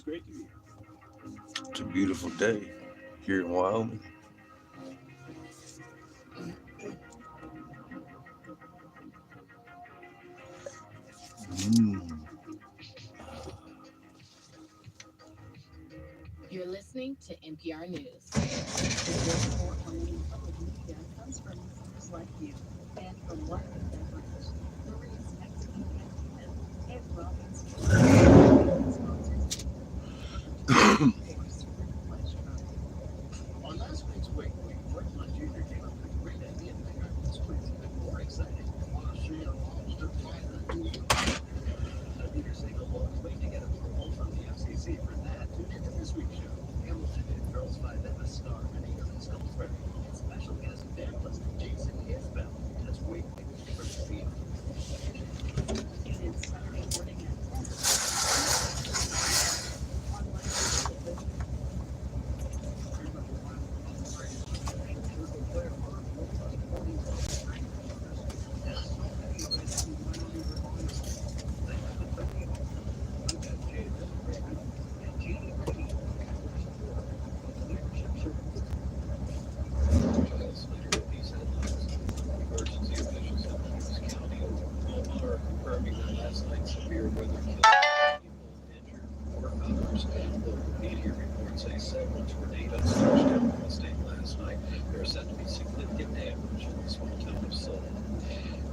It's a beautiful day here in Wyoming. Mm. You're listening to NPR News. Support for Wyoming Public Media comes from listeners like you and from Wyoming Beverage, Korea's Mexican cantina, and Robin's sponsors. Of course, with a flash drive. On last week's Wake Week, Franklin Jr. came up with a great idea to make our displays even more exciting. Want to see your lobster fighter do you? A Peter Single will wait to get approval from the FCC for that. Tune into this week's show. Hamilton and Girls 5 Emma star Renee Sculsbury and special guest panelist Jason Isbell. That's Wake Week for the field. And it's Saturday morning at 10. On Wednesday, emergency officials in Pierce County, Oklahoma are confirming that last night's severe weather killed 5 people, injured 4 others. Local media reports say several tornadoes touched down on the state last night. There are said to be significant damage in the small town of Seoul.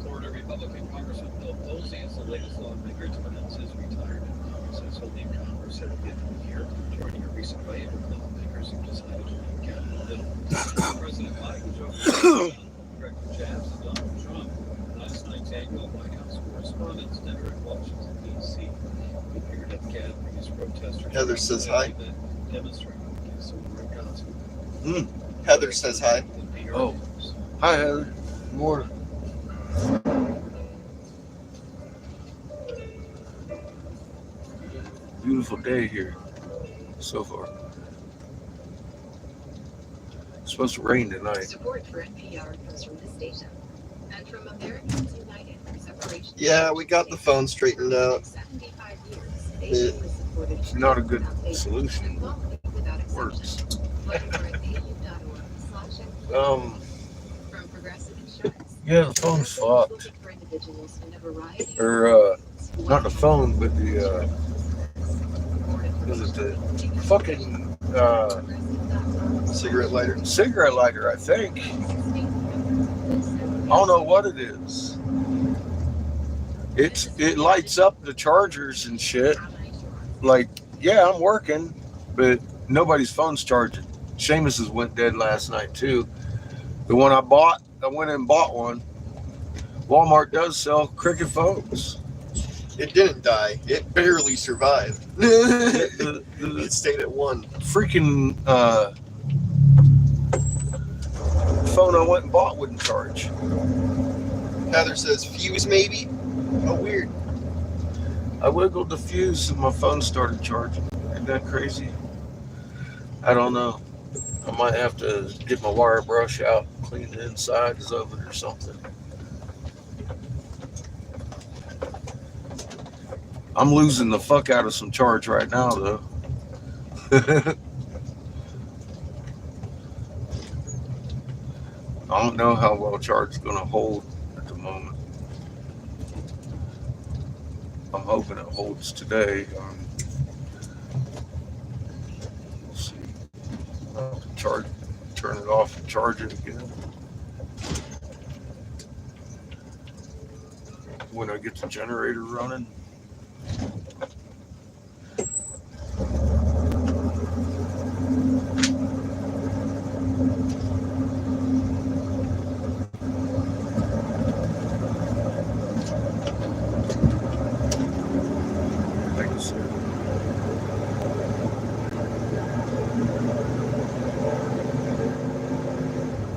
Florida Republican Congressman Bill Posey is the latest lawmaker to announce his retirement. Since holding Congress at the end of the year, joining a recent wave of lawmakers who decided to leave Capitol Hill. President Biden joined directed jabs at Donald Trump last night's annual White House Correspondents' Dinner in Washington, D.C. He appeared at the gathering as protesters. Heather says hi. Demonstrating against the war in Gaza. Heather says hi. Oh, hi Heather. Good morning. Beautiful day here so far. It's supposed to rain tonight. Support for NPR comes from this station and from Americans United for Separation. Yeah, we got the phone straightened out. 75 years. It's not a good solution. Works. From Progressive Insurance. Yeah, the phone's fucked. Or not the phone, but the is it the fucking Cigarette lighter. cigarette lighter, I think. I don't know what it is. It lights up the chargers and shit. Like, yeah, I'm working, but nobody's phone's charging. Seamus's went dead last night too. The one I bought, I went and bought one. Walmart does sell Cricket phones. It didn't die. It barely survived. It stayed at 1. Freaking phone I went and bought wouldn't charge. Heather says fuse maybe. Oh, weird. I wiggled the fuse and my phone started charging. Isn't that crazy? I don't know. I might have to get my wire brush out, clean the insides of it or something. I'm losing the fuck out of some charge right now, though. I don't know how well charge is going to hold at the moment. I'm hoping it holds today. Let's see. I'll have to turn it off and charge it again. When I get the generator running.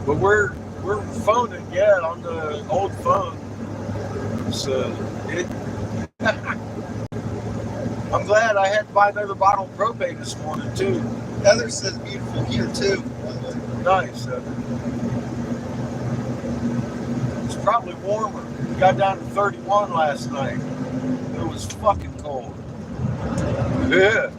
But we're phoning, yeah, on the old phone. So I'm glad I had to buy another bottle of propane this morning too. Heather says beautiful here too. Nice. It's probably warmer. We got down to 31 last night. It was fucking cold. Yeah.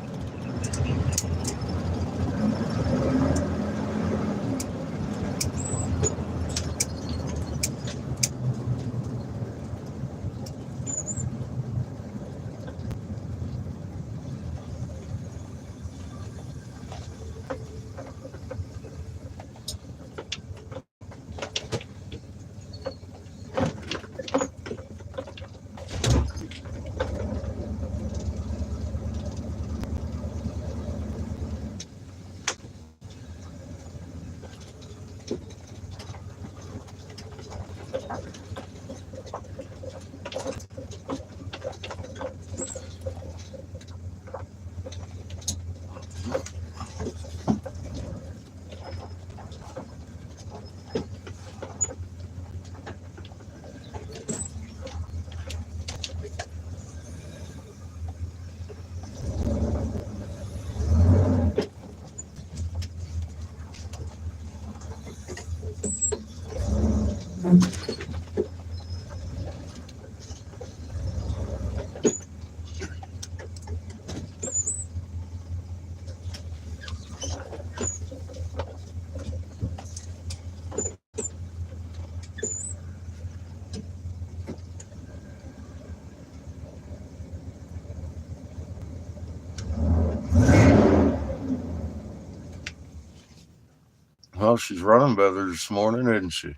Oh, she's running better this morning, isn't she?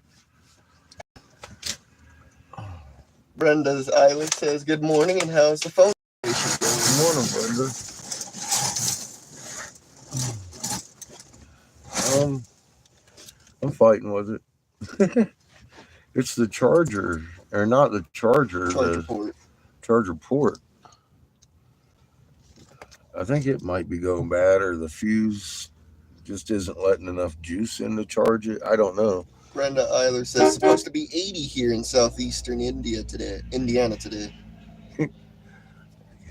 Brenda's Island says, "Good morning, and how's the phone station Good going?" morning, Brenda. I'm fighting with it. It's the charger, or not the charger, Charger the port. charger port. I think it might be going bad, or the fuse just isn't letting enough juice in to charge it. I don't know. Brenda Eiler says supposed to be 80 here in southeastern Indiana today. You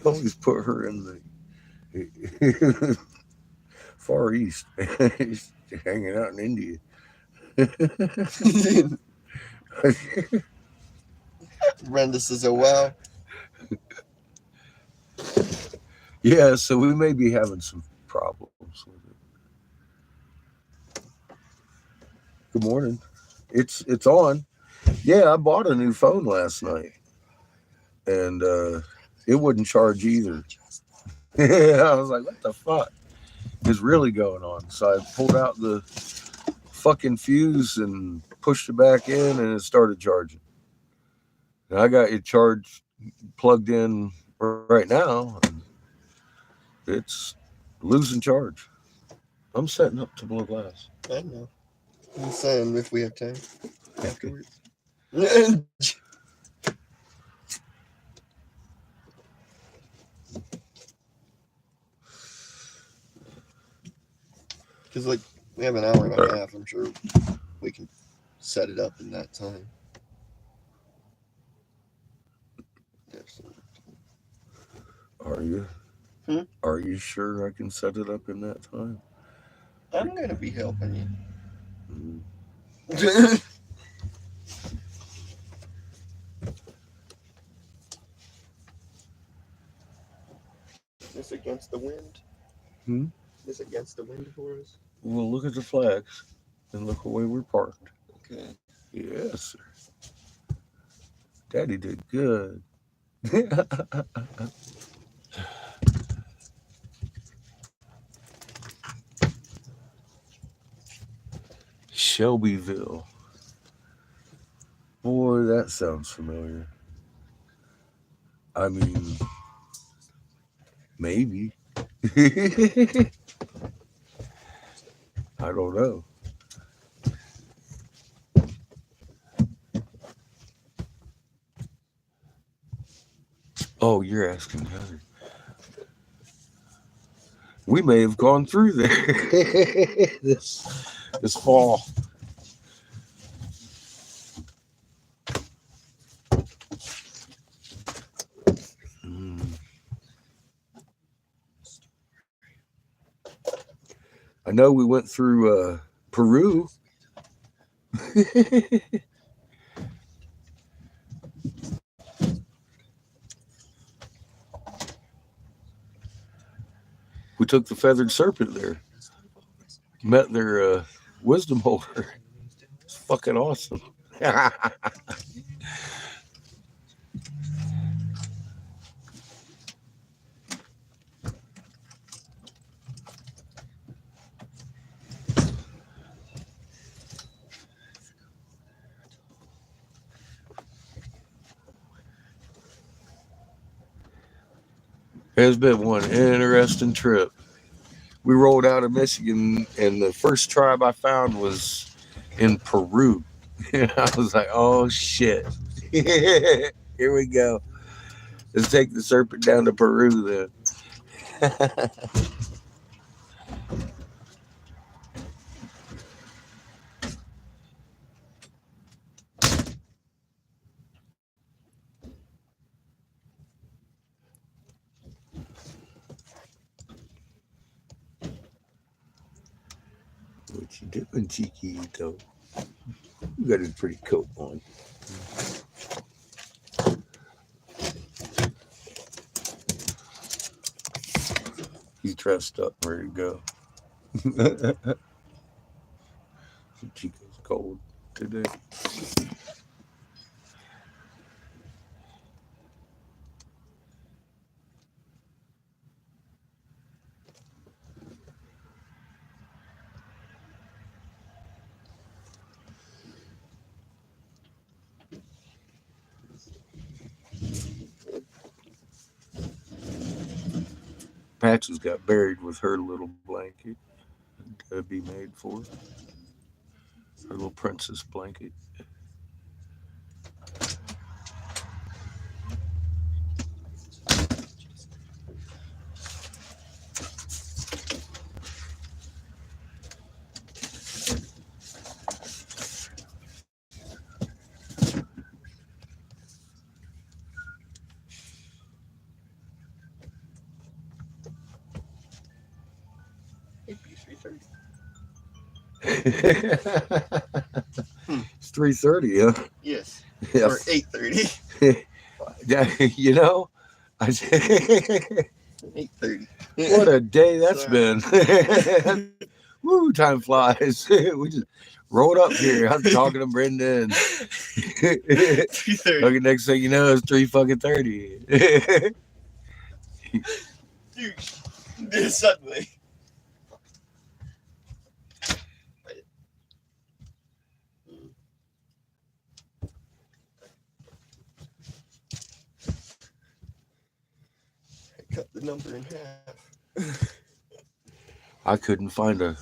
always put her in the Far East. She's hanging out in India. Brenda says, "Oh wow." Yeah, so we may be having some problems with it. Good morning. It's on. Yeah, I bought a new phone last night, and it wouldn't charge either. I was like, what the fuck is really going on? So I pulled out the fucking fuse and pushed it back in, and it started charging. And I got it charged, plugged in right now, and it's losing charge. I'm setting up to blow glass. I know. I'm saying if we have time afterwards. Because, like, we have an hour and a half. I'm sure we can set it up in that time. Are you? Hmm? Are you sure I can set it up in that time? I'm going to be helping you. Mm. This against the wind? Hmm? This against the wind for us? Well, look at the flags and look where we're parked. Okay. Yes, sir. Daddy did good. Shelbyville. Boy, that sounds familiar. I mean, maybe. I don't know. Oh, you're asking Heather. We may have gone through there this fall. Mm. I know we went through Peru. We took the feathered serpent there. Met their wisdom holder. It's fucking awesome. It's been one interesting trip. We rolled out of Michigan, and the first tribe I found was in Peru. And I was like, oh shit. Here we go. Let's take the serpent down to Peru then. What you doing, Chiquito? You got a pretty coat on. He's dressed up, ready to go. Chico's cold today. Patches got buried with her little blanket to be made for her little princess blanket. It'd be 3:30. It's 3:30, huh? Yes. Yeah. Or 8:30. Yeah, you know, I, 8:30. what a day that's Sorry. been. Woo, time flies. We just rolled up here. I'm talking to Brenda, and 3:30. okay, next thing you know, it's 3 fucking 30. Dude, suddenly. I cut the number in half. I couldn't find a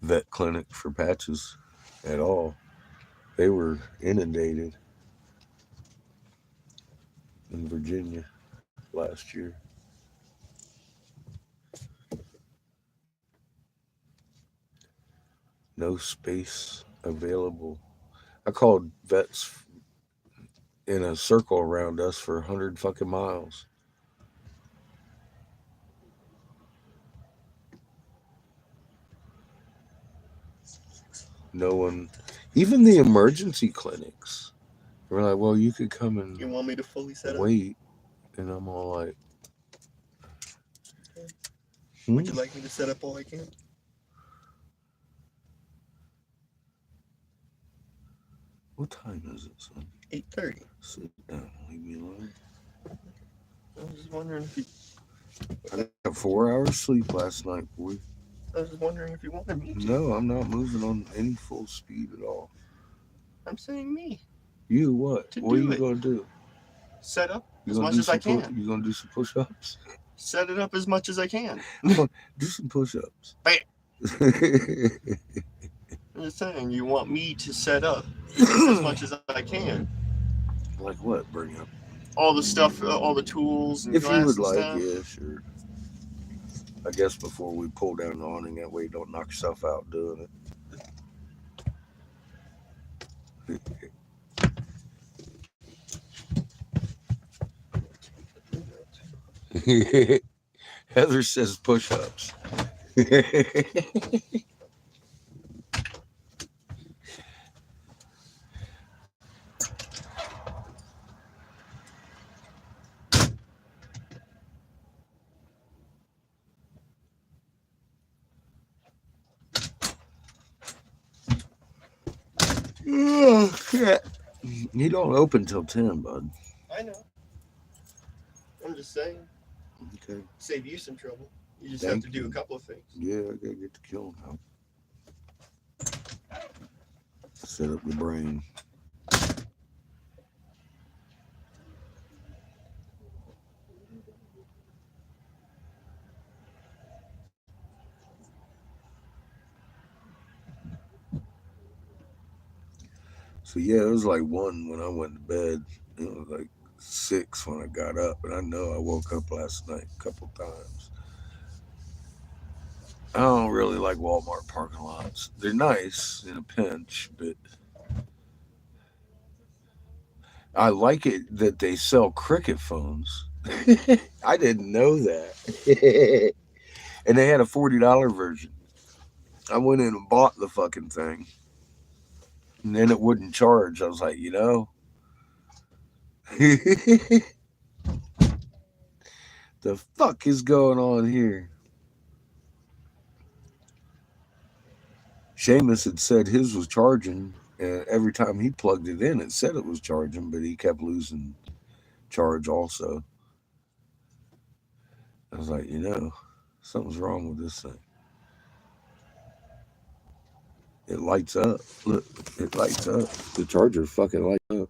vet clinic for Patches at all. They were inundated in Virginia last year. No space available. I called vets in a circle around us for 100 fucking miles. No one, even the emergency clinics, were like, well, you could come and You want me to fully set up? wait. And I'm all like, Would you like me to set up all I can? what time is it, son? 8:30. Sit down, leave me alone. I was just wondering if you. I got 4 hours sleep last night, boy. I was just wondering if you wanted me to. No, I'm not moving on any full speed at all. I'm saying me. You what? To What are do you it. gonna do? Set up You as gonna much do as I some can. you gonna do some push-ups? Set it up as much as I can. Do some push-ups. Bam. I'm just saying, you want me to set up as much as I can. Like what? Bring up. All the stuff, all the tools and If glass you would and like, stuff. yeah, sure. I guess before we pull down the awning, that way you don't knock yourself out doing it. Heather says push-ups. Oh, shit. You don't open till 10, bud. I know. I'm just saying, Okay. save you some trouble. You just Thank have to do you. a couple of things. Yeah, I gotta get the kill now. Set up the brain. So yeah, it was like 1 when I went to bed. It was like 6 when I got up, and I know I woke up last night a couple times. I don't really like Walmart parking lots. They're nice in a pinch, but I like it that they sell cricket phones. I didn't know that. And they had a $40 version. I went in and bought the fucking thing. And then it wouldn't charge. I was like, the fuck is going on here? Seamus had said his was charging, and every time he plugged it in, it said it was charging, but he kept losing charge also. I was like, something's wrong with this thing. It lights up. Look, it lights up. The charger fucking lights up.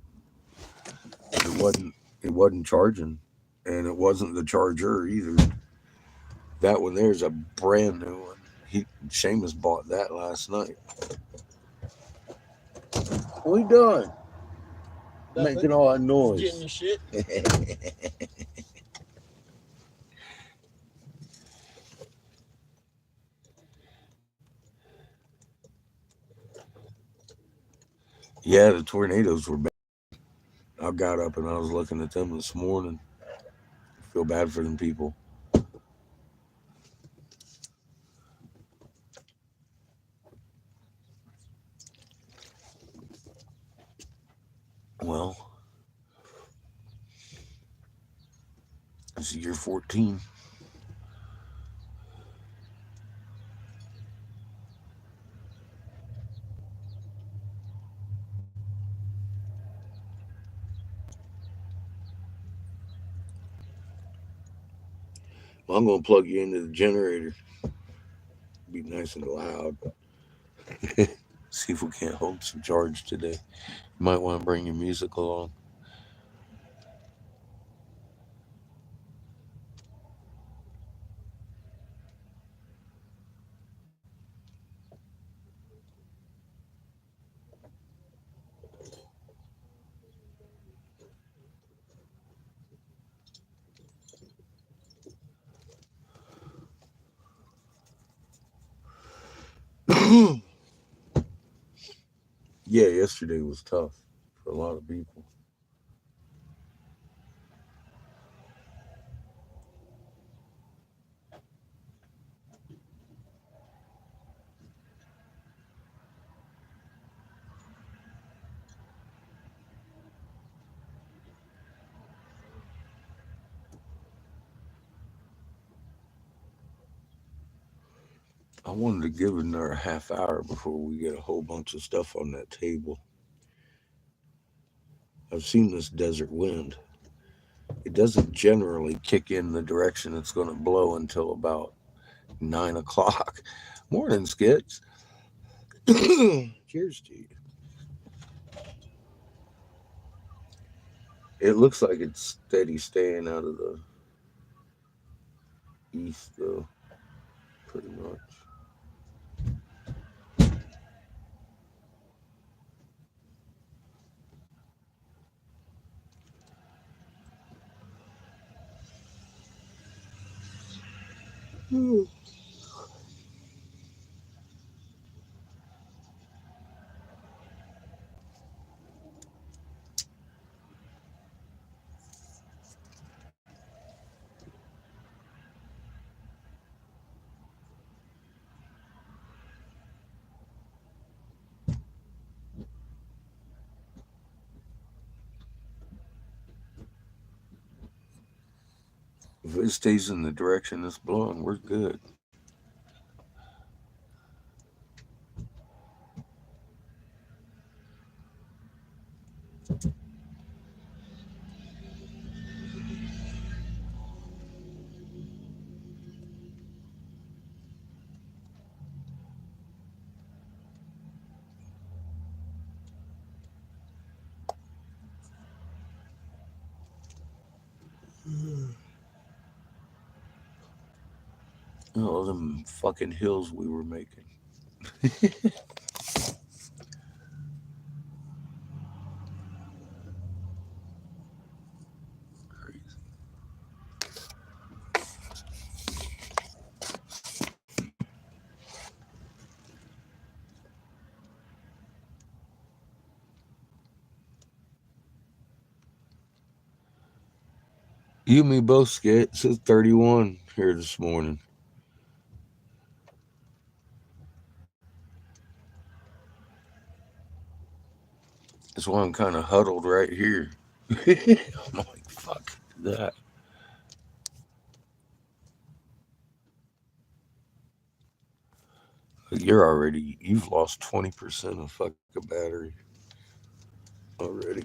It wasn't charging, and it wasn't the charger either. That one there's a brand new one. Seamus bought that last night. What we doing? Nothing. Making all that Getting noise. your shit. Yeah, the tornadoes were bad. I got up and I was looking at them this morning. I feel bad for them people. Well, it's year 14. Well, I'm going to plug you into the generator. Be nice and loud. See if we can't hold some charge today. You might want to bring your music along. Yeah, yesterday was tough for a lot of people. I wanted to give it another half hour before we get a whole bunch of stuff on that table. I've seen this desert wind. It doesn't generally kick in the direction it's going to blow until about 9 o'clock. Morning, Skits. Cheers to you. It looks like it's steady staying out of the east, though, pretty much. If it stays in the direction it's blowing, we're good. Oh, them fucking hills we were making. Crazy. You and me both, Skit. It says 31 here this morning. That's why I'm kind of huddled right here. I'm like, fuck that. You've lost 20% of fucking battery already.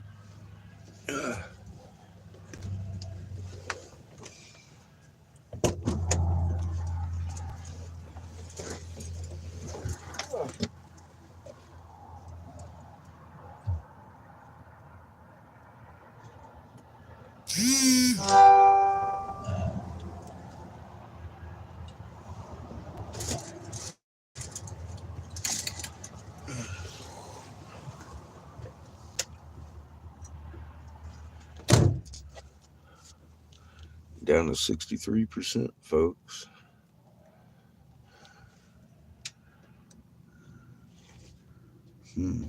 Down to 63%, folks. Hmm.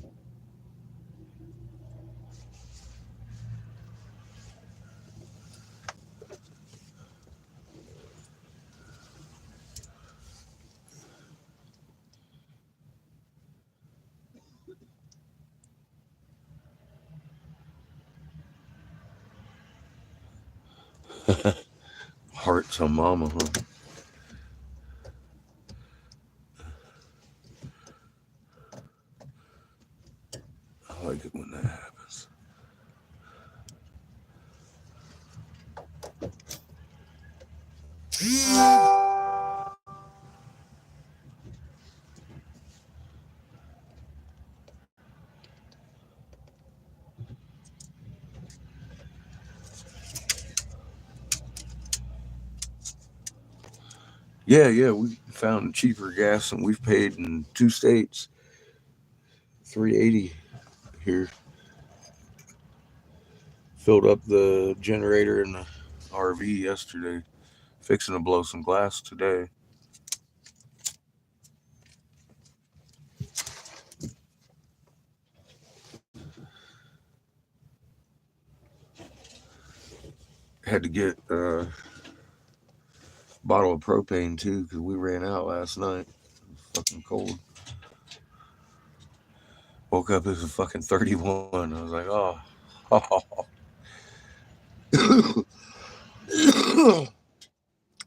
Hearts on mama, huh? I like it when that happens. Yeah, we found cheaper gas than we've paid in 2 states. 380 here. Filled up the generator in the RV yesterday. Fixing to blow some glass today. Had to get a bottle of propane too because we ran out last night. It was fucking cold. Woke up, it was fucking 31. I was like, oh.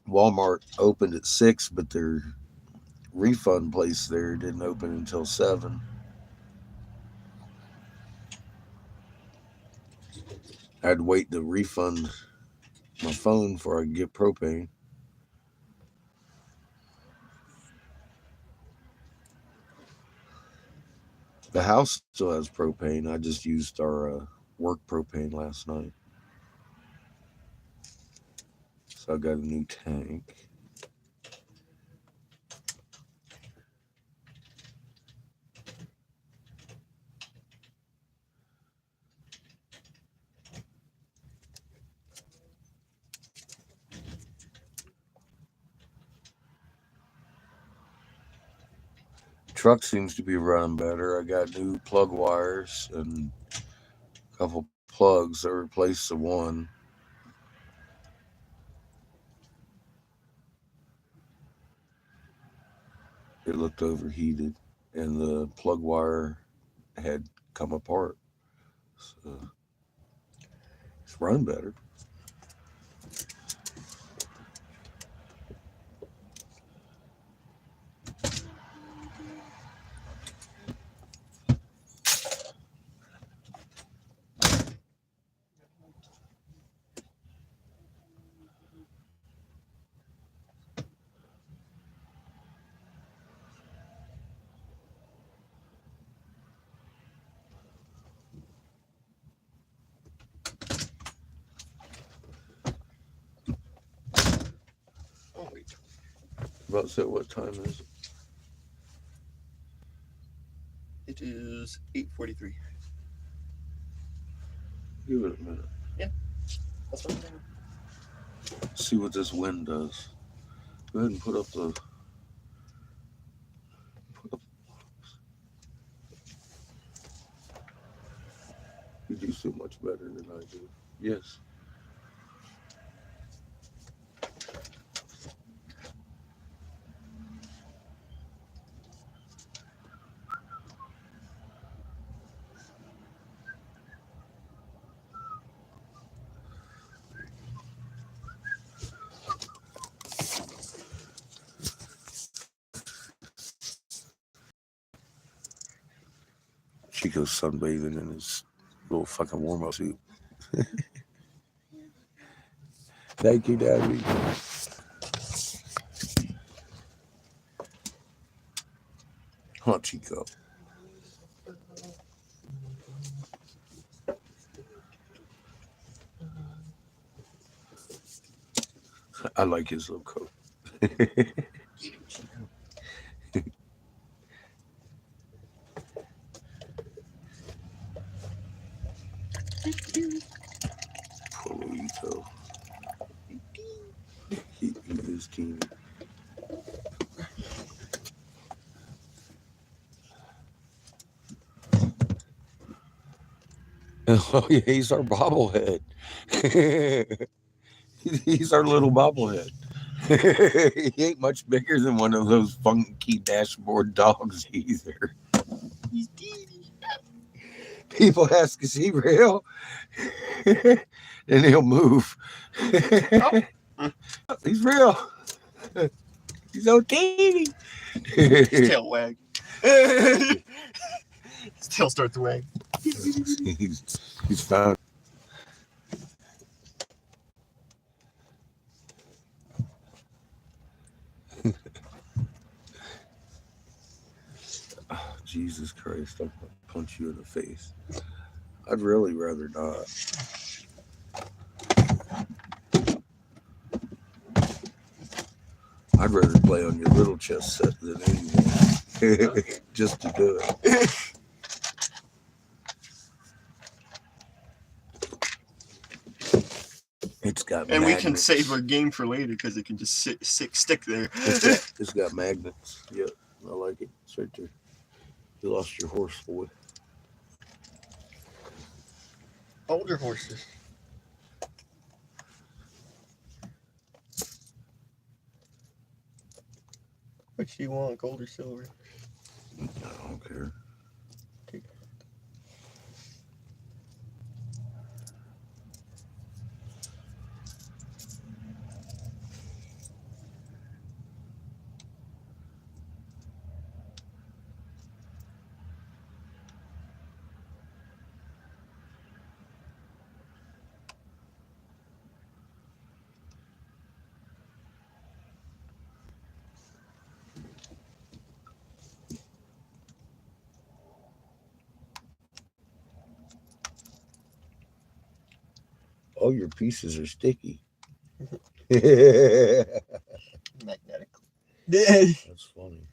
Walmart opened at 6, but their refund place there didn't open until 7. I had to wait to refund my phone before I could get propane. The house still has propane. I just used our work propane last night. So I got a new tank. Truck seems to be running better. I got new plug wires and a couple plugs. I replaced the one. It looked overheated, and the plug wire had come apart. So it's running better. Oh wait, About to say, what time is it? it is 8:43. Give it a minute. That's fine. See what this wind does. Go ahead and put up the. Put up, you do so much better than I do. Yes. Chico's sunbathing in his little fucking warm up suit. Thank you, Daddy. Huh, Chico. I like his little coat. Polito. Oh yeah, he's our bobblehead. He's our little bobblehead. He ain't much bigger than one of those funky dashboard dogs either. He's teeny. People ask, is he real? And he'll move. He's real. He's so teeny. His tail wag. His tail starts to wag. He's found. Oh, Jesus Christ, I'm gonna punch you in the face. I'd really rather not. I'd rather play on your little chess set than anything. Just to do it. It's got And magnets. we can save our game for later because it can just stick there. It's got magnets. Yep, I like it. It's right there. You lost your horse, boy. Older horses. What do you want, gold or silver? I don't care. Take All your pieces are sticky. magnetic. That's funny.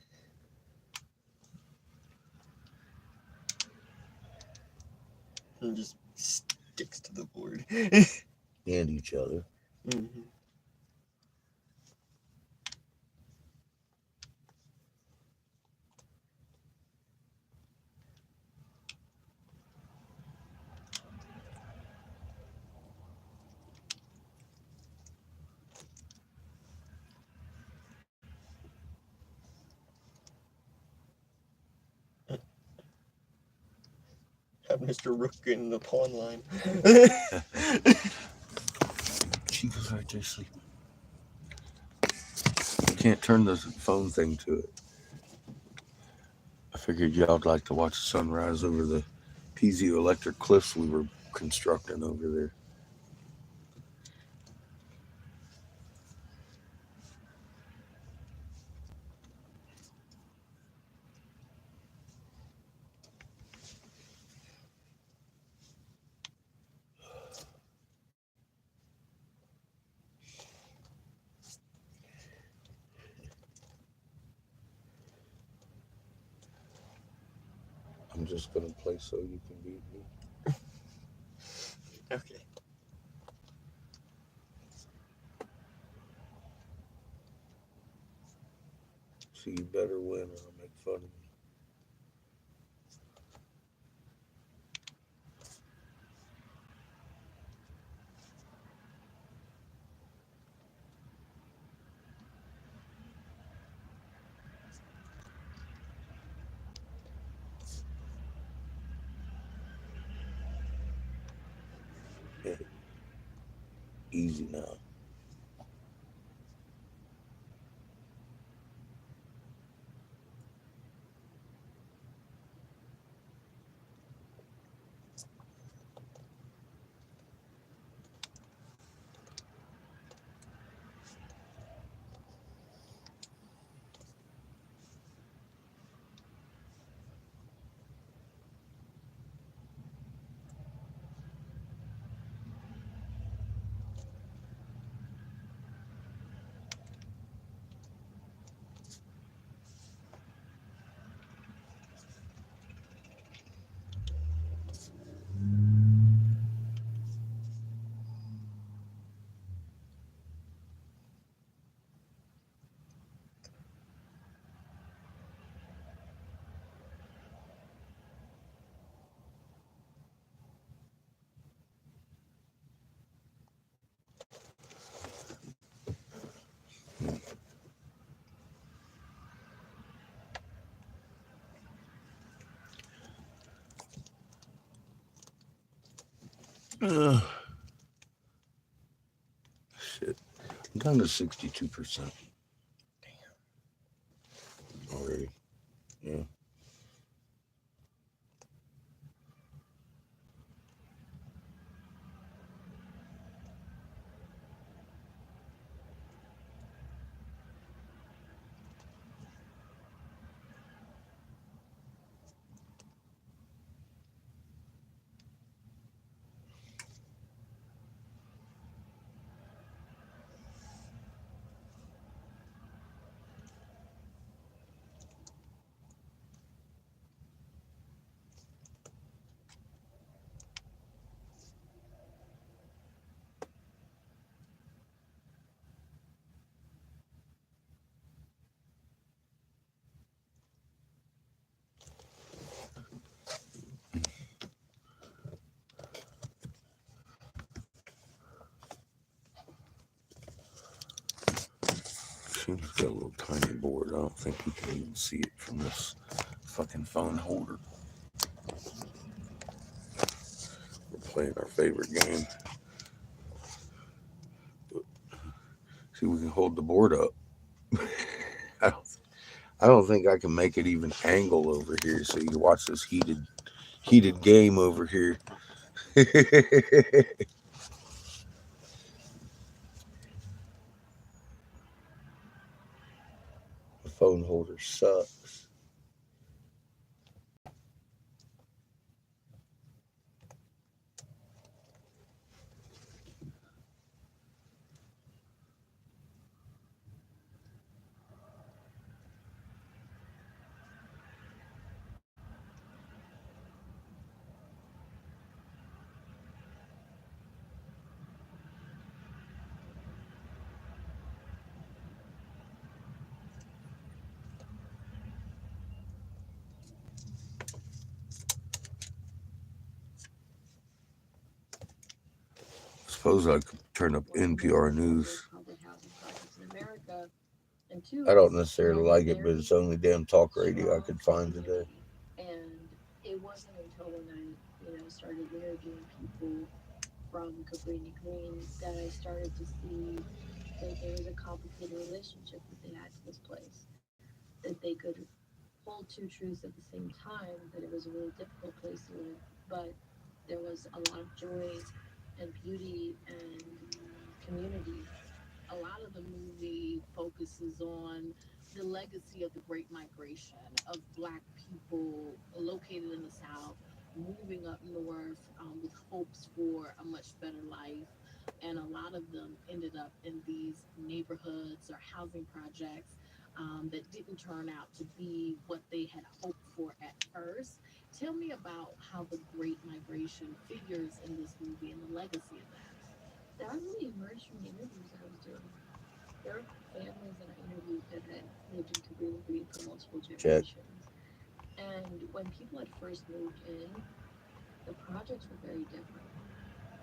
And just sticks to the board. And each other. Mm-hmm. Have Mr. Rook in the pawn line. She goes right there sleeping. Can't turn the phone thing to it. I figured y'all'd like to watch the sunrise over the piezoelectric cliffs we were constructing over there. I'm just gonna play so you can beat me. Okay. So you better win or I'll make fun of you. Easy now. Uh, shit. I'm down to 62% already. Yeah. She's got a little tiny board. I don't think you can even see it from this fucking phone holder. We're playing our favorite game. See, we can hold the board up. I don't, I don't think I can make it even angle over here so you watch this heated game over here. The phone holder sucks. Suppose I could turn up NPR news. Public housing projects in America, and two, I don't it's necessarily like it, but it's the only damn talk radio I could find today. community. And it wasn't until when I, started interviewing people from Cabrini Green that I started to see that there was a complicated relationship that they had to this place. That they could hold two truths at the same time, that it was a really difficult place to live, but there was a lot of joy and beauty and community. A lot of the movie focuses on the legacy of the Great Migration of Black people located in the South, moving up north with hopes for a much better life. And a lot of them ended up in these neighborhoods or housing projects that didn't turn out to be what they had hoped for at first. Tell me about how the Great Migration figures in this movie and the legacy of that. That really emerged from the interviews I was doing. There were families that I interviewed that had lived in Cabrini Green for multiple Check. generations. And when people had first moved in, the projects were very different.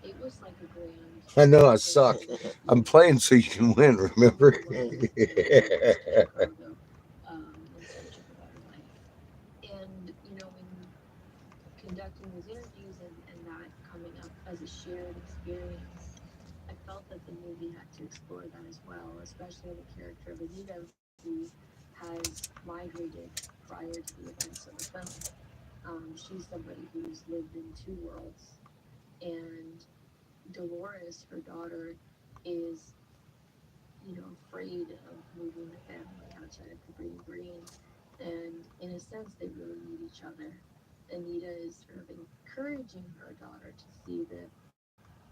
It was like a grand I know I suck. vacation. I'm playing so you can win, People remember? were loving moving to Chicago in search of a better life. And, when conducting these interviews and that coming up as a shared experience, I felt that the movie had to explore that as well, especially in the character of Anita, who has migrated prior to the events of the film. She's somebody who's lived in two worlds, and Dolores, her daughter, is, afraid of moving the family outside of Cabrini Green. And in a sense, they really need each other. Anita is sort of encouraging her daughter to see that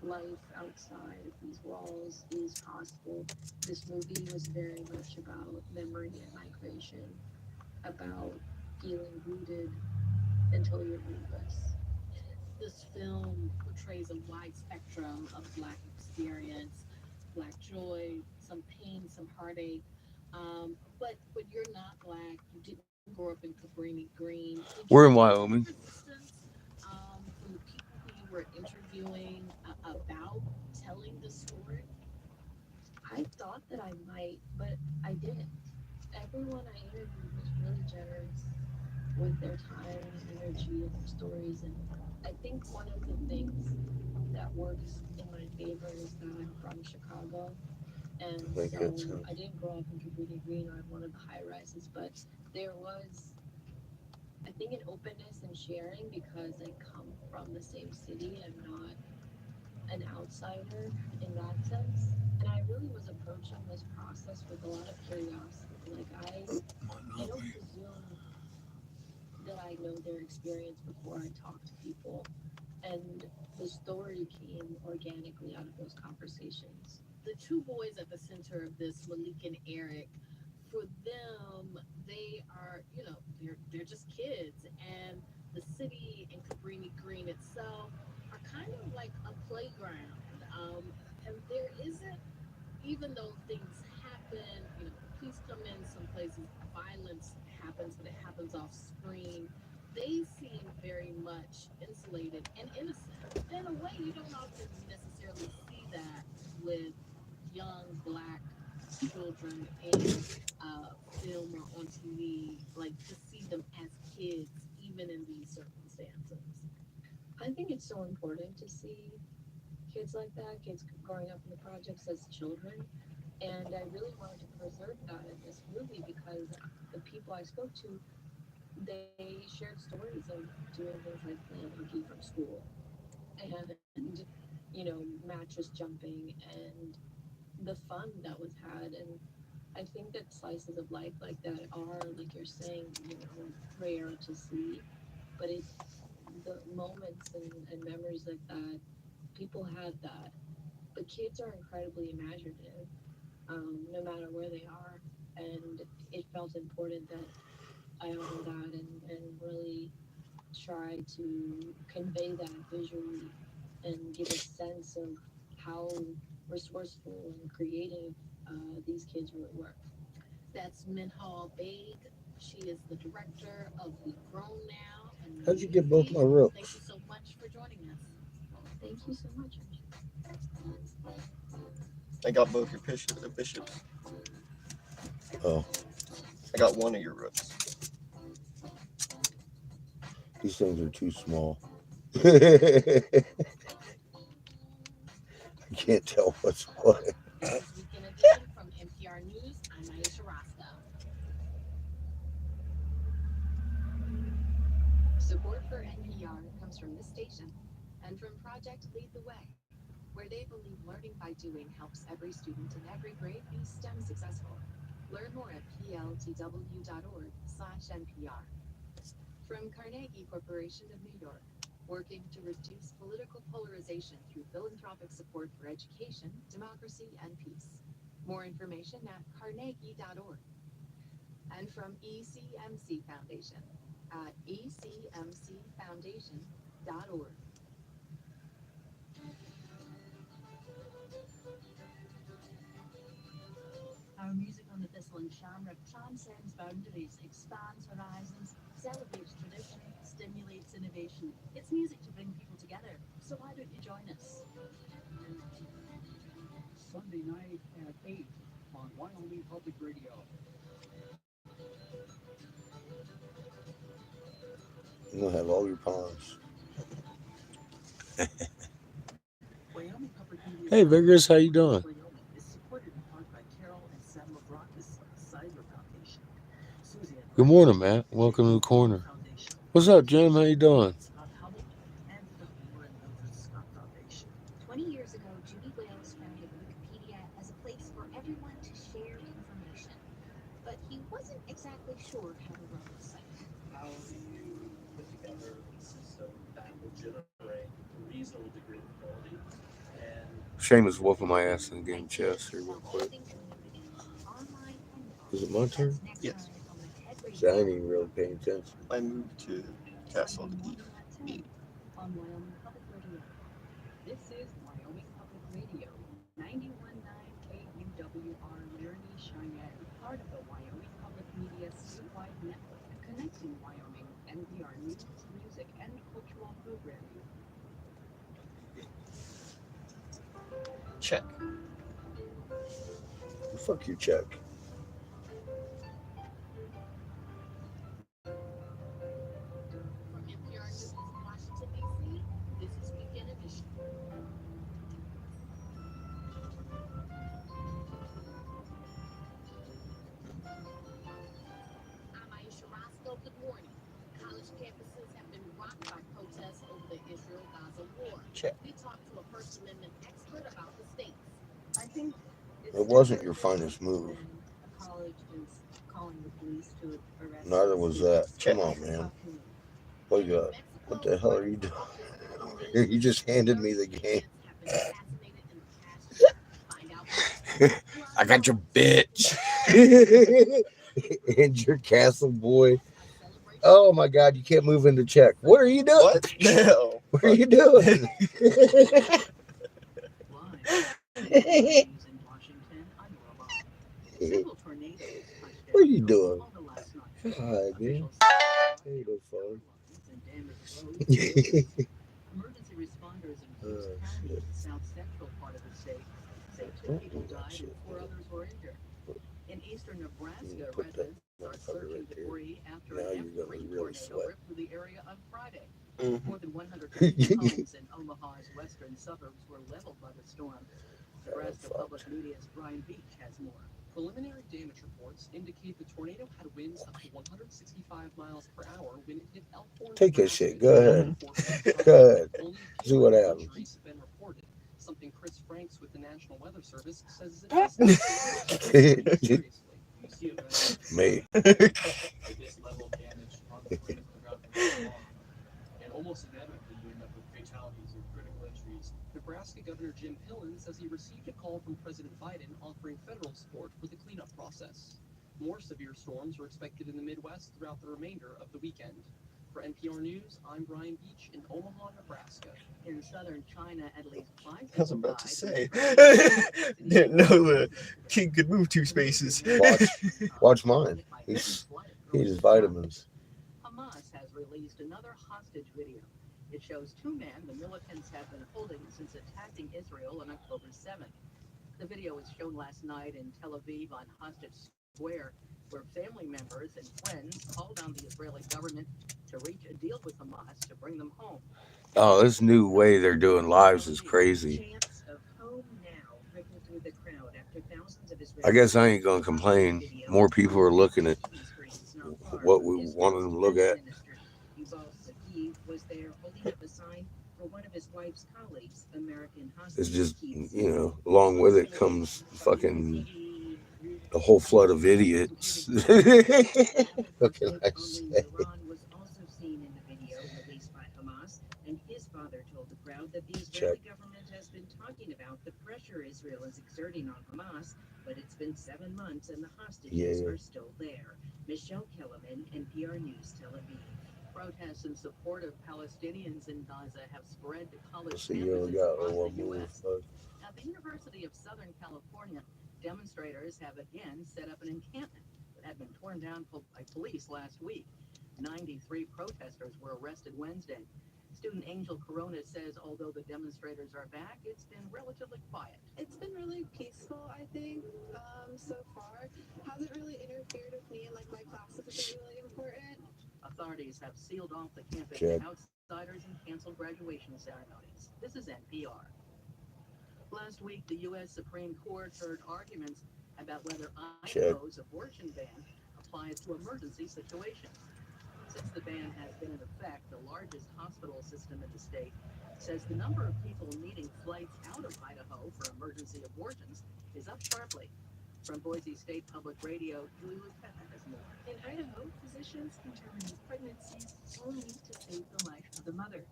life outside of these walls is possible. This movie was very much about memory and migration, about feeling rooted until you're rootless. This film portrays a wide spectrum of Black experience, Black joy, some pain, some heartache. But you're not Black. You didn't grow up in Cabrini Green. Did you We're in feel any Wyoming. resistance from the people who you were interviewing about telling the story? I thought that I might, but I didn't. Everyone I interviewed was really generous with their time and energy and their stories. And I think one of the things that works in my favor is that I'm from Chicago. And Make that so sense. I didn't grow up in Cabrini Green or in one of the high rises, but there was, I think, an openness and sharing because I come from the same city. I'm not an outsider in that sense. And I really was approaching this process with a lot of curiosity. Like I don't presume that I know their experience before I talk to people. And the story came organically out of those conversations. The two boys at the center of this, Malik and Eric, for them, they are, they're just kids, and the city and Cabrini Green itself are kind of like a playground. And there isn't, even though things happen, police come in some places, violence happens, but it happens off screen. They seem very much insulated and innocent. In a way, you don't often necessarily see that with young black children in film or on TV, like to see them as kids, even in these circumstances. I think it's so important to see kids like that, kids growing up in the projects as children. And I really wanted to preserve that in this movie because the people I spoke to, they shared stories of doing things like playing hooky from school and, mattress jumping and the fun that was had. And I think that slices of life like that are, like you're saying, rare to see. But the moments and memories like that, people had that. But kids are incredibly imaginative, no matter where they are. And it felt important that I honor that and really try to convey that visually and give a sense of how resourceful and creative these kids really were. That's Minhal Baig. She is the director of We Grown Now and How'd you get both movie. my Thank ropes? you so much for joining us. Thank you so much. I got both your bishops. Oh, I got one of your roots. these things are too small. I can't tell what's what. This is Weekend Edition from NPR News. I'm Aisha Roscoe. Support for NPR comes from this station and from Project Lead the Way, where they believe learning by doing helps every student in every grade be STEM successful. Learn more at pltw.org/NPR. From Carnegie Corporation of New York, working to reduce political polarization through philanthropic support for education, democracy, and peace. More information at carnegie.org. And from ECMC Foundation at ecmcfoundation.org. Our music on the Thistle and Shamrock transcends boundaries, expands horizons, celebrates tradition, stimulates innovation. It's music to bring people together. So why don't you join us? Sunday night at 8 on Wyoming Public Radio. You're gonna have all your pawns. Wyoming Public Media Hey, Vigorous, how you doing? Wyoming is supported in part by Carol and Sam LeBrock's Seidler Foundation. Susie and Good morning, Matt. Welcome to the corner. What's up, Jim? How you doing? Scott Hamilton and the Warren Mildred Scott Foundation. 20 years ago, Judy Wales founded Wikipedia as a place for everyone to share information. But he wasn't exactly sure how to run the site. How do you put together a system that will generate a reasonable degree of quality and Seamus whooping my ass in the game chess here real quick. Building community, online and Is it off. my turn? That's next Yes. time on the TED See, I Radio. ain't even really paying attention. I moved to Castle to Sunday eat. morning at 10 on Wyoming Public Radio. This is Wyoming Public Radio, 91.9 KUWR Laramie, Cheyenne, part of the Wyoming Public Media statewide network, connecting Wyoming, NPR news, music, and cultural programming. Check. Fuck your check. From NPR News in Washington, D.C., this is Weekend Edition. think it's It wasn't different your finest move. than a college is calling the police to arrest Neither was that. students. Come on, It's a man. tough move. What And you in got? What Mexico, the hell are Border you doing? Patrol police You just handed me the 30 game. kids have been assassinated in the past year. Find out more. I got your bitch. And your castle boy. Oh my God, you can't move into check. What are you doing? What? No. What are you doing? Live in Washington, I'm Laura Bob. Several tornadoes touched What are down you in doing? Oklahoma last night. God, man. Officials say Ain't no fun. lines and damaged roads. Emergency responders in Oh, Pierce County, shit. in the south central part of the state, say 2 Don't people do that died and shit, 4 man. others were injured. In eastern You Nebraska, put that residents are motherfucker searching right there. debris after Now an you're gonna F3 really tornado sweat. ripped through the area on Friday. Mhm. More than 150 homes in Omaha's western suburbs were leveled by the storm. Nebraska Public Fucked. Media's Brian Beach has more. Preliminary damage reports indicate the tornado had winds up to 165 miles per hour when it hit Elkhorn, Take that Nebraska, shit. Go ahead. just before 4 Go p.m. ahead. Only a See few what minor happens. injuries have been reported. Something Chris Franks with the National Weather Service says it does not take it seriously. You see events Mate. with this level of damage on the tornadoes on the ground for so long, and almost inevitably you end up with fatalities or critical injuries. Nebraska Governor Jim Pillen says he received a call from President Biden offering federal support for the cleanup process. More severe storms are expected in the Midwest throughout the remainder of the weekend. For NPR News, I'm Brian Beach in Omaha, Nebraska. In southern China, at least 5 I was people about to died say. when Didn't know the king could move 2 spaces. Watch mine. He's his vitamins. Hamas has released another hostage video. It shows 2 men the militants have been holding since attacking Israel on October 7th. The video was shown last night in Tel Aviv on Hostage Square, where family members and friends called on the Israeli government to reach a deal with Hamas to bring them home. Oh, this new way they're doing lives is crazy. Chants of home now ripple through the crowd after thousands of I Israeli guess I ain't gonna complain. More people are looking at screens not far what from we wanted Israel's them to look defense at. minister. Yuval Sagiv was there holding up a sign for one of his wife's colleagues, American It's hostage just, keeps. along with it comes fucking a whole flood of idiots. What can I say? Iran was also seen in the video released by Hamas, and his father told the crowd that the Check. Israeli government has been talking about the pressure Israel is exerting on Hamas, but it's been 7 months and the hostages Yeah. are still there. Michelle Kellerman, NPR News, Tel Aviv. Protests in support of Palestinians in Gaza have spread to college See, you only campuses got across one the move. U.S. At the University of Southern California, demonstrators have again set up an encampment that had been torn down by police last week. 93 protesters were arrested Wednesday. Student Angel Corona says although the demonstrators are back, it's been relatively quiet. It's been really peaceful, I think, so far. Hasn't really interfered with me and like my classes, which are really important. Authorities have sealed off the campus Check. to outsiders and canceled graduation ceremonies. This is NPR. Last week, the U.S. Supreme Court heard arguments about whether Check. Idaho's abortion ban applies to emergency situations. Since the ban has been in effect, the largest hospital system in the state says the number of people needing flights out of Idaho for emergency abortions is up sharply. From Boise State Public Radio, Julie Lupetta has more. In Idaho, physicians can terminate pregnancies only to save the life of the mother,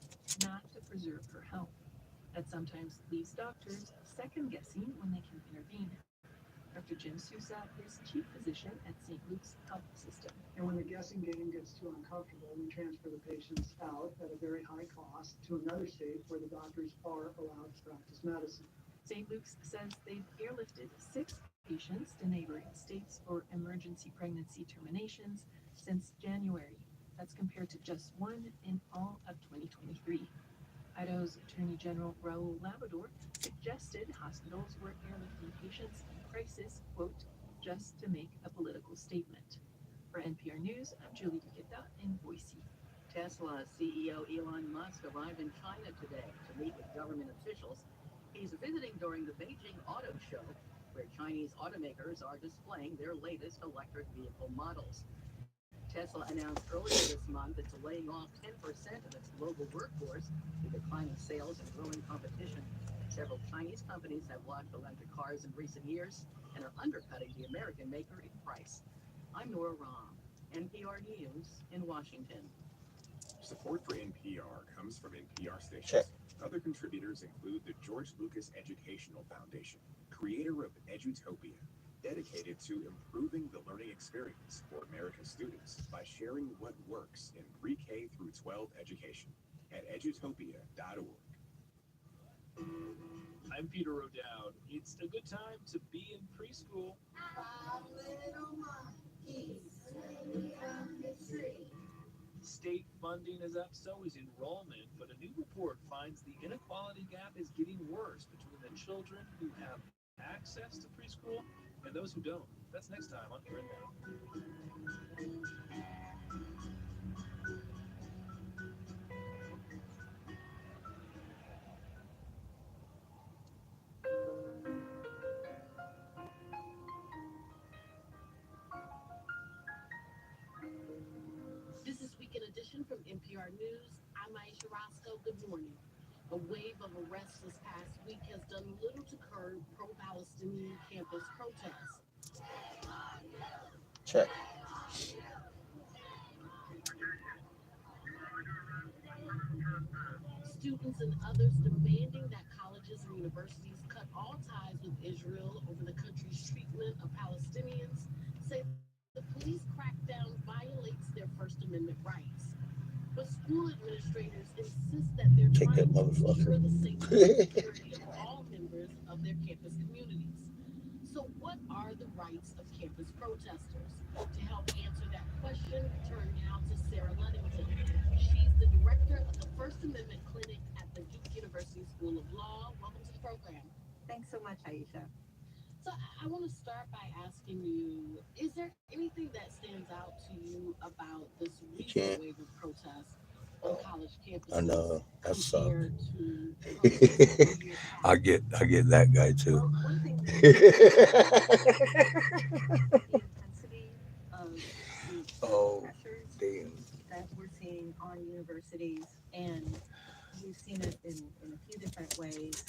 not to preserve her health. That sometimes leaves doctors second guessing when they can intervene. Dr. Jim Sousa is chief physician at St. Luke's Health System. And when the guessing game gets too uncomfortable, we transfer the patients out at a very high cost to another state where the doctors are allowed to practice medicine. St. Luke's says they've airlifted 6 patients to neighboring states for emergency pregnancy terminations since January. That's compared to just 1 in all of 2023. Idaho's Attorney General Raul Labrador suggested hospitals were airlifting patients in crisis, quote, just to make a political statement. For NPR News, I'm Julie Duquetta in Boise. Tesla CEO Elon Musk arrived in China today to meet with government officials. He's visiting during the Beijing Auto Show, where Chinese automakers are displaying their latest electric vehicle models. Tesla announced earlier this month it's laying off 10% of its global workforce due to declining sales and growing competition. Several Chinese companies have launched electric cars in recent years and are undercutting the American maker in price. I'm Nora Rahm, NPR News in Washington. Support for NPR comes from NPR stations. Check. Other contributors include the George Lucas Educational Foundation, creator of Edutopia, dedicated to improving the learning experience for American students by sharing what works in pre-K through 12 education at edutopia.org. I'm Peter O'Dowd. It's a good time to be in preschool. State funding is up, so is enrollment, but a new report finds the inequality gap is getting worse between the children who have access to preschool and those who don't. That's next time on Here and Now. This is Weekend Edition from NPR News. I'm Aisha Roscoe. Good morning. A wave of arrests this past week has done little to curb pro-Palestinian campus protests. Check. Students and others demanding that colleges and universities cut all ties with Israel over the country's treatment of Palestinians say the police crackdown violates their First Amendment rights. But school administrators insist that they're Kick that trying to ensure motherfucker. the safety and security of all members of their campus communities. So what are the rights of campus protesters? To help answer that question, turn now to Sarah Ludington. She's the director of the First Amendment Clinic at the Duke University School of Law. Welcome to the program. Thanks so much, Aisha. So I want to start by asking you, is there anything that stands out to you about this recent wave of protests on college campuses? I know. That sucks. compared to protests in years I past? get that guy too. Well, one thing that the intensity of the Oh, pressures damn. that we're seeing on universities, and we've seen it in a few different ways.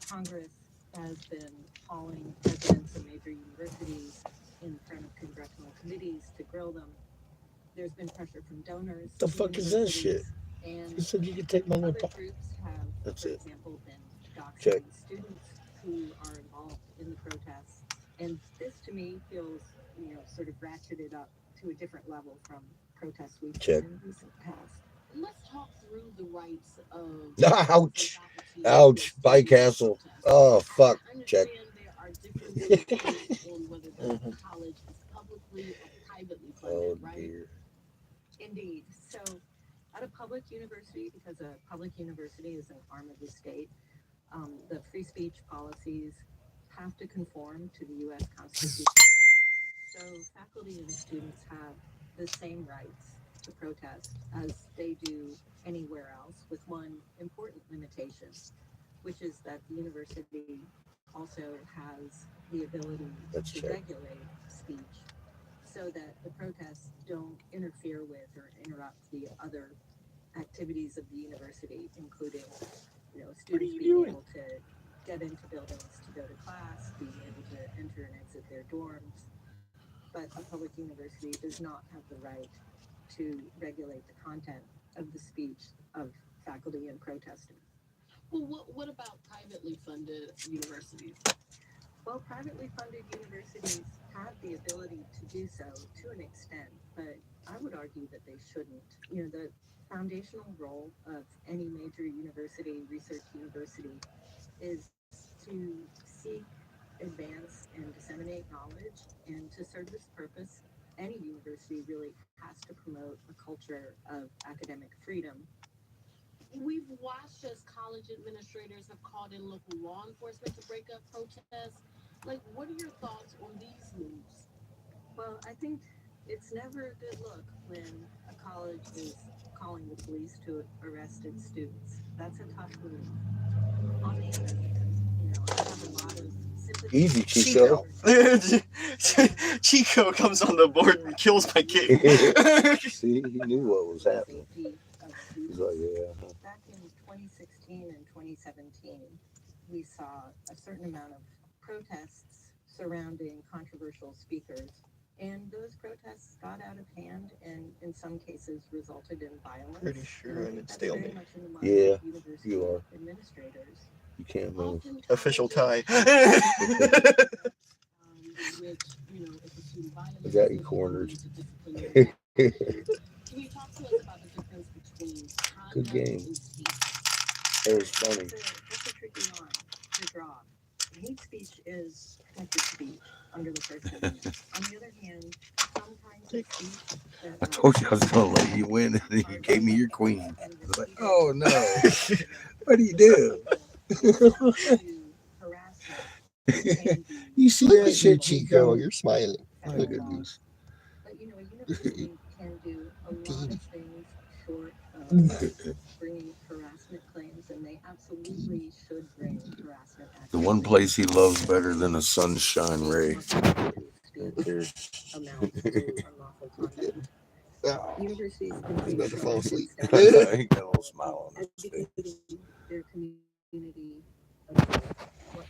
Congress has been calling presidents of major universities in front of congressional committees to grill them. There's been pressure from donors. The to fuck is that shit? universities, And You said you could take my little other pop. groups have, That's for it. example, been Check. doxing students who are involved in the protests. And this, to me, feels, sort of ratcheted up to a different level from protests we've Check. seen in recent past. Let's talk through the rights of Ouch. faculty Ouch. and Bike students Castle. protest. Oh, fuck. I Check. understand there are different viewpoints on whether the college is publicly or privately Oh, funded, right? dear. Indeed. So, at a public university, because a public university is an arm of the state, the free speech policies have to conform to the U.S. Constitution. So, faculty and students have the same rights to protest as they do anywhere else, with one important limitation, which is that the university also has the ability Let's to check. regulate speech so that the protests don't interfere with or interrupt the other activities of the university, including, students being able to get into buildings to go to class, being able to enter and exit their dorms. But a public university does not have the right to regulate the content of the speech of faculty and protesters. Well, what about privately funded universities? Well, privately funded universities have the ability to do so to an extent, but I would argue that they shouldn't. The foundational role of any major university, research university, is to seek, advance, and disseminate knowledge. And to serve this purpose, any university really has to promote a culture of academic freedom. We've watched as college administrators have called in local law enforcement to break up protests. Like, what are your thoughts on these moves? Well, I think it's never a good look when a college is calling the police to arrest its students. That's a tough move. On the other hand, I have a lot of Easy, Chico. Chico comes on the board and kills my kid. See, he knew what was happening. He's like, yeah. Back in 2016 and 2017, we saw a certain amount of protests surrounding controversial speakers. And those protests got out of hand and in some cases resulted in violence. Pretty sure I'm in That's very stalemate. much in the mind Yeah, of university you are. administrators. You can't move. Official tie. Which, you know, is pursued violence. I got you cornered. Can you talk to us about the difference between Good conduct game. and speech? That was funny. That's a tricky line to draw. Hate speech is protected speech under the First Amendment. On the other hand, some kinds of speech that I told you I was going to let you win, and then you gave me your queen. I was like, oh no. What do you do? You see Look that at you, shit, Chico. Chico? You're smiling. Look at this. But you know, a university can do a lot of things short of bringing harassment claims, and they absolutely should bring harassment actions. The one place he loves better than a sunshine ray. Right there. Amounts to unlawful conduct. Universities can He's about to fall asleep. He got a little smile on his face. educating their community of what's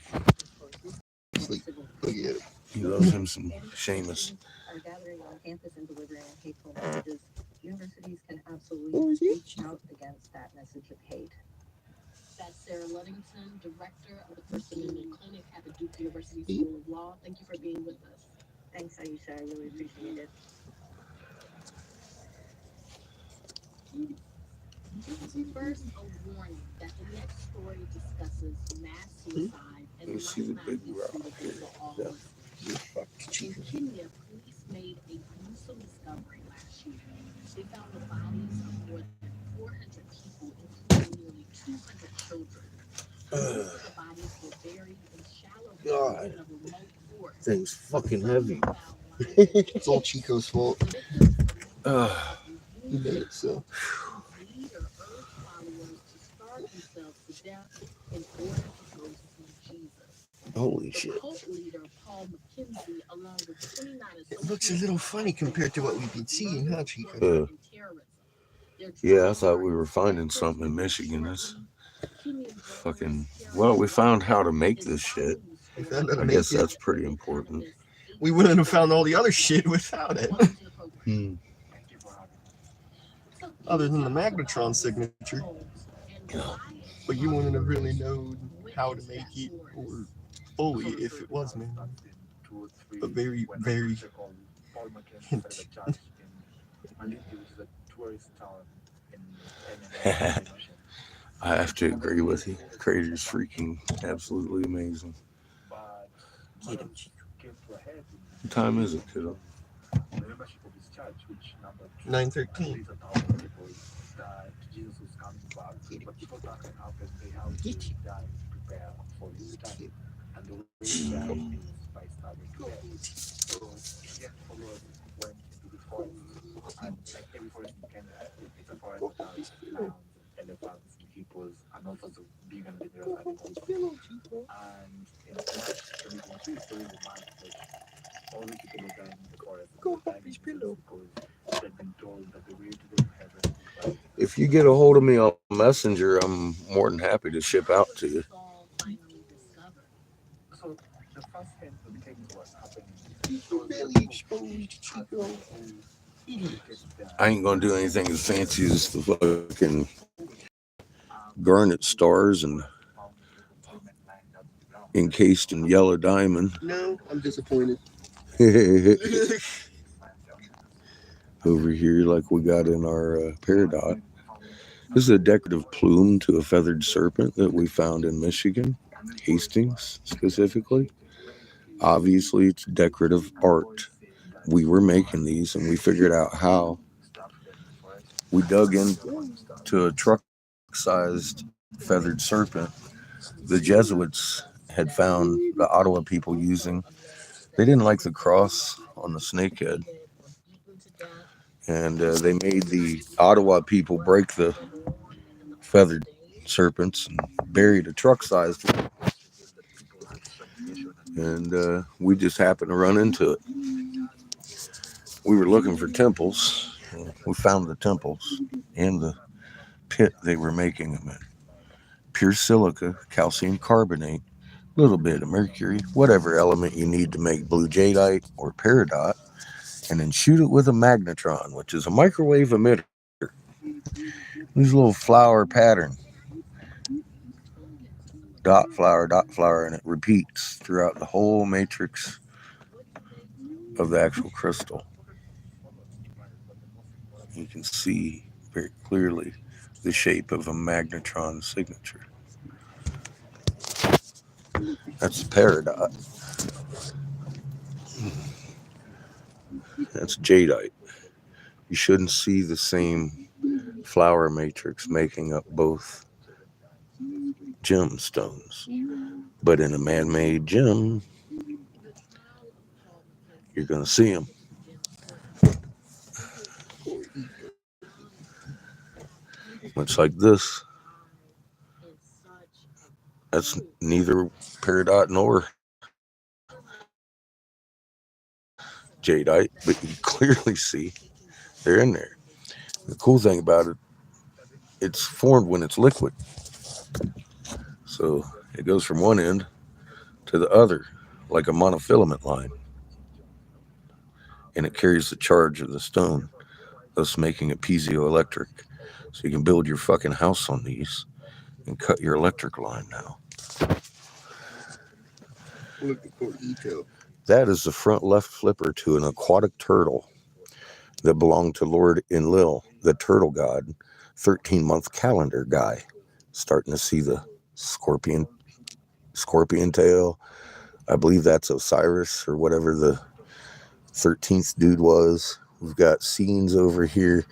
Sleep. Look at it. He loves him some Seamus. are gathering on campus and delivering hateful messages. Universities can absolutely reach out against that message of hate. That's Sarah Ludington, director of the First Amendment Clinic at the Duke University School of Law. Thank you for being with us. Thanks, Aisha. I really appreciate it. First, a warning that the next story discusses mass suicide and You see the might big not be rock suitable here. for all Yeah. listeners. In Kenya, police made a gruesome discovery last year. They found the bodies of more than 400 people, including nearly 200 children. Most of the bodies were buried in shallow God. graves in a remote forest. Thing's fucking heavy. It's all Chico's fault. He made it so. Leader urged followers to starve themselves to death in order to go see Jesus. Holy The shit. cult leader Paul McKenzie, along with 29 It looks a little funny compared to what we've been seeing, huh, Chico? Yeah, I thought we were finding something in Michigan. This fucking. Well, we found how to make this shit. We found how to I make guess it. that's pretty important. We wouldn't have found all the other shit without it. Other than the magnetron signature. But you wouldn't have really known how to make it or fully if it was man. But very, very hint. I have to agree with you. Crater's freaking absolutely amazing. Get him, Chico. What time is it, kiddo? 9:13. Get you. If you get a hold of me on Messenger, I'm more than happy to ship out to you. Really exposed, Chico. I ain't gonna do anything as fancy as the fucking garnet stars and encased in yellow diamond. No, I'm disappointed. Over here, like we got in our peridot. This is a decorative plume to a feathered serpent that we found in Michigan, Hastings specifically. Obviously, it's decorative art. We were making these and we figured out how. We dug into a truck-sized feathered serpent the Jesuits had found the Ottawa people using. They didn't like the cross on the snakehead. And they made the Ottawa people break the feathered serpents and buried a truck-sized one. and we just happened to run into it. We were looking for temples. We found the temples in the pit they were making them in. Pure silica, calcium carbonate, a little bit of mercury, whatever element you need to make blue jadeite or peridot, and then shoot it with a magnetron, which is a microwave emitter. These little flower pattern, dot flower, and it repeats throughout the whole matrix of the actual crystal. You can see very clearly the shape of a magnetron signature. That's the peridot. That's jadeite. You shouldn't see the same flower matrix making up both gemstones. But in a man-made gem, you're going to see them. Much like this. That's neither peridot nor jadeite, but you clearly see they're in there. The cool thing about it, it's formed when it's liquid. So it goes from one end to the other like a monofilament line. And it carries the charge of the stone, thus making it piezoelectric. So you can build your fucking house on these and cut your electric line now. Look at poor Eco. That is the front left flipper to an aquatic turtle that belonged to Lord Enlil, the turtle god, 13-month calendar guy. Starting to see the scorpion tail. I believe that's Osiris or whatever the 13th dude was. We've got scenes over here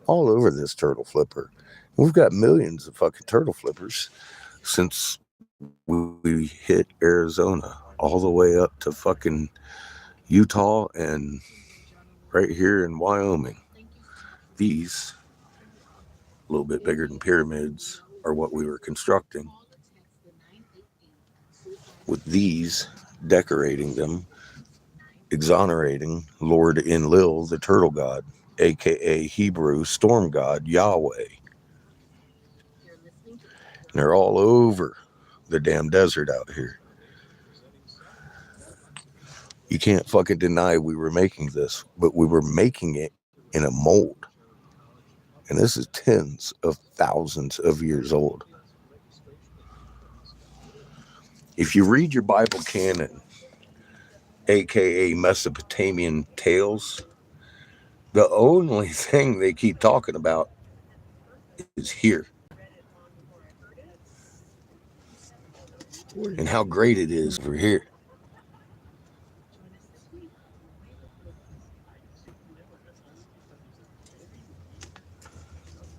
all over this turtle flipper. We've got millions of fucking turtle flippers since we hit Arizona all the way up to fucking Utah and right here in Wyoming. These, a little bit bigger than pyramids, are what we were constructing. With these, decorating them, exonerating Lord Enlil, the turtle god, aka Hebrew storm god Yahweh. And they're all over the damn desert out here. You can't fucking deny we were making this, but we were making it in a mold. And this is tens of thousands of years old. If you read your Bible canon, aka Mesopotamian tales, the only thing they keep talking about is here. And how great it is over here.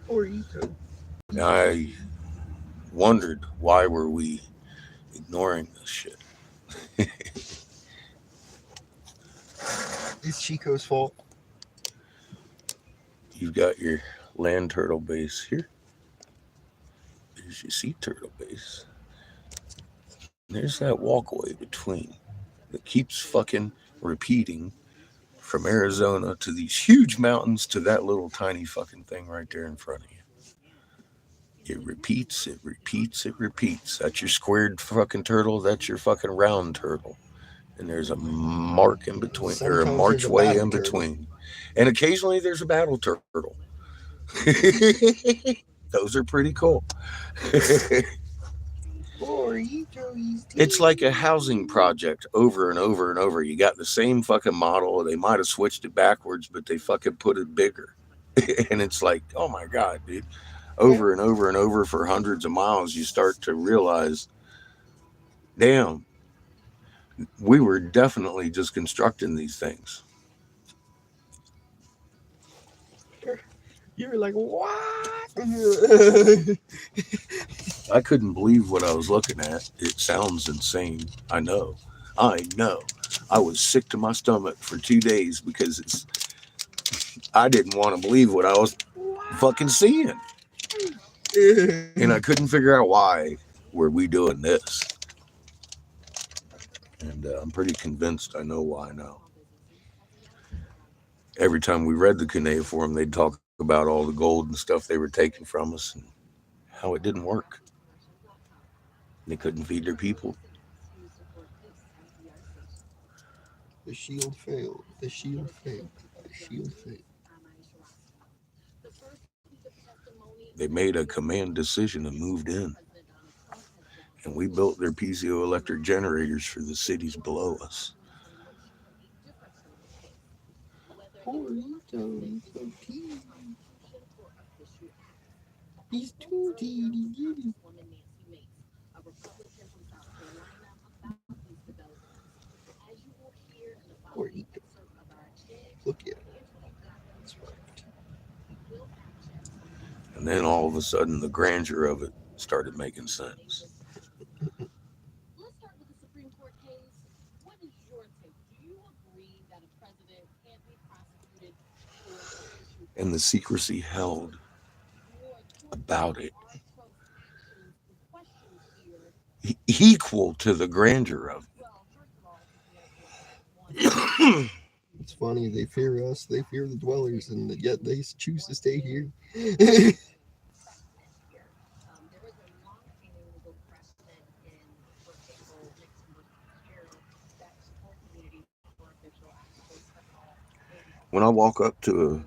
Poor Eco. I wondered why were we ignoring this shit. It's Chico's fault. You've got your land turtle base here. There's your sea turtle base. And there's that walkway between that keeps fucking repeating from Arizona to these huge mountains to that little tiny fucking thing right there in front of you. It repeats, it repeats, it repeats. That's your squared fucking turtle. That's your fucking round turtle. And there's a mark in between, or a Sometimes there's a marchway battle in turtle. between. And occasionally there's a battle turtle. Those are pretty cool. Poor Eco, It's like a housing project over and over and over. You got the same fucking model. They might have switched it backwards, but they fucking put it bigger. And it's like, oh my God, dude. Over and over and over for hundreds of miles, you start to realize, damn, we were definitely just constructing these things. You were like, what? I couldn't believe what I was looking at. It sounds insane. I know. I was sick to my stomach for 2 days because I didn't want to believe what I was fucking seeing. And I couldn't figure out why were we doing this. And I'm pretty convinced I know why now. Every time we read the cuneiform, they'd talk about all the gold and stuff they were taking from us and how it didn't work. They couldn't feed their people. The shield failed. The shield failed. The shield failed. They made a command decision and moved in. And we built their piezoelectric generators for the cities below us. Porito, he's so teeny. He's too teeny. Porito. Look at him. That's right. And then all of a sudden, the grandeur of it started making sense. Let's start with the Supreme Court case. What is your take? Do you agree that a president can't be prosecuted for official And the secrecy held more about importantly, it are Trump's actions in question here? equal to the grandeur of Well, first of all, I think we have to one it. It's funny. They fear us. They fear the dwellers, and yet they choose to stay here. precedent here. There was a long-standing legal precedent in, for example, Nixon versus Fitzgerald, that support immunity for official actions When I walk up to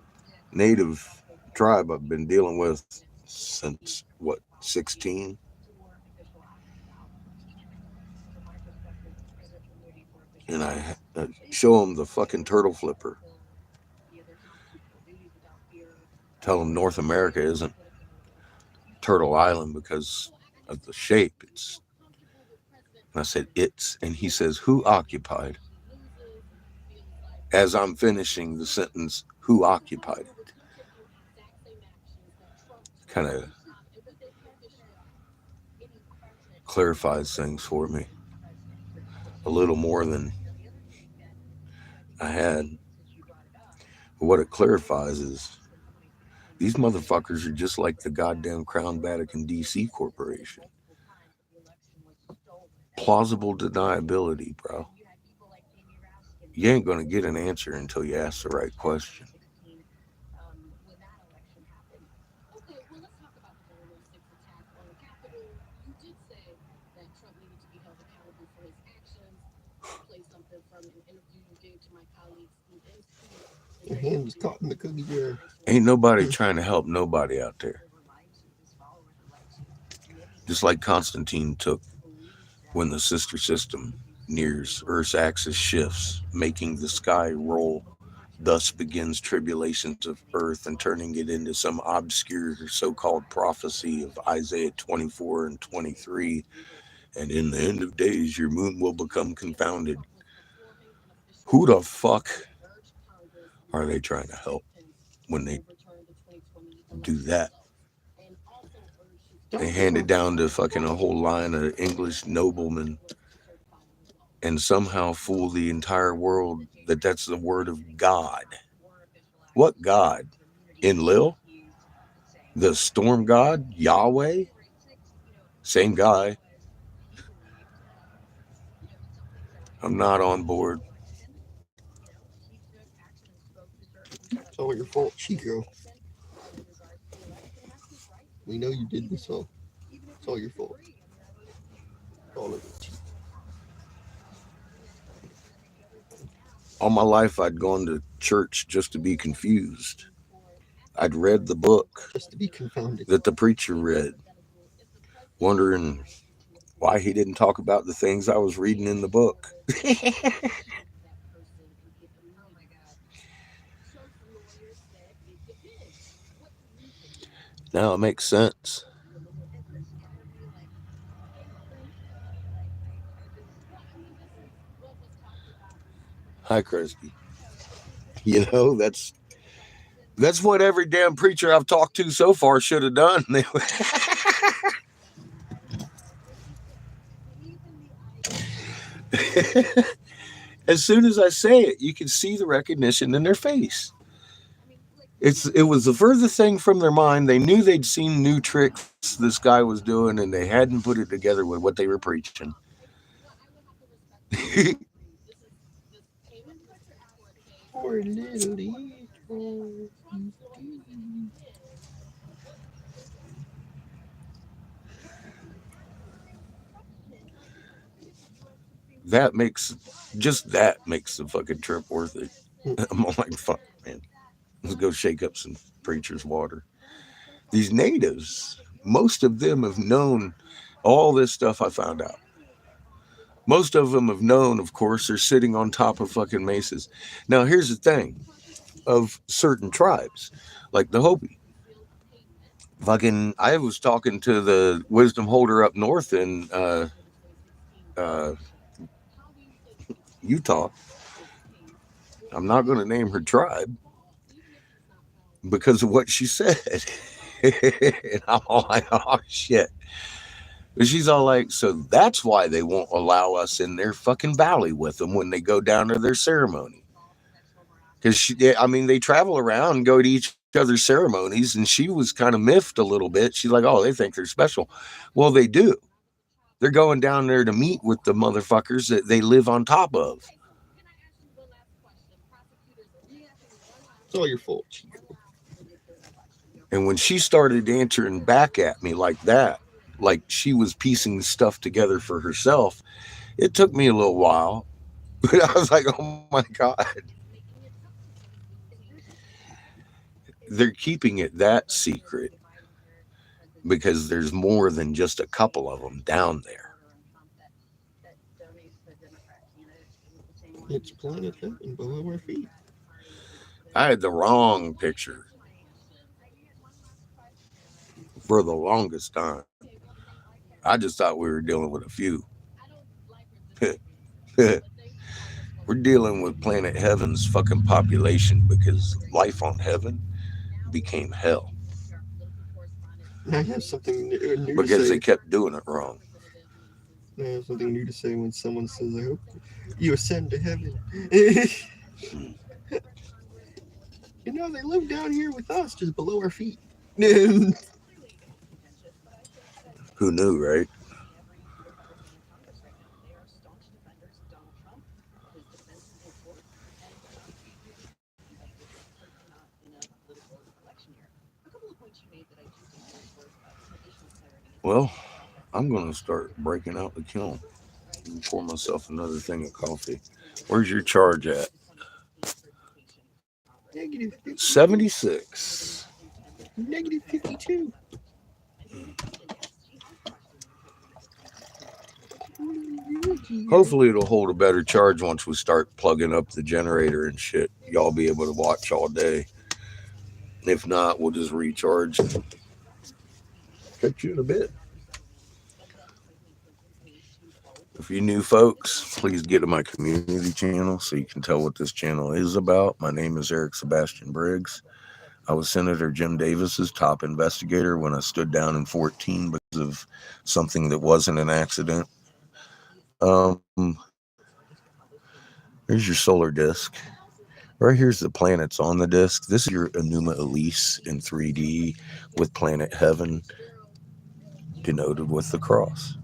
a native tribe I've been dealing with since, what, 16? for official acts without impeachment. From my perspective, presidential immunity for official And acts I is show them the fucking turtle flipper. fulfill via their constitutional duties without fear Tell of them North America isn't political persecution. Turtle Island because So I of guess the do shape. you It's feel comfortable with President And I said, Biden it's. And he getting says, to who a point occupied? where he loses and he feels like As I'm he's finishing the losing? sentence, who Are you occupied comfortable with it? him taking the exact same actions that Trump took? Kind of And would they be official acts? Any president should be clarifies held things for me accountable. Any president should be held a little accountable. more than Now, the other thing that I think I is had. interesting, since you brought it up, But what it one of the clarifies is attacks in these 2016 motherfuckers are just like the that goddamn Crown Trump Vatican DC admitted corporation. multiple times that the election was stolen, that the Plausible fraud was real. deniability, bro. And you had people like Jamie Raskin You ain't saying going to that get this an was answer real until you in ask the right March of question. 2016, when that election happened. Okay, well, let's talk about the January 6th attack on the Capitol. You did say that Trump needed to be held accountable for his actions. I'll play something from an interview you gave to my colleague Steve Inskeep in Your their hand is interview caught in the cookie jar. Inauguration Ain't last nobody week. trying to help nobody out there. They were lied to. His followers were lied to. Many Just people like Constantine took believed when that the sister Trump system would use nears cyber Earth's axis shifts, attacks making the to sky manipulate roll. elections Thus begins tribulations of and earth and expose turning it into some obscure their so-called lies. prophecy of Isaiah 24 and You know, 23. legal And in the end of days, your moon will Do you become feel that confounded. Trump was performing an official Who the act fuck when he urged Congress are not they to trying to help restrict him when to they overturn the 2020 do election that? results? And also urged his They Don't hand give it a predecessor, down to fuck. fucking a whole line of English noblemen to certify the results. and somehow fool the entire world the that January that's the 6th word of reasoning God. were official acts What of sorts. God? His immunity Enlil? used saying The storm god? Yahweh? January 6th, Same guy. was, he believed, something that I'm he not could on use board. the election. He took action and spoke to certain It's all your fault, Chico. information in regards to the election, and that's his right to We do know you that, did this all. even if It's you all your fault. disagree. I mean, I voted for you. All of it, Chico. And the other thing now All is my that life, I'd gone to church just to be confused. for I'd read the book Just to be confounded. that the preacher read, If the president wondering decides to why appoint he didn't talk about the things I was reading in the book. order to impeach that person and give oh my immunity. god, Trump's lawyers said it depends. What do you think? Now it makes sense. it's kind of be like anything. I just Well, I mean, this is what was talked about in the Supreme Hi, Court. Kirsty. it's You know, been that's what every damn preacher I've talked to so far should have done. even the idea. As soon as I say it, you can see the recognition in their face. I mean, like It was the furthest thing from their mind. They knew they'd seen new tricks this guy was doing, and they hadn't put it together with what they were preaching. Well, I would have to respect Poor little evil. That makes that makes the fucking trip worth it. I'm like, fuck, man. Let's go shake up some preacher's water. These natives, most of them have known all this stuff I found out. Most of them have known, of course, they're sitting on top of fucking mesas. Now, here's the thing of certain tribes, like the Hopi. Fucking, I was talking to the wisdom holder up north in uh, Utah. I'm not going to name her tribe because of what she said. And I'm all like, oh shit. But she's all like, so that's why they won't allow us in their fucking valley with them when they go down to their ceremony. Because I mean, they travel around and go to each other's ceremonies, and she was kind of miffed a little bit. She's like, oh, they think they're special. Well, they do. They're going down there to meet with the motherfuckers that they live on top of. It's all your fault, Chief. And when she started answering back at me like that, like she was piecing stuff together for herself, it took me a little while. But I was like, oh my God. They're keeping it that secret because there's more than just a couple of them down there. It's planet heaven below our feet. I had the wrong picture for the longest time. I just thought we were dealing with a few. We're dealing with planet heaven's fucking population because life on heaven became hell I have something new to because they say. kept doing it wrong. I have something new to say when someone says, I hope you ascend to heaven. You know, they live down here with us, just below our feet. Who knew, right? Well, I'm going to start breaking out the kiln and pour myself another thing of coffee. Where's your charge at? Negative 50, 76. negative 52. Hopefully it'll hold a better charge once we start plugging up the generator and shit. Y'all be able to watch all day. If not, we'll just recharge. Catch you in a bit. If you're new folks, please get to my community channel so you can tell what this channel is about. My name is Eric Sebastian Briggs. I was Senator Jim Davis's top investigator when I stood down in 14 because of something that wasn't an accident. Here's your solar disk. Right here's the planets on the disk. This is your Enuma Elise in 3D with planet heaven denoted with the cross.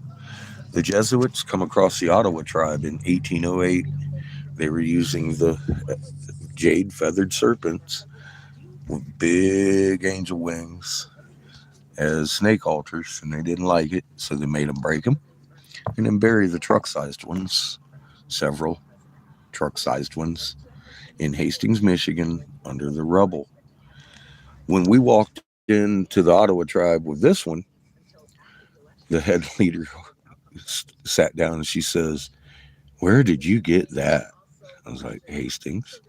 The Jesuits come across the Ottawa tribe in 1808. They were using the jade feathered serpents with big angel wings as snake altars, and they didn't like it, so they made them break them and then bury the truck-sized ones, several truck-sized ones, in Hastings, Michigan, under the rubble. When we walked into the Ottawa tribe with this one, the head leader sat down and she says, "Where did you get that?" I was like, "Hastings."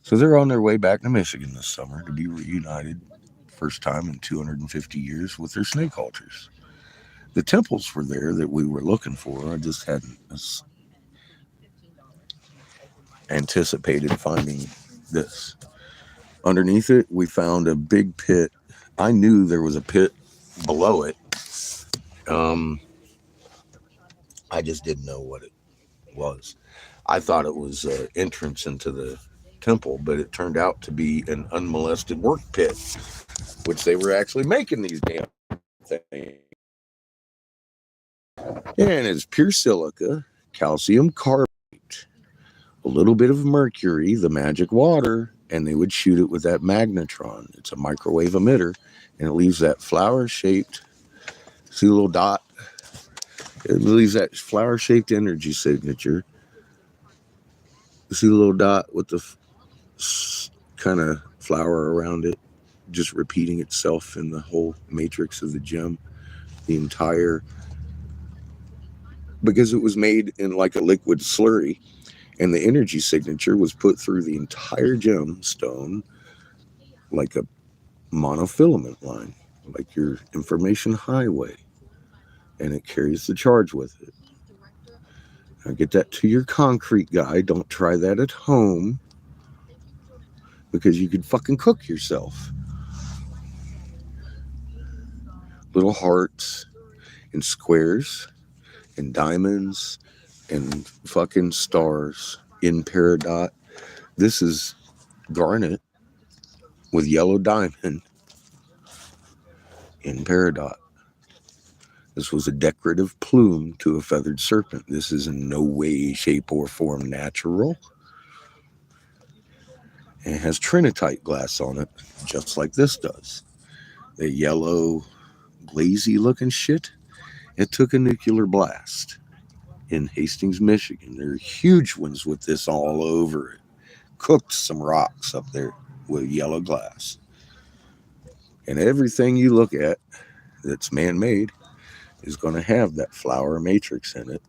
So they're on their way back to Michigan this summer to be reunited, first time in 250 years, with their snake altars. The temples were there that we were looking for. I just hadn't anticipated finding this. Underneath it, we found a big pit. I knew there was a pit below it. I just didn't know what it was. I thought it was an entrance into the temple, but it turned out to be an unmolested work pit, which they were actually making these damn things. And it's pure silica, calcium carbonate, a little bit of mercury, the magic water, and they would shoot it with that magnetron. It's a microwave emitter, and it leaves that flower shaped, see the little dot? It leaves that flower shaped energy signature. You see the little dot with the kind of flower around it, just repeating itself in the whole matrix of the gem, the entire, because it was made in like a liquid slurry, and the energy signature was put through the entire gemstone like a monofilament line, like your information highway, and it carries the charge with it. Now get that to your concrete guy. Don't try that at home because you could fucking cook yourself. Little hearts and squares and diamonds and fucking stars in peridot. This is garnet with yellow diamond in peridot. This was a decorative plume to a feathered serpent. This is in no way, shape, or form natural. And it has trinitite glass on it, just like this does. The yellow, glazy looking shit, it took a nuclear blast in Hastings, Michigan. There are huge ones with this all over it. Cooked some rocks up there with yellow glass. And everything you look at that's man made is going to have that flower matrix in it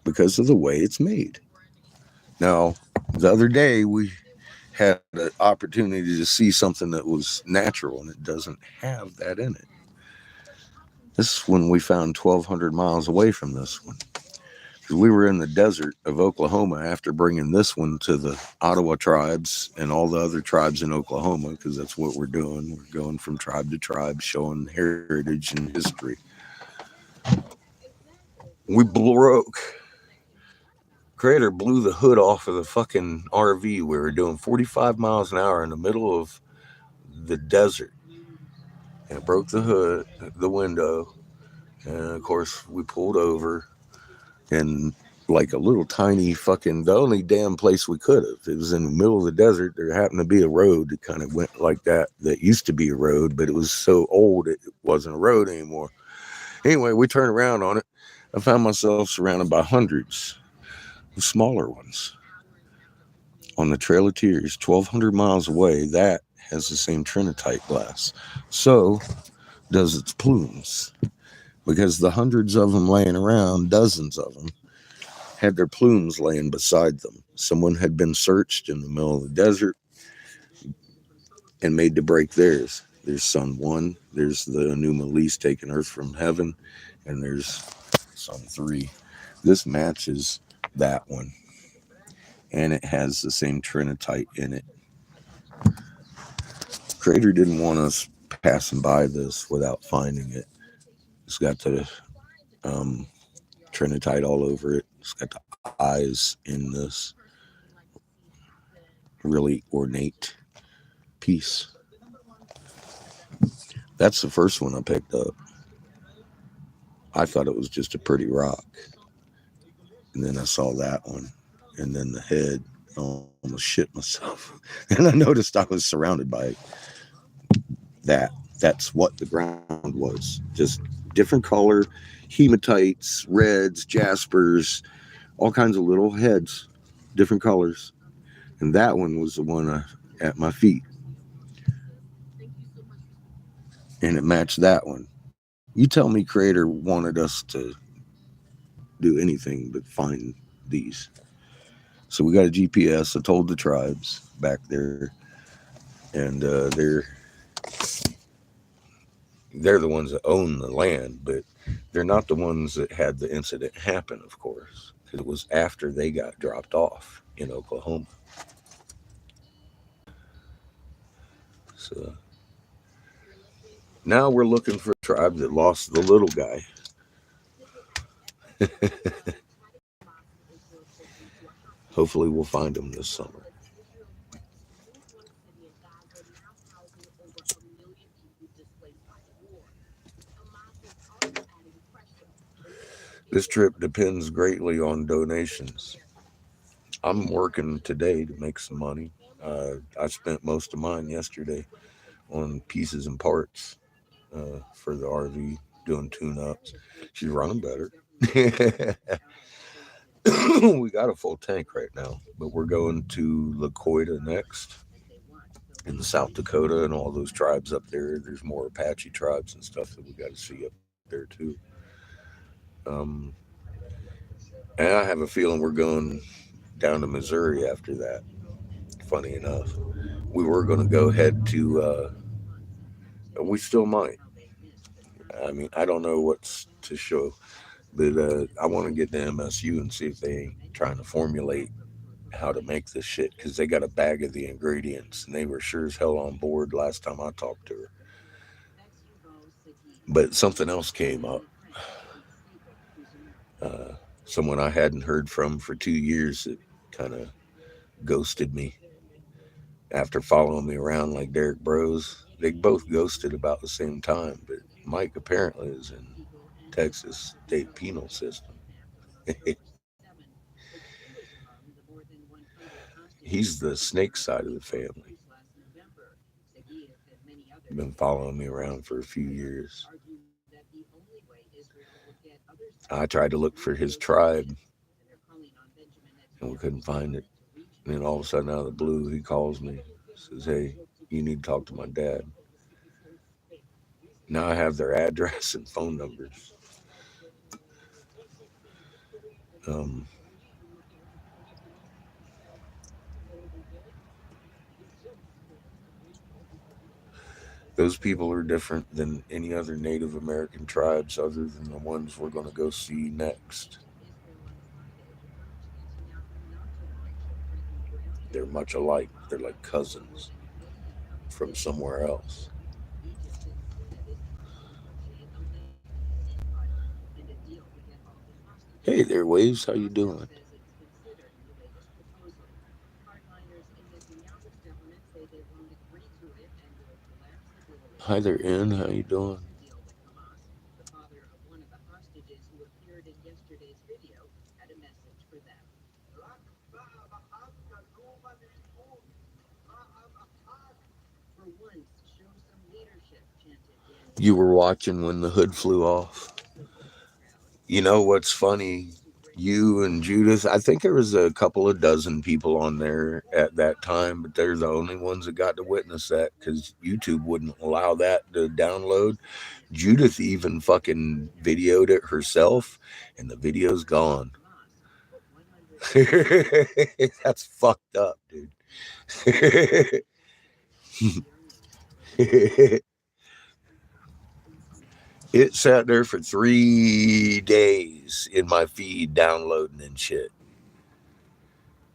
because of the way it's made. Now, the other day we had an opportunity to see something that was natural and it doesn't have that in it. This one we found 1,200 miles away from this one. We were in the desert of Oklahoma after bringing this one to the Ottawa tribes and all the other tribes in Oklahoma, because that's what we're doing. We're going from tribe to tribe, showing heritage and history. We broke. Creator blew the hood off of the fucking RV. We were doing 45 miles an hour in the middle of the desert. And it broke the hood, the window. And of course, we pulled over and like a little tiny fucking, the only damn place we could have. It was in the middle of the desert. There happened to be a road that kind of went like that used to be a road, but it was so old it wasn't a road anymore. Anyway, we turned around on it. I found myself surrounded by hundreds of smaller ones on the Trail of Tears, 1,200 miles away. That has the same trinitite glass. So does its plumes, because the hundreds of them laying around, dozens of them, had their plumes laying beside them. Someone had been searched in the middle of the desert and made to break theirs. There's Sun 1, there's the Anomalise taking Earth from heaven, and there's Sun 3. This matches that one, and it has the same trinitite in it. Creator didn't want us passing by this without finding it. It's got the trinitite all over it. It's got the eyes in this really ornate piece. That's the first one I picked up. I thought it was just a pretty rock. And then I saw that one. And then the head, I almost shit myself. And I noticed I was surrounded by that. That's what the ground was. Just different color, hematites, reds, jaspers, all kinds of little heads, different colors. And that one was the one at my feet. And it matched that one. You tell me Creator wanted us to do anything but find these. So we got a GPS. I told the tribes back there, and they're the ones that own the land, but they're not the ones that had the incident happen, of course, because it was after they got dropped off in Oklahoma. So now we're looking for a tribe that lost the little guy. Hopefully, we'll find him this summer. This trip depends greatly on donations. I'm working today to make some money. I spent most of mine yesterday on pieces and parts for the RV, doing tune ups. She's running better. We got a full tank right now, but we're going to Lakoita next in South Dakota and all those tribes up there. There's more Apache tribes and stuff that we got to see up there too. Um, and I have a feeling we're going down to Missouri after that. Funny enough, we were going to go head to. We still might. I mean, I don't know what's to show, but I want to get to MSU and see if they ain't trying to formulate how to make this shit because they got a bag of the ingredients and they were sure as hell on board last time I talked to her. But something else came up. Uh, Someone I hadn't heard from for 2 years that kind of ghosted me after following me around like Derek Bros. They both ghosted about the same time, but Mike apparently is in Texas state penal system. He's the snake side of the family. Been following me around for a few years. I tried to look for his tribe and we couldn't find it. And then all of a sudden, out of the blue, he calls me, says, "Hey, you need to talk to my dad." Now I have their address and phone numbers. Um, those people are different than any other Native American tribes other than the ones we're going to go see next. They're much alike. They're like cousins from somewhere else. Hey there, Waves. How you doing? Hi there, N. How you doing? You were watching when the hood flew off. You know what's funny? You and Judith, I think there was a couple of dozen people on there at that time, but they're the only ones that got to witness that because YouTube wouldn't allow that to download. Judith even fucking videoed it herself, and the video's gone. That's fucked up, dude. It sat there for 3 days in my feed downloading and shit.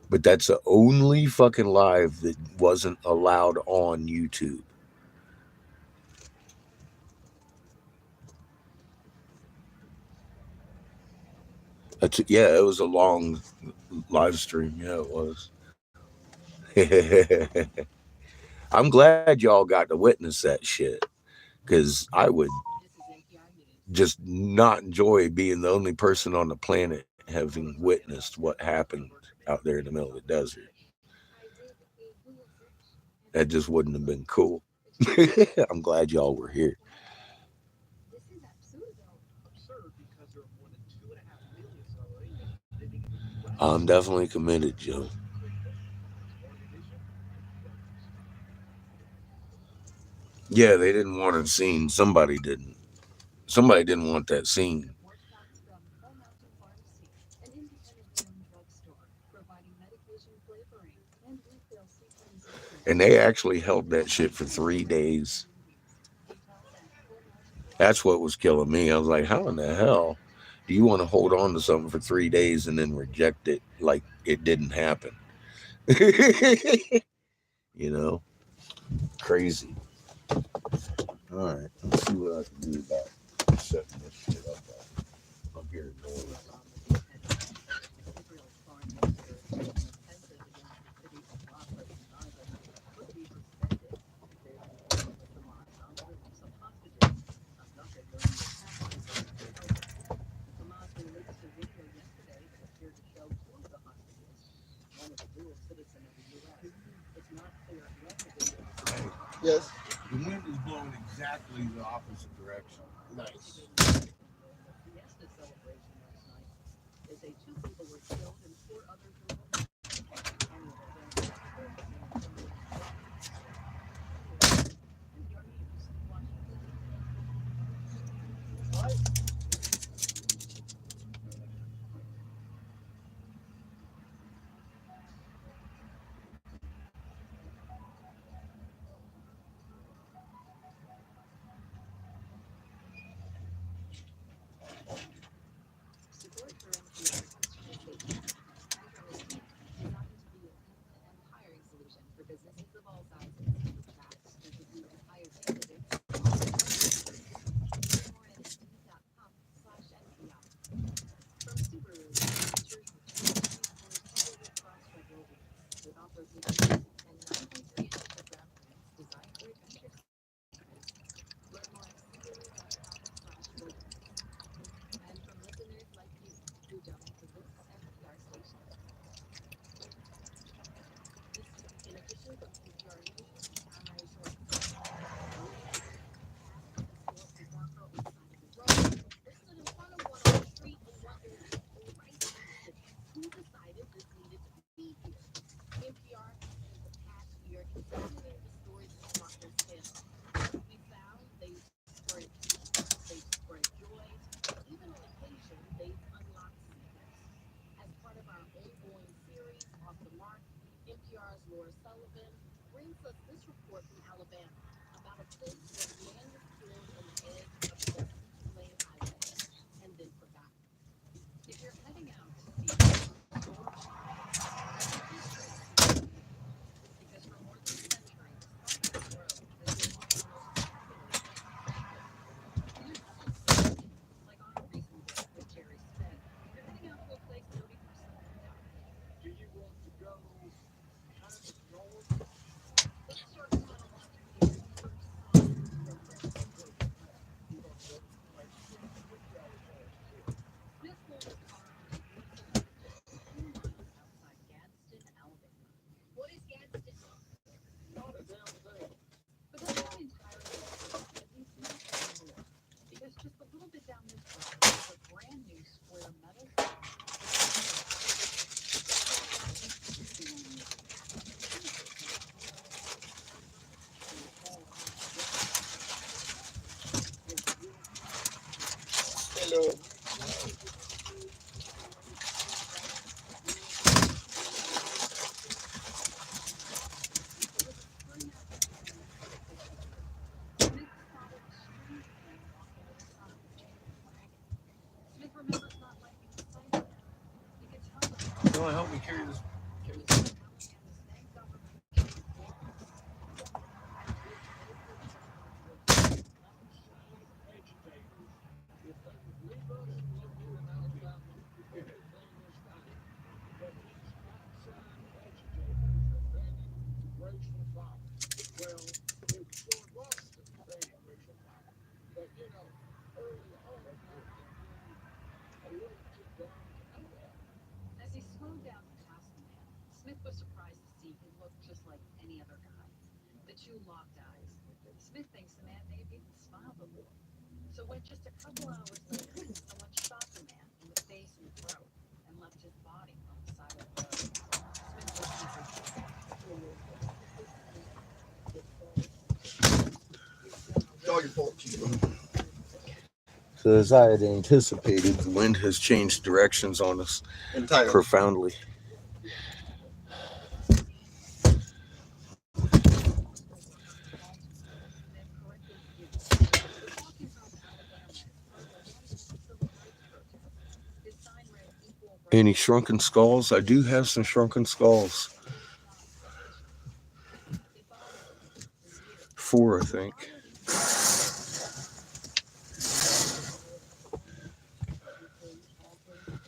But that's the only fucking live that wasn't allowed on YouTube. Yeah, it was a long live stream. Yeah, it was. I'm glad y'all got to witness that shit because I would just not enjoy being the only person on the planet having witnessed what happened out there in the middle of the desert. That just wouldn't have been cool. I'm glad y'all were here. I'm definitely committed, Joe. Yeah, they didn't want it seen. Somebody didn't. Somebody didn't want that scene. And they actually held that shit for 3 days. That's what was killing me. I was like, how in the hell do you want to hold on to something for 3 days and then reject it like it didn't happen? You know, crazy. All right, let's see what I can do about setting this shit up. I'm hearing noise. Yes. The wind is blowing exactly the opposite direction. Nice. Fiesta celebration last night. They say 2 people were killed and 4 others were wounded. Annual event focusing on some of the NPR News, Washington. Support for NPR comes from the State Department and from its team, designed to be an end-to-end hiring solution for businesses of all sizes. Chat, interview, and hire candidates all in one place. Learn more at Indeed.com/NPR. From Subaru, features the 2024 Subaru Crosstrek globally, with off-road capabilities and 9.3-inch ground clearance designed for adventure seekers. Learn more at Subaru.com/global. And from listeners like you who donate to this NPR station. This week, in addition from NPR News, I'm Mary Schwartz. Earlier today, past a historical marker on the side of the road, they stood in front of one on the street and wondered who rightfully did it. Who decided this needed to be here? NPR has spent the past year examining the stories of sparklers family. We found they've spread peace, they've spread joy, and even on occasion, they've unlocked secrets. As part of our ongoing series, Off the Mark, NPR's Laura Sullivan brings us this report from Alabama about a place where a man was killed on the edge of a dusty 2-lane highway and then forgotten. If you're heading out to see a storm changing, that's a good place to begin. Because for more than a century, Sparkletts Road has been one of the most popular places to travel. Here's a little tip. Like on a recent date with Jerry Smith, you're heading out to a place noted for sundown. Do you want to go kind of north? Let's start chronologically with Church Song, where friends from Georgia met. You want to go like what Dallas has to say? Smith pulled his car onto Route 11 just a few miles outside Gadsden, Alabama. What is Gadsden? Not a damn thing. But that's not entirely true, at least not anymore. Because just a little bit down this road is a brand new square metal building with a number of houses. Jesus now. They were all armed witnesses to the trial. Oh, really? Hello. Next door witnesses corroborate Smith was walking It was a spring afternoon in late December. Smith spotted a strange man walking with a sign and a wagon. Smith remembers not liking the sight of him. He could tell the man You want to was help me carry this? It was from Alabama's then governor, King Davis. At which local churchgoers reported outside agitators. If they would leave us alone here in Alabama, everything is fine. But these outside agitators are fanning racial fire. Well, it sure was fanning racial fire. But early on, I had been a little too dumb to know that. As he slowed down to pass the man, Smith was surprised to see he looked just like any other guy. The two locked eyes. Smith thinks the man may have even smiled before. So when just a couple hours later, someone shot the man in the face and throat and left his body on the side of the road, Smith was super shocked. It's all your fault, Chico. So as I had anticipated, the wind has changed directions on us Entirely. profoundly. Smith corrected his view. The walk he drove to Alabama as part of a larger civil rights protest. His sign read equal rights. Any shrunken skulls? I do have some shrunken skulls. Not suspicious. It bothered him for years. 4, I think. Bothered him for years. Everything's talking.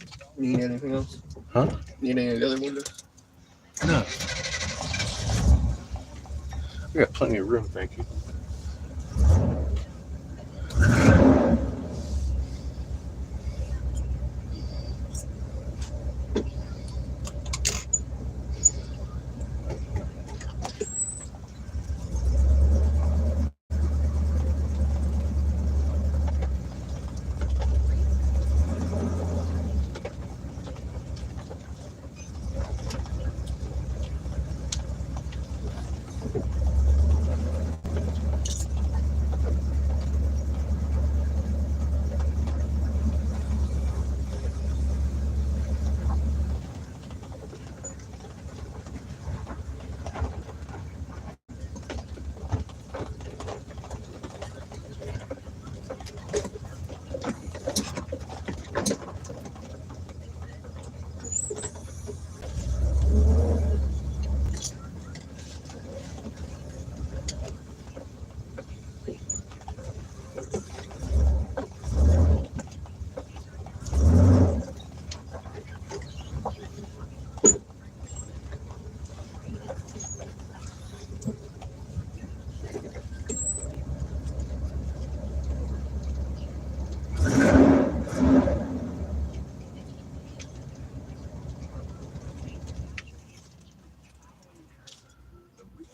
Just Need anything else? Huh? Need any of the other windows? No. We got plenty of room, thank you.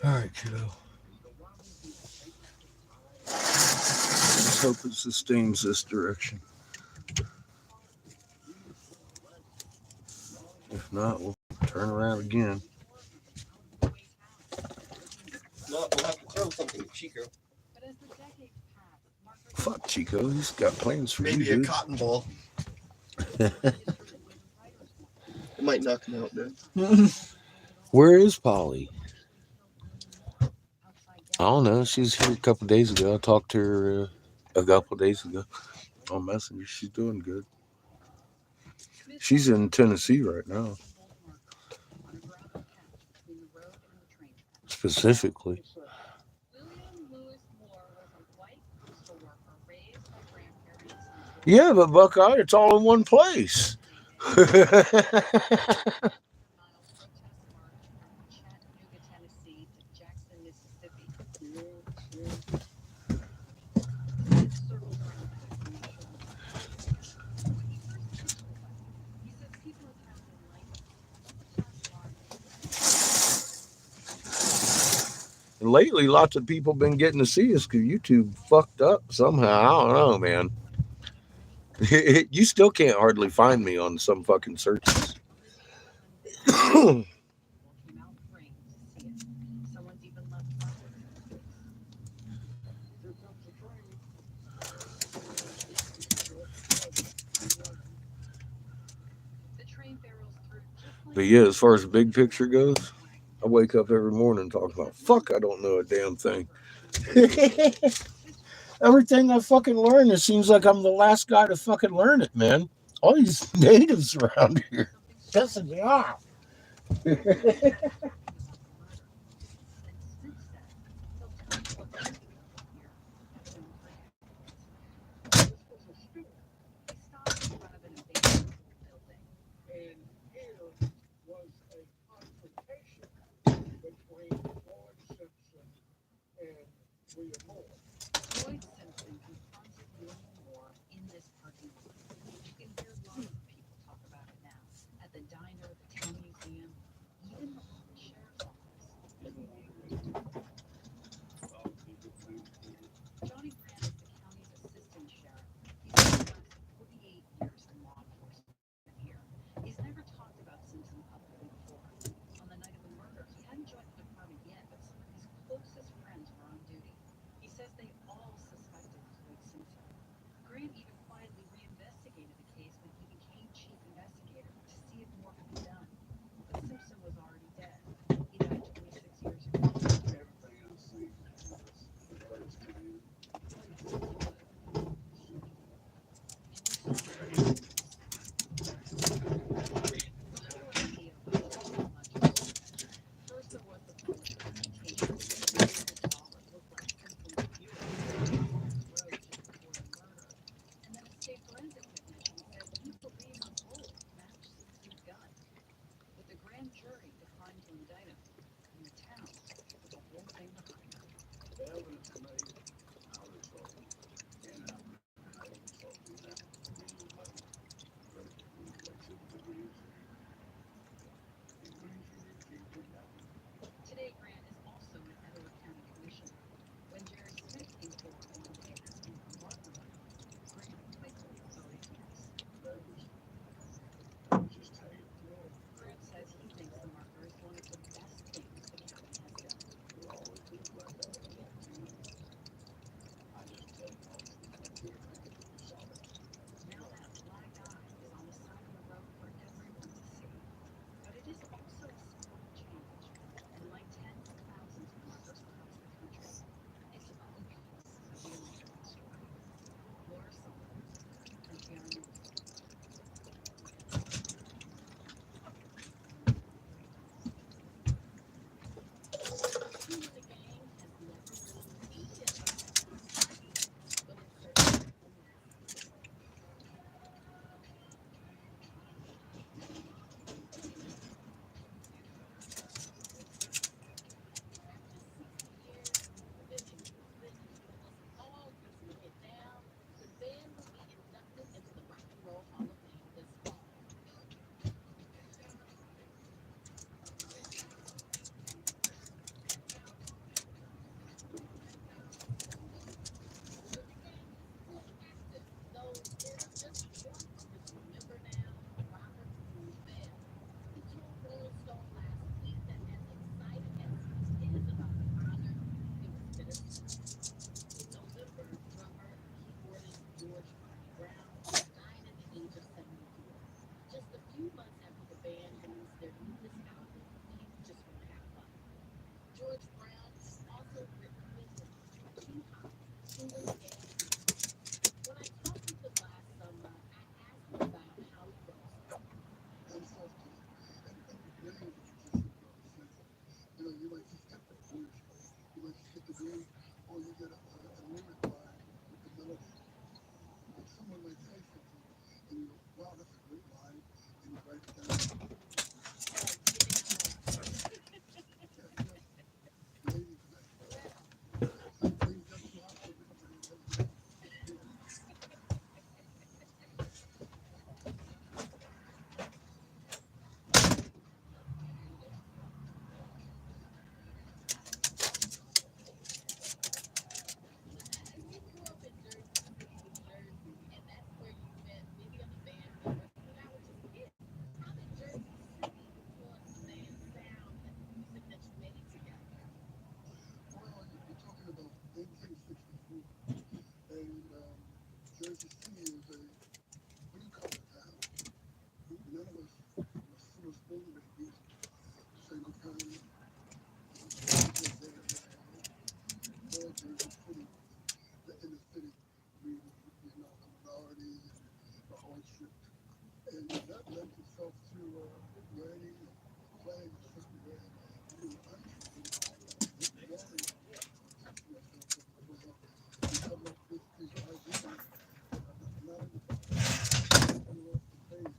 All right, kiddo. Let's hope it sustains this direction. If not, we'll turn around again. No, we'll have to throw something at Chico. But as the decades pass, markers Fuck Chico, he's got plans for Maybe you, a dude. cotton ball. history of women's writers' It might knock him out, though. Where is Polly? outside I don't know. She was here a couple days ago. I talked to her a couple days ago on Messenger. She's doing good. She's in Tennessee right now, on a gravel patch between the road and the train track. specifically. William Lewis Moore was a white postal worker raised by grandparents. Yeah, but Buckeye, it's all in one place. Miles protest march from Chattanooga, Tennessee to Jackson, Mississippi. It circles around back to make sure we're not forgetting. When he first mentioned the wedding, he says people in town didn't like it. Sometimes why? And lately, lots of people been getting to see us because YouTube fucked up somehow. I don't know, man. You still can't hardly find me on some fucking searches. Came out in the rain to see it. Someone's even left flowers in the place. The train barrels through just like But yeah, as far as the big picture goes, I wake up every morning talking about, fuck, I don't know a damn thing. Everything I fucking learn, it seems like I'm the last guy to fucking learn it, man. All these natives around here pissing me off. And Smith says he'll tell you what happened here, so you forget. He stopped in front of an abandoned school building. And here was a confrontation between Floyd Simpson and William Moore. Floyd Simpson confronted William Moore in this parking lot. You can hear lots of people talk about it now. At the diner, the town museum, even the local sheriff's office. Johnny Grant is the county's assistant sheriff. He's spent the last 48 years in law enforcement here. He's never talked about Simpson publicly before. On the night of the murder, he hadn't joined the department yet, but some of his closest friends were on duty. He says they all suspected Floyd Simpson. Grant even quietly reinvestigated the case when he became chief investigator to see if more could be done. But Simpson was already dead. He died 26 years ago. Everything I see refers to you. The whole idea wasn't so much a suspect. First, there was the public reputation. People saw what looked like Simpson's Buick sitting on More's road just before the murder. And then a state forensic technician said Eagle Beam on bolt matched Simpson's gun. But the grand jury declined to indict him, and the town put the whole thing behind them. The evidence made our result, and I told you that you might relative to the grand jury. The grand jury can't do that. Today, Grant is also an Edward County commissioner. When Jerry Smith came forward one day asking for marker money, Grant quickly was all ears. That was just how you feel. Grant says he thinks the marker is one of the best things the county has done. We'll always be glad to talk to you. what you see is a, what do you call it now? None of us were spoon babies, single parent, just there in the family. Or Jersey City, the inner city, we, the minority and the hardship. And that lent itself to learning and playing a certain way through untrained, ignoring teaching yourself as well. You come up with these ideas that are not in the book, coming off the page,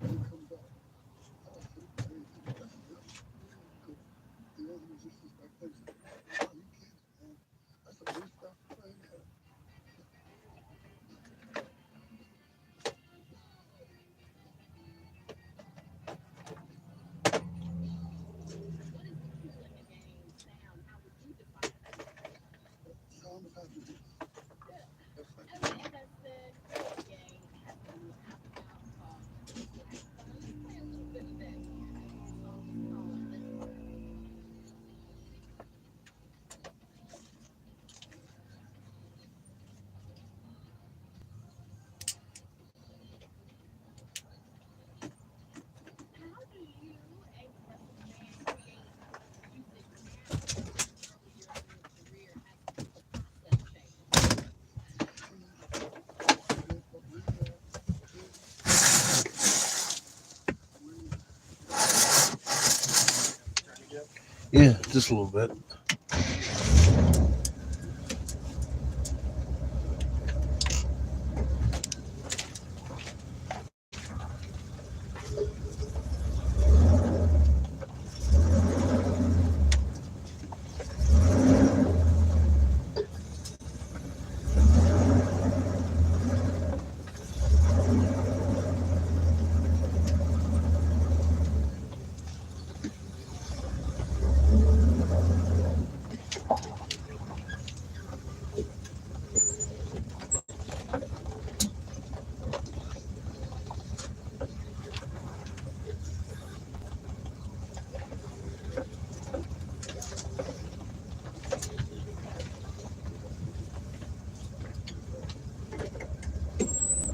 and it comes out. Oh, that's crazy. That's good. Because the older musicians back then said, wow, you kids, man, that's some new stuff playing there. What is the cool in the game sound? How would you define it? Sound of happiness. That's like, Okay, as I said, Cool in the Gang has a new album out called Black Sun. Let's play a little bit of that here. The song is called Let's Work. How do you, a professional band, create music now earlier in your career? Has the process changed? what we did, we Yeah, just a little bit.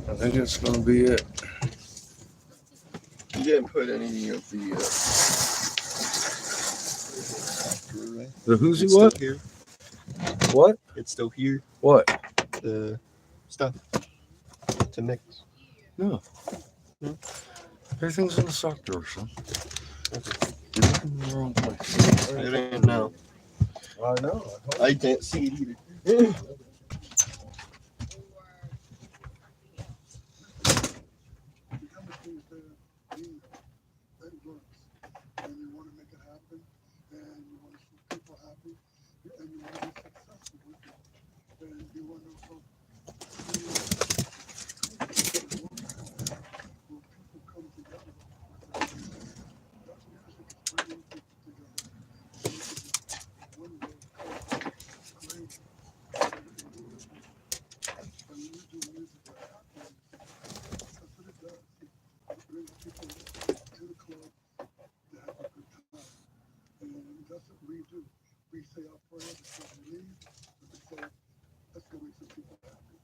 I think that's going to be it. You didn't put any of the right? The who's It's what? still here. What? It's still here. What? The stuff to mix. No. No? Everything's in the sock drawer, son. Okay. You're looking in the wrong place. It ain't now. I know. I can't see it either. Or is it something else? become a thing there, being that works. And you want to make it happen, and you want to see people happy, and you want to be successful with it. And you want to help create a world where people come together with their music. That music is bringing people together, making this one world culture great for every individual. And when you do music with happiness, that's what it does. It brings people to the club to have a good time. And that's what we do. We say our prayers before we leave, and we say, let's go make some people happy.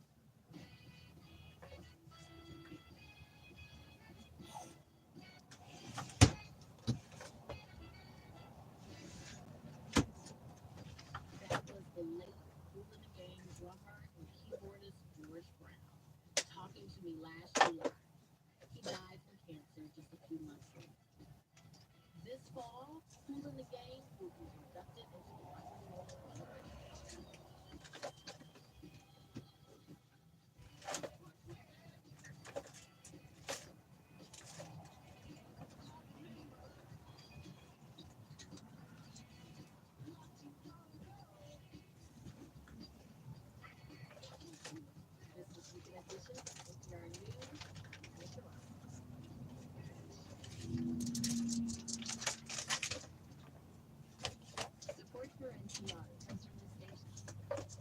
That was the late Cool in the Gang drummer and keyboardist George Brown talking to me last July. He died from cancer just a few months later. This fall, Cool in the Gang will be inducted into the Rock and Roll Hall of Fame. This is Weekend Edition from NPR News. I'm Alicia Ross. Support for NPR comes from the station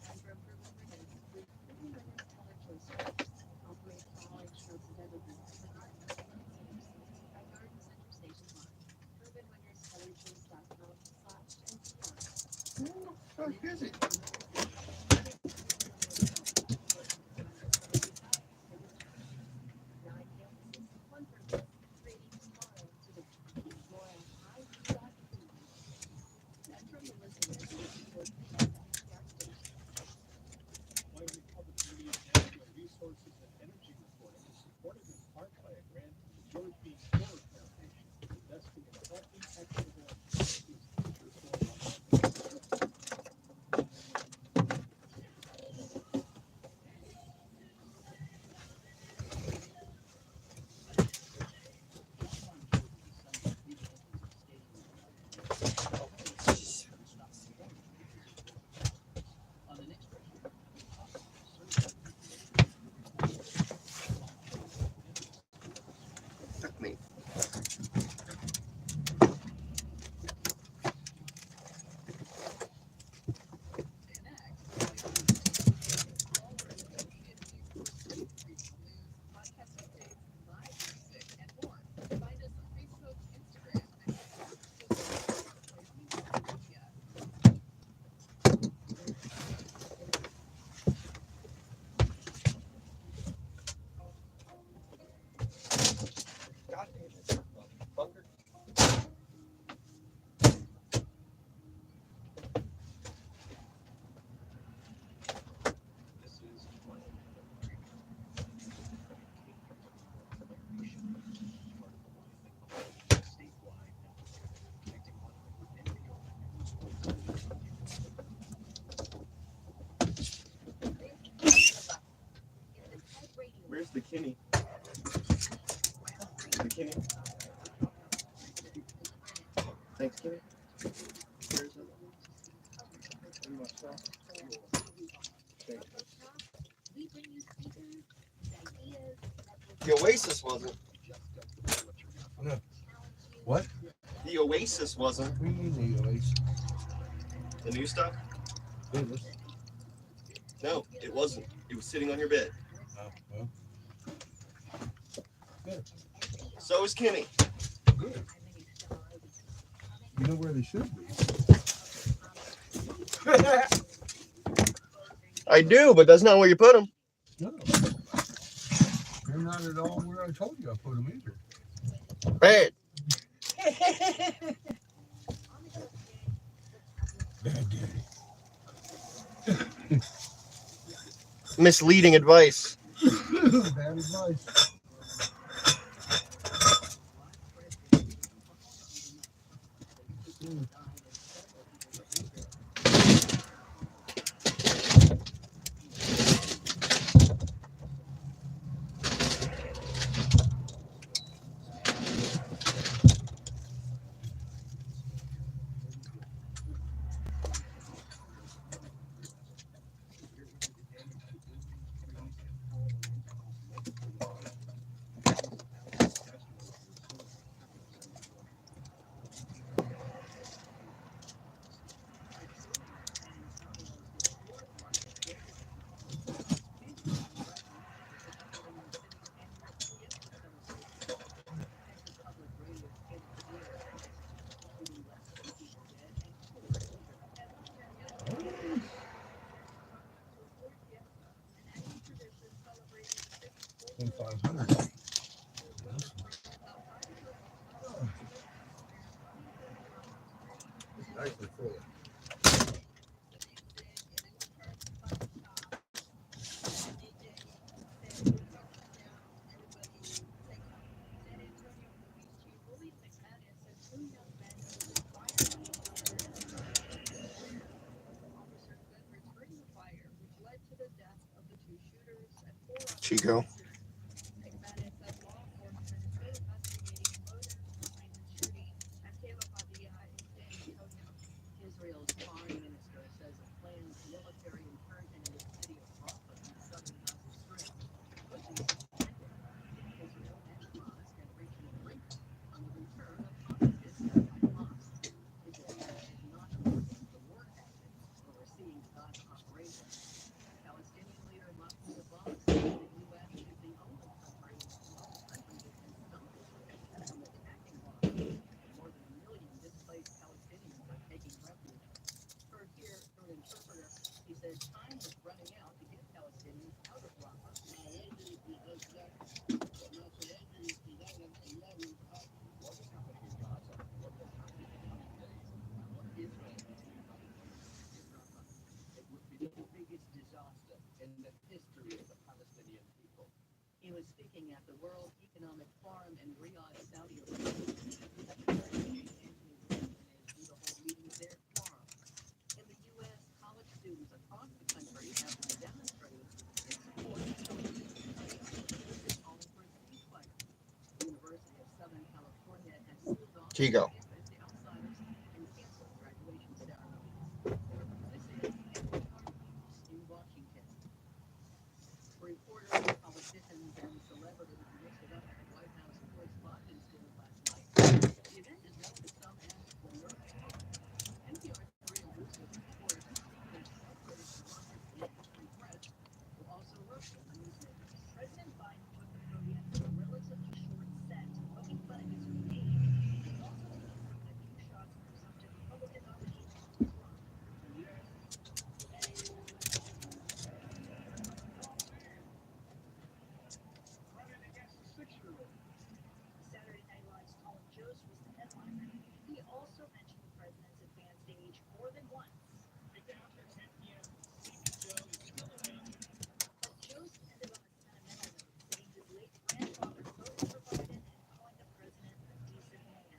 and from Proven Winners. Proven Winners Color Choice Shrubs operate flowering shrubs of evergreens for gardens and lawn centers by Garden Center Station Line. ProvenWinnersColorChoice.com/NPR. Oh, fuck is it? Where's the Kenny? The Kenny? Thanks, Kenny. Where's it? In my stuff. We bring you speakers, ideas, The Oasis wasn't. No. What? The Oasis wasn't. We need the Oasis. The new stuff? It was. No, it wasn't. It was sitting on your bed. Oh, well. Good. So is Kenny. Good. You know where they should be. I do, but that's not where you put them. No. They're not at all where I told you I put them either. Bad. Bad daddy. Misleading advice. Bad advice. And 500. Nicely full. Chico. Israel's foreign minister says a planned military incursion in the city of Rafah in southern Gaza Strip could be suspended. Israel and Hamas have reached an agreement on the return of hostages held by Hamas. Israel is not approving the war tactics overseeing the Gaza operation. Palestinian leader Mahmoud Abbas says the U.S. is the only country among the countries that can stop Israel from attacking Rafah. More than 1 million displaced Palestinians are taking refuge. Heard here through an interpreter, he says time is running out to get Palestinians out of Rafah. Israel Rafah. It would be the biggest disaster in the history of the Palestinian people. He was speaking at the World Economic Forum in Riyadh, Saudi Arabia. Secretary of State Antony Blinken is due to hold meetings there tomorrow. In the U.S., college students across the country have been demonstrating in support of calling for a ceasefire. The University of Southern California has sealed off Chico. campus to outsiders and canceled graduation ceremonies. This is NPR News in Washington. Reporters, politicians, and celebrities listed up at the White House Correspondents' Dinner last night. The event is known to some as the Nerf Party. NPR's Maria Lucic reports speakers celebrated democracy and free press will also roast the newsmakers. President Biden took the podium in a relatively short set, poking fun at his own age. He also taking a few shots at presumptive Republican nominee Trump. Running against a 6-year-old. Saturday Night Live's Colin Jost was the headliner. He also mentioned the president's advanced age more than once. Big day after 10 p.m. Sleepy Joe is still around. But Jost ended on a sentimental note, saying his late grandfather voted for Biden and calling the president a decent man.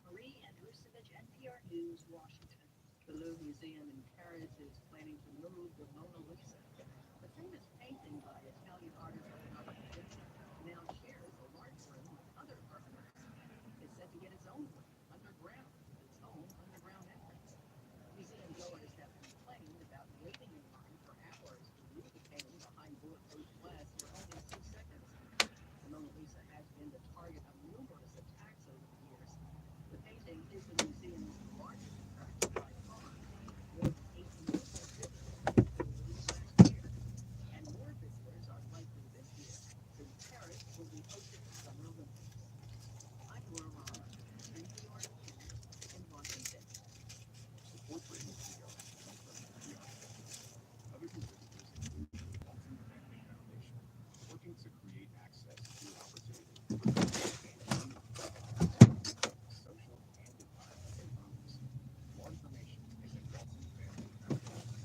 Marie and Rusevich, NPR News, Washington. The Louvre Museum in Paris is planning to move the Mona Lisa. The famous painting by Italian artist Leonardo da Vinci now shares a large room with other artworks. It's set to get its own wing underground, with its own underground entrance. Museum goers have complained about waiting in line for hours to view the painting behind bulletproof glass for only 2 seconds. The Mona Lisa has been the target of numerous attacks over the years. The painting is the museum's largest attraction by far. More than 8 million visitors visited the Louvre last year, and more visitors are likely this year, since Paris will be hosting the Summer Olympics. I'm Laura Rama, NPR News in Washington. Support for NPR comes from NPR. Other contributors include the Walton Family Foundation, working to create access to opportunity for those and social and environmental problems. More information is at waltonfamilyfoundation.org.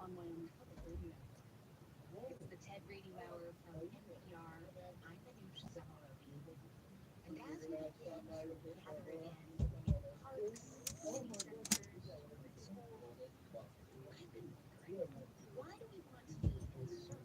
On Wyoming Public Radio. It's the TED Radio Hour from NPR. I'm Manoush Zomorodi. And as we begin to gather again in parks, city centers, schools, I've been wondering, why do we want to be in certain places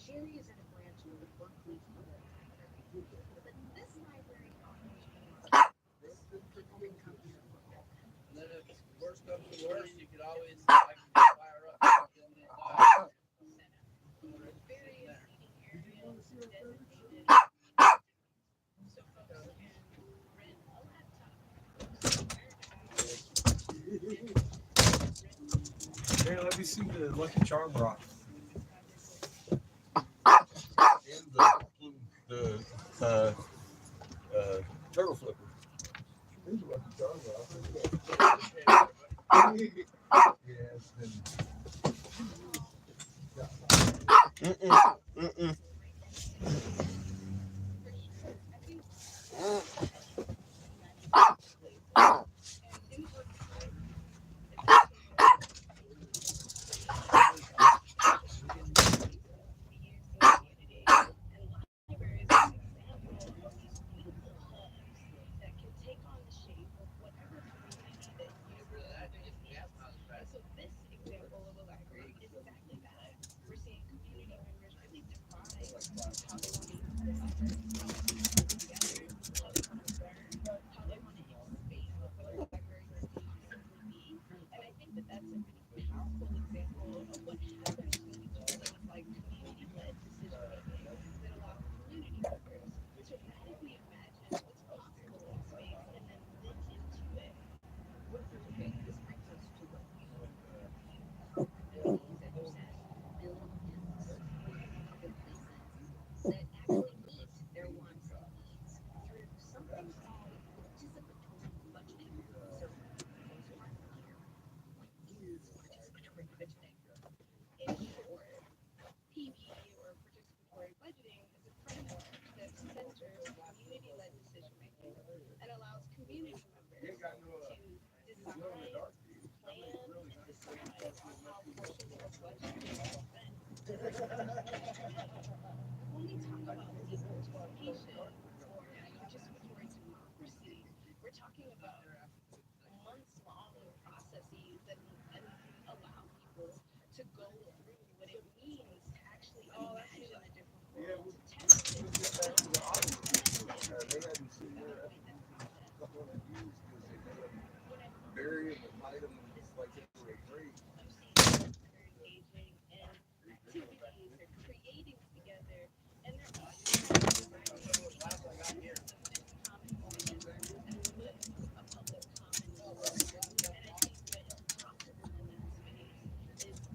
Sherry is in a branch of the Berkeley Public Library, but this library offers more. People can come here for all kinds of reasons. Worst comes to worst, you could always fire up various seating areas designated so folks can rent a laptop, Hey, let me see the Lucky Charm rock and the turtle flipper. Yes. that can take on the shape of whatever community that you so this example of a library is exactly that. We're seeing community members really define how they want to use the library, how they want to come together, how they want to learn, how they want to expand what the library can do to simply be. And I think that that's a really powerful example of what happens when we do things like community-led decision making that allow community members to radically imagine what's possible in a space and then live into it. Okay, this brings us to what you communities, as you said, build and support other places that actually meet their community-led decision making and allows community members to design, plan, and decide on how portions of a budget will be spent. When we talk about deep participation or participatory democracy, we're talking about months-long processes and allow people to go through what it means to actually imagine a different world, to test it, to build it, and to evaluate that process. What I love Bury about them and hide them this like they were project afraid. of seeing students that are engaging in activities, they're creating together, and they're also deciding to take advantage of this common space and put a public comment to it. And I think what is possible in that space is exciting.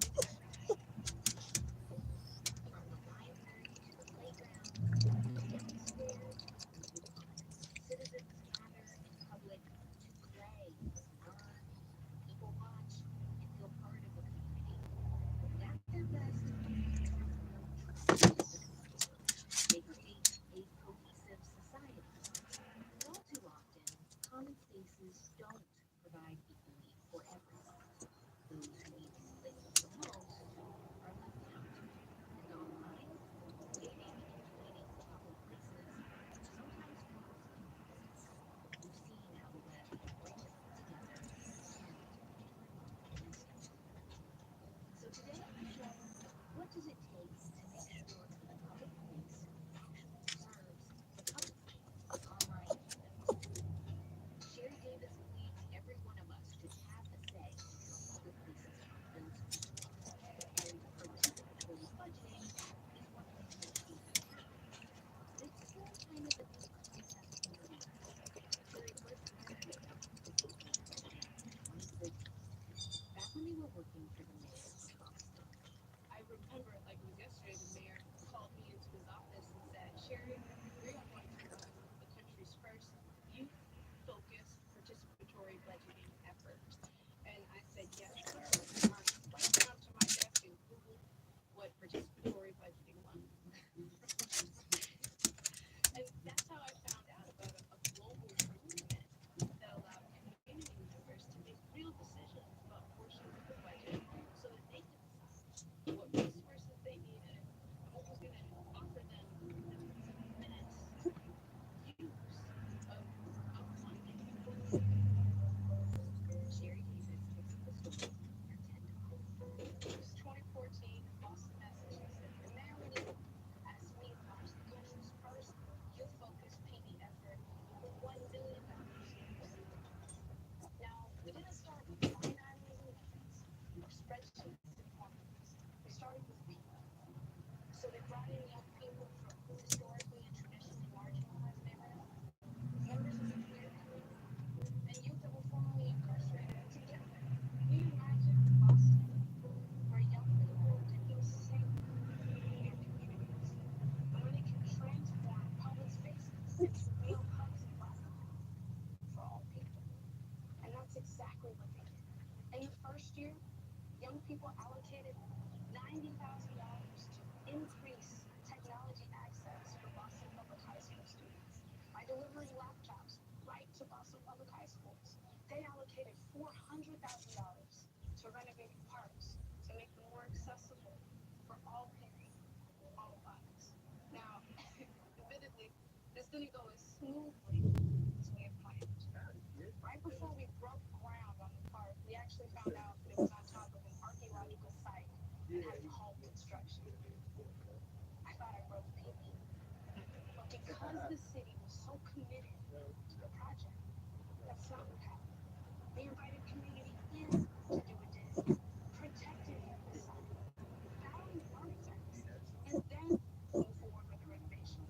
From the library to the playground to the town square to the community park, citizens gather in public to play, learn, people watch, and feel part of a community. At their best, these are troublemakers. They create a cohesive society. All too often, common spaces don't provide equally for everyone. Those who need these places the most are left out. And online, dating and planning for public places sometimes cause confusion. We've seen how the web can bring people together and divide them instantly. So today on the show, what does it take to make sure a public place actually serves the public, online and offline? Sherry Davis believes every one of us should have a say in how public places are built and used. And participatory budgeting is one way to achieve that goal. But it's still kind of a new concept in the US. Sherry first learned about public places budgeting in 2014, back when they were working for the mayor of Boston. I remember it like it was yesterday. The mayor called me into his office and said, Sherry, we are going to run the country's first youth focused participatory budgeting effort. And I said, yes, sir. I marched right down to my desk and Googled what participatory budgeting was. And that's how I found out about a global movement that allowed community members to make real decisions about portions of the budget so that they could decide what resources they needed and what was going to offer them the best use of funding. Sherry Davis picks up the story in her TED Talk. It was 2014, Boston, Massachusetts. The mayor, when he asked me to launch the country's first youth-focused PD effort with $1 billion in budget. Now, we didn't start with line items and limits or spreadsheets and formulas. We started with people. So they brought in young people from historically and traditionally marginalized neighborhoods, members of the queer community, and youth that were formerly incarcerated. And together, we imagined Boston where young people can feel safe in their communities and where they can transform public spaces into real hubs of possibility for all people. And that's exactly what they did. In the first year, young people allocated $90,000 to increase technology access for Boston Public High School students by delivering laptops right to Boston Public High Schools. They allocated $400,000 to renovating parks to make them more accessible for all parents, all bodies. Now, admittedly, this didn't go as smoothly as we had planned. Right before we broke ground on the park, we actually found out that it was on top of an archaeological site and had to halt construction. I thought I broke people. But because the city was so committed to the project, that's not what happened. They invited community in to do a dig, protected the site, found artifacts, and then moved forward with the renovation.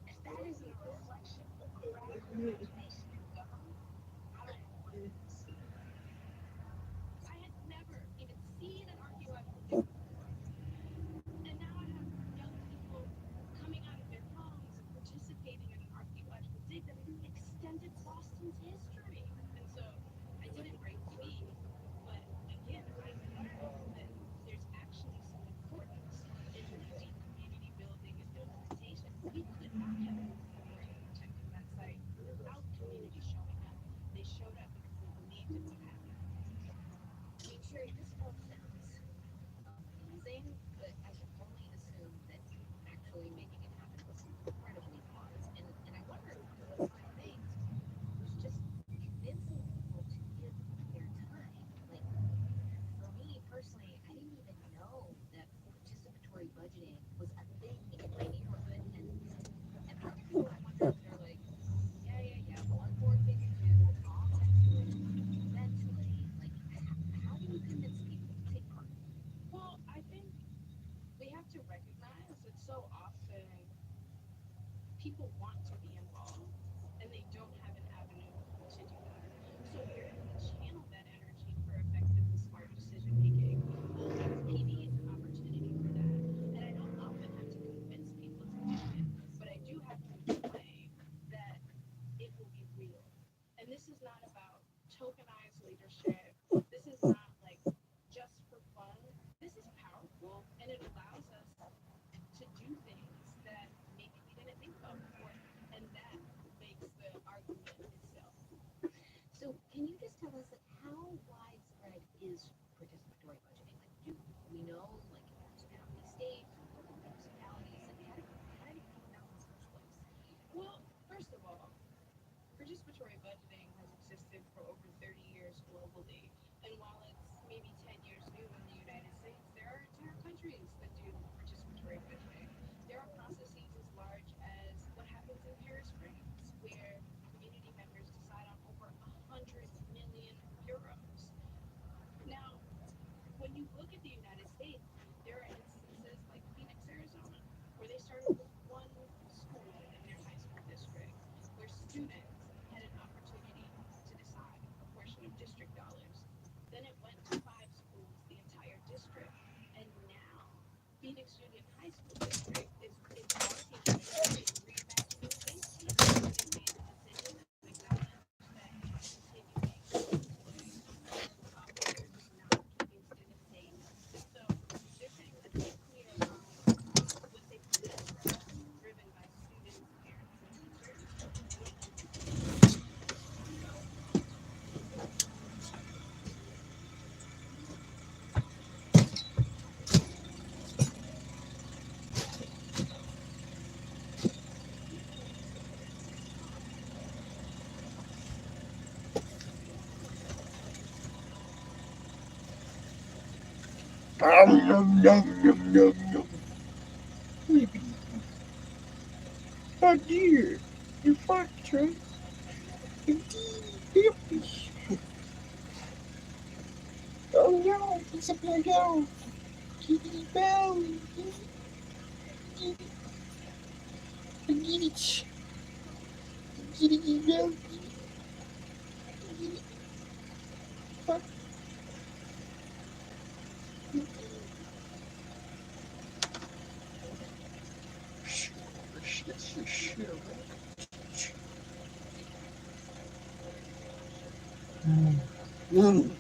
If that isn't a reflection of radical imagination in government, I don't know what is. to recognize that so often people want to be involved and they don't have an avenue to do that. So where do we channel that energy for effective and smart decision making? Well, PD is an opportunity for that. And I don't often have to convince people to do it, but I do have to explain that it will be real. And this is not about tokenized leadership. This is not like just for fun. This is powerful and it allows us to do things that maybe we didn't think about before. And that makes the argument itself. So can you just tell us like how widespread is participatory budgeting? Like do we know like how many states or local municipalities? Like how did it come about in the first place? Well, first of all, participatory budgeting has existed for over 30 years globally. And while it's maybe 10 years new in the United States, there are entire countries that do participatory budgeting. There are processes as large as what happens in Paris, France, where community members decide on over 100 million euros. Now, when you look at the United States, there are instances like Phoenix, Arizona, where they started with one school in their high school district, where students had an opportunity to decide a portion of district dollars. Then it went to five schools, the entire district, and now Phoenix Union High School District is embarking on a journey to reimagine their state team. They've made the decision and acknowledged that continuing participatory where they're just not keeping students safe. And so they're saying, let's get clear around what they believe is right, driven by students, parents, and teachers, and what can we do to support them. So Nom, nom, nom, nom, nom, nom. Baby. Oh dear, you fart, Trey. Baby. Oh no, it's a big old kitty belly. Kitty, kitty belly. Mm.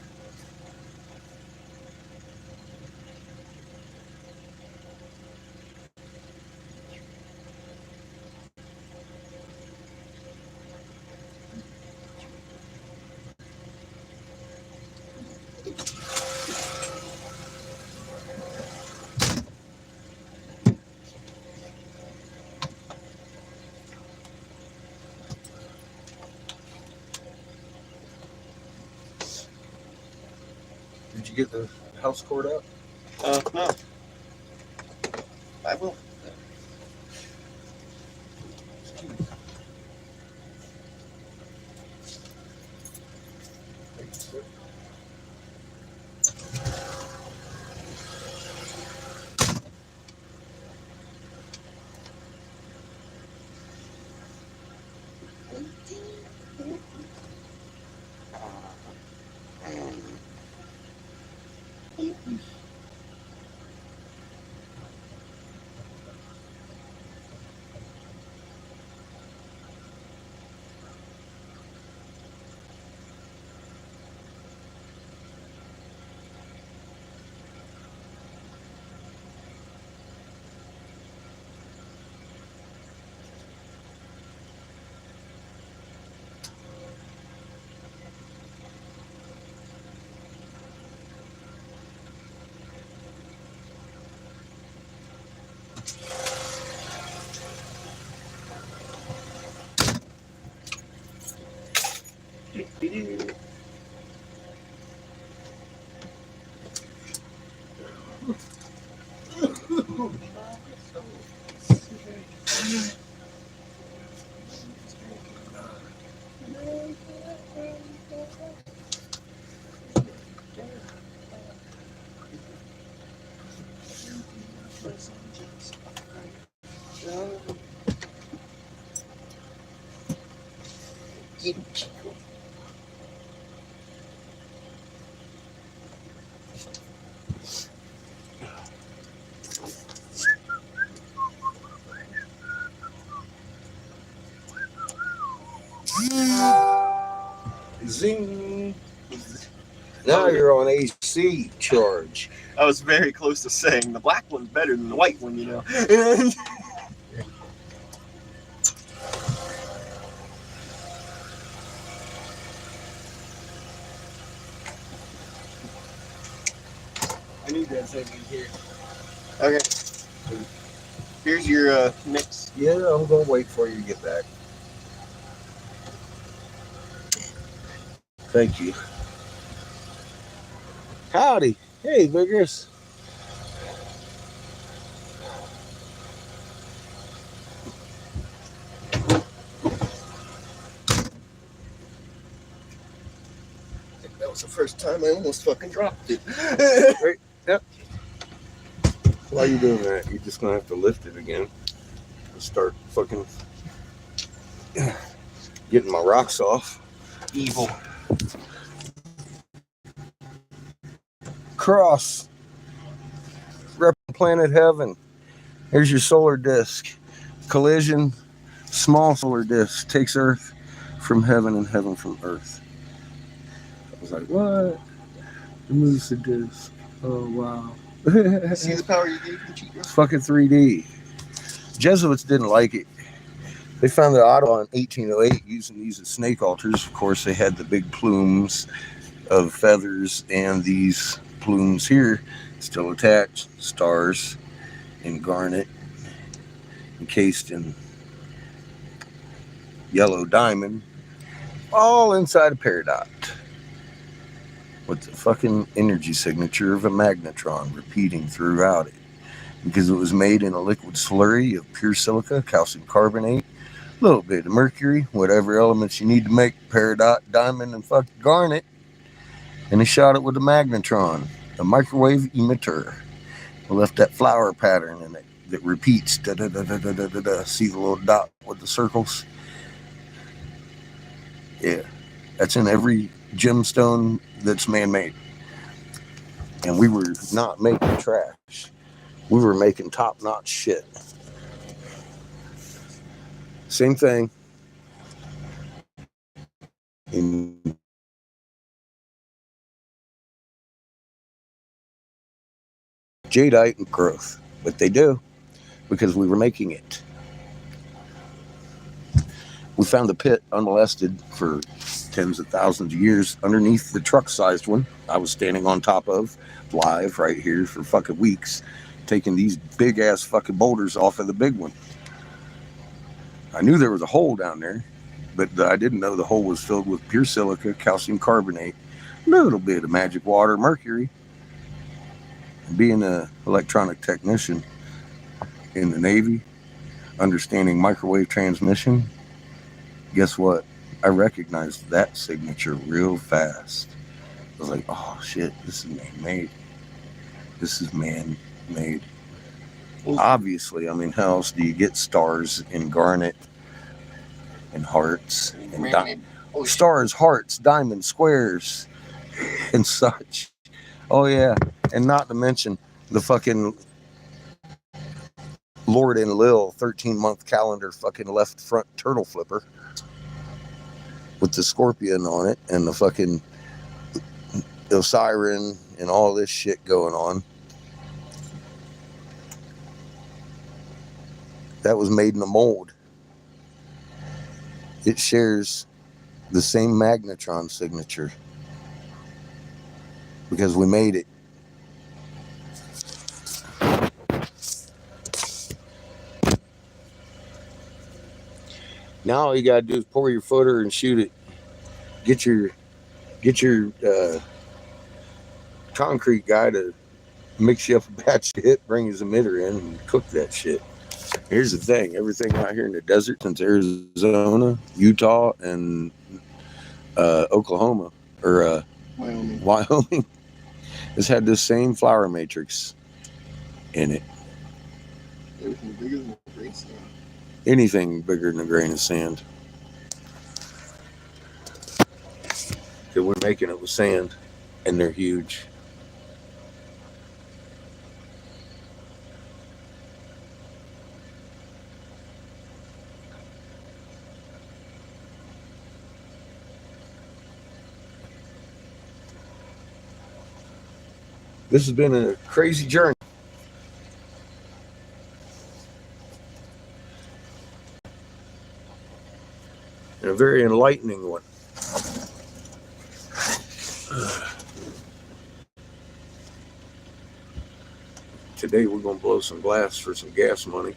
Did you get the house cord up? Uh-huh. I will. Zing. Now you're on AC charge. I was very close to saying the black one's better than the white one, you know. I need that thing in here. Okay. Here's your mix. Yeah, I'm gonna wait for you to get back. Thank you. Howdy. Hey, Vigorous. That was the first time I almost fucking dropped it. Right. Yep. Why are you doing that? You're just gonna have to lift it again. Start fucking getting my rocks off. Evil. Cross. Rep planet heaven. Here's your solar disk. Collision. Small solar disk takes Earth from heaven and heaven from Earth. I was like, what? It moves the disk. Oh wow. See the power you gave me, Chico? It's fucking 3D. Jesuits didn't like it. They found the Ottawa in 1808 using these as snake altars. Of course, they had the big plumes of feathers, and these plumes here still attached. Stars in garnet, encased in yellow diamond, all inside a peridot, with the fucking energy signature of a magnetron repeating throughout it. Because it was made in a liquid slurry of pure silica, calcium carbonate, a little bit of mercury, whatever elements you need to make peridot, diamond, and fucking garnet. And they shot it with a magnetron, a microwave emitter. It left that flower pattern in it that repeats. Da, da, da, da, da, da, da, da. See the little dot with the circles? Yeah, that's in every gemstone that's man-made. And we were not making trash. We were making top-notch shit. Same thing in jadeite and growth. But they do, because we were making it. We found the pit unmolested for tens of thousands of years underneath the truck-sized one I was standing on top of live right here for fucking weeks, taking these big-ass fucking boulders off of the big one. I knew there was a hole down there, but I didn't know the hole was filled with pure silica, calcium carbonate, a little bit of magic water, mercury. And being an electronic technician in the Navy, understanding microwave transmission, guess what? I recognized that signature real fast. I was like, oh shit, this is man-made. This is man-made. Obviously, I mean, how else do you get stars in garnet and hearts and stars, hearts, diamonds, squares, and such? Oh yeah, and not to mention the fucking Lord and Lil 13-month calendar fucking left front turtle flipper with the scorpion on it and the fucking Osiris and all this shit going on. That was made in a mold. It shares the same magnetron signature because we made it. Now all you gotta do is pour your footer and shoot it. Get your concrete guy to mix you up a batch of it, bring his emitter in, and cook that shit. Here's the thing: everything out here in the desert, since Arizona, Utah, and Oklahoma or Wyoming, has had this same flower matrix in it. Everything bigger than a grain sand. Anything bigger than a grain of sand. that we're making it with sand, and they're huge. This has been a crazy journey. And a very enlightening one. Today we're going to blow some glass for some gas money.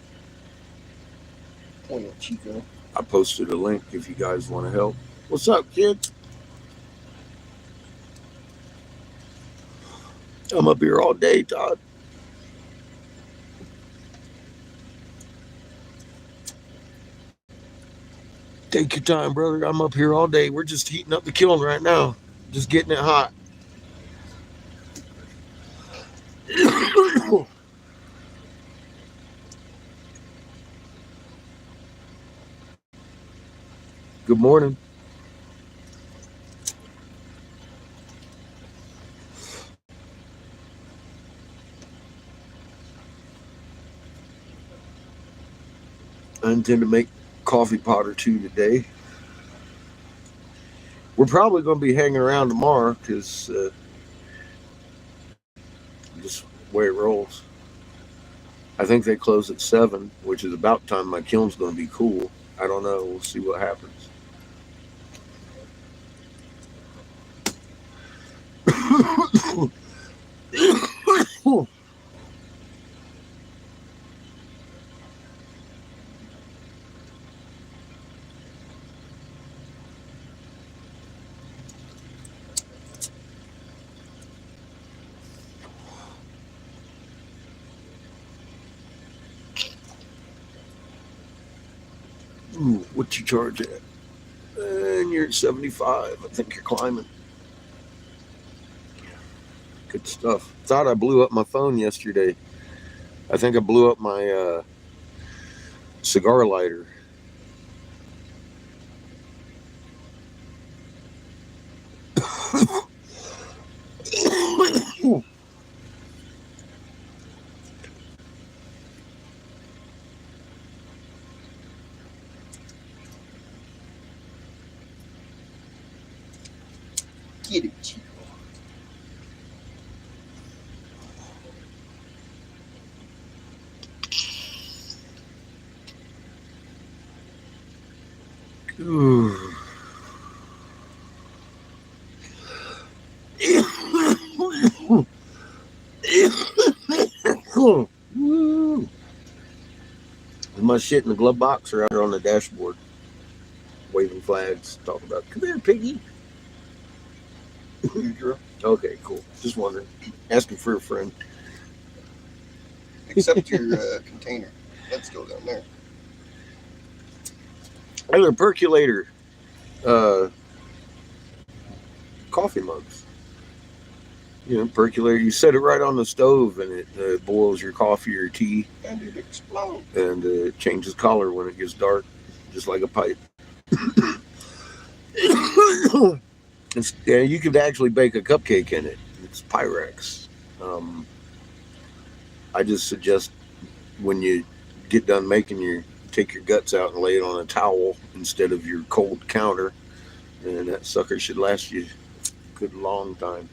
Point Chico. I posted a link if you guys want to help. What's up, kid? I'm up here all day, Todd. Take your time, brother. I'm up here all day. We're just heating up the kiln right now. Just getting it hot. Good morning. I intend to make coffee pot or two today. We're probably going to be hanging around tomorrow because just the way it rolls. I think they close at 7, which is about time my kiln's going to be cool. I don't know. We'll see what happens. Ooh, what you charge at? And you're at 75. I think you're climbing. Good stuff. Thought I blew up my phone yesterday. I think I blew up my cigar lighter. Get it, Chico. Ooh. Is my shit in the glove box or out on the dashboard? Waving flags, talking about, come here, piggy. Okay, cool. Just wondering. Asking for a friend. Except your container. That's still down there. Other percolator coffee mugs. You know, percolator. You set it right on the stove and it boils your coffee or tea. And it explodes. And it changes color when it gets dark, just like a pipe. Yeah, you could actually bake a cupcake in it. It's Pyrex. I just suggest when you get done making take your guts out and lay it on a towel instead of your cold counter, and that sucker should last you a good long time.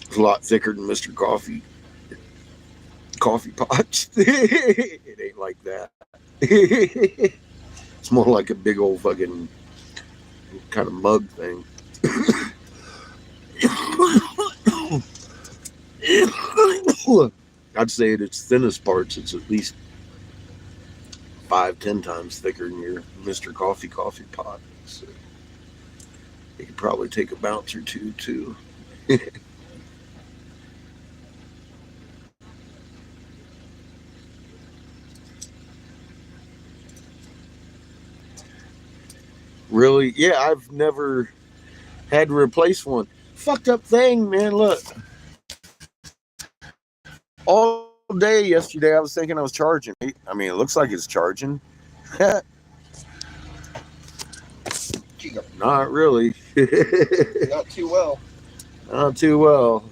It's a lot thicker than Mr. Coffee pots. It ain't like that. It's more like a big old fucking kind of mug thing. I'd say at its thinnest parts, it's at least 5-10 times thicker than your Mr. Coffee pot. So it could probably take a bounce or two too. Really? Yeah, I've never had to replace one. Fucked up thing, man. Look. All day yesterday, I was thinking I was charging. I mean, it looks like it's charging. either. Not really. Not too well. Not too well.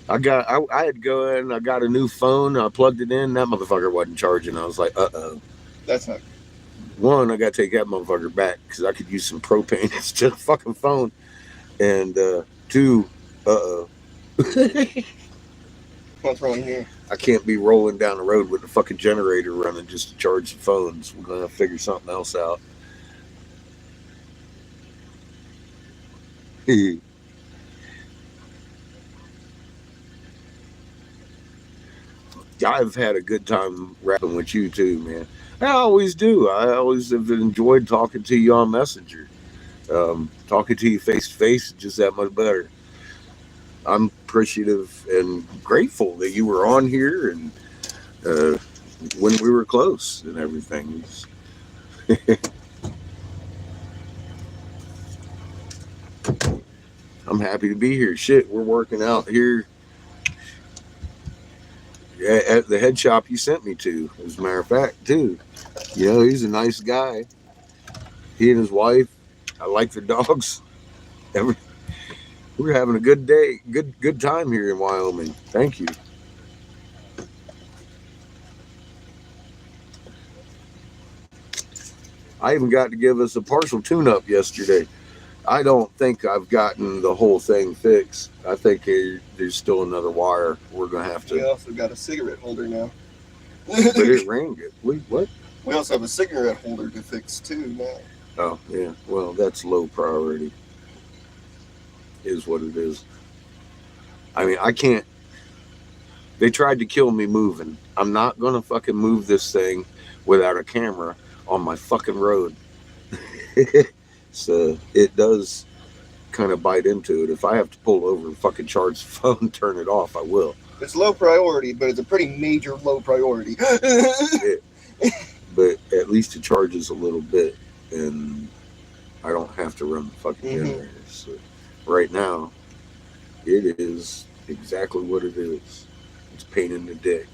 I had to go in, I got a new phone, I plugged it in, that motherfucker wasn't charging. I was like, uh-oh. That's not. One, I gotta take that motherfucker back because I could use some propane instead of fucking phone. And two, uh-oh. What's wrong here? I can't be rolling down the road with the fucking generator running just to charge the phones. We're gonna have to figure something else out. I've had a good time rapping with you too, man. I always do. I always have enjoyed talking to you on Messenger. Talking to you face to face is just that much better. I'm appreciative and grateful that you were on here and when we were close and everything. I'm happy to be here. Shit, we're working out here at the head shop you sent me to, as a matter of fact, too. You know, he's a nice guy. He and his wife, I like their dogs. We're having a good day, good time here in Wyoming. Thank you. I even got to give us a partial tune-up yesterday. I don't think I've gotten the whole thing fixed. I think there's still another wire we're gonna have We to. also got a cigarette holder now. But it rang good. Wait, what? We also have a cigarette holder to fix too now. Oh yeah. Well, that's low priority. Is what it is. I mean, I can't. They tried to kill me moving. I'm not gonna fucking move this thing without a camera on my fucking road. So it does kind of bite into it. If I have to pull over and fucking charge the phone, turn it off, I will. It's low priority, but it's a pretty major low priority. But at least it charges a little bit, and I don't have to run the fucking generator. So right now, it is exactly what it is. It's a pain in the dick.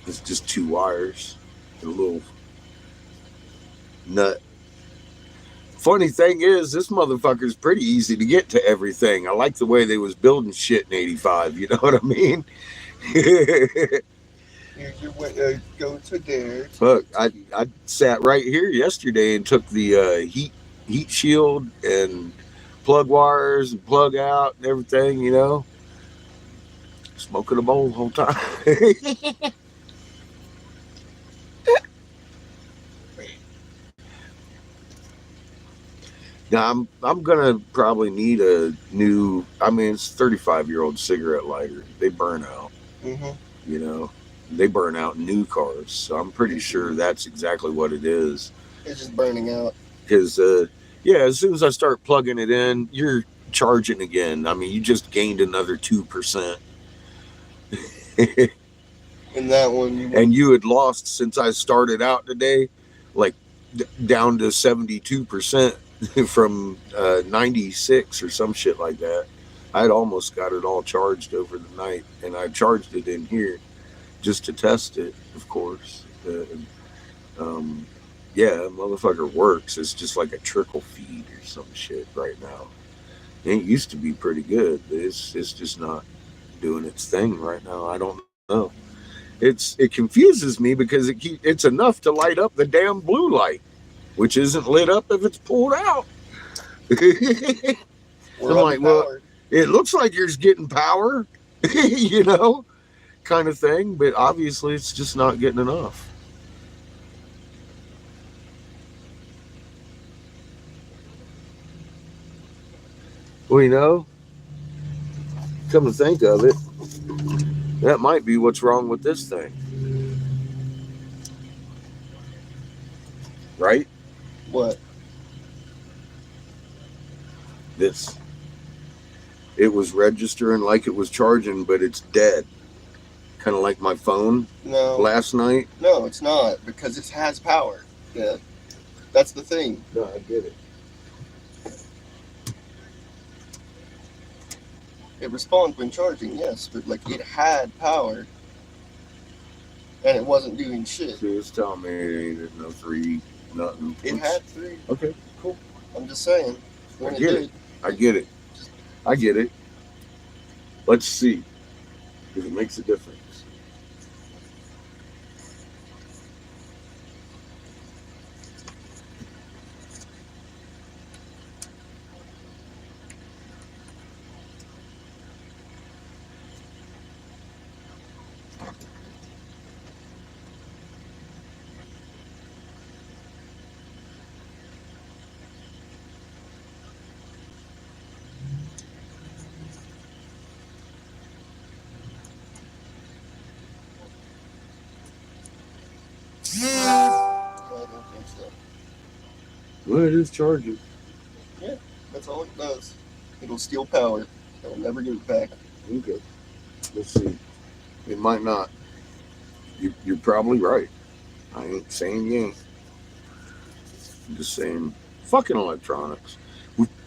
It's just two wires and a little nut. Funny thing is, this motherfucker's pretty easy to get to everything. I like the way they was building shit in '85. You know what I mean? Here's your way, go to there. Look, I sat right here yesterday and took the heat shield and plug wires and plug out and everything. You know, smoking a bowl the whole time. Now I'm gonna probably need a new. I mean, it's 35-year-old cigarette lighter. They burn out. You know, they burn out in new cars. So I'm pretty sure that's exactly what it is. It's just burning out. Because yeah, as soon as I start plugging it in, you're charging again. I mean, you just gained another 2%. In that one, And you had lost since I started out today, like down to 72%. From 96 or some shit like that. I'd almost got it all charged over the night, and I charged it in here just to test it, of course. Yeah, motherfucker works. It's just like a trickle feed or some shit right now. It used to be pretty good, but it's just not doing its thing right now. I don't know. It confuses me because it's enough to light up the damn blue light, which isn't lit up if it's pulled out. I'm like, well, it looks like you're getting power, you know, kind of thing, but obviously it's just not getting enough. Well, you know, come to think of it, that might be what's wrong with this thing. Right? What? This. It was registering like it was charging, but it's dead. Kind of like my phone last night. No, it's not, because it has power. Yeah. That's the thing. No, I get it. It responds when charging, yes, but like it had power and it wasn't doing shit. See, it's telling me it ain't at no 3, nothing. It had 3. Okay, cool. I'm just saying. When I it get did, it. I get it. I get it. Let's see if it makes a difference. I don't think so. Well, it is charging. Yeah, that's all it does. It'll steal power. It'll never give it back. Okay. Let's see. It might not. You're probably right. I ain't saying you ain't. I'm just saying, fucking electronics.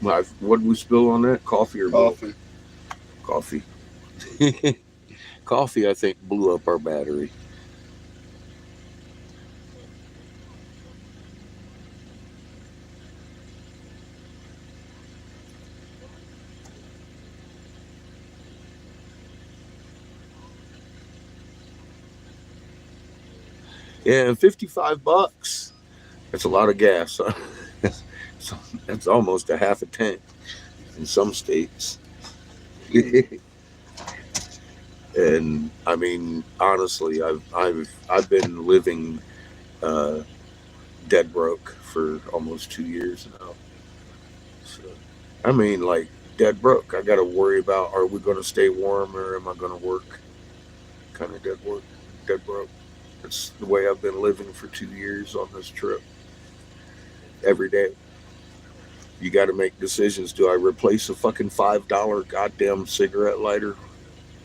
What did we spill on that? Coffee or milk? Coffee. Coffee. Coffee, I think, blew up our battery. Yeah, $55. That's a lot of gas. Huh? So that's almost a half a tank in some states. And I mean, honestly, I've been living uh, dead broke for almost 2 years now. So, I mean, like dead broke. I got to worry about, are we going to stay warm or am I going to work? Kind of dead broke. That's the way I've been living for 2 years on this trip. Every day, you got to make decisions. Do I replace a fucking $5 goddamn cigarette lighter,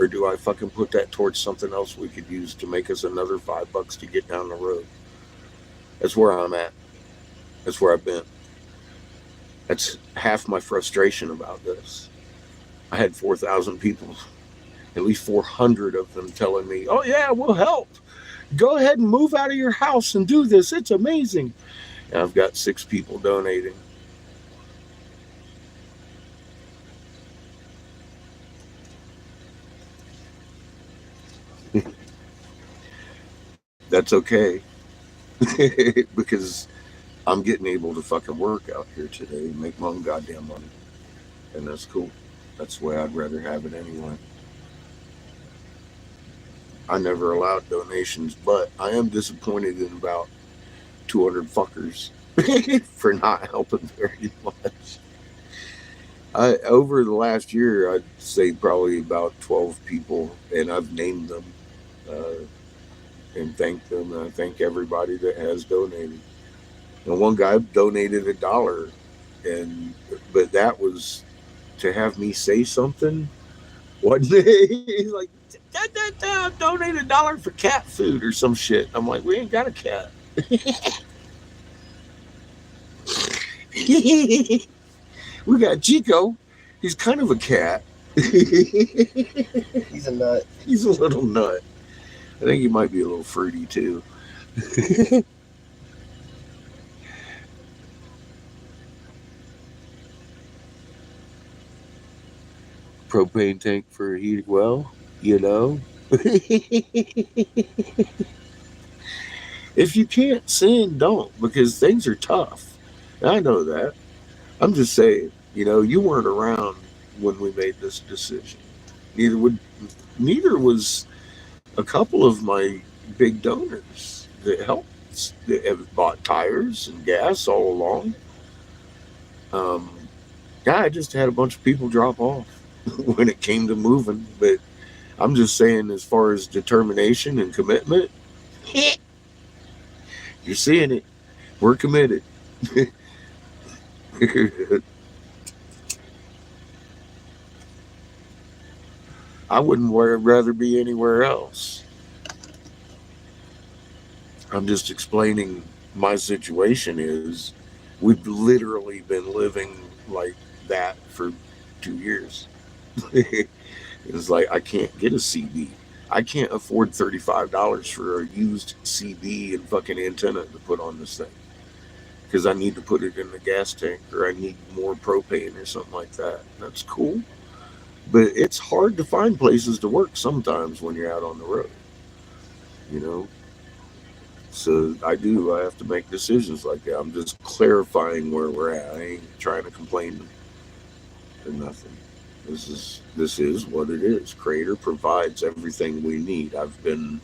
or do I fucking put that towards something else we could use to make us another $5 to get down the road? That's where I'm at. That's where I've been. That's half my frustration about this. I had 4,000 people, at least 400 of them telling me, oh, yeah, we'll help. Go ahead and move out of your house and do this. It's amazing. And I've got 6 people donating. That's okay. Because I'm getting able to fucking work out here today and make my own goddamn money. And that's cool. That's the way I'd rather have it anyway. I never allowed donations, but I am disappointed in about 200 fuckers for not helping very much. Over the last year, I'd say probably about 12 people, and I've named them uh, and thanked them. And I thank everybody that has donated. And one guy donated $1, and but that was to have me say something. One day he's like, donate $1 for cat food or some shit. I'm like, we ain't got a cat. We got Chico. He's kind of a cat. He's a nut. He's a little nut. I think he might be a little fruity too. Propane tank for a heated well, you know? If you can't sin, don't, because things are tough. I know that. I'm just saying, you weren't around when we made this decision. Neither would neither was a couple of my big donors that helped, that have bought tires and gas all along. Um, yeah, I just had a bunch of people drop off when it came to moving. But I'm just saying, as far as determination and commitment, you're seeing it. We're committed. I wouldn't rather be anywhere else. I'm just explaining my situation is we've literally been living like that for 2 years. It's like I can't get a CB. I can't afford $35 for a used CB and fucking antenna to put on this thing because I need to put it in the gas tank or I need more propane or something like that. That's cool, but it's hard to find places to work sometimes when you're out on the road, you know. So I have to make decisions like that. I'm just clarifying where we're at. I ain't trying to complain or nothing. This is what it is. Creator provides everything we need. I'm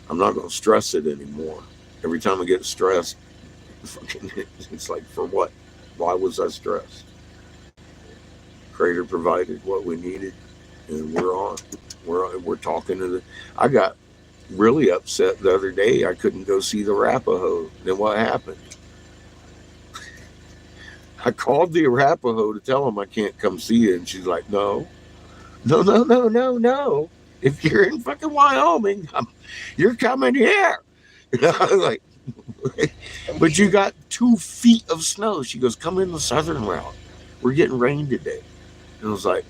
not going to stress it anymore. Every time I get stressed, fucking, it's like, for what? Why was I stressed? Creator provided what we needed, and we're on. We're talking to the. I got really upset the other day. I couldn't go see the Arapaho. Then what happened? I called the Arapaho to tell them I can't come see it, and she's like, "No, no, no, no, no, no. If you're in fucking Wyoming, you're coming here." I was like, but you got 2 feet of snow. She goes, "Come in the southern route. We're getting rain today." And I was like,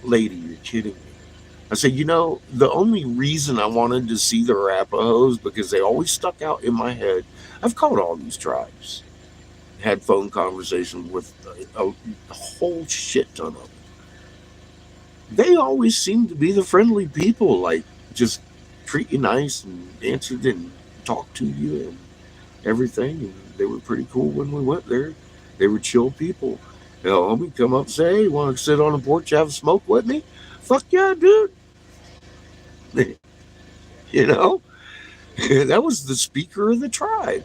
"Lady, you're kidding me." I said, the only reason I wanted to see the Arapahoes because they always stuck out in my head. I've called all these tribes, had phone conversations with a whole shit ton of them. They always seem to be the friendly people, like just treat you nice and answered and talk to you and everything. And they were pretty cool when we went there. They were chill people. Homie, come up and say, "Hey, want to sit on the porch, have a smoke with me?" Fuck yeah, dude. you know, that was the speaker of the tribe.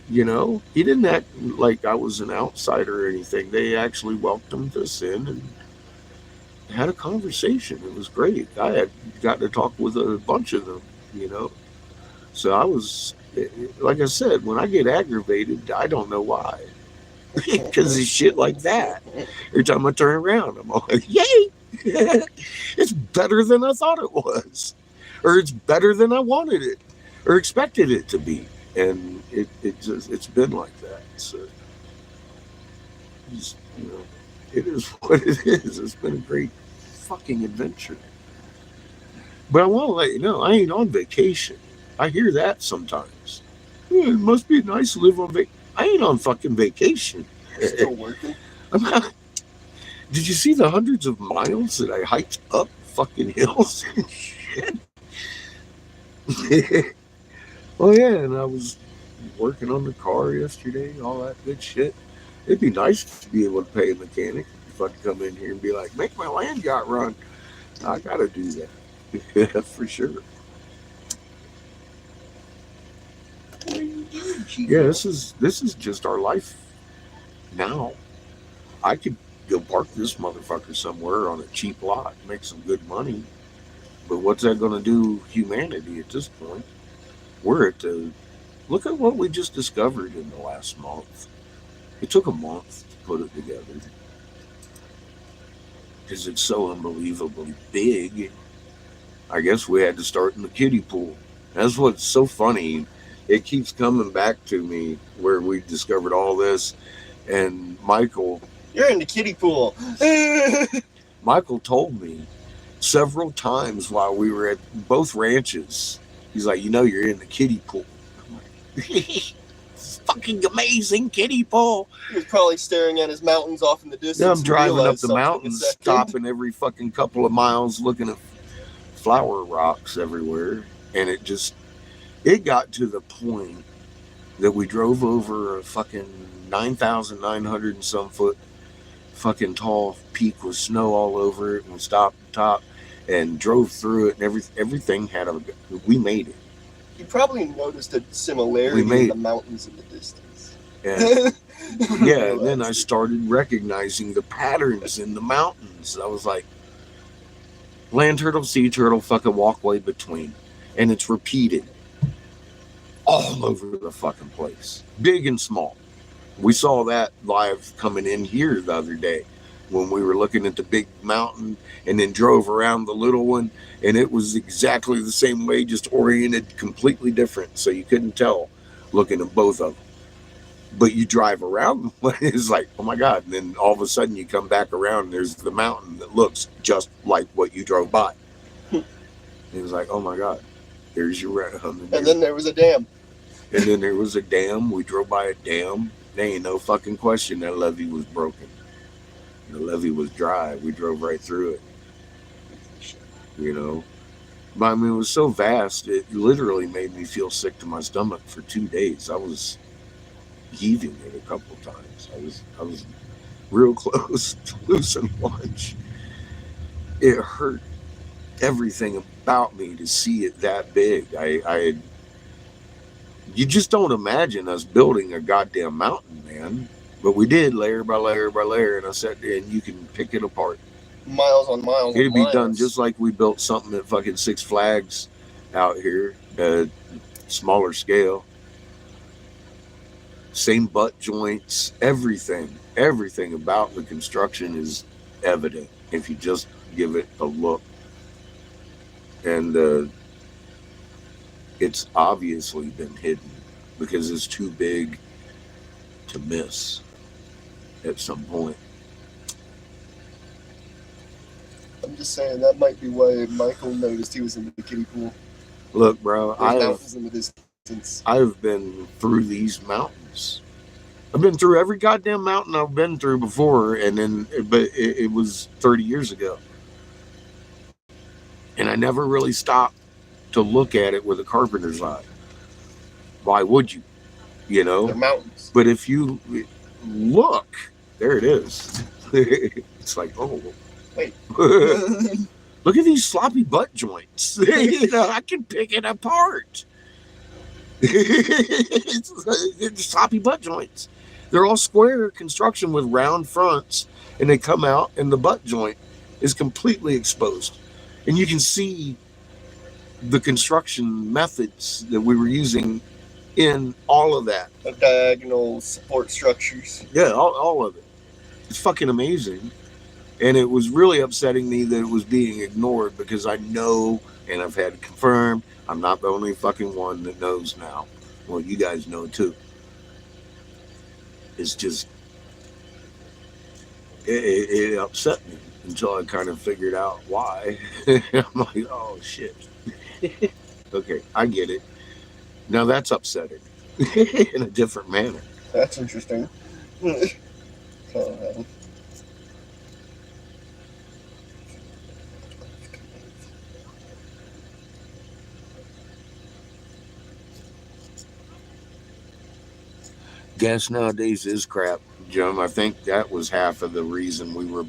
He didn't act like I was an outsider or anything. They actually welcomed us in and had a conversation. It was great. I had got to talk with a bunch of them, you know. So I was, like I said, when I get aggravated, I don't know why. Because of shit like that. Every time I turn around, I'm all like, yay! It's better than I thought it was. Or it's better than I wanted it or expected it to be. And it's been like that. So, just, it is what it is. It's been a great fucking adventure. But I want to let you know, I ain't on vacation. I hear that sometimes. It must be nice to live on vacation. I ain't on fucking vacation. Still working. I'm not. Did you see the hundreds of miles that I hiked up fucking hills and shit? Oh yeah, and I was working on the car yesterday, all that good shit. It'd be nice to be able to pay a mechanic if I could come in here and be like, "Make my land yacht run." I gotta do that. Yeah, for sure. Yeah, this is just our life now. I could go park this motherfucker somewhere on a cheap lot, make some good money. But what's that going to do humanity at this point? We're at the look at what we just discovered in the last month. It took a month to put it together because it's so unbelievably big. I guess we had to start in the kiddie pool. That's what's so funny. It keeps coming back to me where we discovered all this, and You're in the kiddie pool. Michael told me several times while we were at both ranches. He's like, "You're in the kiddie pool." I'm like, "It's fucking amazing kiddie pool." He was probably staring at his mountains off in the distance. Yeah, I'm and driving up realized the something a mountains, second. stopping every fucking couple of miles, looking at flower rocks everywhere, and it got to the point that we drove over a fucking 9,900 and some foot fucking tall peak with snow all over it, and we stopped at the top and drove through it, and everything we made it. He probably noticed a similarity in the mountains in the distance. And yeah, and then I started recognizing the patterns in the mountains. I was like, land turtle, sea turtle, fucking walkway between. And it's repeated all over the fucking place, big and small. We saw that live coming in here the other day when we were looking at the big mountain and then drove around the little one, and it was exactly the same way, just oriented completely different. So you couldn't tell looking at both of them. But you drive around, it's like, oh my God. And then all of a sudden you come back around and there's the mountain that looks just like what you drove by. And it's like, oh my God, there's your round. And then there was a dam. And then there was a dam. We drove by a dam. There ain't no fucking question that levee was broken. The levee was dry. We drove right through it, you know. But I mean, it was so vast, it literally made me feel sick to my stomach for 2 days. I was heaving it a couple times. I was real close to losing lunch. It hurt everything about me to see it that big. You just don't imagine us building a goddamn mountain, man. But we did, layer by layer by layer, and I sat there and you can pick it apart. Miles on miles It'd on be miles. done just like we built something at fucking Six Flags out here, smaller scale. Same butt joints, everything about the construction is evident if you just give it a look. And it's obviously been hidden because it's too big to miss at some point. I'm just saying that might be why Michael noticed he was in the kiddie pool. Look, bro, There's mountains in the distance. I've been through these mountains. I've been through every goddamn mountain I've been through before, but it was 30 years ago. And I never really stopped to look at it with a carpenter's eye. Why would you? You know? They're mountains. But if you look, there it is. It's like, oh. Wait. Look at these sloppy butt joints. I can pick it apart. It's sloppy butt joints. They're all square construction with round fronts, and they come out, and the butt joint is completely exposed. And you can see the construction methods that we were using in all of that. The diagonal support structures. Yeah, all of it. It's fucking amazing. And it was really upsetting me that it was being ignored because I know, and I've had it confirmed, I'm not the only fucking one that knows now. Well, you guys know too. It's just, it upset me until I kind of figured out why. I'm like, oh shit. Okay, I get it. Now that's upsetting in a different manner. That's interesting. Oh, Gas nowadays is crap, Jim. I think that was half of the reason we were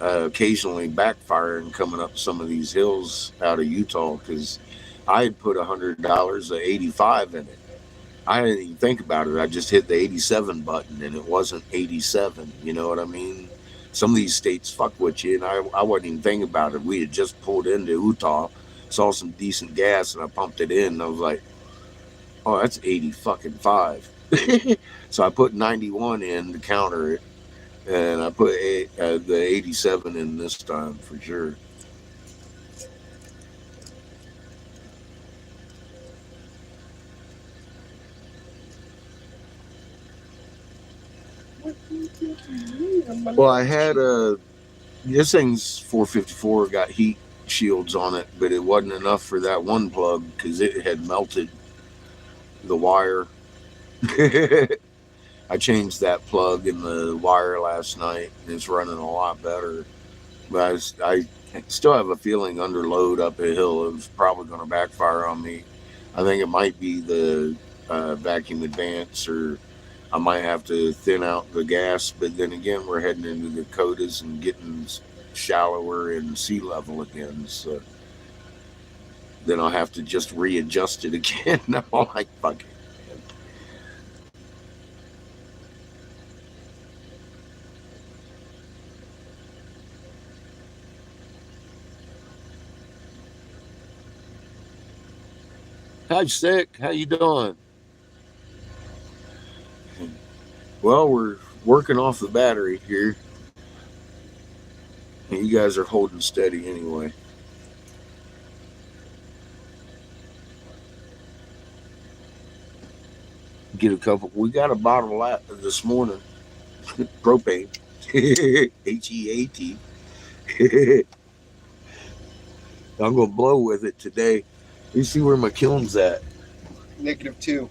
occasionally backfiring coming up some of these hills out of Utah, because I had put $100 of 85 in it. I didn't even think about it. I just hit the 87 button and it wasn't 87. You know what I mean? Some of these states fuck with you, and I wasn't even thinking about it. We had just pulled into Utah, saw some decent gas, and I pumped it in, and I was like, oh, that's 80 fucking 5. So I put 91 in to counter it, and I put the 87 in this time for sure. Well, I had this thing's 454, got heat shields on it, but it wasn't enough for that one plug because it had melted the wire. I changed that plug in the wire last night, and it's running a lot better. But I still have a feeling under load up a hill it was probably going to backfire on me. I think it might be the vacuum advance, or I might have to thin out the gas. But then again, we're heading into the Dakotas and getting shallower in sea level again. So then I'll have to just readjust it again. I'm like, fuck it. Hi, Stick. How you doing? Well, we're working off the battery here. You guys are holding steady anyway. Get a couple. We got a bottle out this morning. Propane. HEAT. I'm gonna blow with it today. You see where my kiln's at? -2.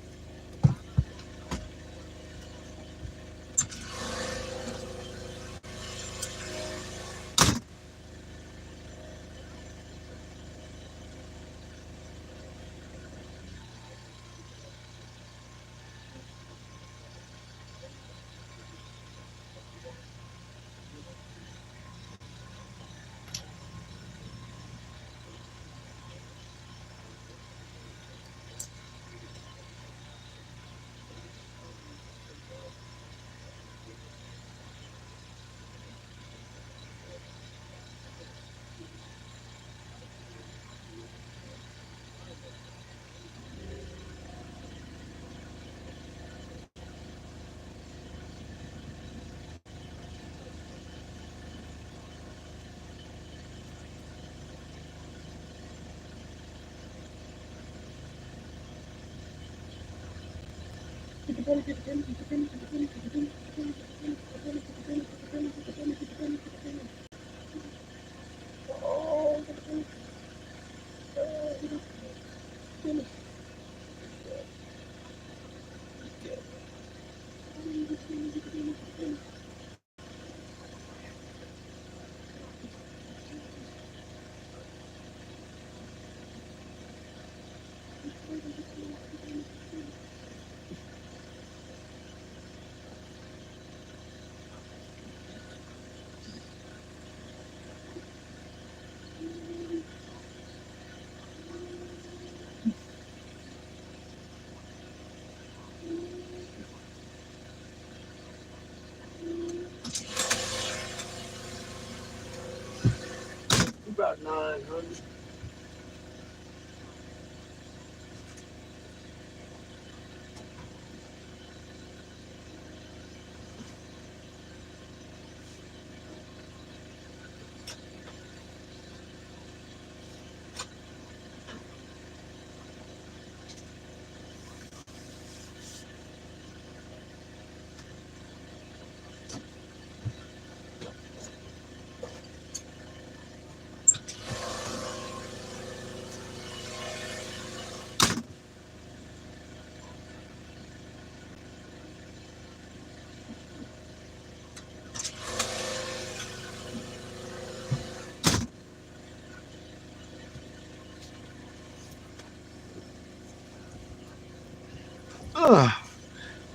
About 900.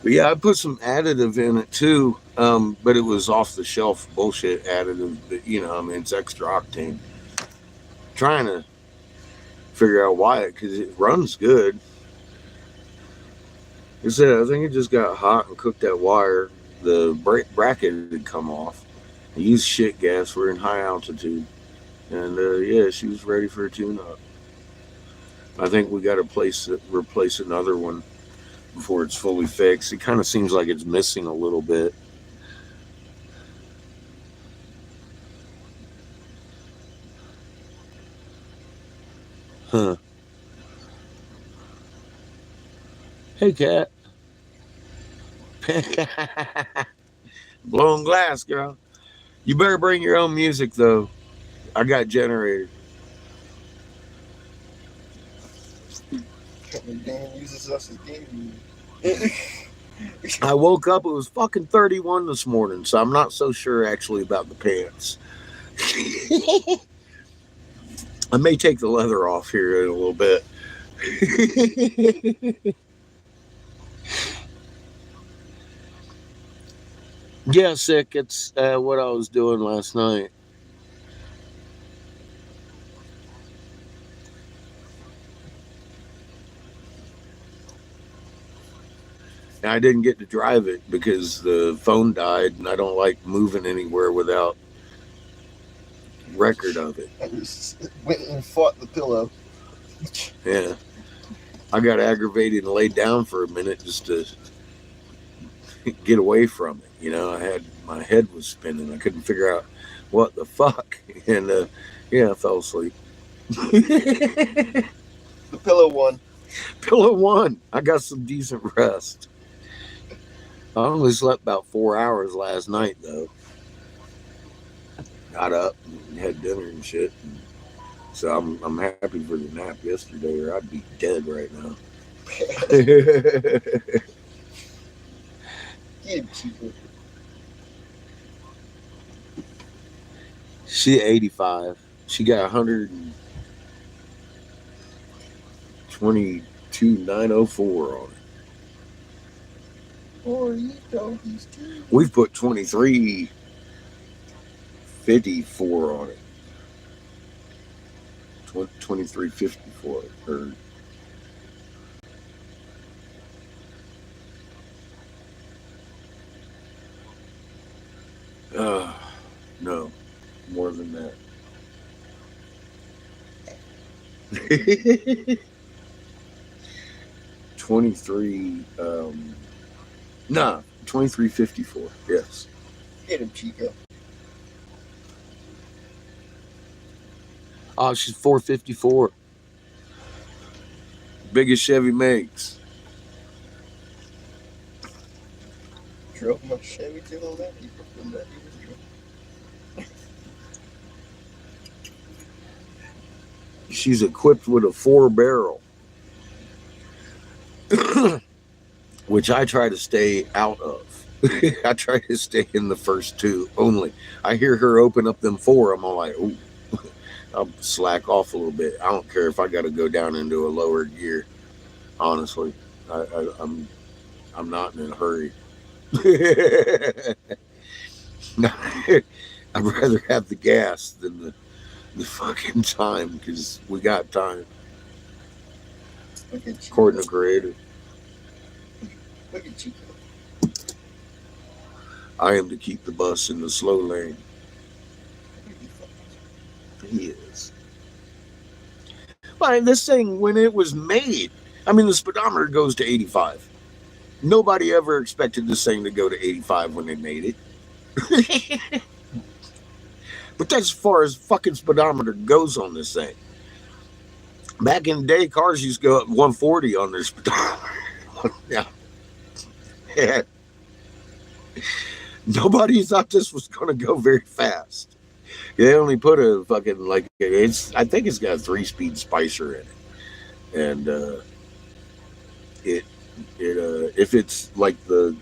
But yeah, I put some additive in it too. But it was off the shelf bullshit additive. But I mean, it's extra octane. Trying to figure out why because it runs good. Like I said, I think it just got hot and cooked that wire. The bracket had come off. I used shit gas. We're in high altitude, and yeah, she was ready for a tune-up. I think we got to replace another one before it's fully fixed. It kind of seems like it's missing a little bit. Huh. Hey, cat. Blowing glass, girl. You better bring your own music, though. I got generator. Dan uses us as game. I woke up, it was fucking 31 this morning, so I'm not so sure actually about the pants. I may take the leather off here in a little bit. Yeah, sick. It's what I was doing last night. And I didn't get to drive it because the phone died, and I don't like moving anywhere without record of it. I just went and fought the pillow. Yeah, I got aggravated and laid down for a minute just to get away from it. I had my head was spinning. I couldn't figure out what the fuck, and yeah, I fell asleep. The pillow won. Pillow one. I got some decent rest. I only slept about 4 hours last night though. Got up and had dinner and shit. So I'm happy for the nap yesterday, or I'd be dead right now. Get him, Chico. She 85. She got 122,904 on it. Or you doggies too. We've put 2354 on it. 2354. Or no, more than that. 23 nah, 2354. Yes. Get him, Chico. Oh, she's 454. Biggest Chevy makes. Drove my Chevy to the left. He from that truck. She's equipped with a 4-barrel, which I try to stay out of. I try to stay in the first two only. I hear her open up them 4. I'm all like, ooh, I'll slack off a little bit. I don't care if I got to go down into a lower gear. Honestly, I'm not in a hurry. I'd rather have the gas than the fucking time, because we got time. Look at Chico. According to Creator, Look at Chico. I am to keep the bus in the slow lane. Look at you fuckers. He is. But this thing, when it was made, I mean, the speedometer goes to 85. Nobody ever expected this thing to go to 85 when they made it. But that's as far as fucking speedometer goes on this thing. Back in the day, cars used to go up 140 on their speedometer. Yeah. Nobody thought this was going to go very fast. They only put a fucking, like, I think it's got a 3-speed spicer in it. And if it's like the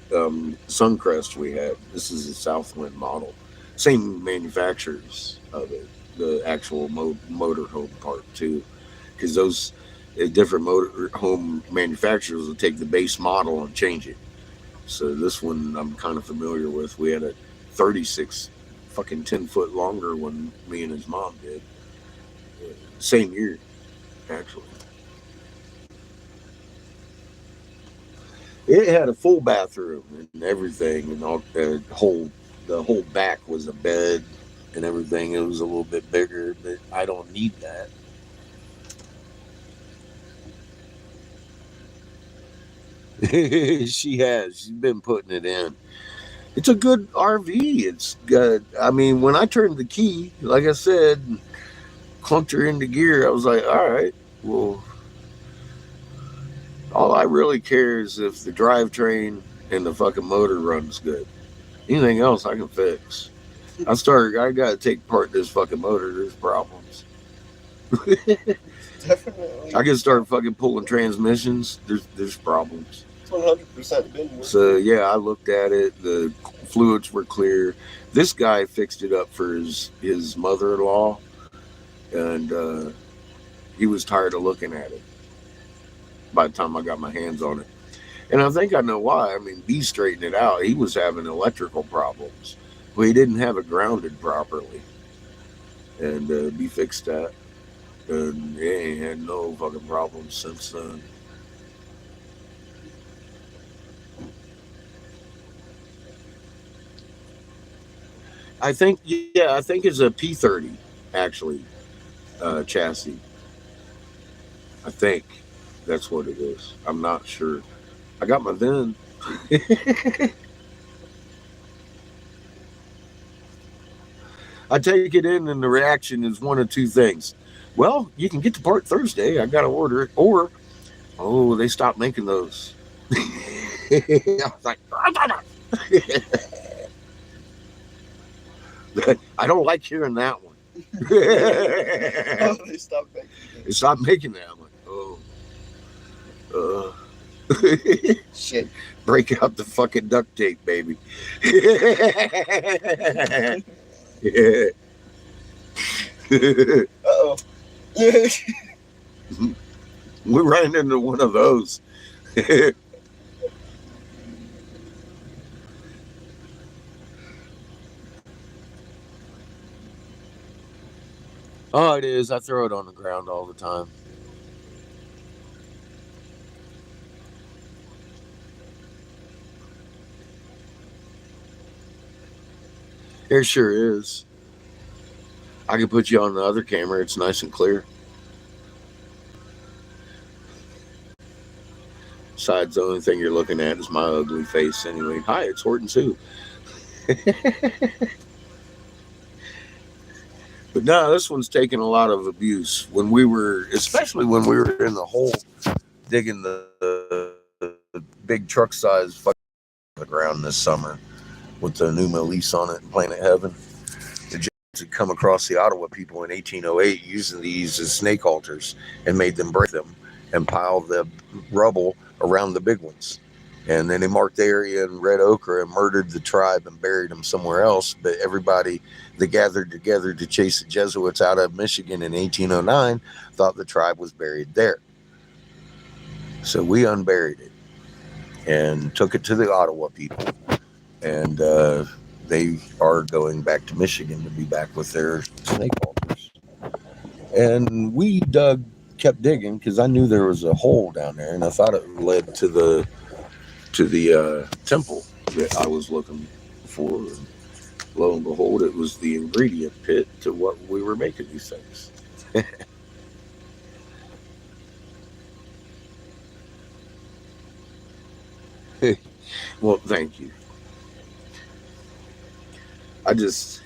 Suncrest we had, this is a Southwind model. Same manufacturers of it, the actual motorhome part too. Because those different motorhome manufacturers will take the base model and change it. So this one I'm kind of familiar with. We had a 36 fucking 10 foot longer one me and his mom did. Same year, actually. It had a full bathroom and everything, and all the whole back was a bed and everything. It was a little bit bigger, but I don't need that. She's been putting it in. It's a good RV. It's good. I mean, when I turned the key, like I said, clunked her into gear, I was like, all right, well, all I really care is if the drivetrain and the fucking motor runs good. Anything else I can fix. I got to take apart this fucking motor. There's problems. Definitely. I can start fucking pulling transmissions. There's problems. It's 100% been working. So yeah, I looked at it. The fluids were clear. This guy fixed it up for his mother-in-law, and he was tired of looking at it by the time I got my hands on it. And I think I know why. I mean, B straightened it out. He was having electrical problems. Well, he didn't have it grounded properly. And B fixed that. And he ain't had no fucking problems since then. I think it's a P30, actually, chassis. I think that's what it is. I'm not sure. I got my VIN. I take it in, and the reaction is one of two things. Well, you can get the part Thursday. I got to order it. Or, oh, they stopped making those. I was like, I don't like hearing that one. Oh, they stopped making They stopped making that. I'm like, oh, shit. break out the fucking duct tape, baby. Uh-oh. Yeah. We ran into one of those. Oh, it is. I throw it on the ground all the time. It sure is. I can put you on the other camera. It's nice and clear. Besides, the only thing you're looking at is my ugly face anyway. Hi, it's Horton Sue. But no, this one's taken a lot of abuse. Especially when we were in the hole digging the big truck size fucking ground this summer with the new Elise on it and Planet Heaven. The Japanese had come across the Ottawa people in 1808 using these as snake halters and made them break them and pile the rubble around the big ones. And then they marked the area in red ochre and murdered the tribe and buried them somewhere else. But everybody that gathered together to chase the Jesuits out of Michigan in 1809 thought the tribe was buried there. So we unburied it and took it to the Ottawa people. And they are going back to Michigan to be back with their snake altars. And we kept digging because I knew there was a hole down there, and I thought it led to the temple that I was looking for. And lo and behold, it was the ingredient pit to what we were making these things. Well, thank you. I just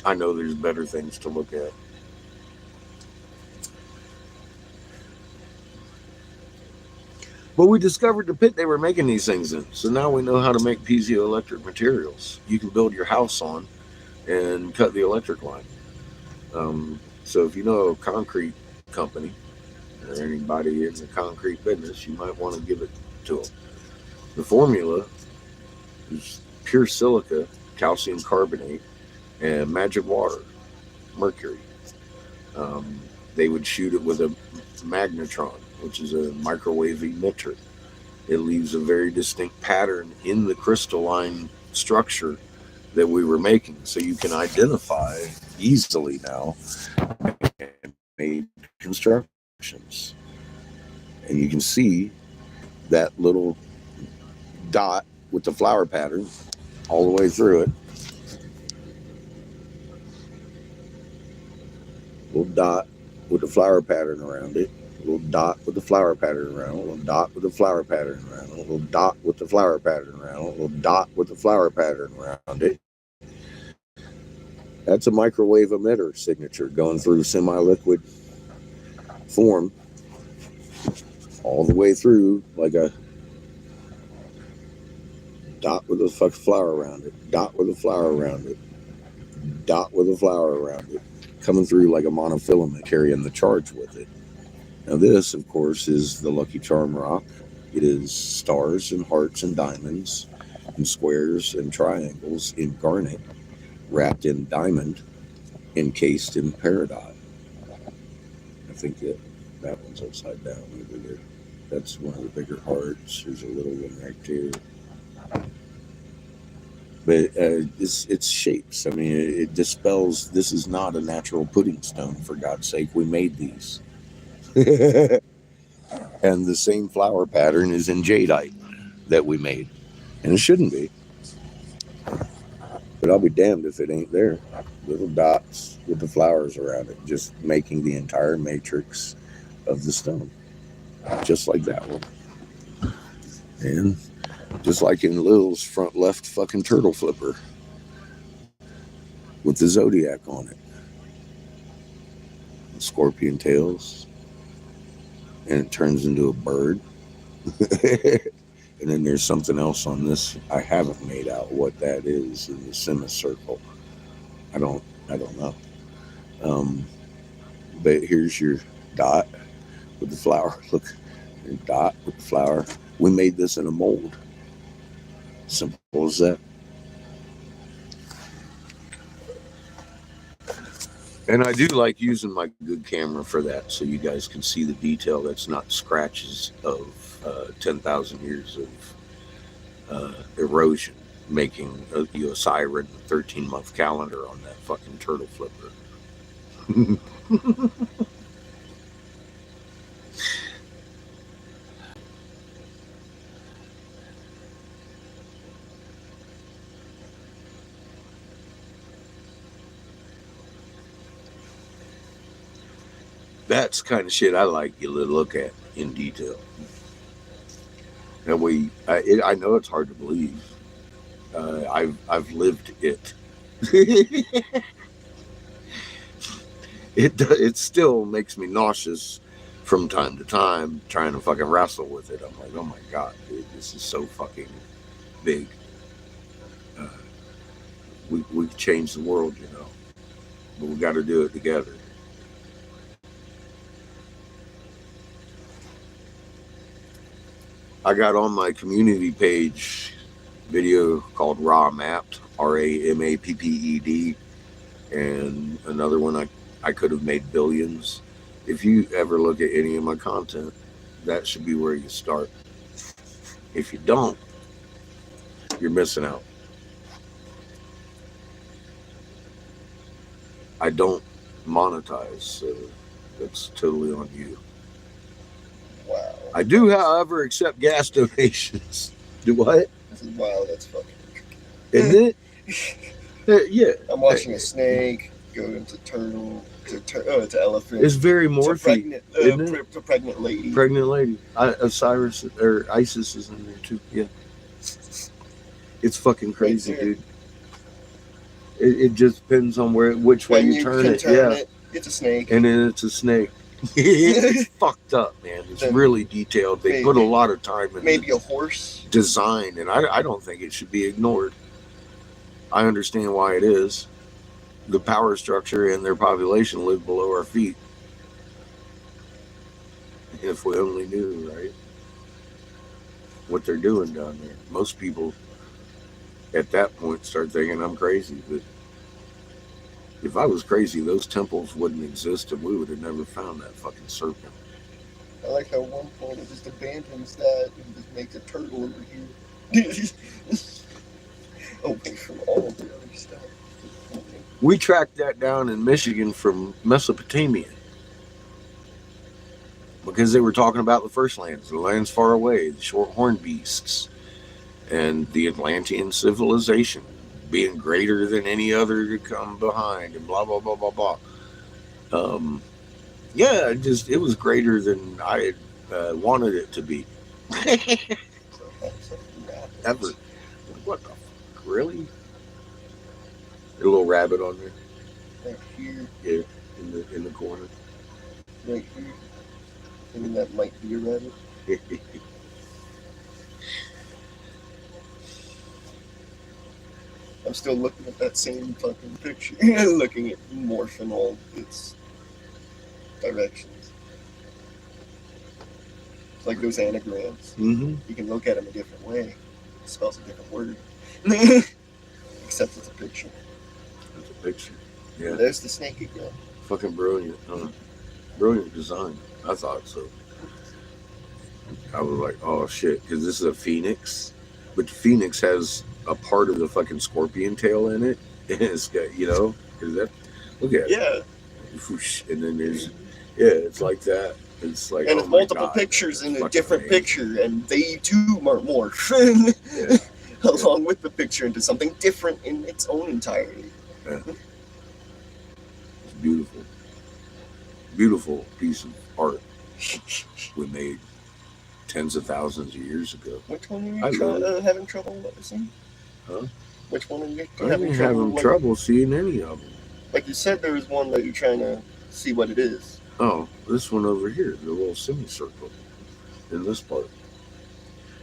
I know there's better things to look at. But we discovered the pit they were making these things in. So now we know how to make piezoelectric materials. You can build your house on and cut the electric line. So if you know a concrete company or anybody in the concrete business, you might want to give it to them. The formula is pure silica, calcium carbonate, and magic water, mercury. They would shoot it with a magnetron, which is a microwave emitter. It leaves a very distinct pattern in the crystalline structure that we were making, so you can identify easily now and made constructions. And you can see that little dot with the flower pattern all the way through it. Little dot with the flower pattern around it. Little dot with the flower pattern around it. Little dot with the flower pattern around it. Little dot with the flower pattern around it. Little dot with the flower pattern around it. That's a microwave emitter signature going through semi-liquid form all the way through, like a dot with a flower around it, dot with a flower around it, dot with a flower around it, coming through like a monofilament carrying the charge with it. Now this, of course, is the Lucky Charm rock. It is stars and hearts and diamonds and squares and triangles in garnet, wrapped in diamond, encased in peridot. I think that one's upside down over there. That's one of the bigger hearts. There's a little one right there. But it's shapes. I mean, it dispels. This is not a natural pudding stone, for God's sake. We made these. And the same flower pattern is in jadeite that we made. And it shouldn't be. But I'll be damned if it ain't there. Little dots with the flowers around it, just making the entire matrix of the stone. Just like that one. And just like in Lil's front left fucking turtle flipper with the zodiac on it. scorpion tails, and it turns into a bird. And then there's something else on this. I haven't made out what that is in the semicircle. I don't. I don't know. Um, but here's your dot with the flower. Look, your dot with the flower. We made this in a mold. Simple as that. And I do like using my good camera for that, so you guys can see the detail. That's not scratches of 10,000 years of erosion, making a siren 13-month calendar on that fucking turtle flipper. That's kind of shit I like you to look at in detail. That way, I know it's hard to believe. I've lived it. It still makes me nauseous from time to time trying to fucking wrestle with it. I'm like, oh my god, dude, this is so fucking big. Uh, we changed the world, but we got to do it together. I got on my community page video called Raw Mapped, RAMAPPED, and another one I could have made billions. If you ever look at any of my content, that should be where you start. If you don't, you're missing out. I don't monetize, so that's totally on you. Wow. I do, however, accept gas donations. Do what? Wow, that's fucking. Isn't it? Yeah. I'm watching a snake go into turtle to elephant. It's very to morphy. pregnant, isn't it? to pregnant lady. Pregnant lady. Osiris or Isis is in there too. Yeah. It's fucking crazy, Right there. dude. It just depends on which way When you turn can it. turn Yeah. it, it's a snake. And then it's a snake. It's fucked up, man. It's Then really detailed. They put a lot of time in Maybe a horse. design, and I don't think it should be ignored. I understand why it is. The power structure and their population live below our feet. If we only knew, right, what they're doing down there. Most people at that point start thinking I'm crazy, but if I was crazy, those temples wouldn't exist and we would have never found that fucking serpent. I like how one point it just abandons that and just makes a turtle over here. Away from all the other stuff. We tracked that down in Michigan from Mesopotamia because they were talking about the first lands, the lands far away, the short horn beasts, and the Atlantean civilization being greater than any other to come behind, and blah blah blah blah blah. Yeah, it was greater than I had wanted it to be. Ever. What the fuck? Really? A little rabbit on there. Right here. Yeah, in the corner. Right here. Thinking that might be a rabbit. I'm still looking at that same fucking picture. Looking at morphing all its directions. It's like those anagrams. Mm-hmm. You can look at them a different way. It spells a different word. Except it's a picture. That's a picture. Yeah. There's the snake again. Fucking brilliant. Brilliant design. I thought so. I was like, oh shit, because this is a phoenix, but the phoenix has a part of the fucking scorpion tail in it, and it's got, because that, look at it. Yeah. And then there's, it's like that. It's like, And oh it's my multiple God, pictures in a fucking different amazing. picture, and they too morph Yeah. along with the picture into something different in its own entirety. Yeah. It's beautiful. Beautiful piece of art we made tens of thousands of years ago. Which one I are love you having trouble noticing? Huh? Which one are you I having ain't trouble? having trouble seeing any of them. Like you said, there was one that you're trying to see what it is. Oh, this one over here, the little semicircle in this part.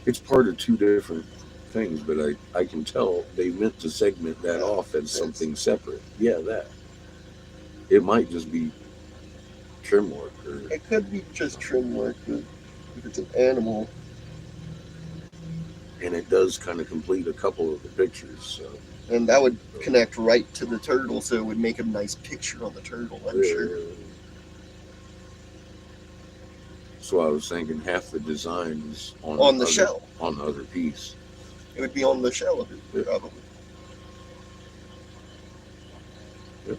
It's part of two different things, but I can tell they meant to segment that off as something separate. Yeah, that. It might just be trim work, or It could be just trim work, but if it's an animal, and it does kind of complete a couple of the pictures. So and that would connect right to the turtle, so it would make a nice picture on the turtle, I'm sure. so I was thinking half the design is On the shell. on the other piece. It would be on the shell of it, probably. Yep.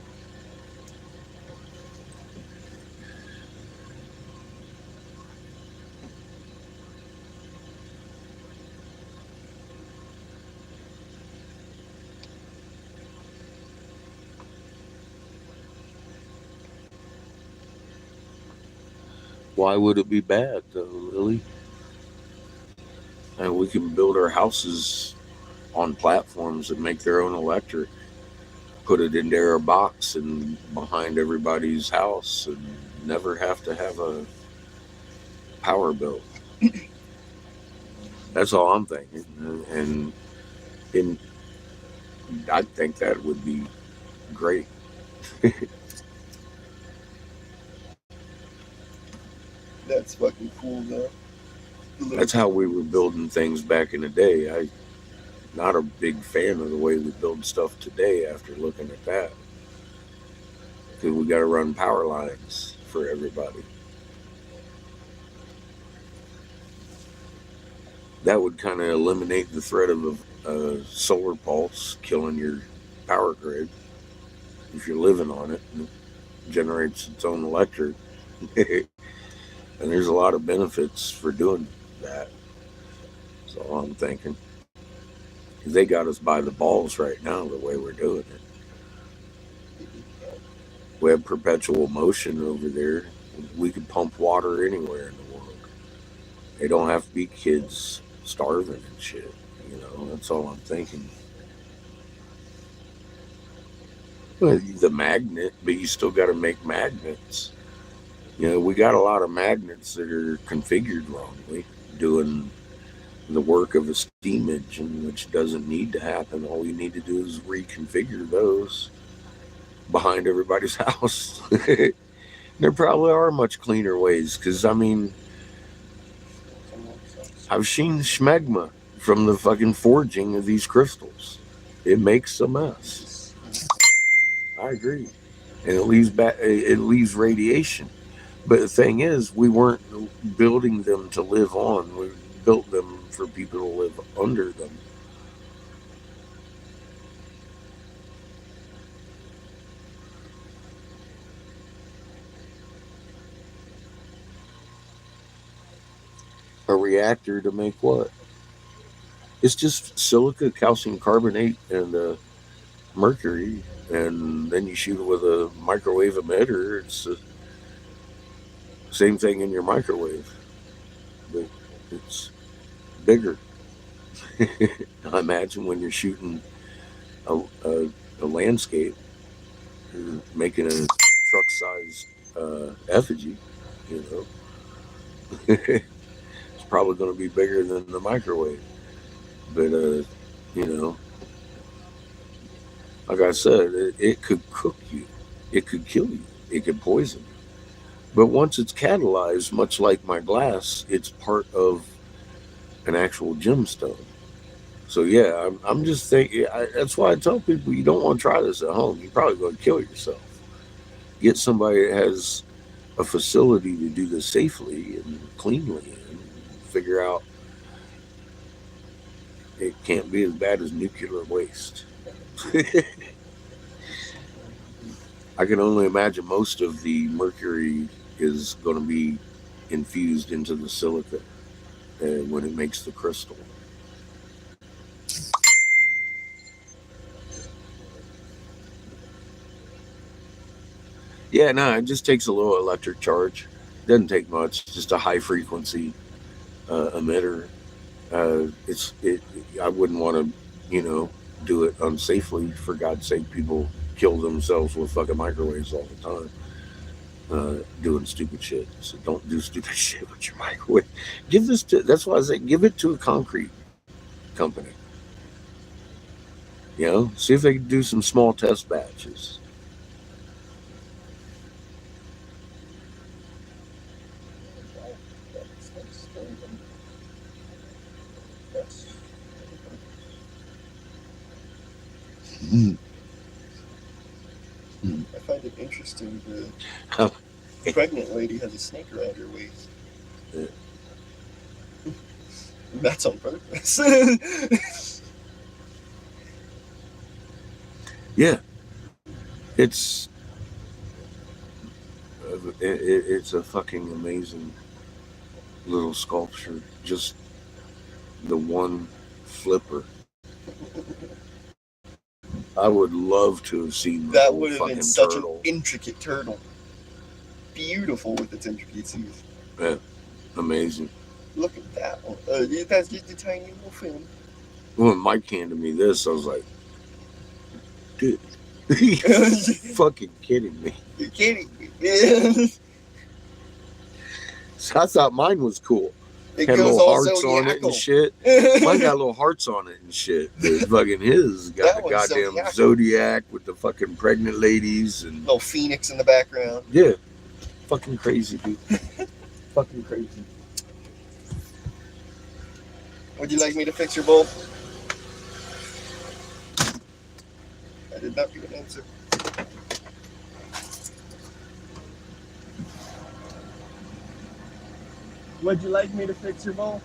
Why would it be bad though, Lily? And we can build our houses on platforms that make their own electric, put it into our box and behind everybody's house, and never have to have a power bill. That's all I'm thinking, and I think that would be great. That's fucking cool, though. That's how we were building things back in the day. I'm not a big fan of the way we build stuff today after looking at that, because we got to run power lines for everybody. That would kind of eliminate the threat of a solar pulse killing your power grid if you're living on it, and it generates its own electric. And there's a lot of benefits for doing that. That's all I'm thinking. 'Cause they got us by the balls right now the way we're doing it. We have perpetual motion over there. We could pump water anywhere in the world. They don't have to be kids starving and shit. That's all I'm thinking. Well, the magnet, but you still got to make magnets. We got a lot of magnets that are configured wrongly, doing the work of a steam engine, which doesn't need to happen. All you need to do is reconfigure those behind everybody's house. There probably are much cleaner ways, because, I mean, I've seen schmegma from the fucking forging of these crystals. It makes a mess. I agree. And it leaves radiation. But the thing is, we weren't building them to live on. We built them for people to live under them. A reactor to make what? It's just silica, calcium carbonate, and mercury, and then you shoot it with a microwave emitter. It's the same thing in your microwave, but it's bigger. I imagine when you're shooting a landscape, you're making a truck-sized effigy. You know, it's probably going to be bigger than the microwave. But you know, like I said, it could cook you, it could kill you, it could poison you. But once it's catalyzed, much like my glass, it's part of an actual gemstone. So yeah, I'm just thinking. That's why I tell people you don't want to try this at home. You're probably going to kill yourself. Get somebody that has a facility to do this safely and cleanly, and figure out it can't be as bad as nuclear waste. I can only imagine most of the mercury is going to be infused into the silica when it makes the crystal. Yeah, no, it just takes a little electric charge. Doesn't take much, just a high frequency emitter. I wouldn't want to, do it unsafely. For God's sake, people kill themselves with fucking microwaves all the time. doing stupid shit. So don't do stupid shit with your microwave. Give this to. That's why I say give it to a concrete company. You know, see if they can do some small test batches. That's very that's I find it interesting the pregnant lady has a snake around her waist. That's on purpose. Yeah, it's it's a fucking amazing little sculpture. Just the one flipper. I would love to have seen the That whole would have been fucking such an turtle. intricate turtle. Beautiful with its intricacies. Yeah, amazing. Look at that one. That's just a tiny little fin. When Mike handed me this, I was like, dude, you fucking kidding me. You're kidding me. It So I thought mine was cool. Had goes little all hearts on it and zodiacal. shit. Mine got little hearts on it and shit. But fucking his got That the one's goddamn zodiacal. zodiac with the fucking pregnant ladies and Little phoenix in the background. yeah, fucking crazy, dude. Fucking crazy. Would you like me to fix your bowl? I did not get an answer. Would you like me to fix your bowl?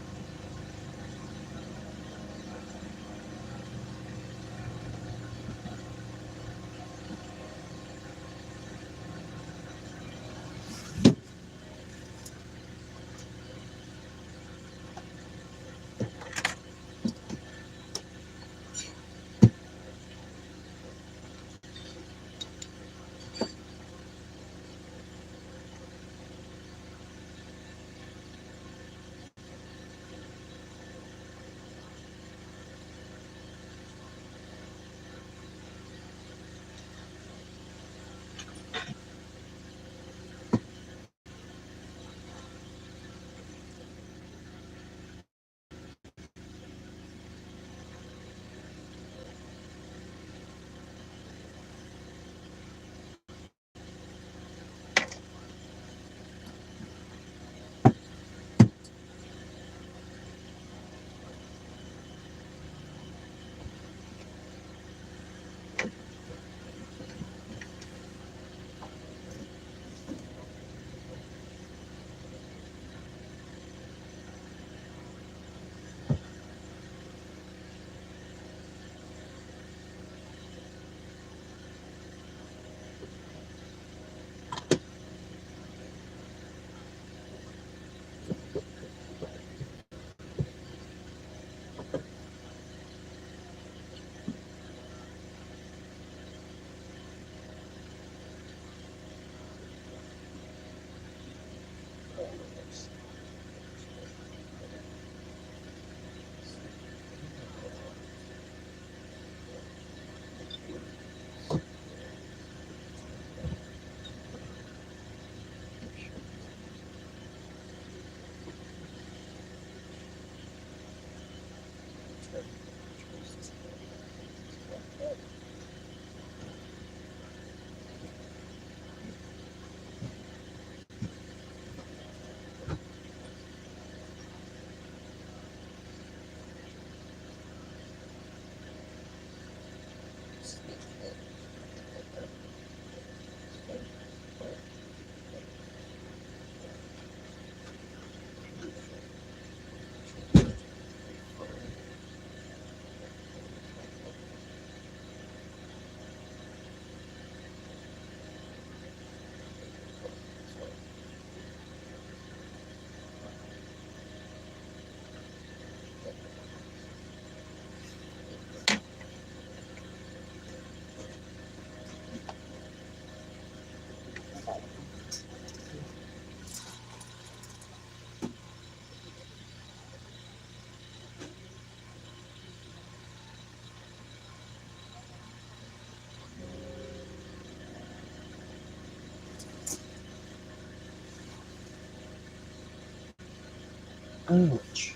Ouch.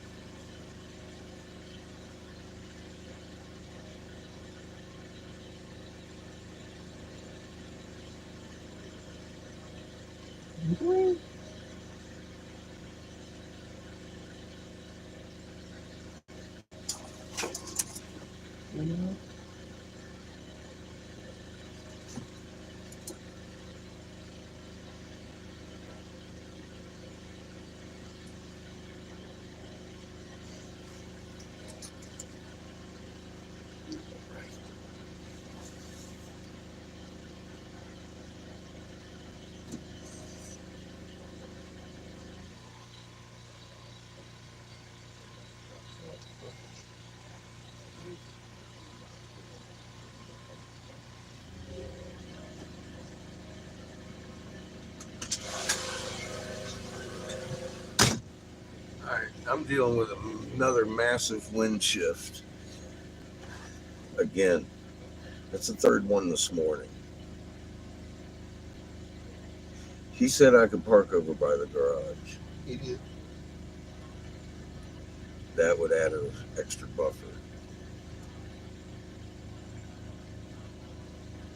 All right, I'm dealing with another massive wind shift again. That's the third one this morning. He said I could park over by the garage. He did. That would add an extra buffer.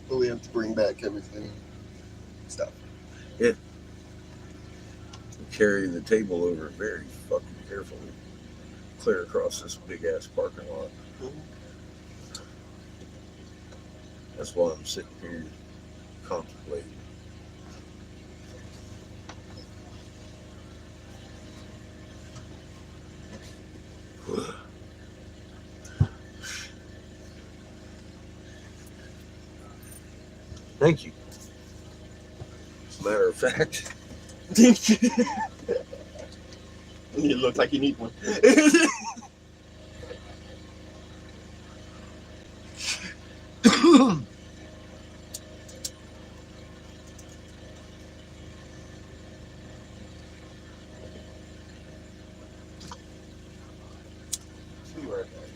But we have to bring back everything. Stuff. Carry the table over very fucking carefully. Clear across this big ass parking lot. That's why I'm sitting here contemplating. Thank you. As a matter of fact, You look like you need one. be right back.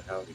Howdy.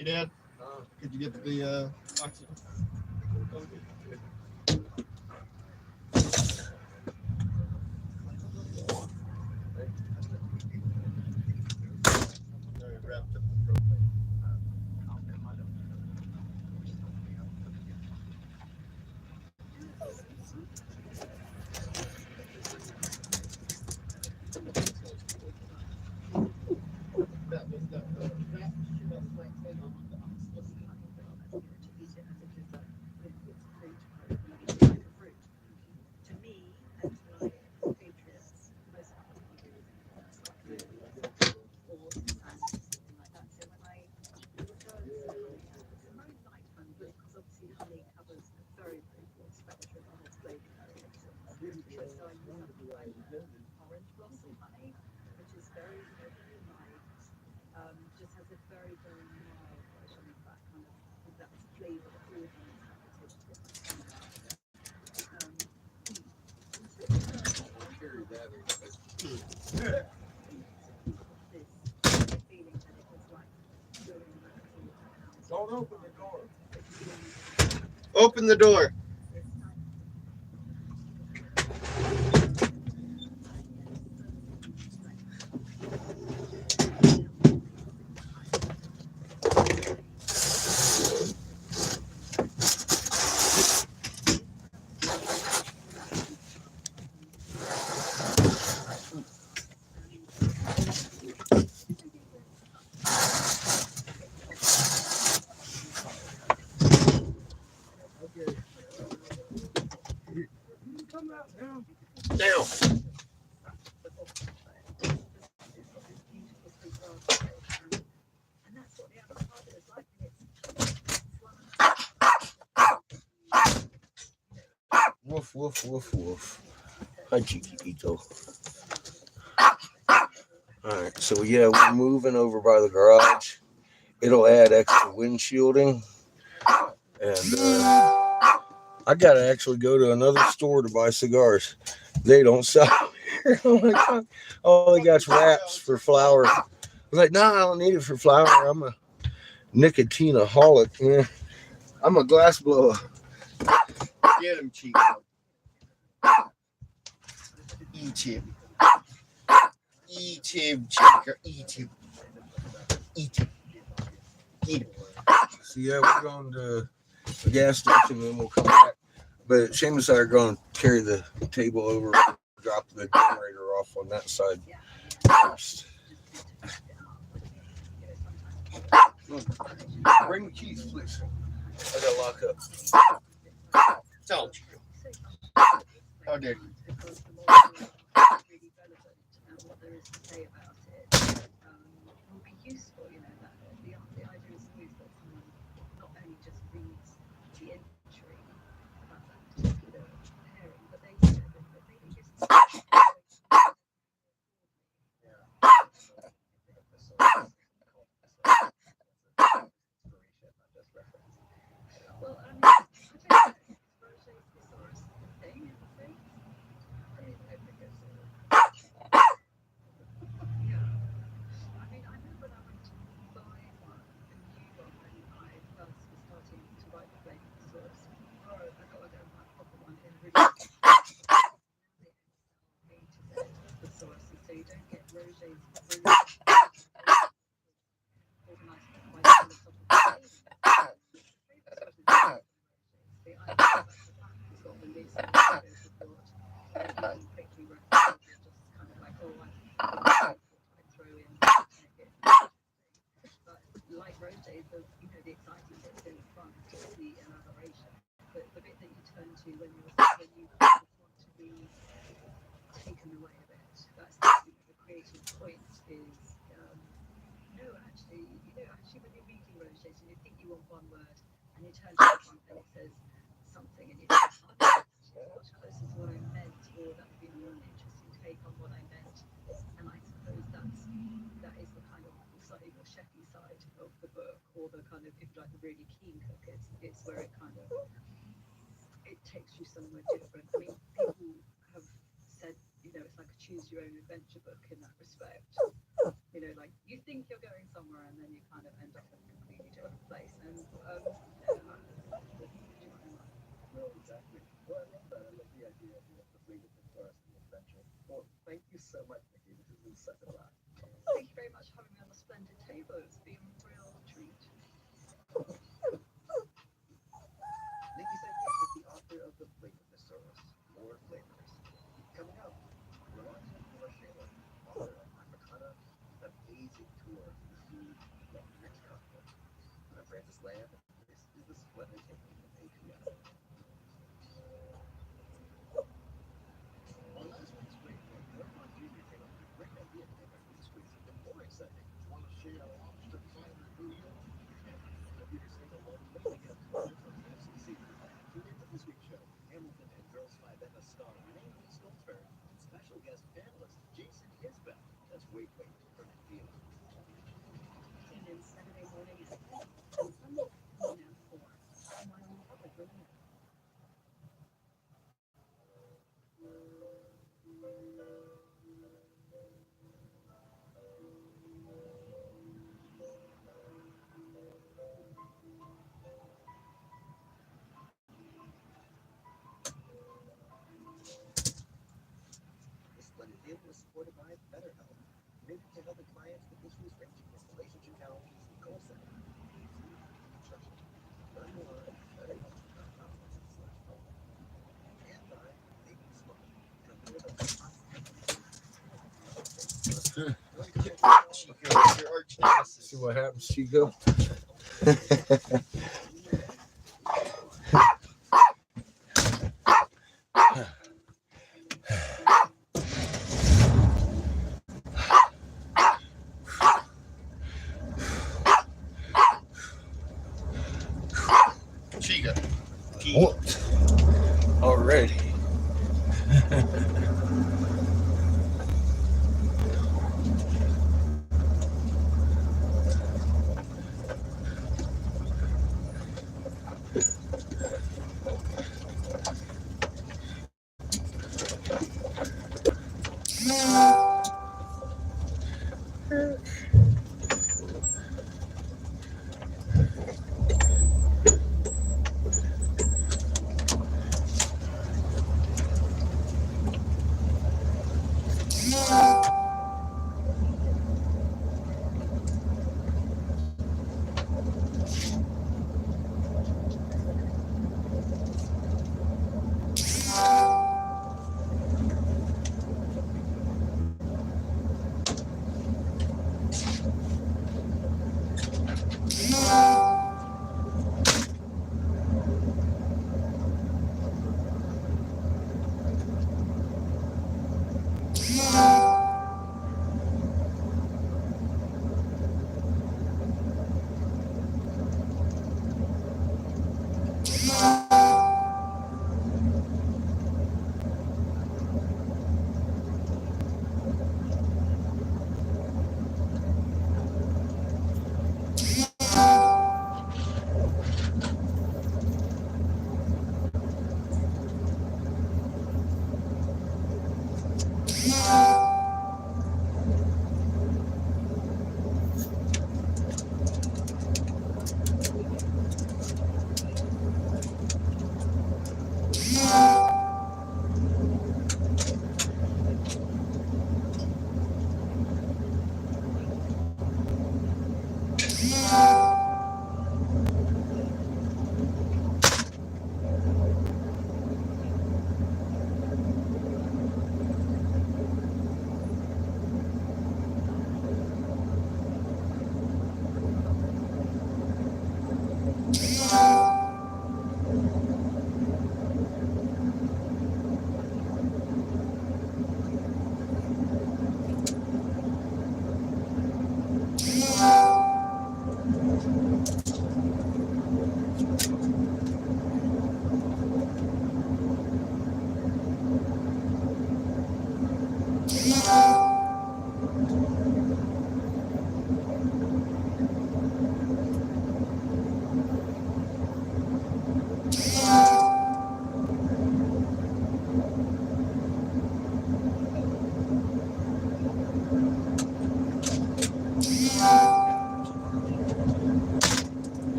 Hey, Dad, could you get the oxygen? Wrapped up the propane. That was the wrap. To me, and to my patriots, most people do or something like that. So when I refer to honey, it's a very light honey because obviously honey covers a very, very broad spectrum and has flavor characteristics. So I use something like orange blossom honey, which is very, very light. Just has a very, very mild version of that kind of that flavor that all honeys have that tastes different. Carry that. This feeling that it was like going back to the house. Don't open the door. Open the door. Come out now. Down. And that's what the avocado is like. Woof, woof, woof, woof. Hi, Chiquitito. All right, so yeah, we're moving over by the garage. It'll add extra windshielding. And I got to actually go to another store to buy cigars. They don't sell here. Oh my God. All they got's wraps for flour. I was like, nah, I don't need it for flour. I'm a nicotineaholic. Yeah. I'm a glass blower. Get him, Chico. Eat him. Eat him, Chico. Eat him. Eat him. Eat him. So yeah, we're going to the gas station and then we'll come back. But Seamus and I are going to carry the table over, drop the generator off on that side first. Bring the keys, please. I got to lock up. Tell him, Chico. How dare you? What there is to say about it will be useful. You know, that the idea is always that someone not only just reads the entry about that particular pairing, but they really gives them well, I mean, I don't know. Roche's thesaurus a thing in the States? I think I saw it. Yeah. I mean, I know when I went to buy one, a new one, when I first was starting to write the flaming thesaurus, I got to go and buy a proper one in a really A to Z thesauruses, so you don't get Roget's organised by philosophical See, I know that the fact it's got the list of report, you can quickly recognize it, just kind of like, oh, I throw in it. But like Roche, the exciting bit in front is the elaboration. But the bit that you turn to when you want to be taken away a bit, that's the creative point is actually when you're reading Roche and you think you want one word and you turn to the front and it says something and you think, oh, it's much closer to what I meant, or that would be a more interesting take on what I meant. And I suppose that is the kind of slightly more chefy side of the book, or the kind of, if you like, the really keen cook. It's where it kind of it takes you somewhere different. I mean, people have said, it's like a choose your own adventure book in that respect. Like you think you're going somewhere and then you kind of end up in a completely different Thank you very much for having me on the splendid table. It's been a real treat. Nikki Seki is the author of The Flavor Thesaurus, More Flavors. Coming up, Rolanda Hiroshima, author of Africana, an amazing tour through food from the rich continent. I'm Francis Lamb. This is the Splendid Table from APM. On last week's Great Point, Paramount Jr. came up with a great idea to make our news quiz even more exciting. Want to share a lobster finder New York? Computer single one may get a permit from the FCC. Tune in to this week's show. Hamilton and Girls 5 Emma star Renee Lee Stoltzberg and special guest panelist Jason Isbell. That's Wait Wait from NPR. Tune in Saturday morning at 10 and Sunday afternoon at 4 on Wyoming Public Radio. The Splendid Table is supported by BetterHelp, committed to helping clients with issues ranging from relationship challenges to goal setting, construction. Learn more at betterhelp.com/phone. And by Making Smart, company that's Chico, your arch nemesis. See what happens, Chico? Chico. What? Already.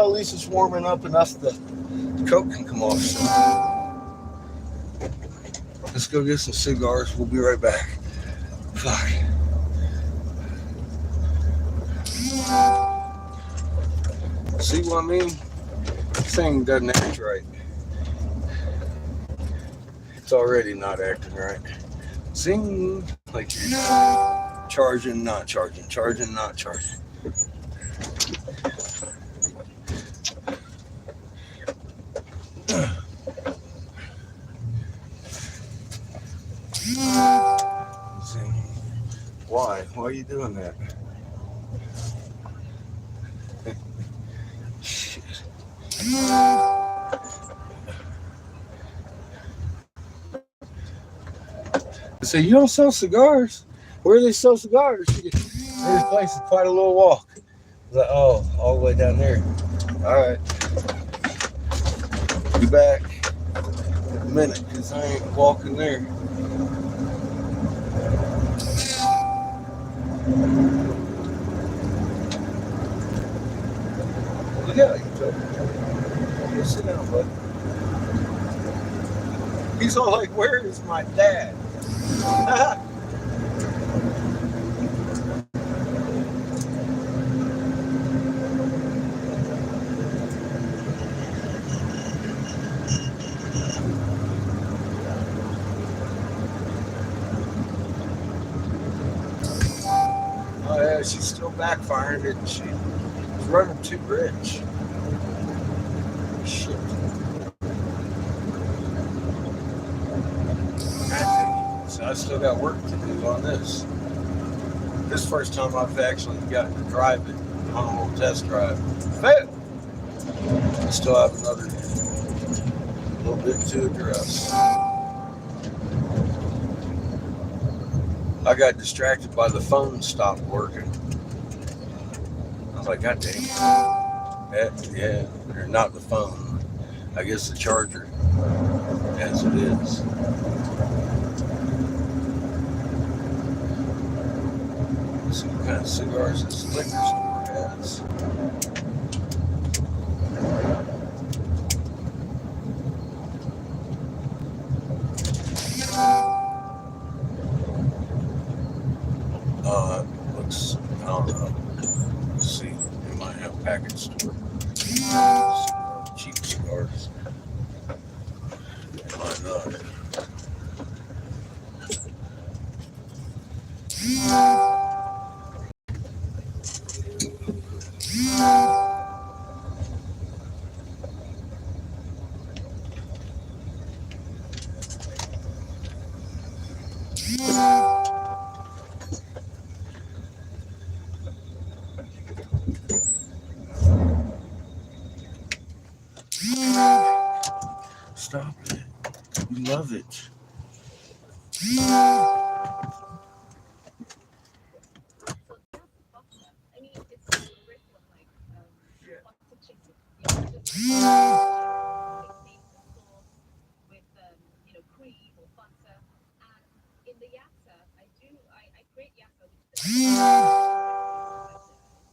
Well, at least it's warming up enough the coke can come off. So let's go get some cigars. We'll be right back. Fuck. See what I mean? This thing doesn't act right. It's already not acting right. Zing, like you're charging, not charging, charging, not charging. Zing. Why? Why are you doing that? Shit. I say, you don't sell cigars? Where do they sell cigars? This place is quite a little walk. I was like, oh, all the way down there. All right. Be back in a minute because I ain't walking there. Yeah, you told me. Go sit down, bud. He's all like, where is my dad? Oh yeah, she's still backfiring, isn't she? She's running too rich. Shit. So I still got work to do on this. This first time I've actually gotten to drive it on a little test drive. Failed. I still have another little bit to address. I got distracted by the phone stopped working. I was like, God dang it. Yeah, or not the phone. I guess the charger, as it is. Let's see what kind of cigars this liquor store has. Looks, I don't know. Let's see. They might have a package store. Cheap cigars. They might not. Stop it. You love it. I mean, it's like a ritual, like butter chicken. You know, just make the sauce with cream or butter. And in the yassa, I create yassa, which is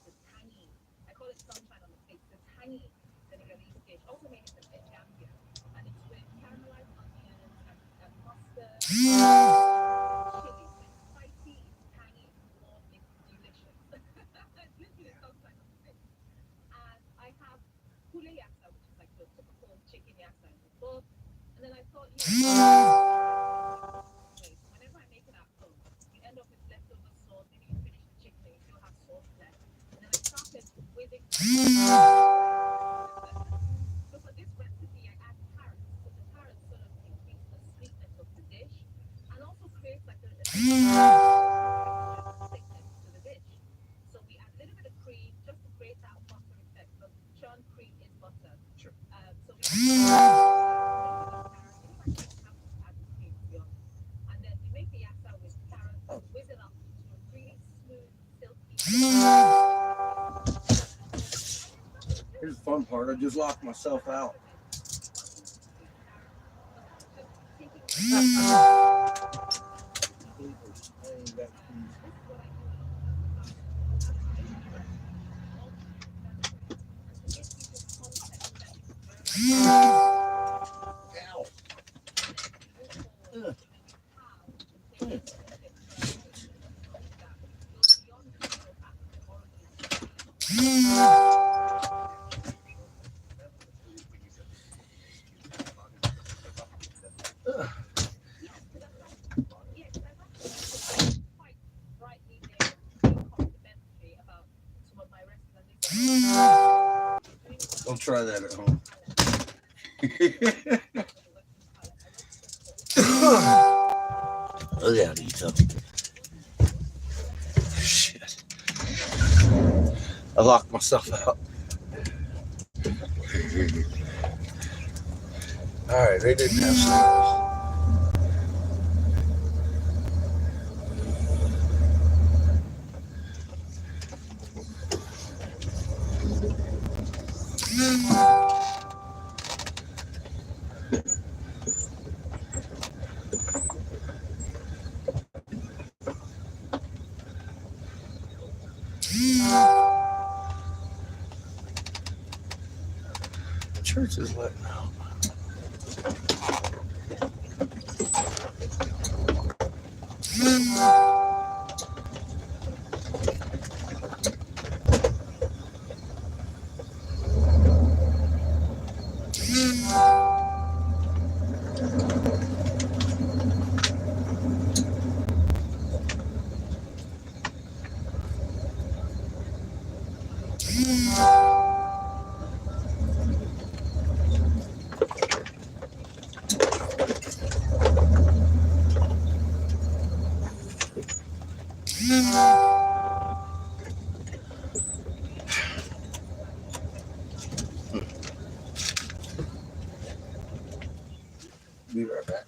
the tangy. I call it sunshine on the face. The tangy Senegalese dish, also made in Gambia, and it's with caramelized onions and mustard, chili. So it's spicy, it's tangy, it's warm, it's delicious. It's literally sunshine on the face. And I have pule yassa, which is like the typical chicken yassa in the book. And then I thought, whenever I make it at home, you end up with leftover sauce. Maybe you finish the chicken and you still have sauce left. And then I started whizzing. So for this recipe, I add carrots. So the carrots sort of increase the sweetness of the dish and also creates like a thickness to the dish. So we add a little bit of cream just to create that butter effect. But churned cream is butter. Sure. So we add the cream, to be honest. And then we make the yassa with carrots, whiz it up to a really smooth, silky. Here's the fun part. I just locked myself out. Don't try that at home. Look at it, shit. I locked myself out. All right, they didn't have some. Church is letting out. Be right back.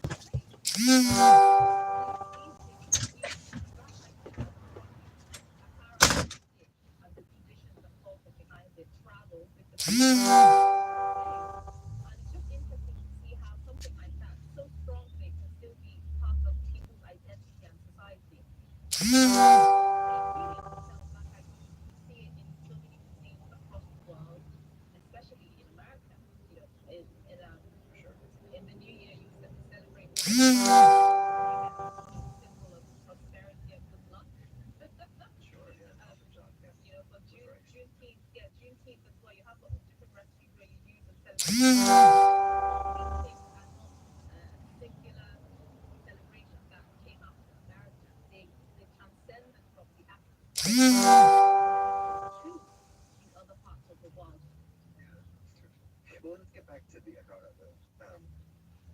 Well, let's get back to the Agara, though.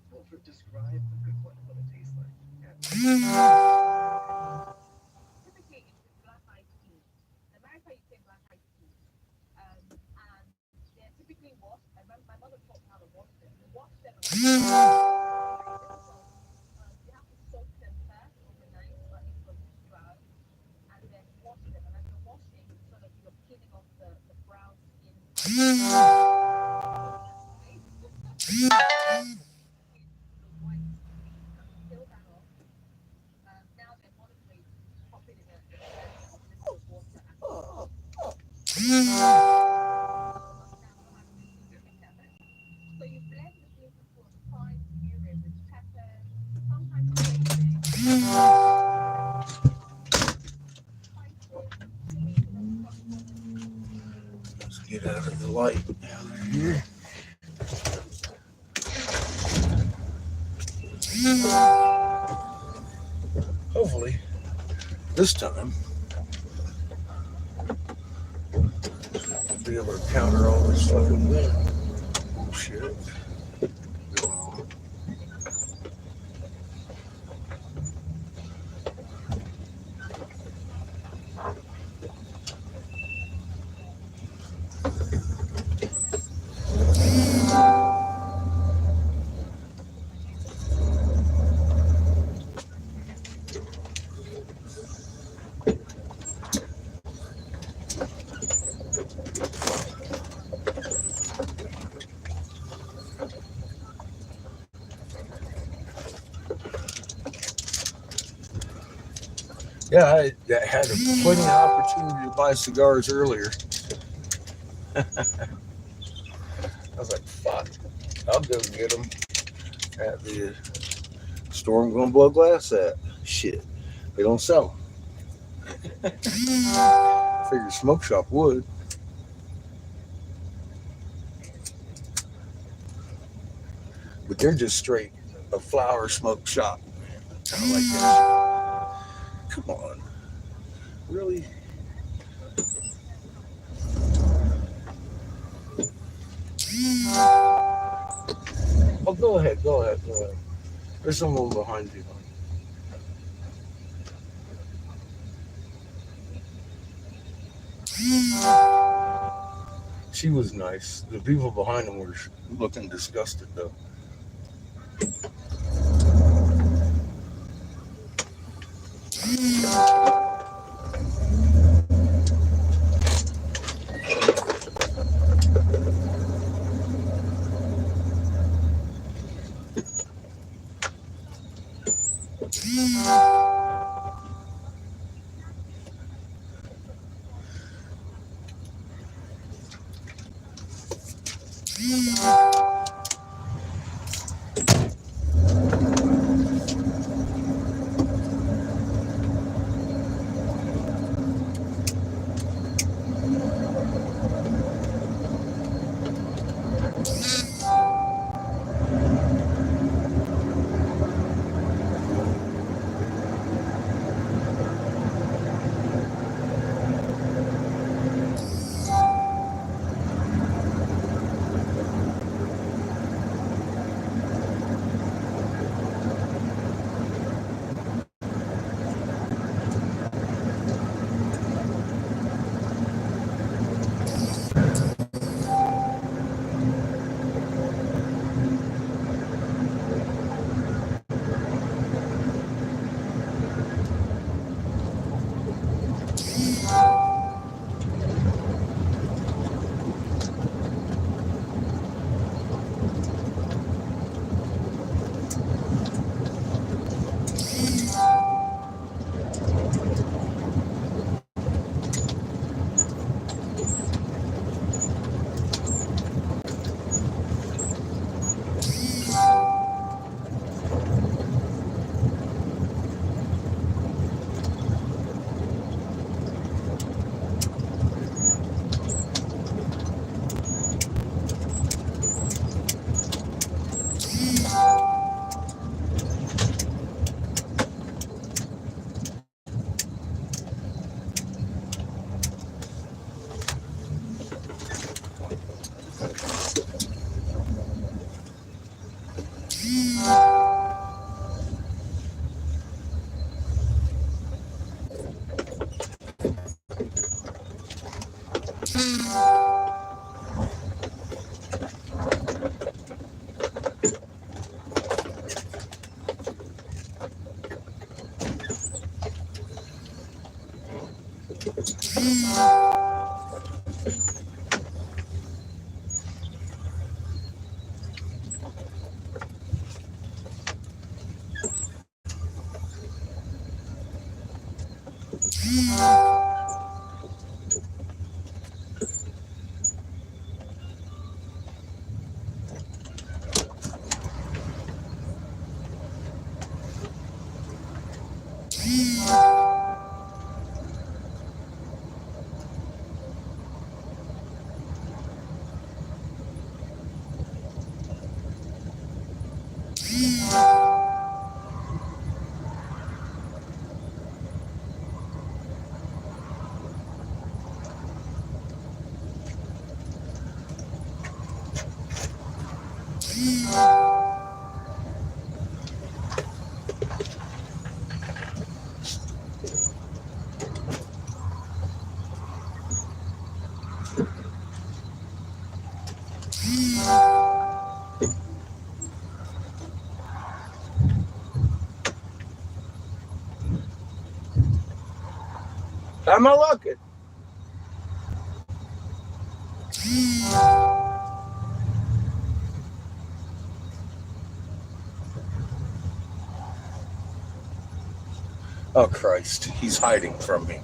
Well, describe a good one, what it tastes like. Typically, it's black eyed peas. In America, you say black eyed peas. And they're typically washed. My mother taught me how to wash them. You wash them and very difficult. You have to soak them first overnight, or at least for 2 hours, and then wash them. And as you're washing, sort of you're peeling off the brown skin. The white skin. Peel that off. Now they're modern ways. Pop it in a little water and wash. So you blend the beans into a fine puree with peppers, sometimes seasoning, spices, chili for the crunch. Let's get out of the light down here. Hopefully, this time, I'll be able to counter all this fucking wind bullshit. Yeah, I had plenty of opportunity to buy cigars earlier. was like, fuck, I'll go get them at the store I'm gonna blow glass at. Shit, they don't sell them. I figured smoke shop would. But they're just straight a flower smoke shop. Kind of like that. Come on, really? Oh, go ahead, go ahead, go ahead. There's someone behind you. She was nice. The people behind them were looking disgusted though. How am I looking? Oh Christ, he's hiding from me.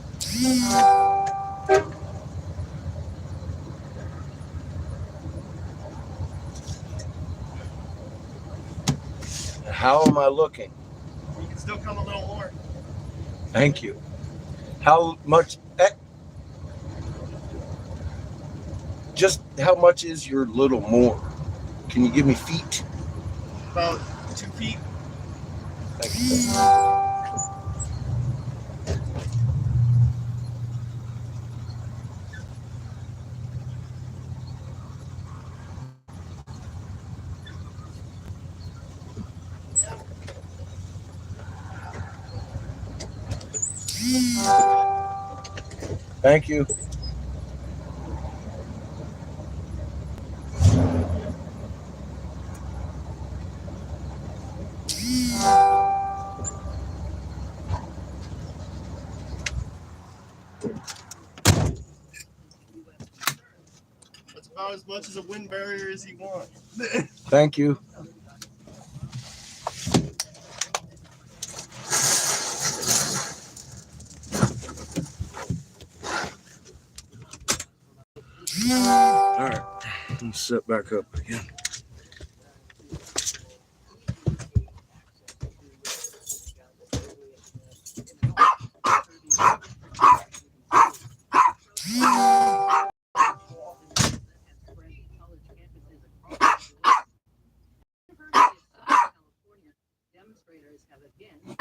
How am I looking? You can still come a little more. Thank you. How much? Just how much is your little more? Can you give me feet? About 2 feet. Thank you. Thank you. That's about as much as a wind barrier as you want. Thank you. All right. Let me sit back up again. Demonstrators have again been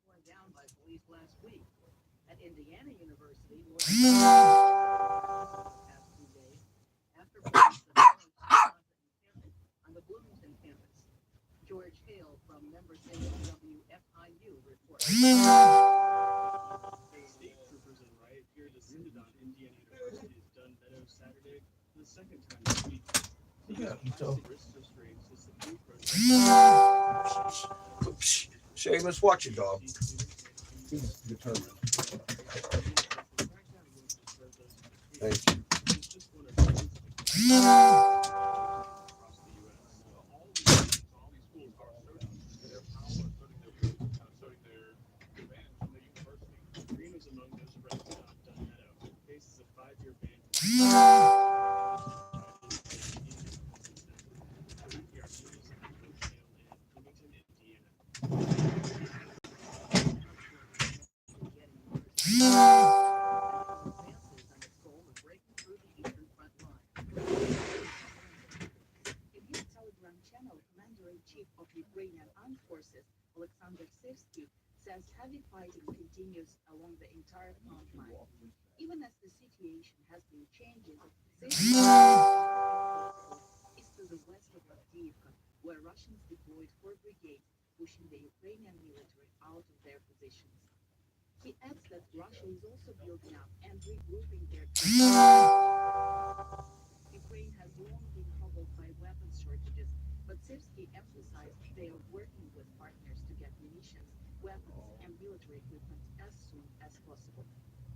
torn down by police last week. At Indiana University, more than the past 2 days after police on the Bloomington campus. George Hale from member station WFIU reports. State troopers and riot gear descended on Indiana University's Dunn Meadows Saturday for the second time this week. Risks restraints to subdue protests. Seamus, watch your dog. He's determined. Thank you. It's just one of thousands of across the U.S. All these schools are asserting their advantage from the university. Green was among those arrested on Dunn Meadow. Faces a 5-year ban Chief of Ukrainian Armed Forces, Alexander Sivsky, says heavy fighting continues along the entire front line. Even as the situation has been changing, Sivsky is to the west of Avdiivka, where Russians deployed 4 brigades, pushing the Ukrainian military out of their positions. He adds that Russia is also building up and regrouping their Ukraine has long been hobbled by weapons shortages, but Sivsky emphasized they are working with partners to get munitions, weapons, and military equipment as soon as possible.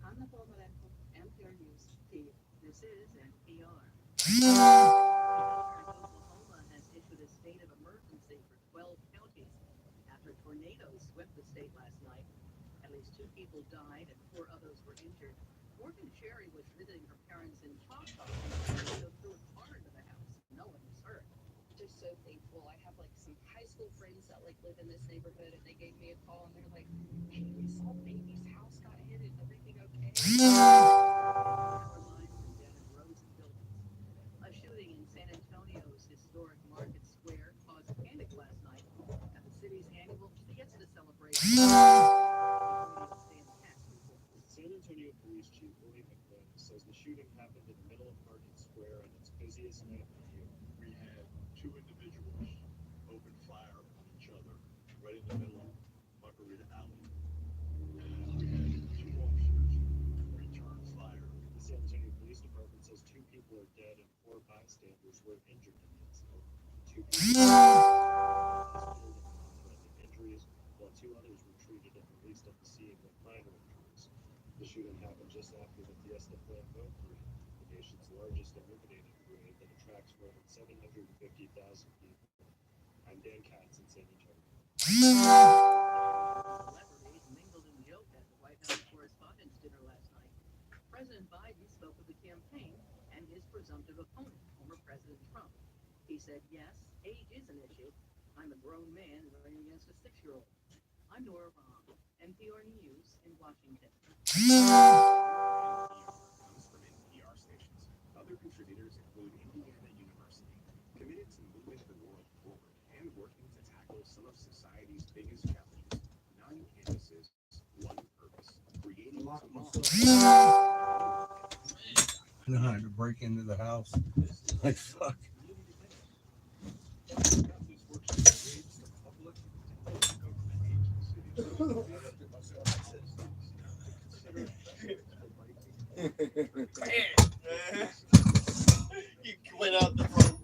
Anna Ponomarenko, NPR News, Kyiv. This is NPR. Oklahoma has issued a state of emergency for 12 counties after tornadoes swept the state last night. At least 2 people died and 4 others were injured. Morgan Sherry was visiting her parents in Choctaw when the tornado threw a car into the house. No one was hurt. Just so thankful. I have like some high school friends that like live in this neighborhood, and they gave me a call, and they're like, "Hey, we saw baby's house got hit. Is everything okay?" Power lines and damaged roads and buildings. A shooting in San Antonio's historic Market Square caused panic last night at the city's annual Fiesta celebration. San Antonio Police Chief William McLean says the shooting happened in the middle of Market Square on its busiest night of the year. We had 2 individuals open fire on each other right in the middle of Margarita Alley. And we had 2 officers return fire. The San Antonio Police Department says 2 people are dead and 4 bystanders were injured in the incident. 2 people with life-threatening injuries, while 2 others were treated and released at the scene with minor injuries. The shooting happened just after the Fiesta Flambeau Parade, the nation's largest illuminated parade that attracts more than 750,000 people. I'm Dan Katz in San Antonio. Celebrities mingled and joked at the White House Correspondents' Dinner last night. President Biden spoke of the campaign and his presumptive opponent, former President Trump. He said, yes, age is an issue, I'm a grown man running against a 6-year-old. I'm Nora Rahm, NPR News in Washington. Comes from NPR stations. Other contributors include Indiana University, committed to moving the world forward and working to tackle some of society's biggest challenges. 9 campuses, one purpose, creating tomorrow. I know how to break into the house. Like, fuck. This works to engage the public and government agencies. You went out the front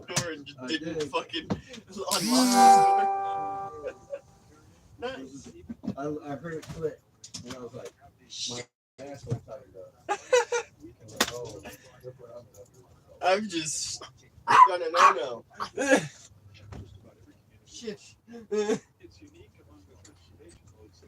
door and just I didn't did. fucking unlock this door. Nice. I heard it click, and I was like, my asshole tightened up. And like, oh, look what I'm doing. I'm just no. Shit. It's unique among the conservation modes.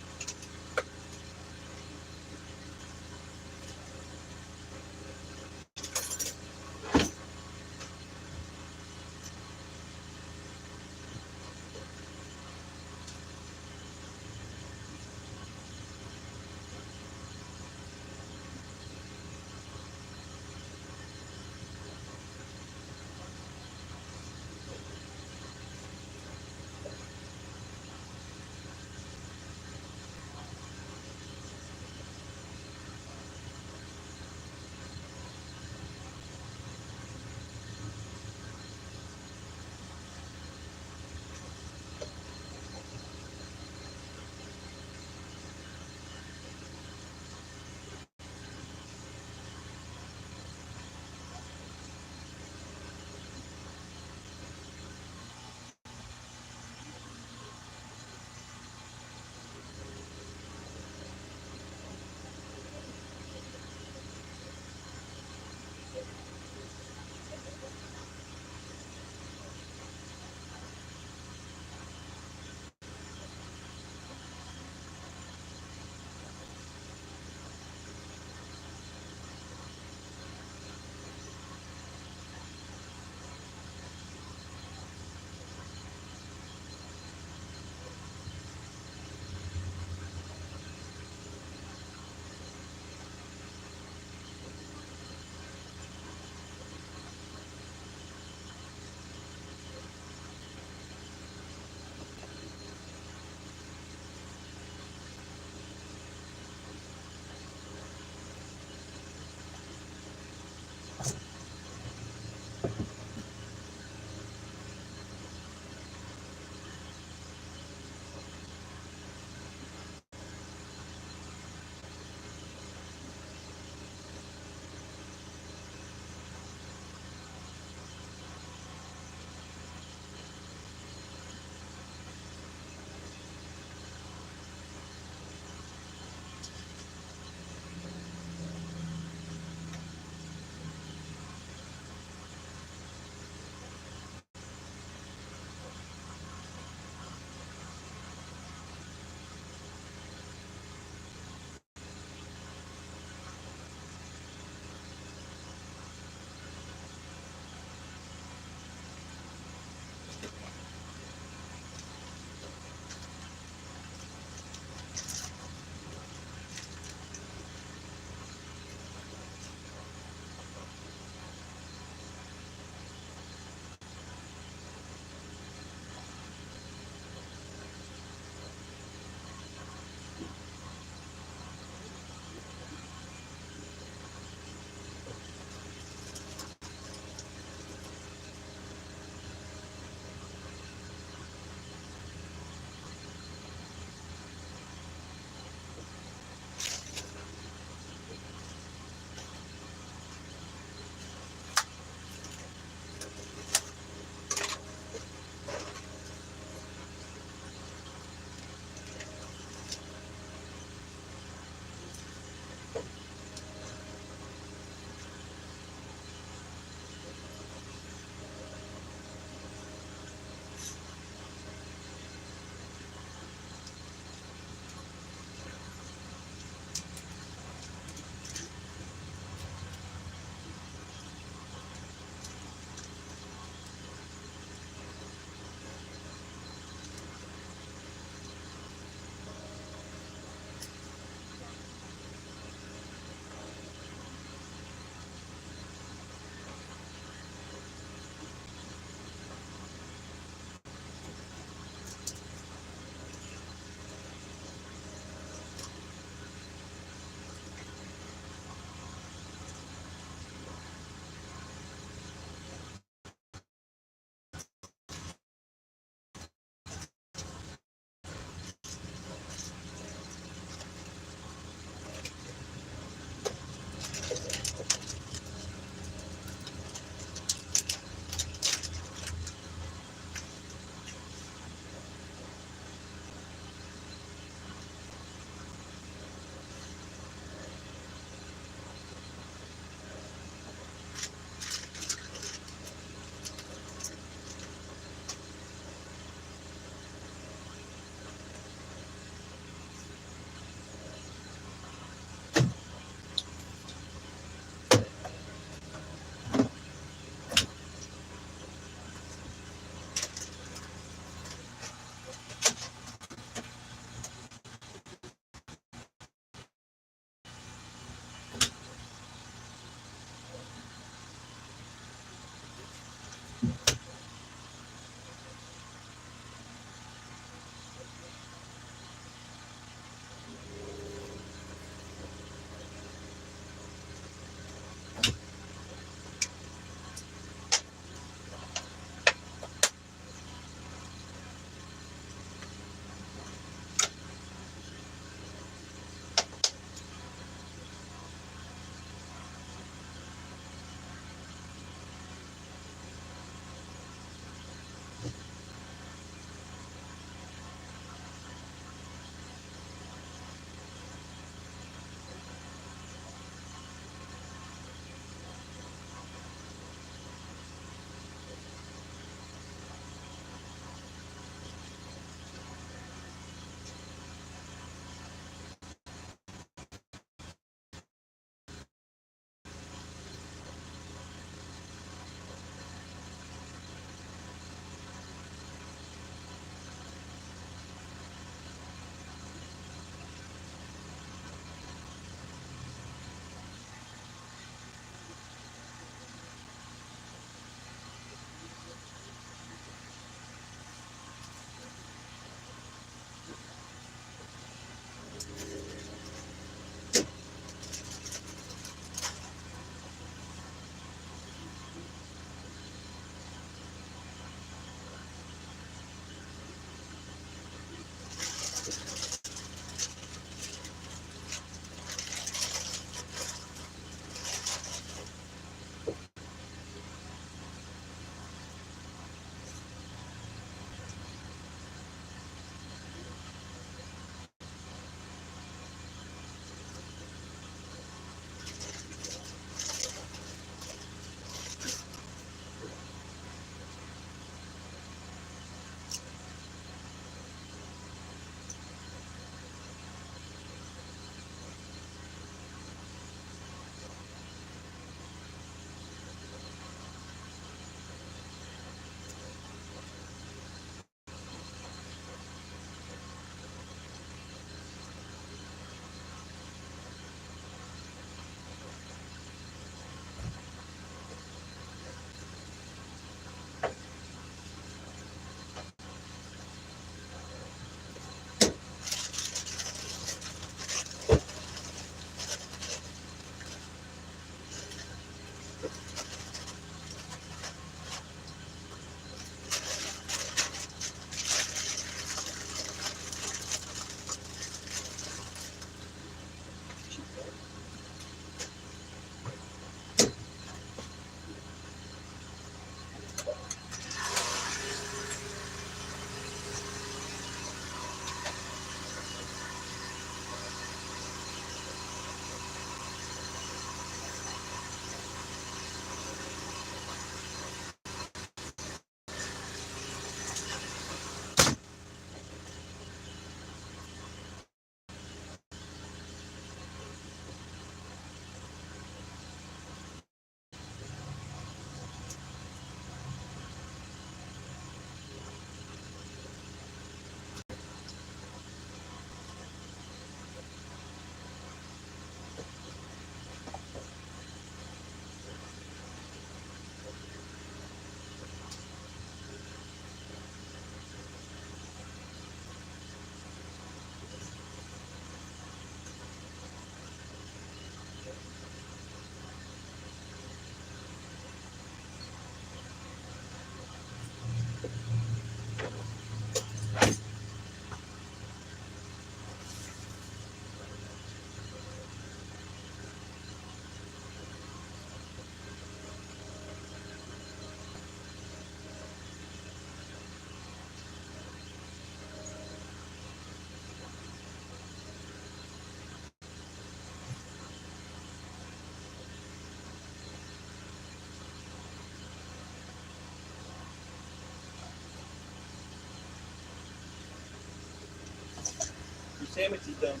sandwich is done.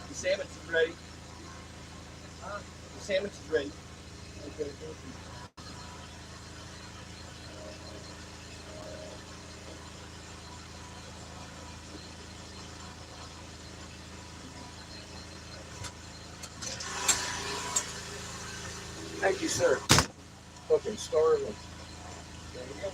The sandwich is ready. The sandwich is ready. Okay, thank you. Thank you, sir. Okay, Starling. There we go.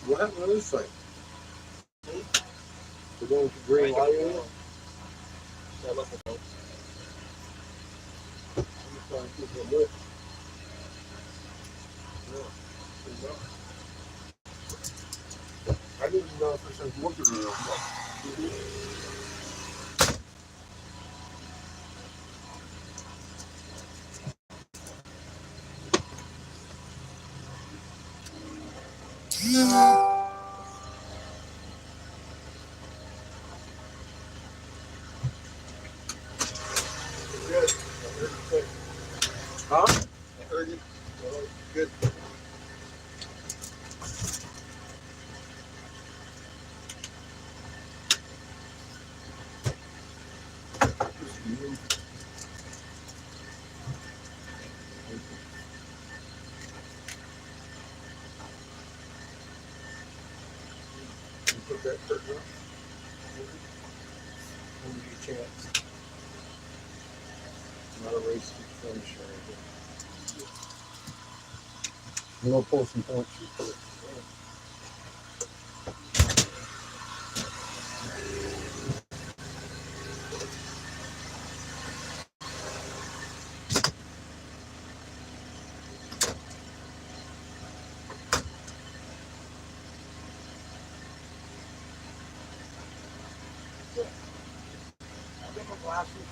What happened to this thing? We're going to green light in it? That must have helped. I'm just trying to keep it lit. No. I didn't know if this thing's working real well. Good. I heard it say. Huh? I heard it. Well, good. You put that curtain up. When you get a chance. Not a race to the finish or anything. I'm gonna pull some points. I'll get my glasses.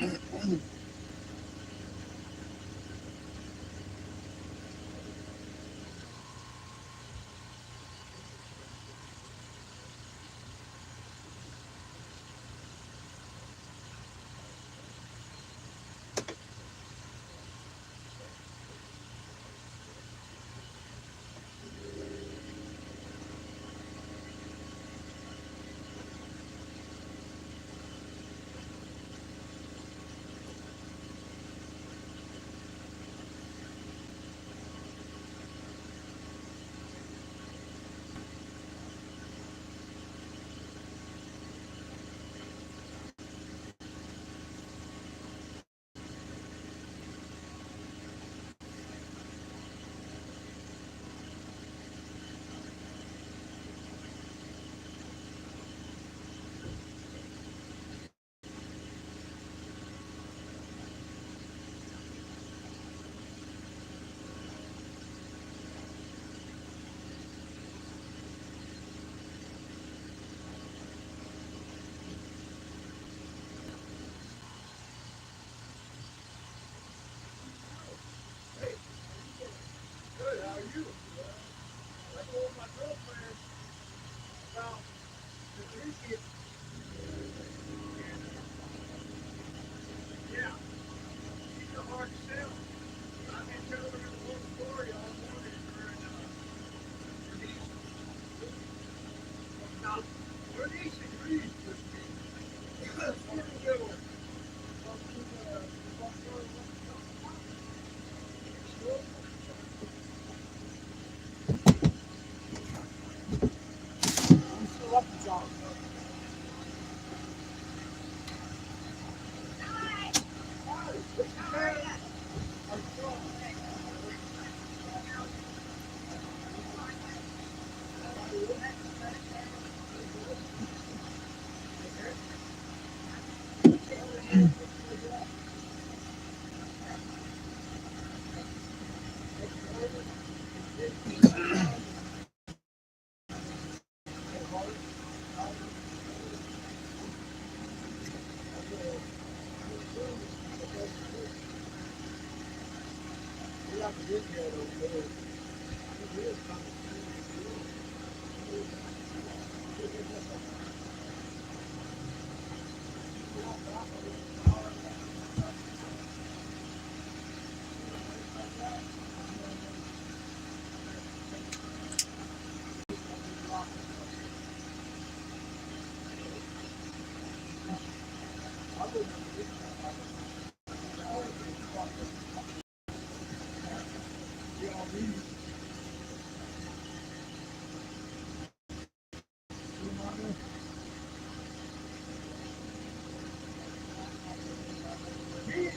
Good, how are you? I told my girlfriend about the ticket. Yeah, she's a hard sell. I've been telling her the whole story all morning. Her and her niece. Now, her niece agrees with me. We're gonna go up to the I'm still up to John.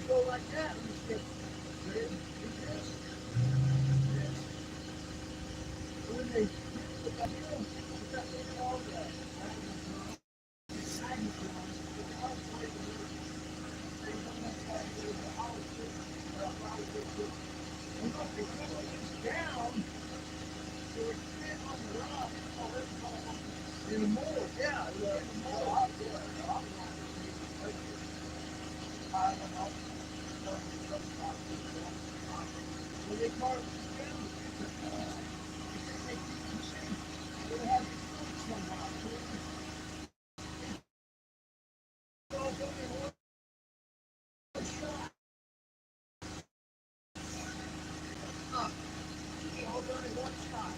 Go like that. When they down, so it's fit on the rock. In the mold, yeah, in the mold. I don't know. When they carve it down, they keep the shape. They have the fruit somehow. It's all done in one shot. It's all done in one shot.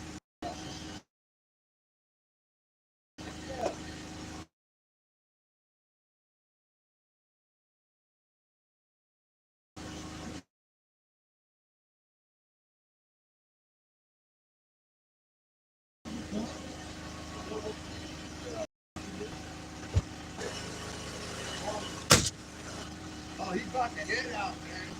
Oh, he's got the head out, man.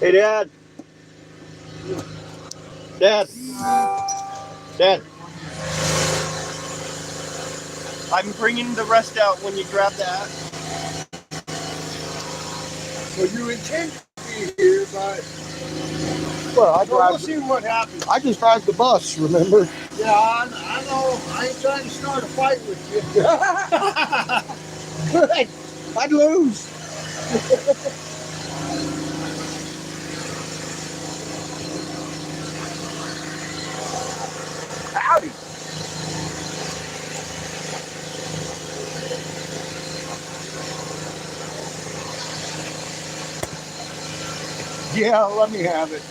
Hey, Dad. Dad. Dad. I'm bringing the rest out when you grab that. So you intend to be here, but Well, we'll see what happens. I just drive the bus, remember? Yeah, I know. I ain't trying to start a fight with you. Good. I'd lose. Howdy. Yeah, let me have it.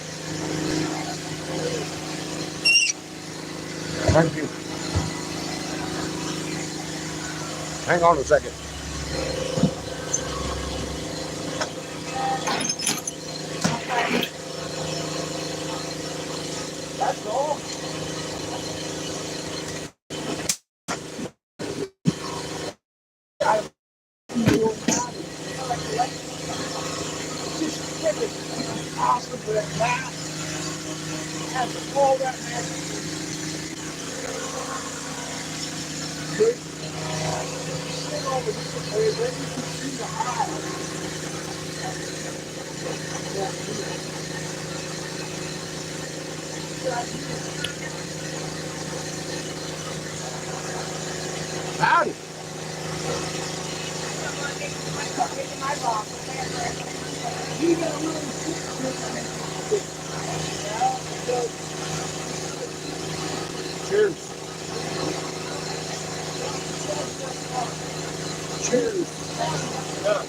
Thank you. Hang on a second. That's all. Just freaking awesome for that mask. Has all that mask. Good. Sit over this way, then you can see the high. Howdy. You got a little cheers. Cheers. Yeah.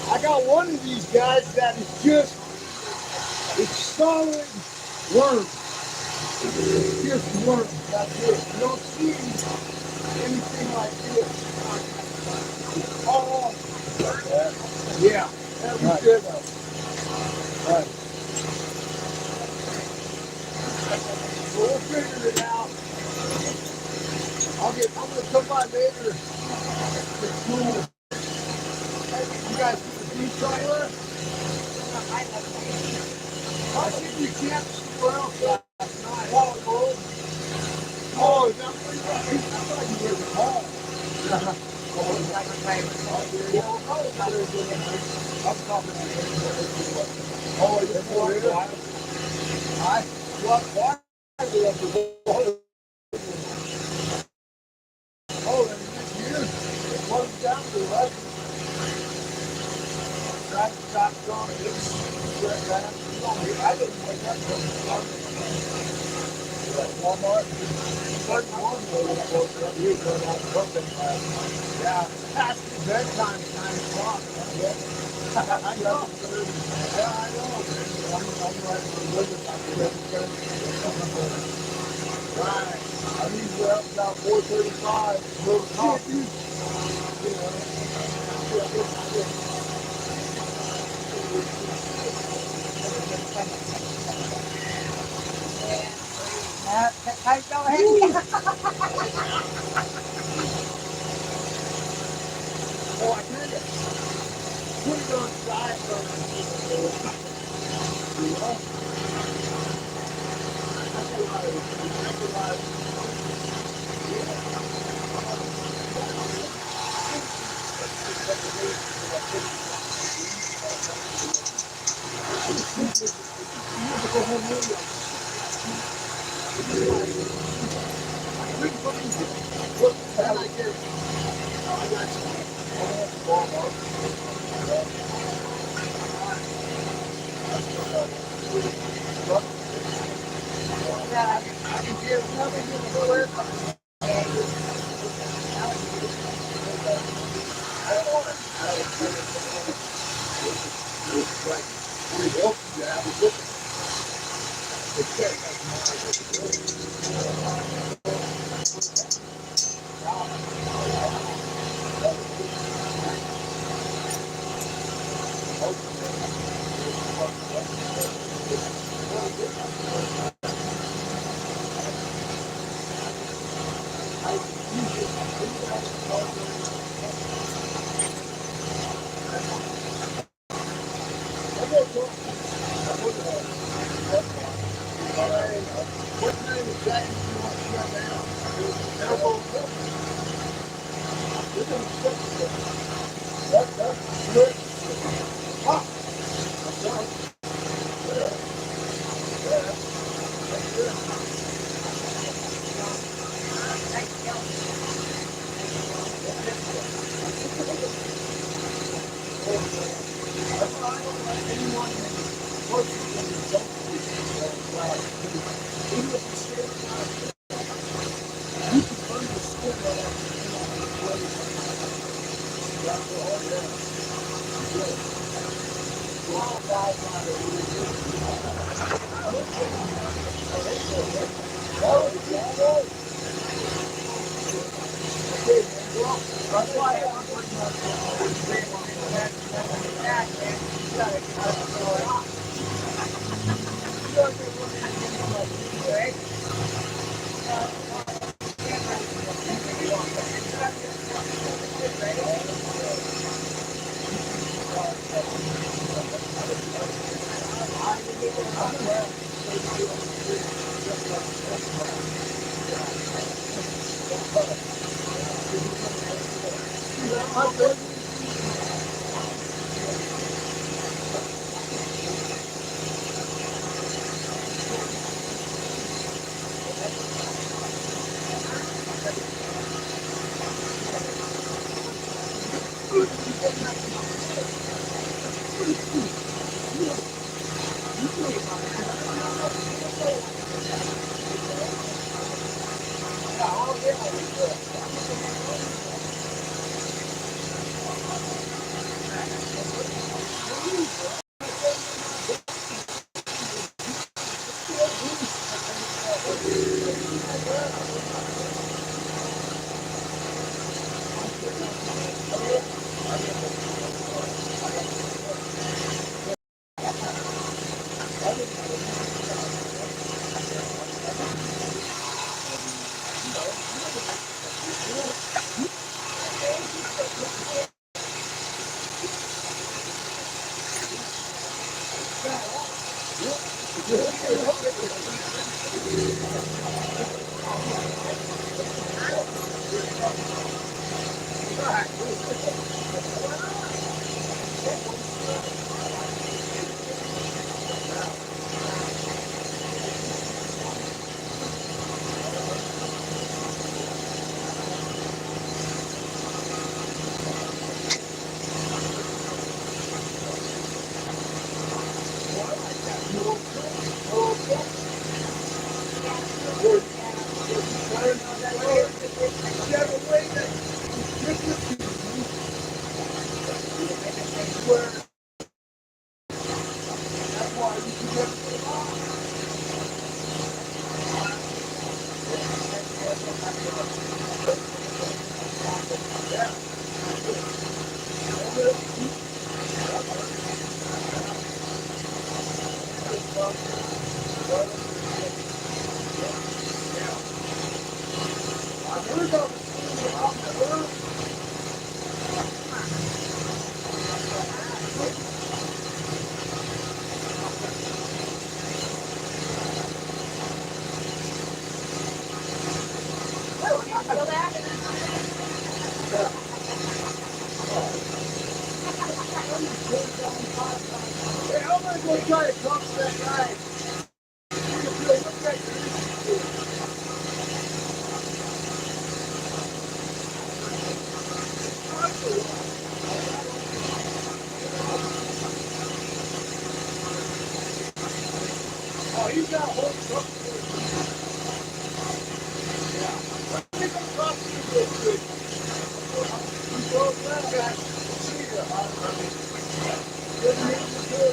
I got one of these guys that is just, it's solid worm. It's just worm. That's it. You don't see anything like this. Oh, yeah. That was good. Right. So we'll figure it out. I'm gonna come by later. It's cool. You guys see the beach somewhere? I think we camped somewhere else last night. Oh, is that where you were? I thought you were at home. I'm talking to you. Oh, you're for real? Why are they up to oh, and this year, it wasn't down to 11. That got gone. It's I didn't wake up until Walmart. 31 was close up here going out something last night. Yeah, past the bedtime, 9 o'clock. Yeah. I know. Yeah, I know. I'm right for living. I'm right. I usually up about 4:35. Little coffee. You know. Hey, go ahead. So I kind of put it on sideburn. You know? That's a lot of, that's a lot of, Still there? Hey, I'm gonna go try to talk to that guy. Oh, he's got a whole truck full of shit. Yeah. Let me go talk to you real quick. I'm so glad I see you. Good to meet you too.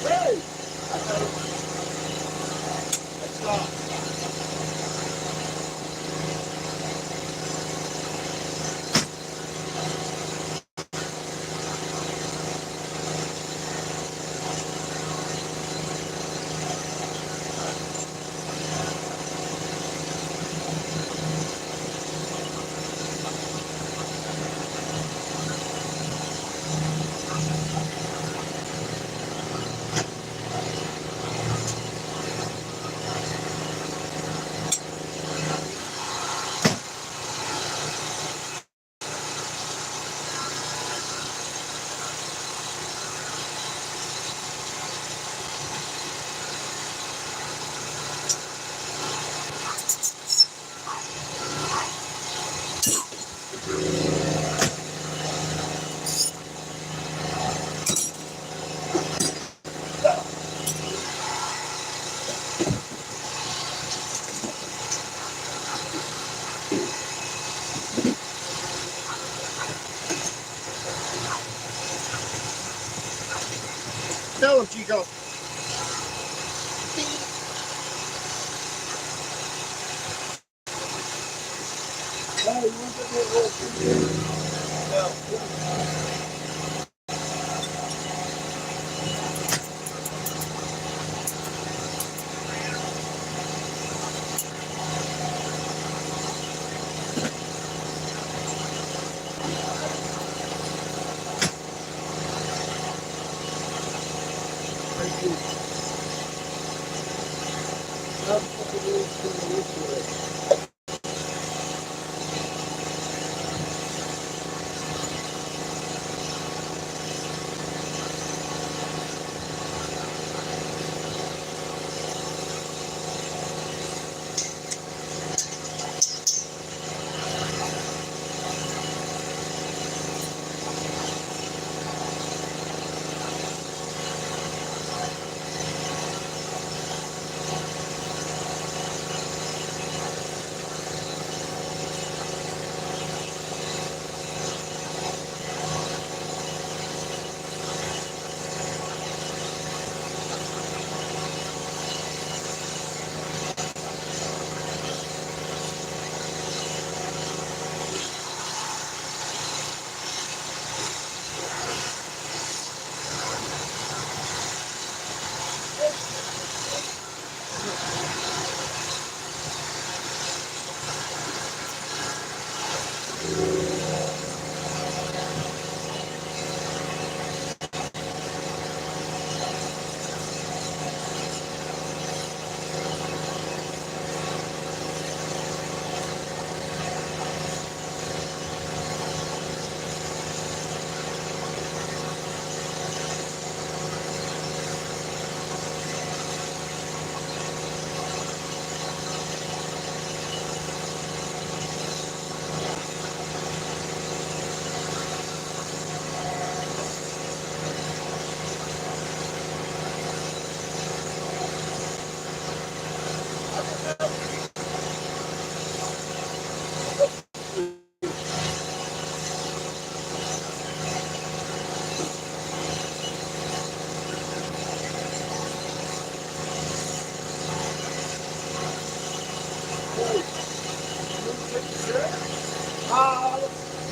Hey! Let's go. Tell him, Chico. Hey, you want to get me a little food? No. Thank you. I'm fucking really feeling this way.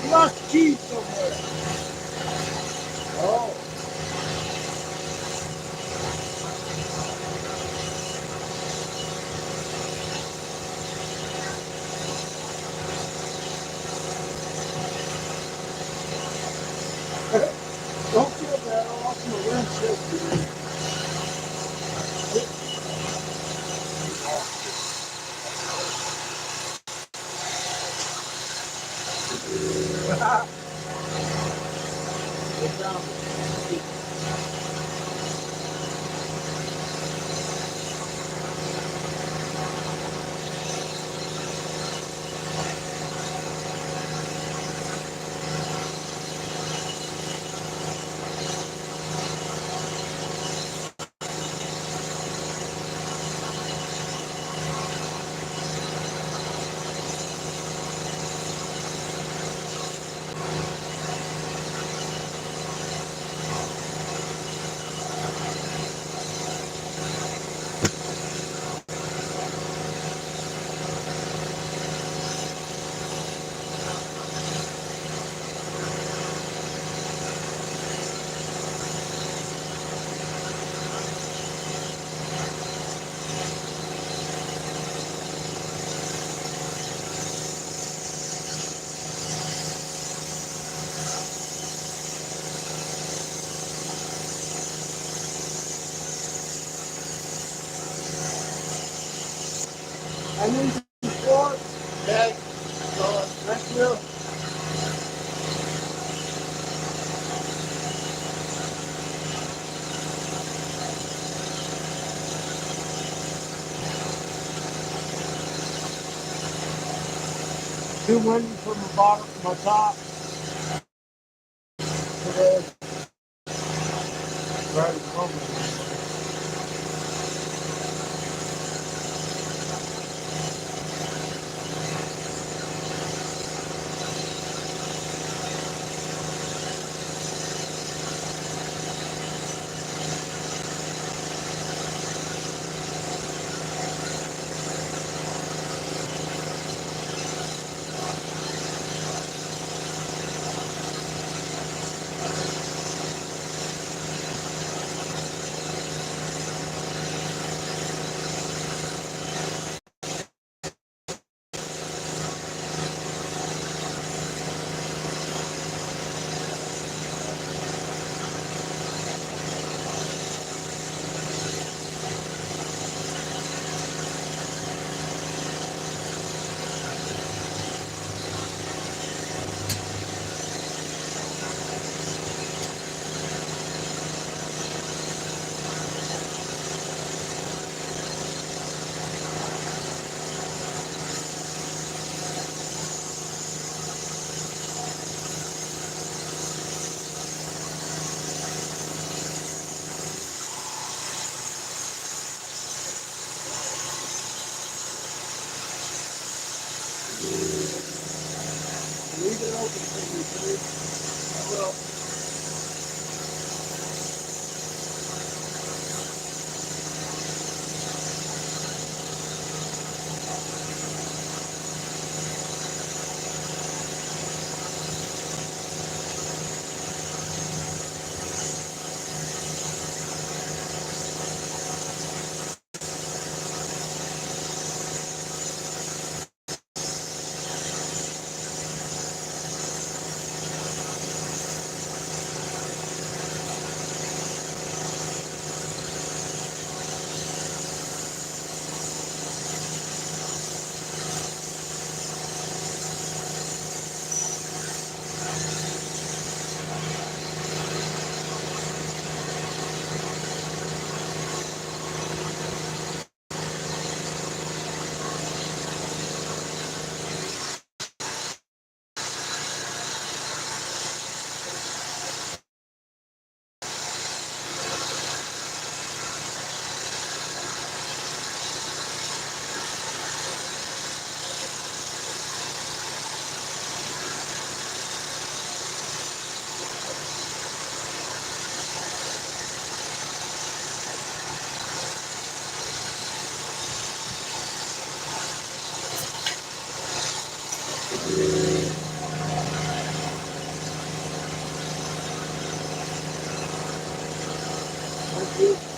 You lost the keys somewhere. Oh. Don't feel bad. I lost my wrench yesterday. Good job. I need some sport. Okay. Thank you. Too windy from the bottom to my top today. Right at the moment. Leave it open for me, please. I will. No.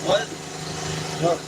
What? No.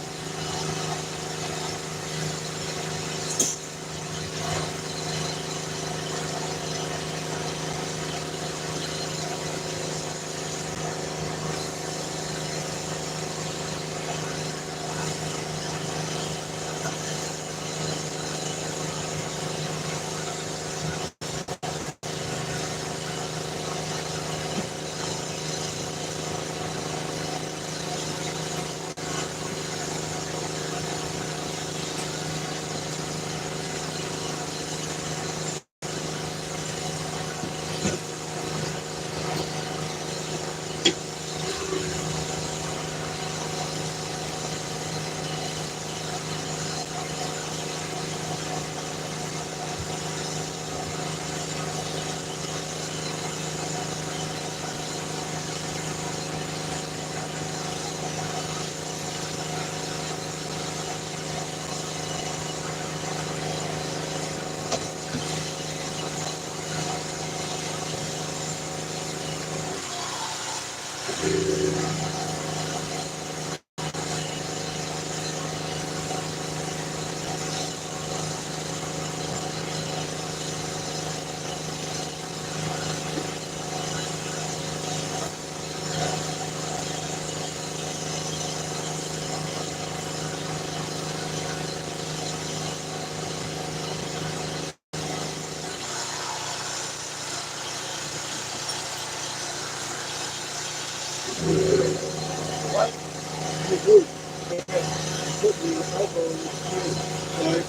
Put me elbow in the screen. Sorry.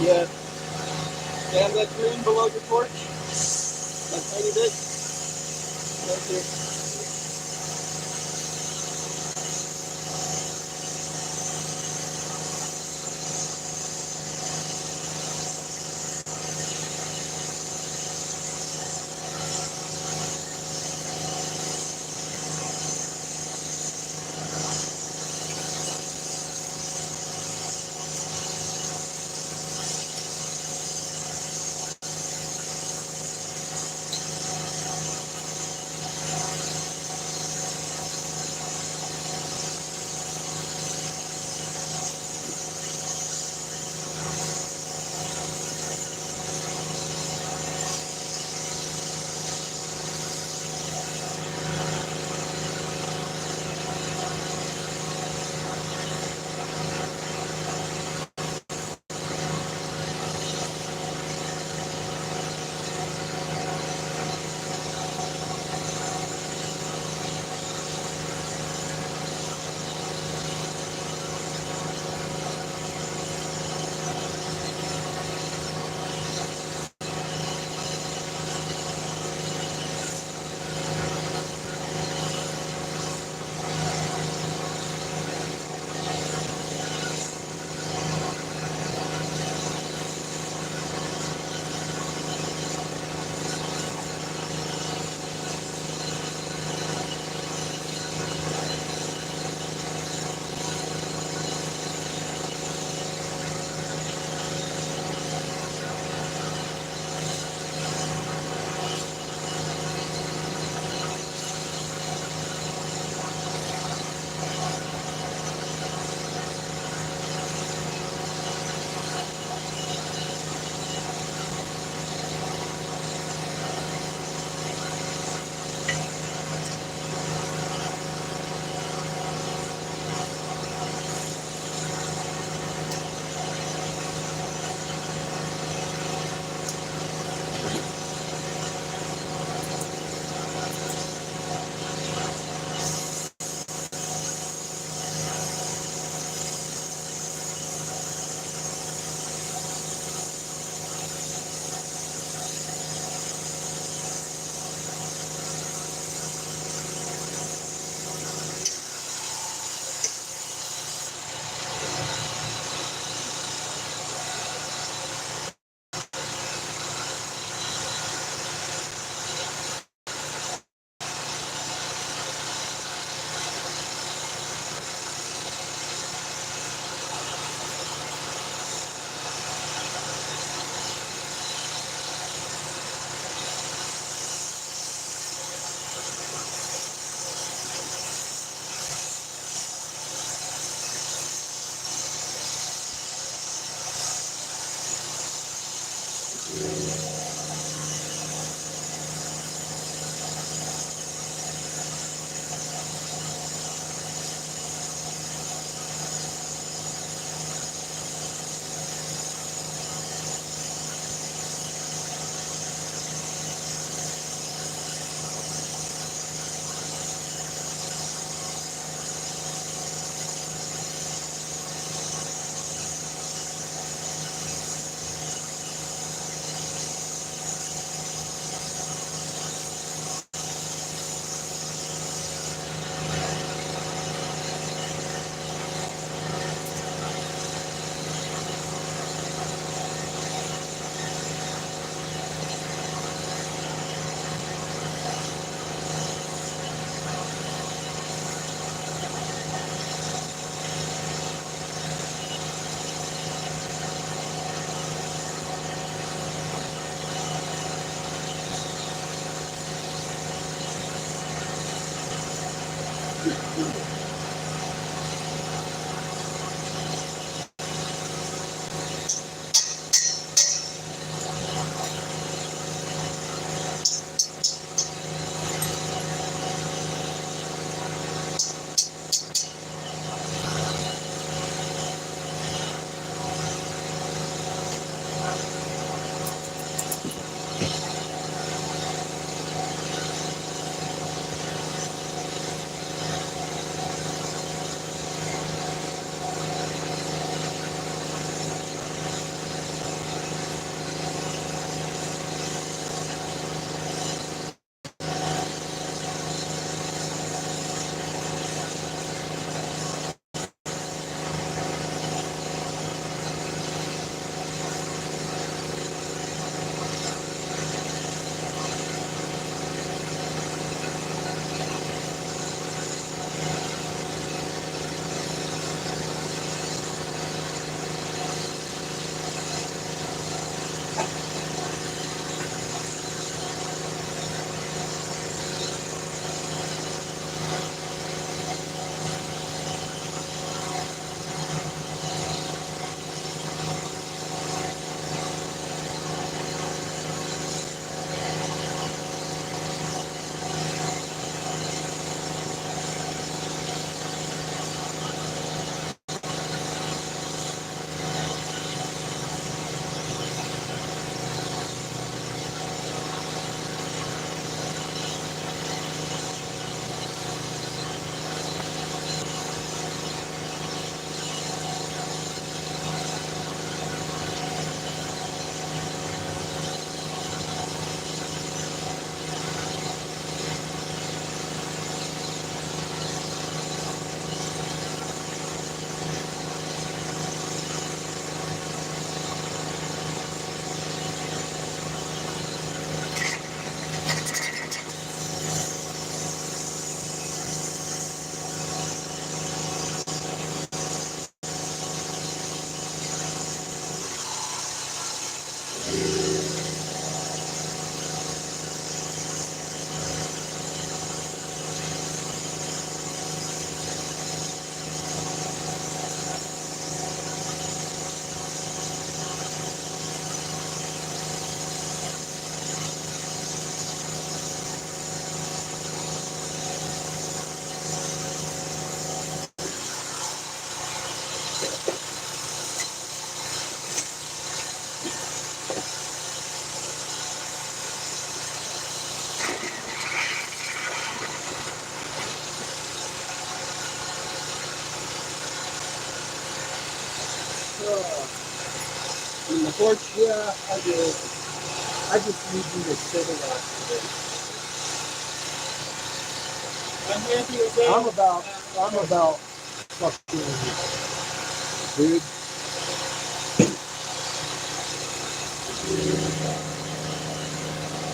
Yeah. Stand that green below your torch. A tiny bit. That's it. porch? Yeah, I do. I just need you to sit it out today. I'm about fucking, dude.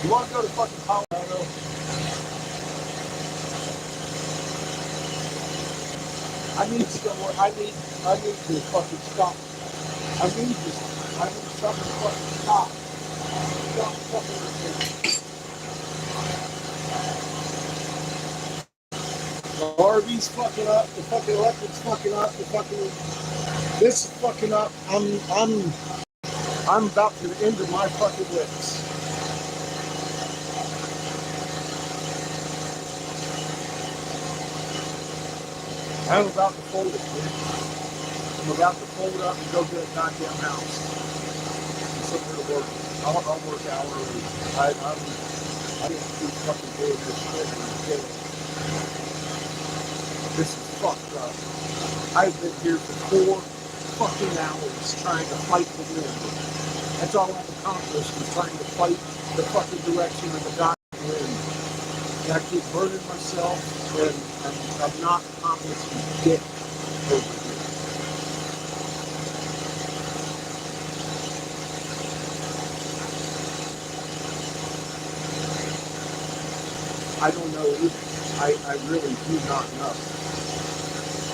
You want to go to fucking Colorado? I need somewhere. I need to fucking stop. I need something to fucking stop. Stop fucking with me. The RV's fucking up. The fucking electric's fucking up. The fucking this is fucking up. I'm about to the end of my fucking lips. I'm about to fold it, dude. I'm about to fold up and go get a goddamn house. And somewhere to work. I'll work hourly. I didn't keep fucking doing this shit until this is fucked up. I've been here for 4 fucking hours trying to fight the wind. That's all I've accomplished is trying to fight the fucking direction of the goddamn wind. And I keep burning myself, and I'm not accomplishing dick over here. I don't know either. I really do not know.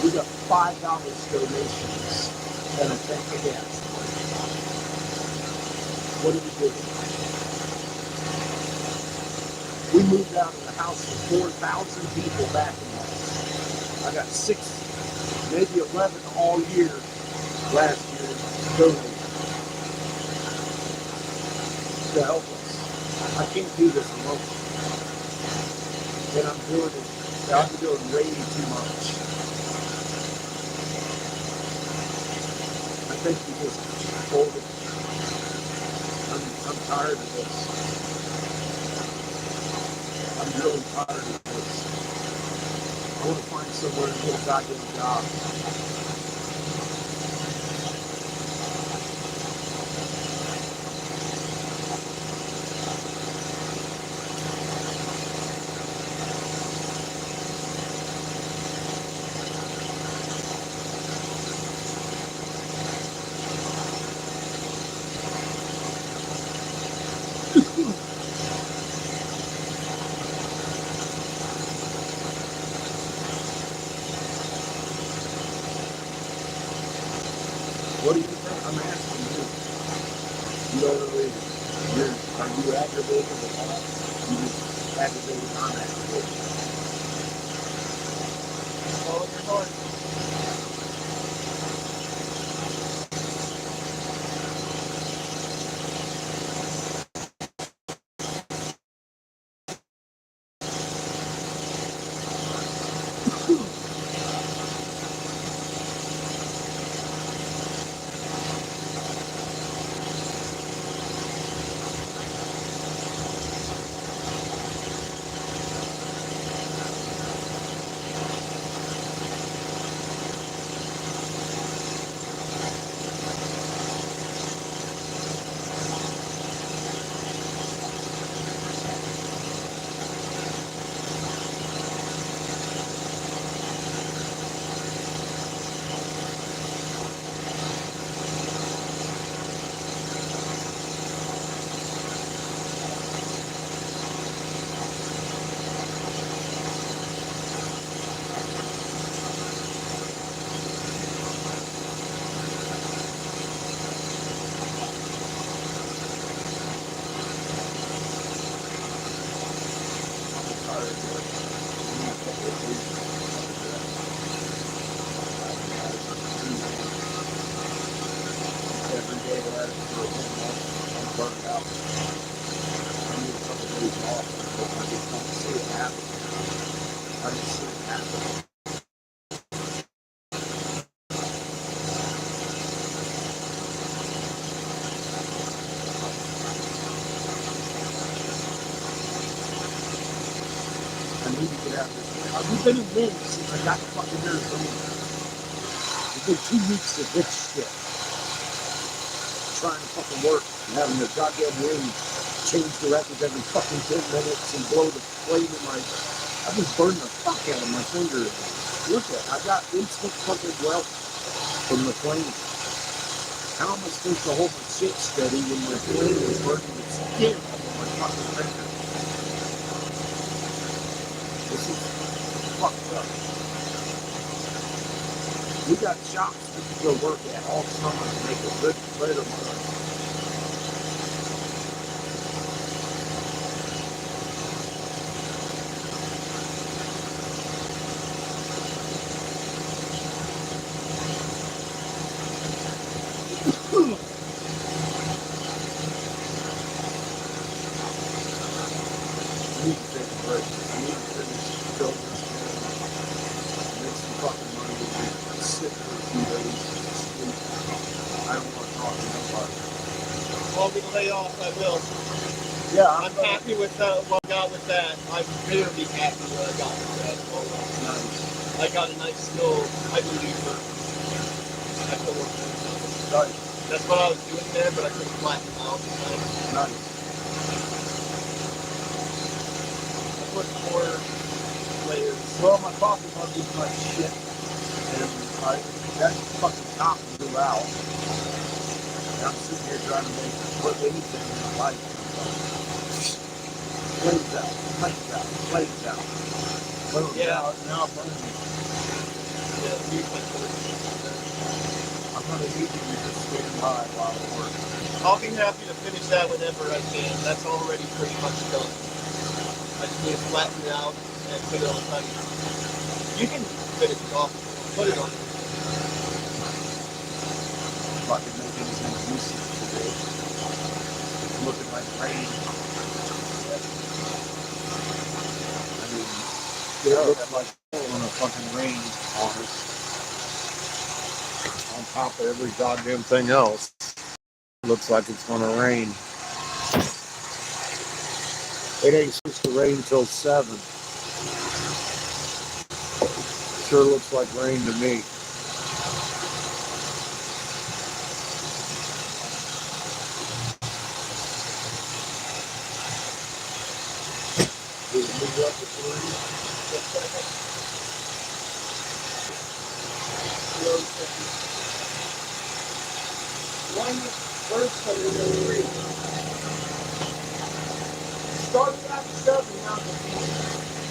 We got $5 donations and a tank of gas. What are we doing? We moved out of the house with 4,000 people back in us. I got 6, maybe 11 all year last year donated to help us. I can't do this alone. And I'm doing way too much. I think we just fold it. I'm tired of this. I'm really tired of this. I want to find somewhere to get a goddamn job. What do you think? I'm asking you. You don't really, are you aggravated at all? You just aggravated, I'm aggravated. Follow your heart. Every day that I'm burnt out. I need a couple days off, but I just don't see it happen. I just see it happen. I need to get out of this. We've been in wind since I got the fucking Arizona. It's been 2 weeks of this shit. trying to fucking work and having the goddamn wind change directions every fucking 10 minutes and blow the flame in my. I've been burning the fuck out of my finger. Look at, I got instant fucking welt from the flame. How am I supposed to hold my shit steady when my flame is burning the skin off of my fucking finger? This is fucked up. We got shops we can go work at all summer to make a good bread of money. I need to take a break. I need to finish building this gym, make some fucking money, and sit for a few days and sleep. I don't want to talk to nobody. Want me to lay off? I will. Yeah, I'm happy with what I got with that. I'm very happy what I got with that. Nice. I got a nice little, I believe, I feel work. Nice. That's what I was doing there, but I couldn't flatten it out. Nice. I put 4 layers. Well, my coffee mug is like shit. And that fucking top blew out. And I'm sitting here trying to put anything in my life. Flames out, flames out, flames out. Well, Yeah. now I'm burning. Yeah, use my torch. I'm going to need you to just stand by while I work. I'll be happy to finish that whenever I can. That's already pretty much done. I just need to flatten it out and put it on honey. You can finish it off. Put it on. If I can make anything decent today. It's looking like rain. I mean, it looks like it's gonna fucking rain on us. On top of every goddamn thing else. Looks like it's gonna rain. It ain't supposed to rain till 7. Sure looks like rain to me. Did it move up to 3? One first one is a 3. Started at 7, now it's a 4.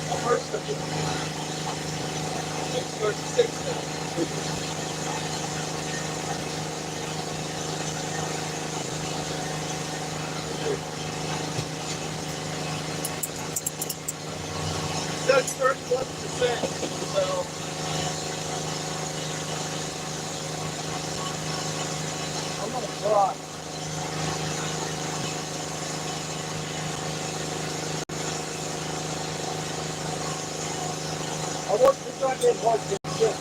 The first of it. Next starts at 6 now. That's 31%. So I'm gonna cry. I worked the goddamn hard for shit.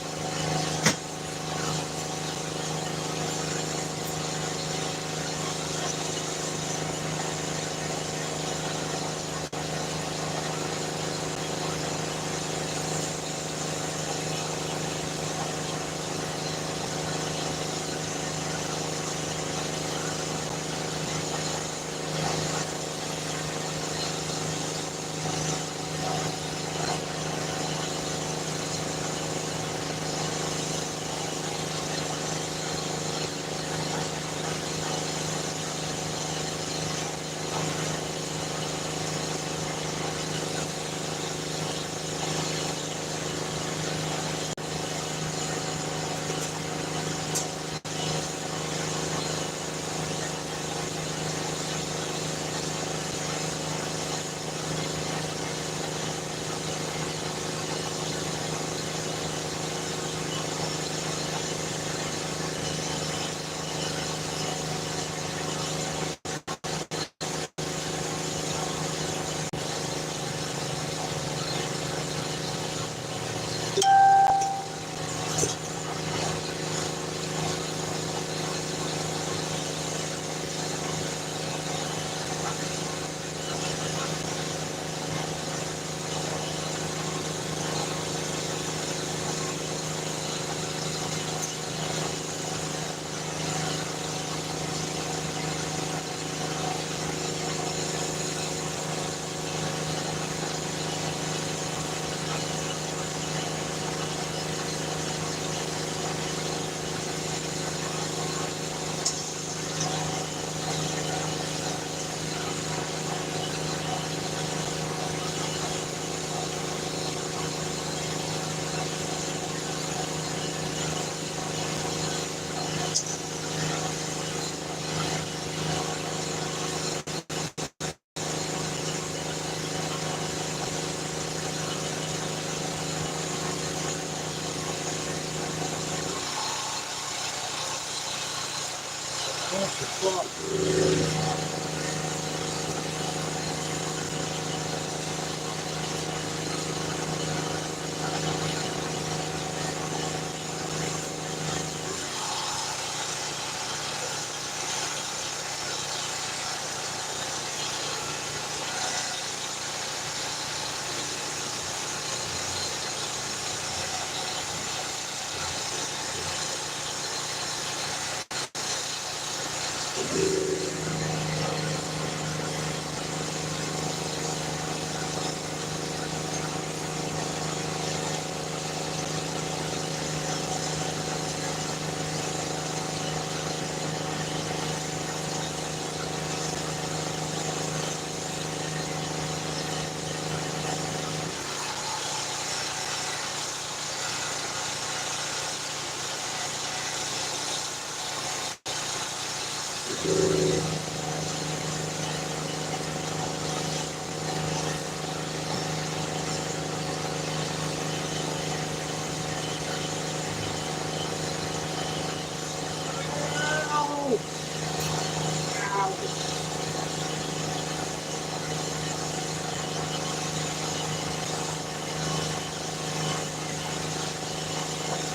Fuck.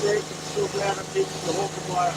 Great, I'm so glad I'm taking the whole while.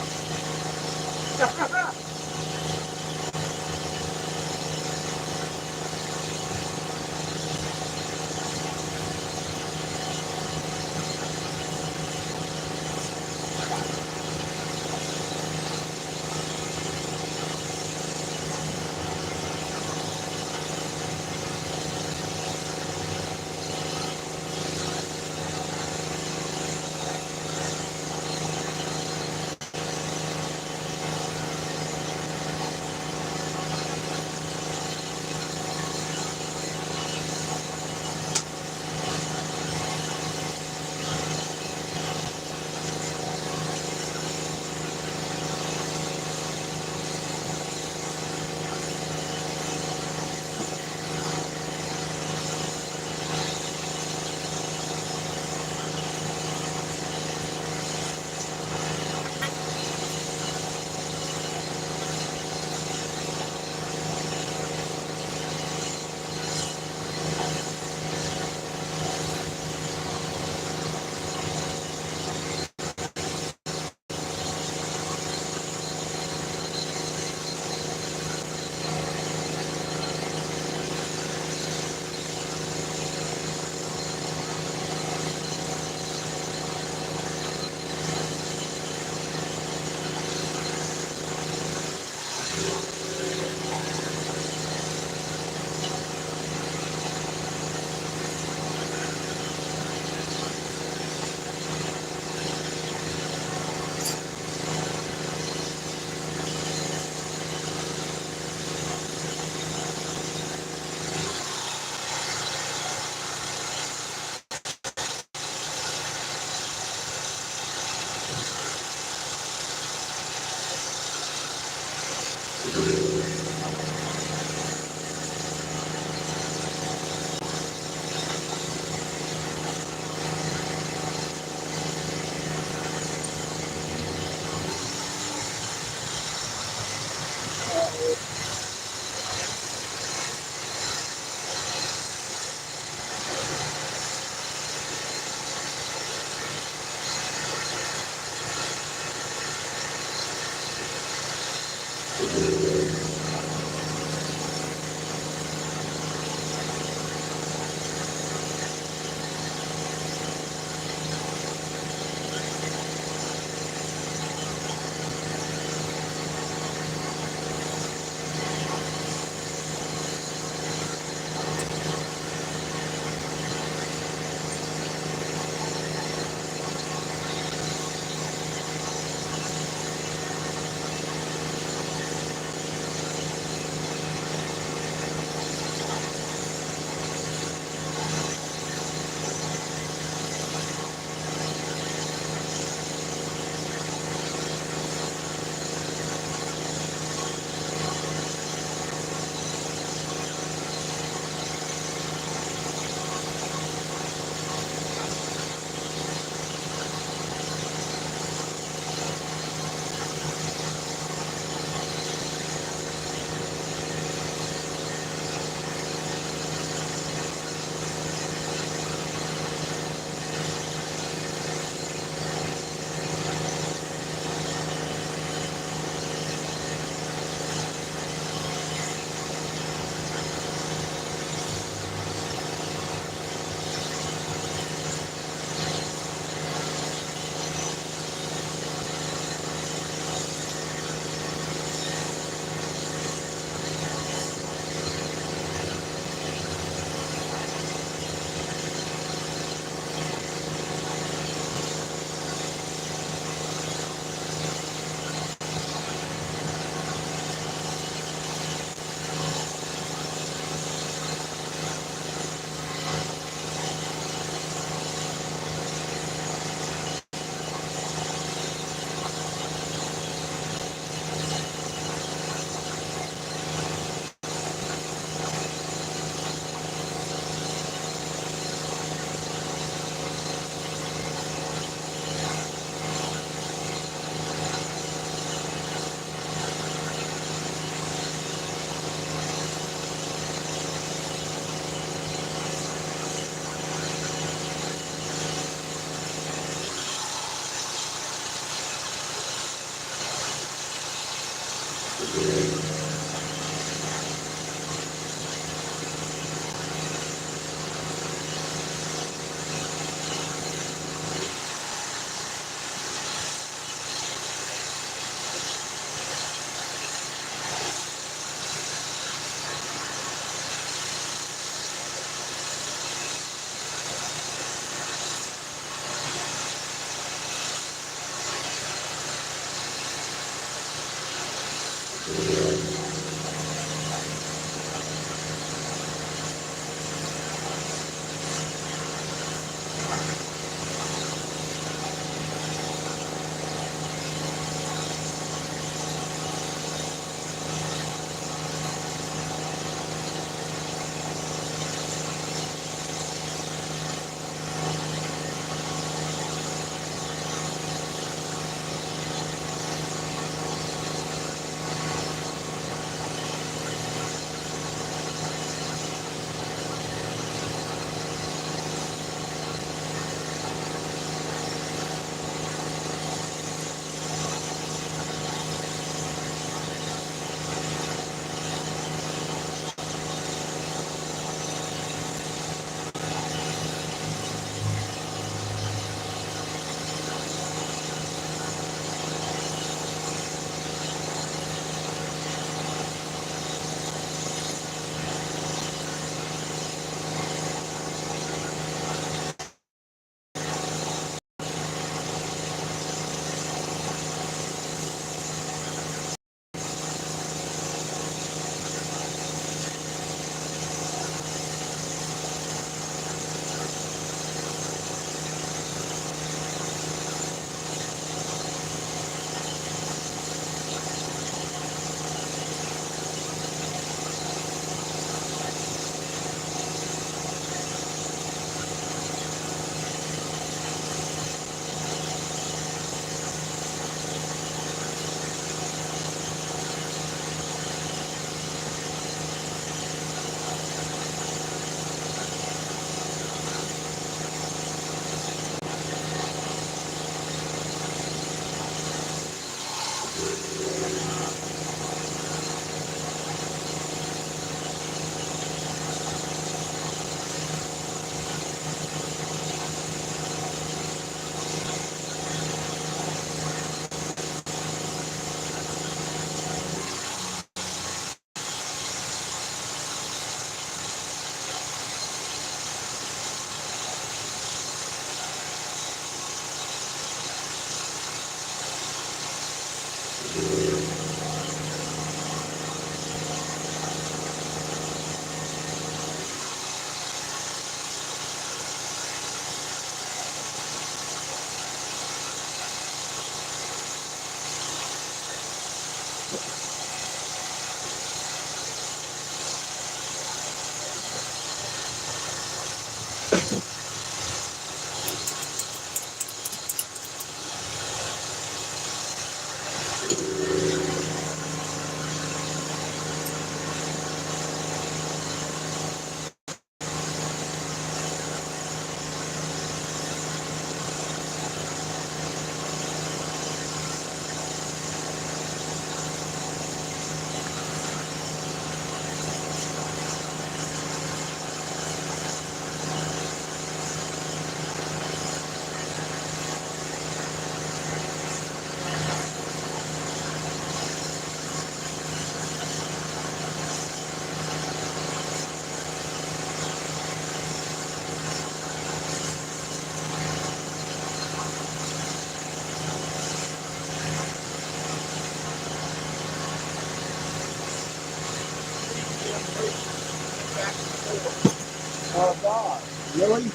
Oh God, really?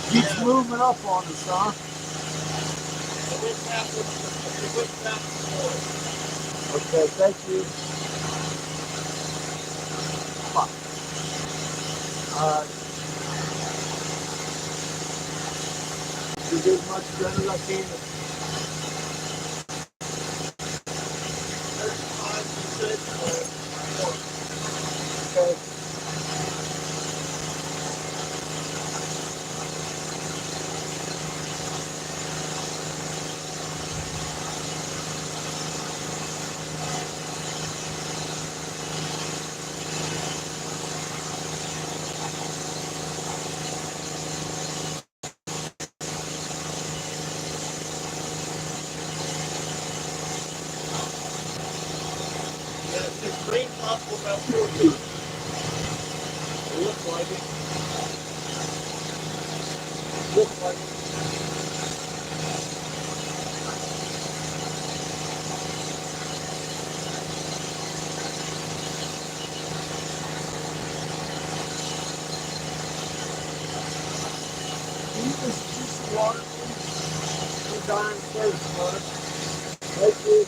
Keeps moving up on us, huh? Okay, thank you. Fuck. You do as much good as I can. Okay. It's rain possible about 14. It looks like it. Looks like it. Can you just use some water, please? We're dying of thirst, brother. Thank you.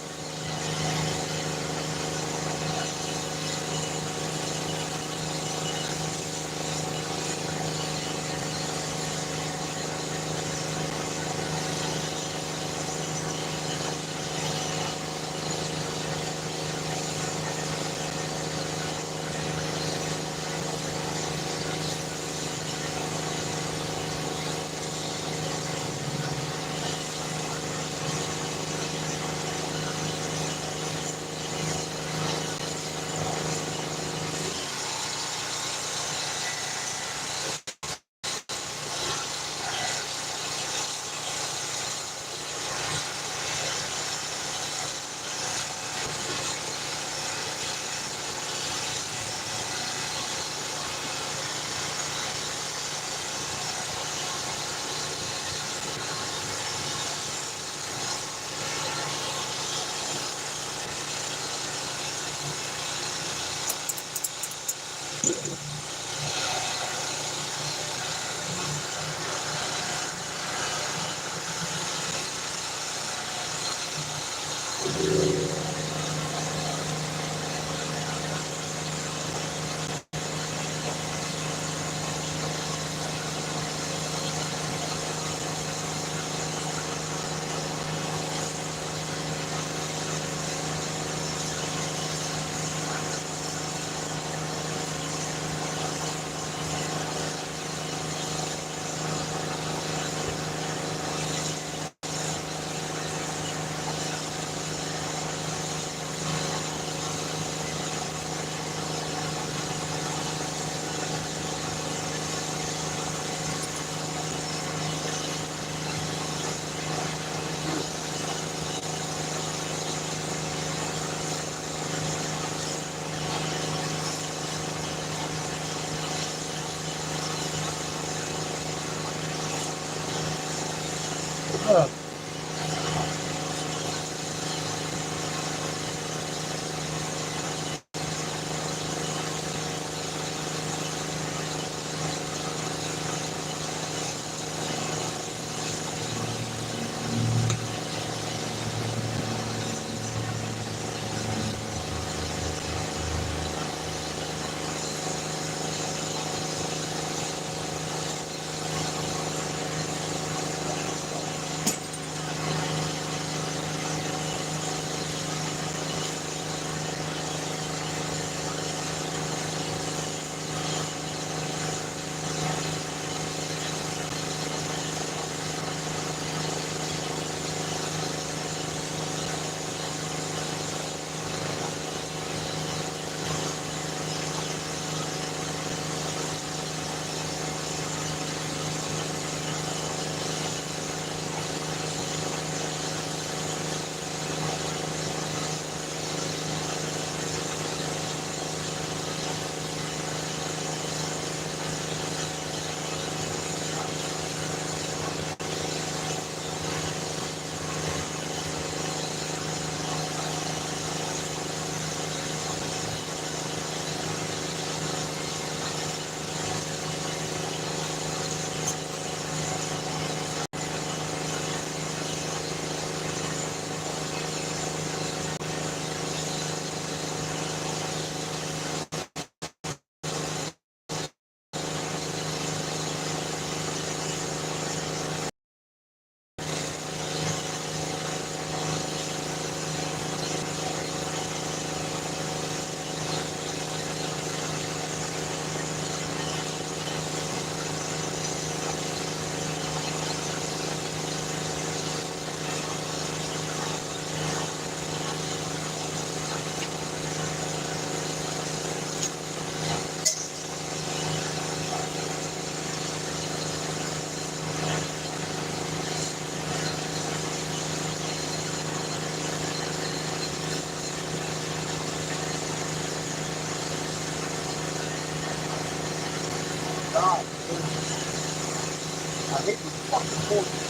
God, I hate this fucking horse.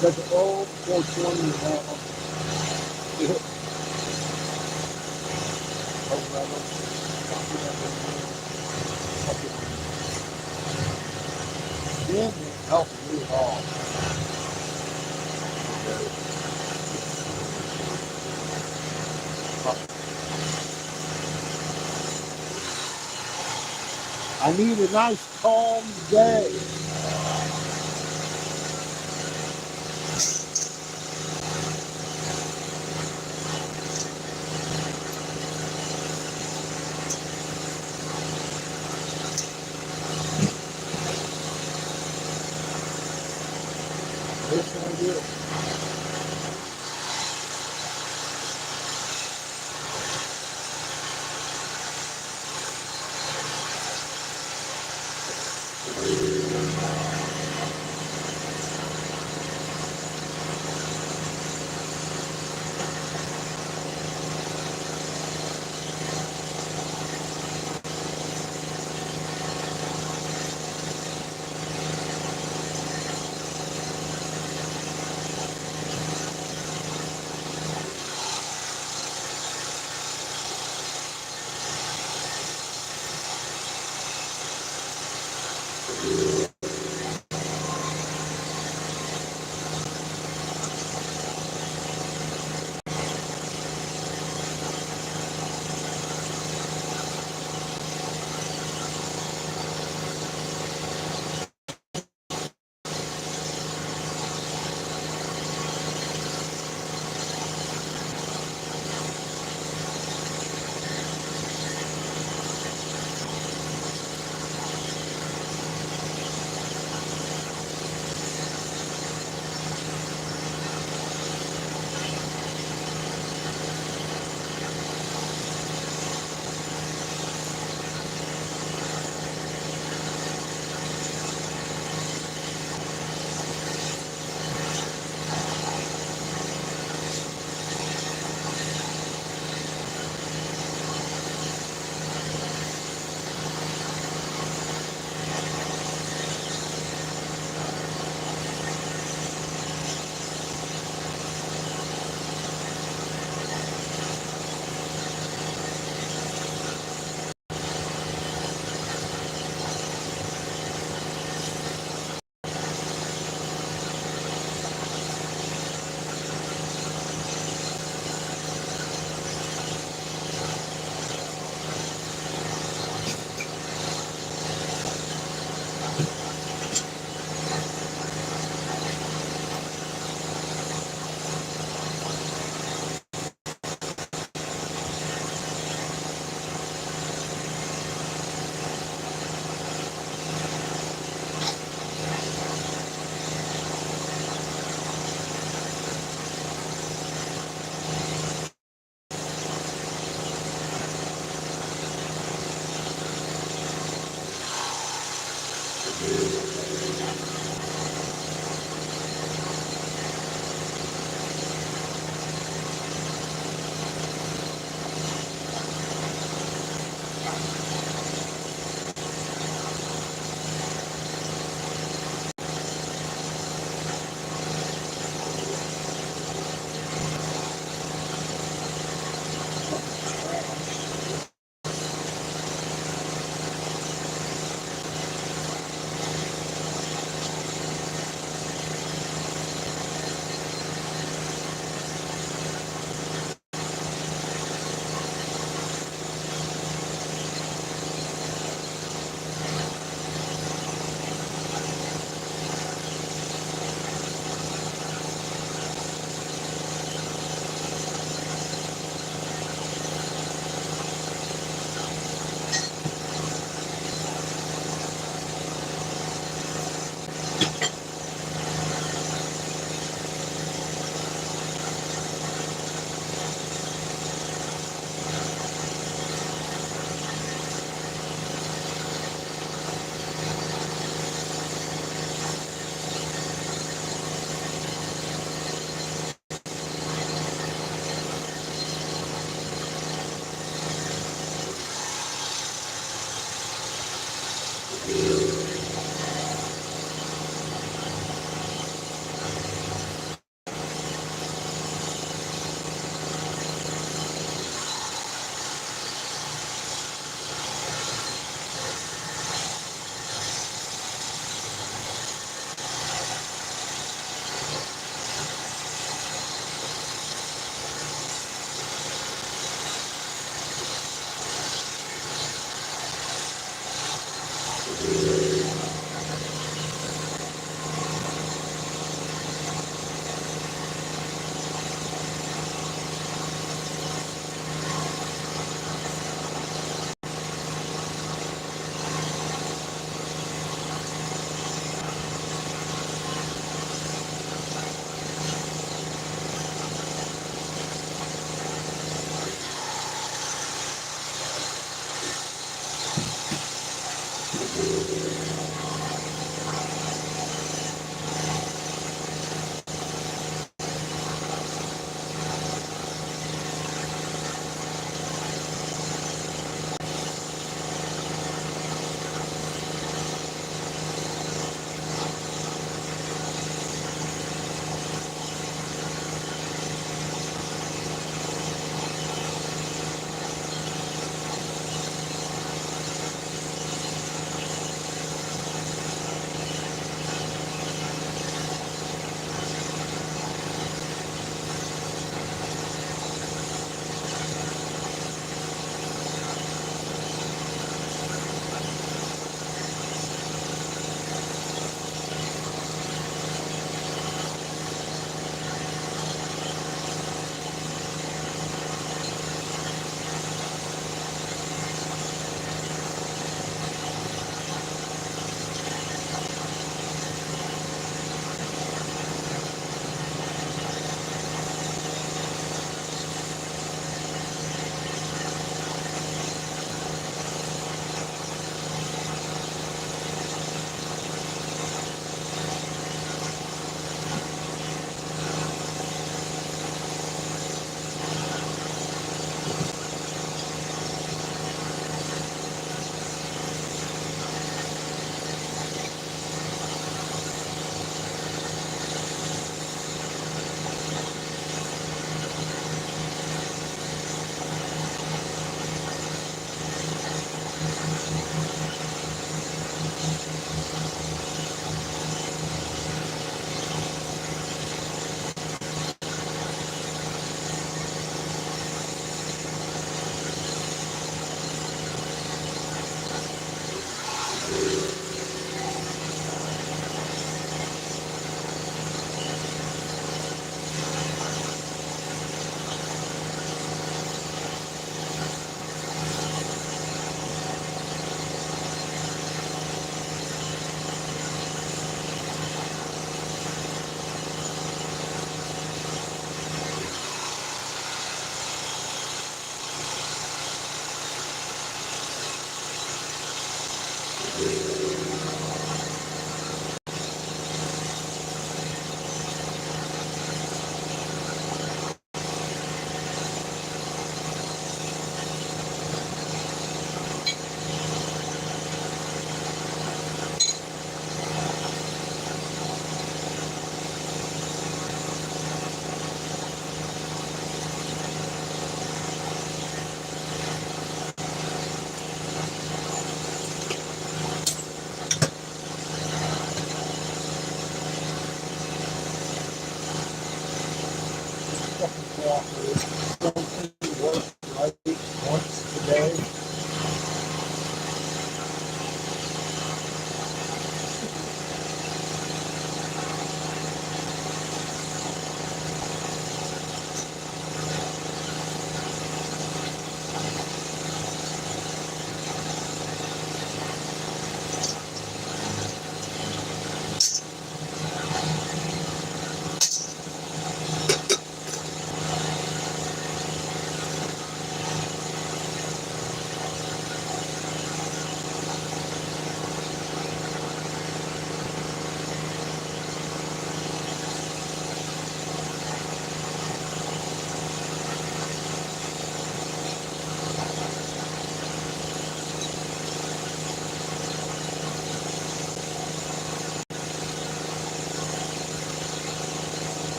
Got the old 420 in that one. Oh, I don't copy that one. Fucking damn man, helping me at all. I need a nice calm day. Yes, I do.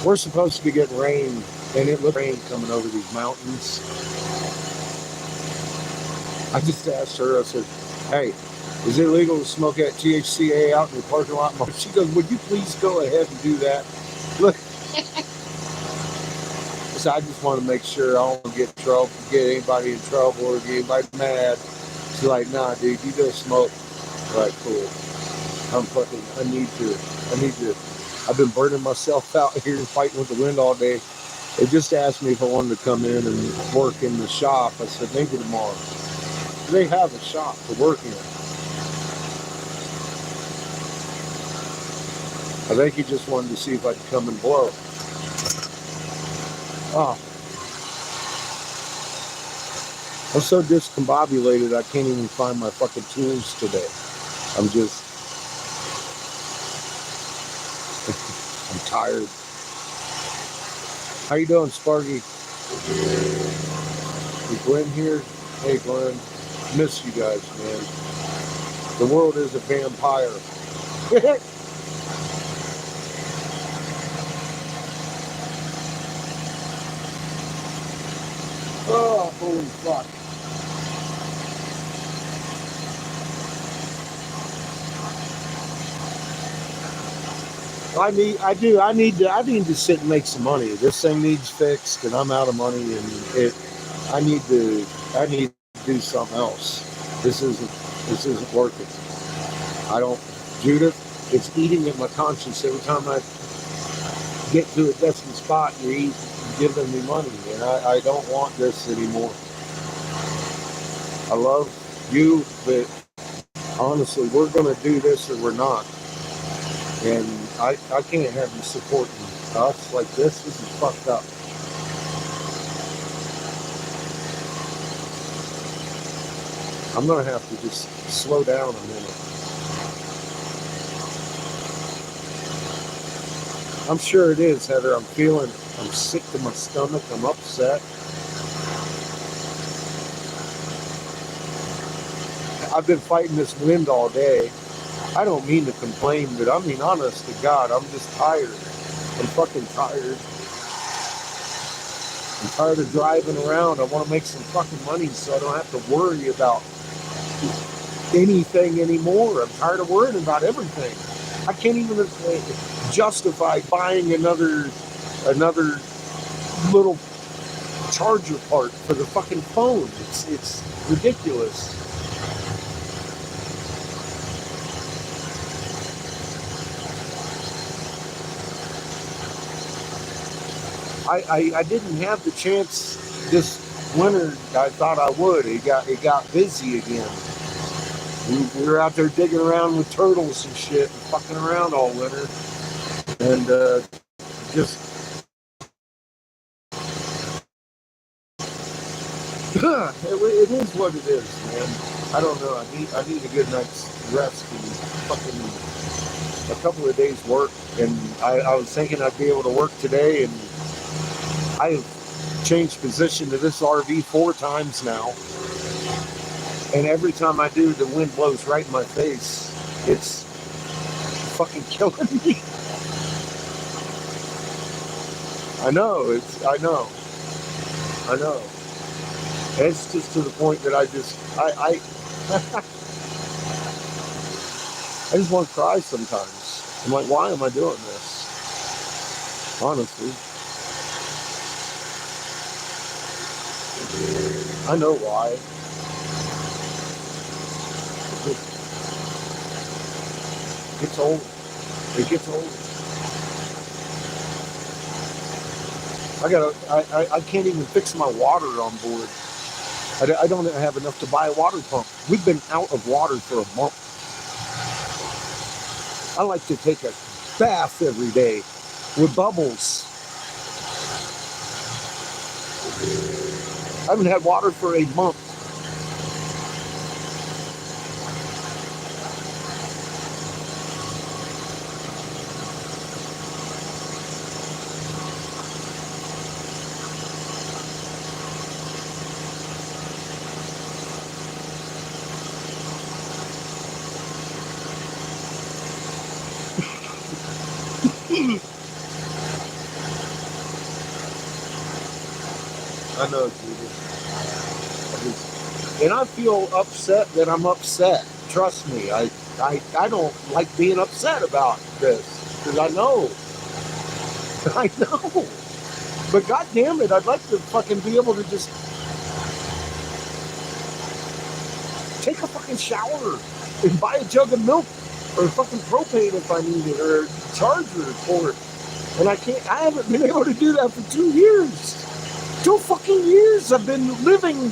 We're supposed to be getting rain, and it looks rain coming over these mountains. I just asked her, I said, hey, is it legal to smoke at THCA out in the parking lot? She goes, would you please go ahead and do that? Look, so I just want to make sure I don't get anybody in trouble or get anybody mad. She's like, nah, dude, you go smoke. I'm like, cool. I need to. I've been burning myself out here fighting with the wind all day. They just asked me if I wanted to come in and work in the shop. I said, maybe tomorrow. They have a shop to work in. I think he just wanted to see if I'd come and blow. Oh, I'm so discombobulated I can't even find my fucking tools today. I'm tired. How you doing, Sparky? Is Glenn here? Hey, Glenn. Miss you guys, man. The world is a vampire. Oh, holy fuck. I need to sit and make some money. This thing needs fixed, and I'm out of money, and I need to do something else. This isn't working. Judith, it's eating at my conscience every time I get to a desperate spot. You're giving me money, and I don't want this anymore. I love you, but honestly, we're gonna do this or we're not. And I can't have you supporting us like this. This is fucked up. I'm gonna have to just slow down a minute. I'm sure it is, Heather. I'm sick to my stomach. I'm upset. I've been fighting this wind all day. I don't mean to complain, but I mean, honest to God, I'm just tired. I'm fucking tired. I'm tired of driving around. I want to make some fucking money so I don't have to worry about anything anymore. I'm tired of worrying about everything. I can't even justify buying another little charger part for the fucking phone. It's ridiculous. I didn't have the chance this winter I thought I would. It got busy again. We were out there digging around with turtles and shit and fucking around all winter. And just it is what it is, man. I don't know. I need a good night's rest and fucking a couple of days work. And I was thinking I'd be able to work today, and I've changed position to this RV 4 times now. And every time I do, the wind blows right in my face. It's fucking killing me. I know. It's just to the point that I just want to cry sometimes. I'm like, why am I doing this? Honestly. I know why. It gets old. It gets old. I can't even fix my water on board. I don't have enough to buy a water pump. We've been out of water for a month. I like to take a bath every day with bubbles. I haven't had water for a month. I know, Judy. And I feel upset that I'm upset. Trust me, I don't like being upset about this because I know. I know. But god damn it, I'd like to fucking be able to just take a fucking shower and buy a jug of milk or fucking propane if I need it or a charger for it. And I haven't been able to do that for 2 years. 2 fucking years I've been living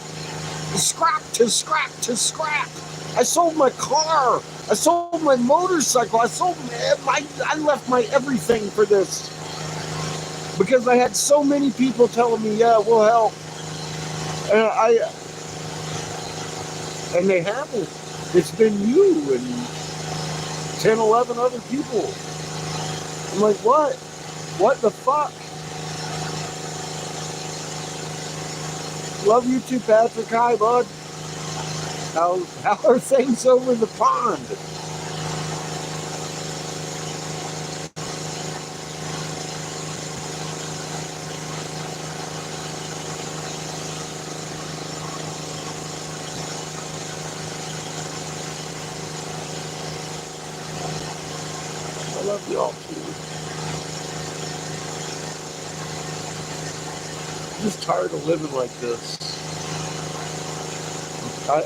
scrap to scrap to scrap. I sold my car. I sold my motorcycle. I left my everything for this. Because I had so many people telling me, yeah, we'll help. And they haven't. It's been you and 10, 11 other people. I'm like, what? What the fuck? Love you too, Patrick. Hi, bud. How are things over the pond? I love y'all too. I'm just tired of living like this. I'm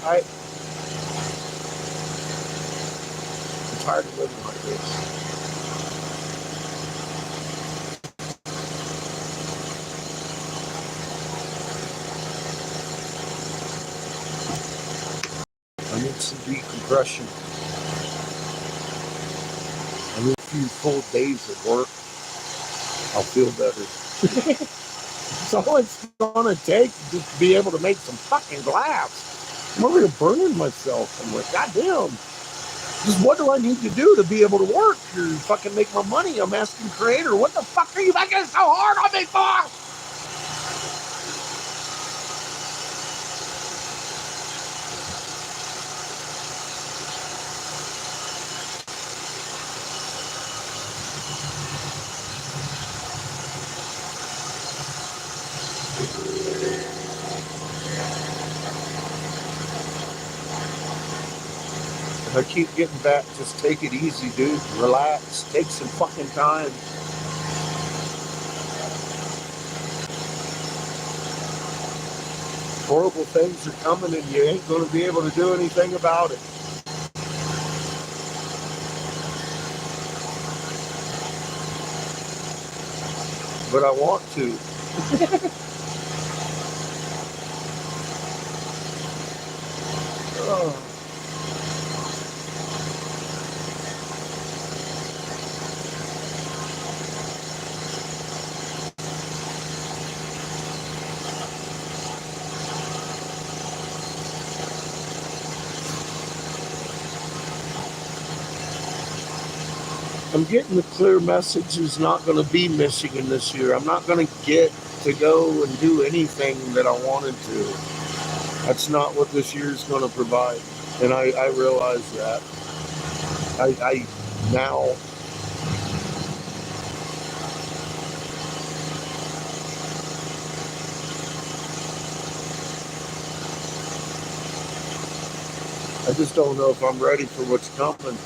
tired of living like this. I need some decompression. I need a few full days of work. I'll feel better. It's all it's gonna take to just be able to make some fucking glass. I'm over here burning myself. I'm like, goddamn. Just what do I need to do to be able to work or fucking make my money? I'm asking creator, what the fuck are you making so hard on me for? I keep getting back, just take it easy, dude. Relax. Take some fucking time. Horrible things are coming and you ain't going to be able to do anything about it. But I want to. Oh. I'm getting the clear message there's not going to be Michigan this year. I'm not going to get to go and do anything that I wanted to. That's not what this year's going to provide. And I realize that. I now, I just don't know if I'm ready for what's coming.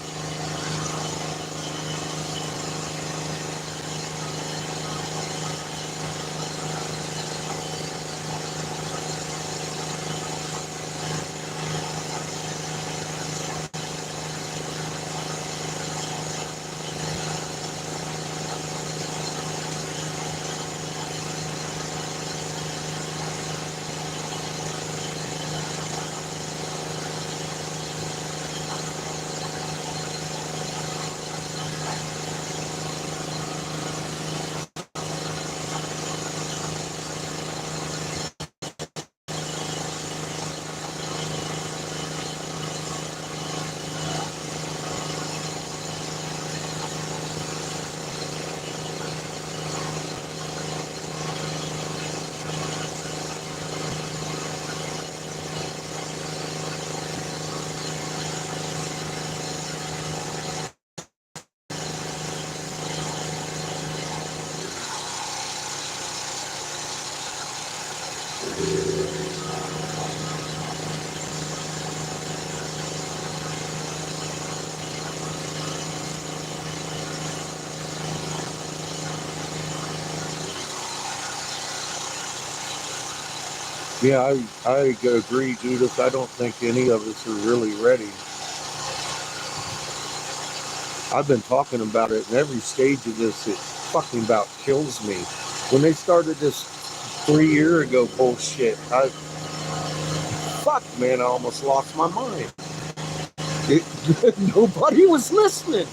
Yeah, I agree, Judith. I don't think any of us are really ready. I've been talking about it in every stage of this. It fucking about kills me. When they started this 3 year ago bullshit, fuck, man, I almost lost my mind. Nobody was listening.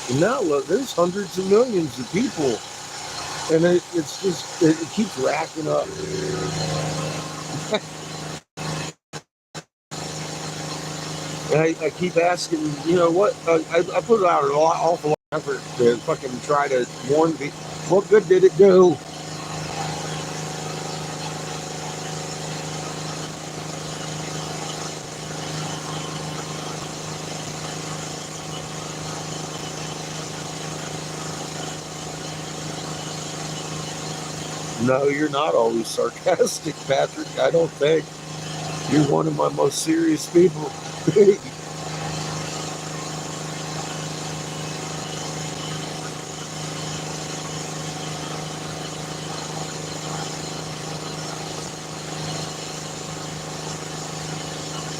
And now look, there's hundreds of millions of people, and it's just it keeps racking up. And I keep asking, you know what? I put out an awful lot of effort to fucking try to warn people. What good did it do? No, you're not always sarcastic, Patrick. I don't think. You're one of my most serious people.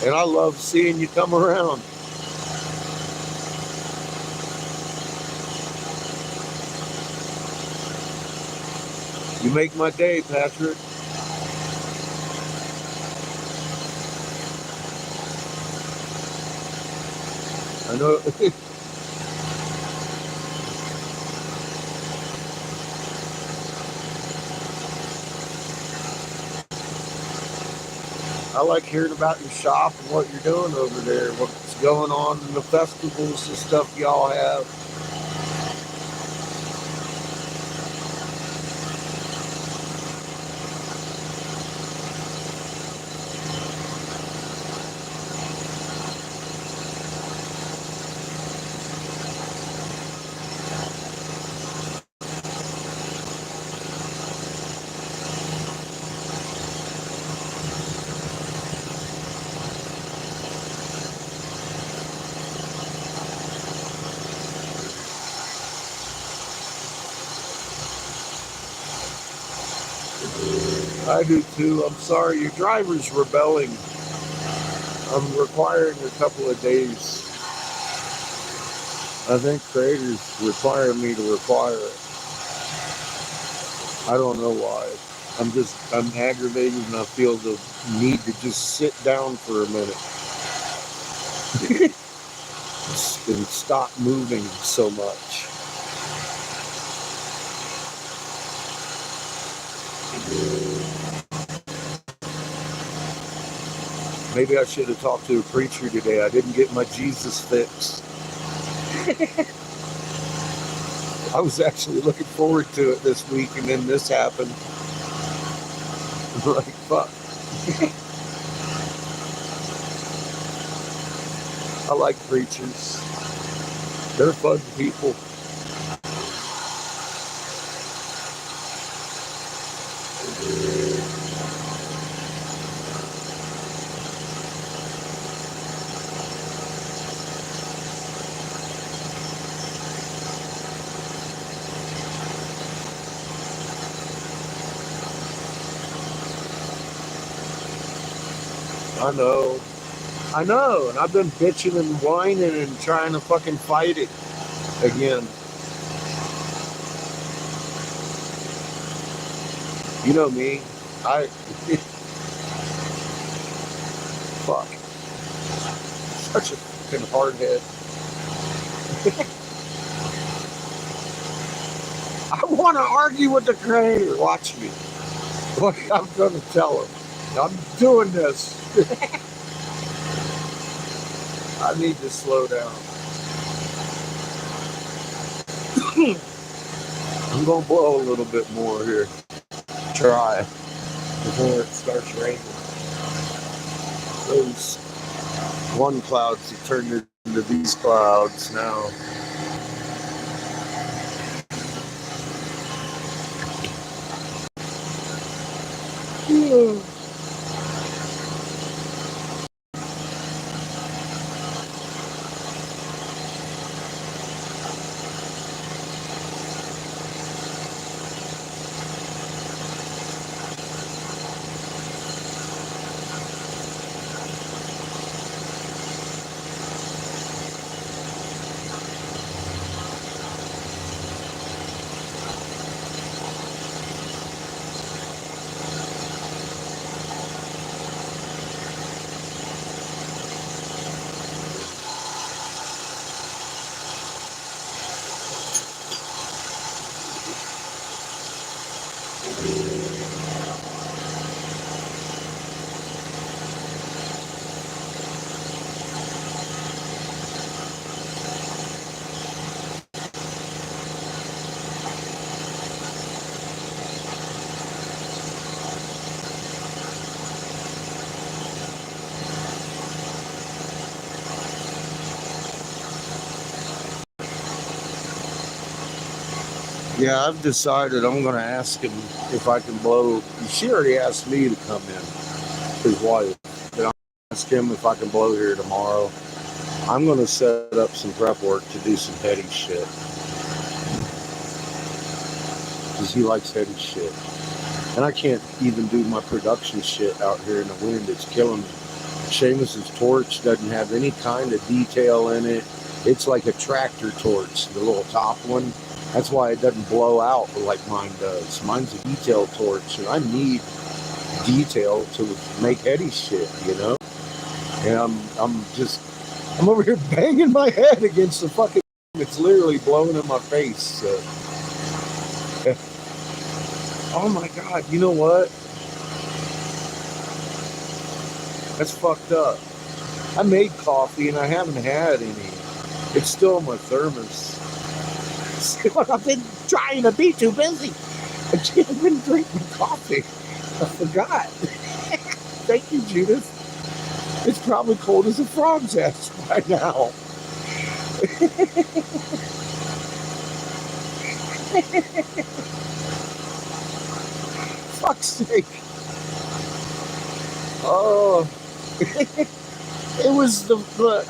And I love seeing you come around. You make my day, Patrick. I know. I like hearing about your shop and what you're doing over there, what's going on in the festivals and stuff y'all have. I do too. I'm sorry, your driver's rebelling. I'm requiring a couple of days. I think creators require me to require it. I don't know why. I'm aggravated and I feel the need to just sit down for a minute and stop moving so much. Maybe I should have talked to a preacher today. I didn't get my Jesus fix. I was actually looking forward to it this week, and then this happened. I'm like, fuck. I like preachers. They're fun people. I know, and I've been bitching and whining and trying to fucking fight it again. You know me. Fuck. Such a fucking hardhead. I want to argue with the creator. Watch me. What I'm going to tell him. I'm doing this. I need to slow down. I'm going to blow a little bit more here. Try. before it starts raining. Those one clouds have turned into these clouds now. Yeah, I've decided I'm going to ask him if I can blow. She already asked me to come in, his wife. But I'm going to ask him if I can blow here tomorrow. I'm going to set up some prep work to do some heady shit. Because he likes heady shit. And I can't even do my production shit out here in the wind. It's killing me. Seamus's torch doesn't have any kind of detail in it. It's like a tractor torch, the little top one. That's why it doesn't blow out like mine does. Mine's a detail torch, and I need detail to make heady shit, you know? And I'm over here banging my head against the fucking. It's literally blowing in my face. So. Oh my God, you know what? That's fucked up. I made coffee and I haven't had any. It's still in my thermos. I've been trying to be too busy. I can't even drink my coffee. I forgot. Thank you, Judith. It's probably cold as a frog's ass by now. Fuck's sake. Oh. It was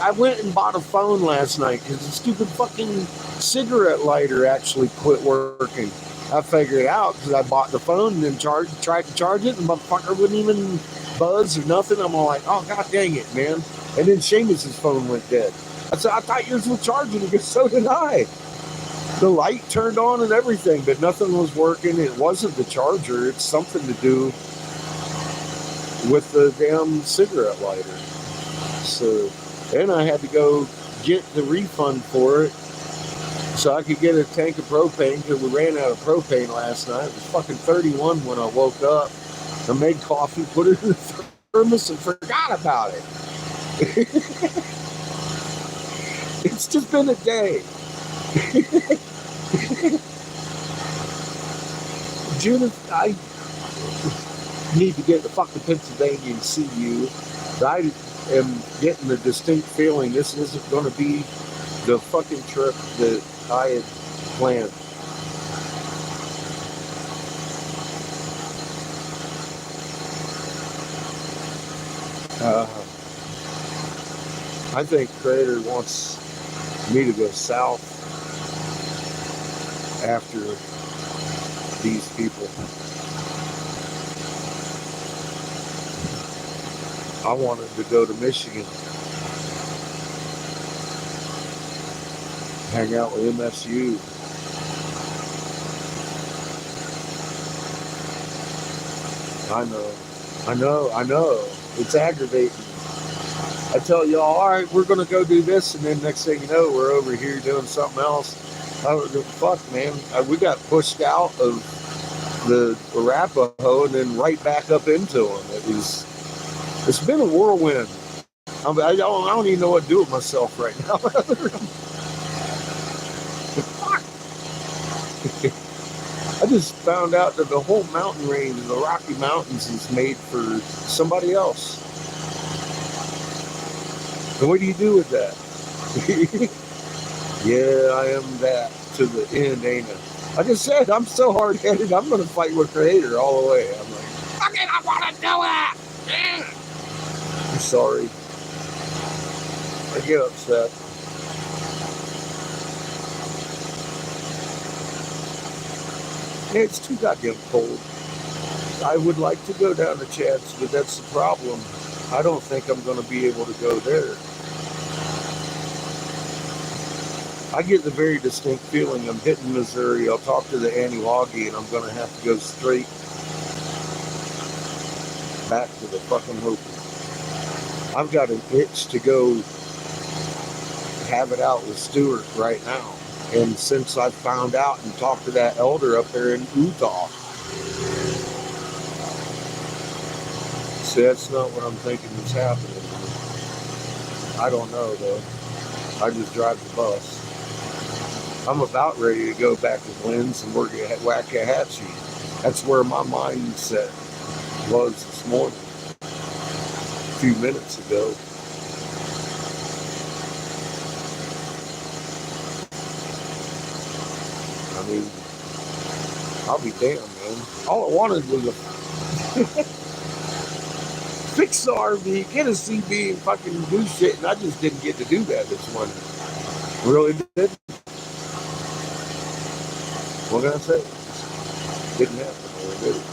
I went and bought a phone last night because the stupid fucking cigarette lighter actually quit working. I figured it out because I bought the phone and then tried to charge it, and the motherfucker wouldn't even buzz or nothing. I'm all like, oh god dang it, man. And then Seamus's phone went dead. I said, I thought yours was charging. He goes, so did I. The light turned on and everything, but nothing was working. It wasn't the charger. It's something to do with the damn cigarette lighter. So then I had to go get the refund for it so I could get a tank of propane because we ran out of propane last night. It was fucking 31 when I woke up. I made coffee, put it in the thermos, and forgot about it. It's just been a day. Judith, I need to get the fucking Pennsylvania and see you. I am getting the distinct feeling this isn't going to be the fucking trip that I had planned. I think Creator wants me to go south after these people. I wanted to go to Michigan, hang out with MSU. I know. It's aggravating. I tell y'all, all right, we're going to go do this, and then next thing you know, we're over here doing something else. I don't give a fuck, man. We got pushed out of the Arapahoe and then right back up into them. It's been a whirlwind. I don't even know what to do with myself right now. I just found out that the whole mountain range of the Rocky Mountains is made for somebody else. And what do you do with that? Yeah, I am that to the end, ain't I? I just said I'm so hard-headed. I'm gonna fight with Creator all the way. I'm like, fucking, I want to do it. I'm sorry. I get upset. It's too goddamn cold. I would like to go down to Chad's, but that's the problem. I don't think I'm going to be able to go there. I get the very distinct feeling I'm hitting Missouri. I'll talk to the Aniwagi, and I'm going to have to go straight back to the fucking Hopi. I've got an itch to go have it out with Stewart right now. And since I found out and talked to that elder up there in Utah, see, that's not what I'm thinking is happening. I don't know, though. I just drive the bus. I'm about ready to go back to Glenn's and work at Waxahachie. That's where my mindset was this morning, a few minutes ago. I mean, I'll be damned, man. All I wanted was a fix the RV, get a CB, and fucking do shit, and I just didn't get to do that this morning. Really did. What can I say? Didn't happen. Really did it.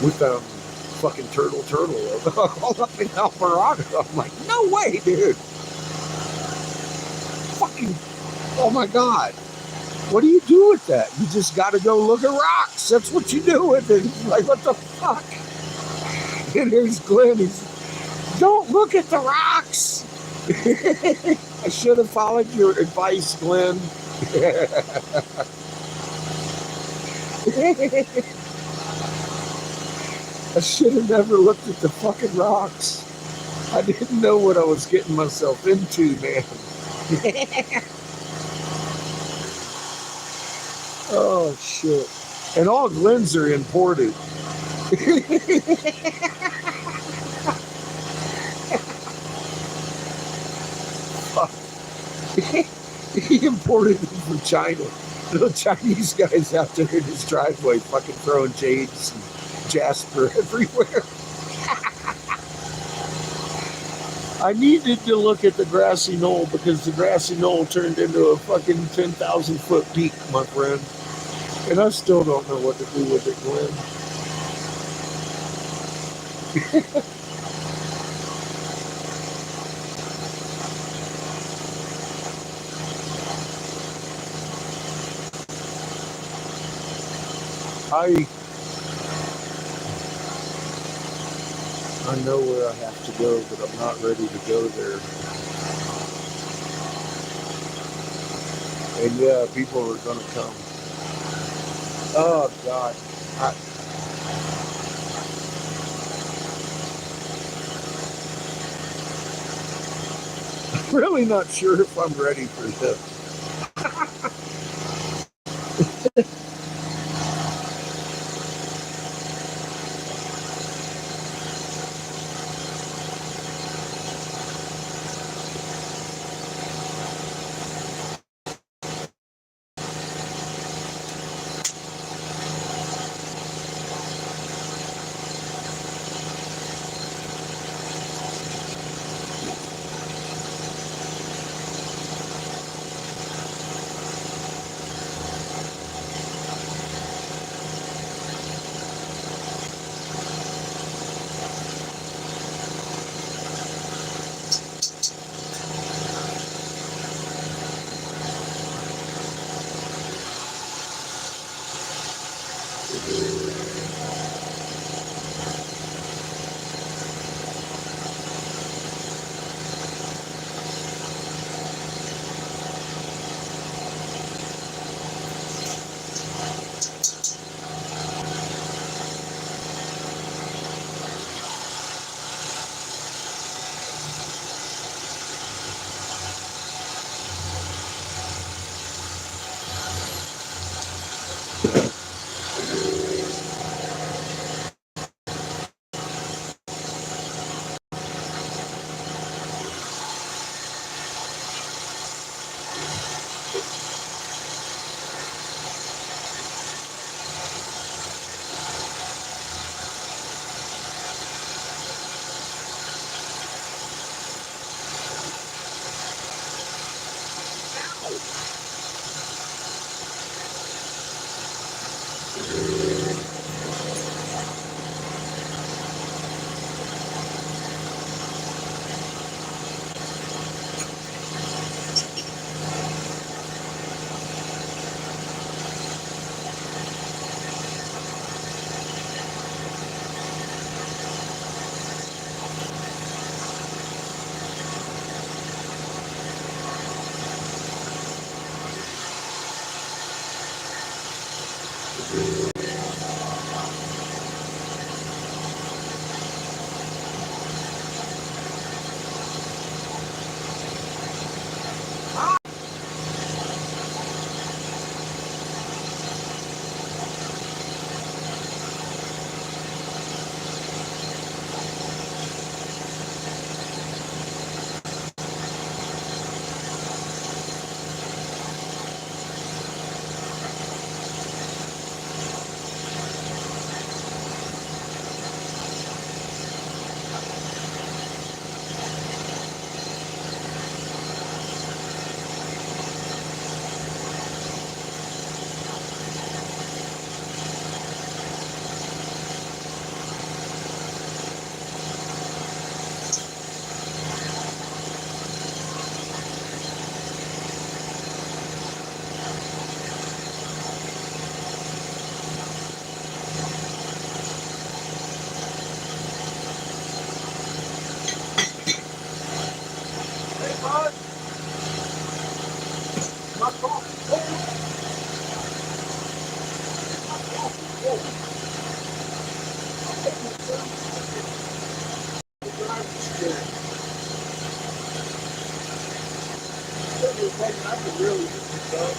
We found fucking turtle all up in Alvarado. I'm like, no way, dude. Fucking, oh my God. What do you do with that? You just got to go look at rocks. That's what you do with it. It's like, what the fuck? And here's Glenn. He's, don't look at the rocks. I should have followed your advice, Glenn. I should have never looked at the fucking rocks. I didn't know what I was getting myself into, man. Oh, shit. And all Glens are imported. He imported them from China. Little Chinese guys out there in his driveway fucking throwing jades and jasper everywhere. I needed to look at the grassy knoll because the grassy knoll turned into a fucking 10,000 foot peak, my friend. And I still don't know what to do with it, Glenn. I know where I have to go, but I'm not ready to go there. And yeah, people are gonna come. Oh God. I'm really not sure if I'm ready for this. I could really use this though.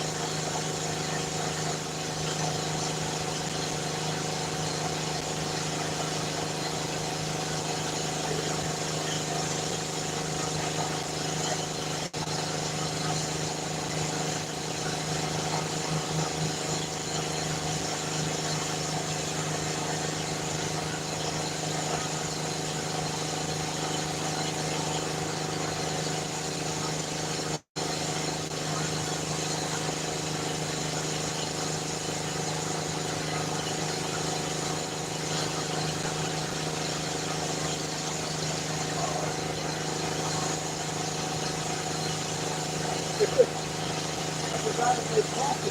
I forgot to make coffee.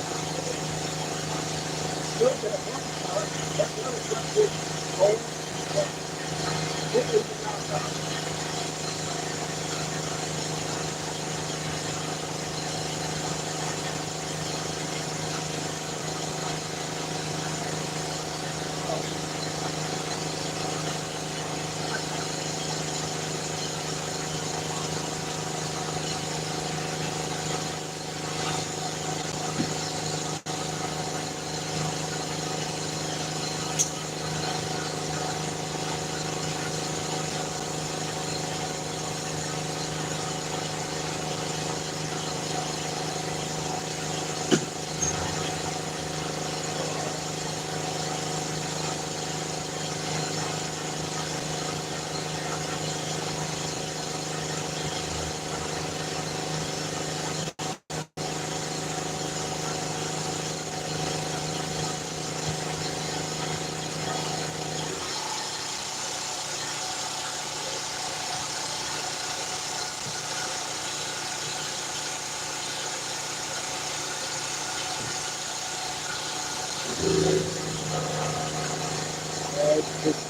Still got a bunch of stuff. That's the other stuff that's cold. It is outside. It's just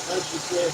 like you said.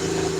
Yeah.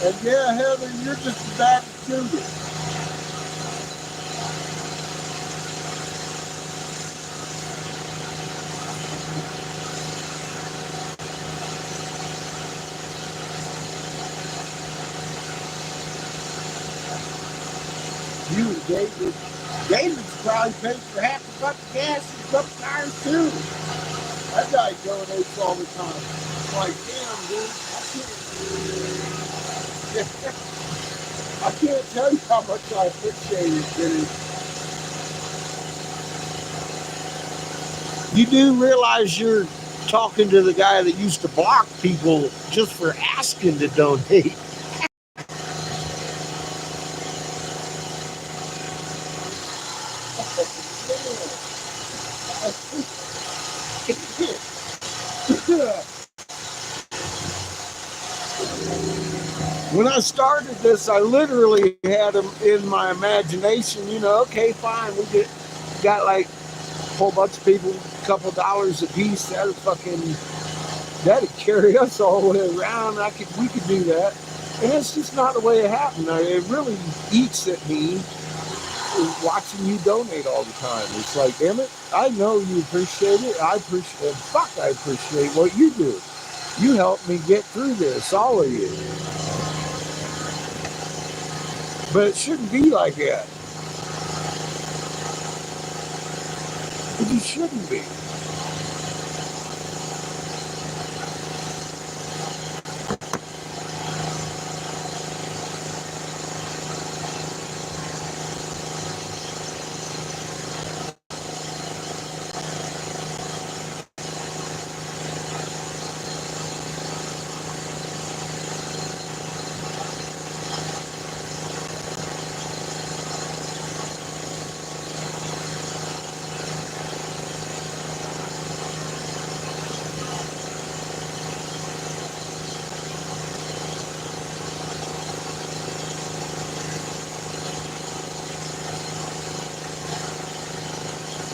And yeah, Heather, you're just as bad as Junior. You and David. David's probably paid for half the fucking gas and fucking tires too. That guy donates all the time. It's like, damn, dude, I can't tell you how much I appreciate it, dude. You do realize you're talking to the guy that used to block people just for asking to donate. When I started this, I literally had them in my imagination, okay, fine, got like a whole bunch of people, a couple dollars a piece, that'd carry us all the way around. We could do that. And it's just not the way it happened. It really eats at me watching you donate all the time. It's like, damn it, I know you appreciate it. I appreciate what you do. You helped me get through this, all of you. But it shouldn't be like that. It just shouldn't be.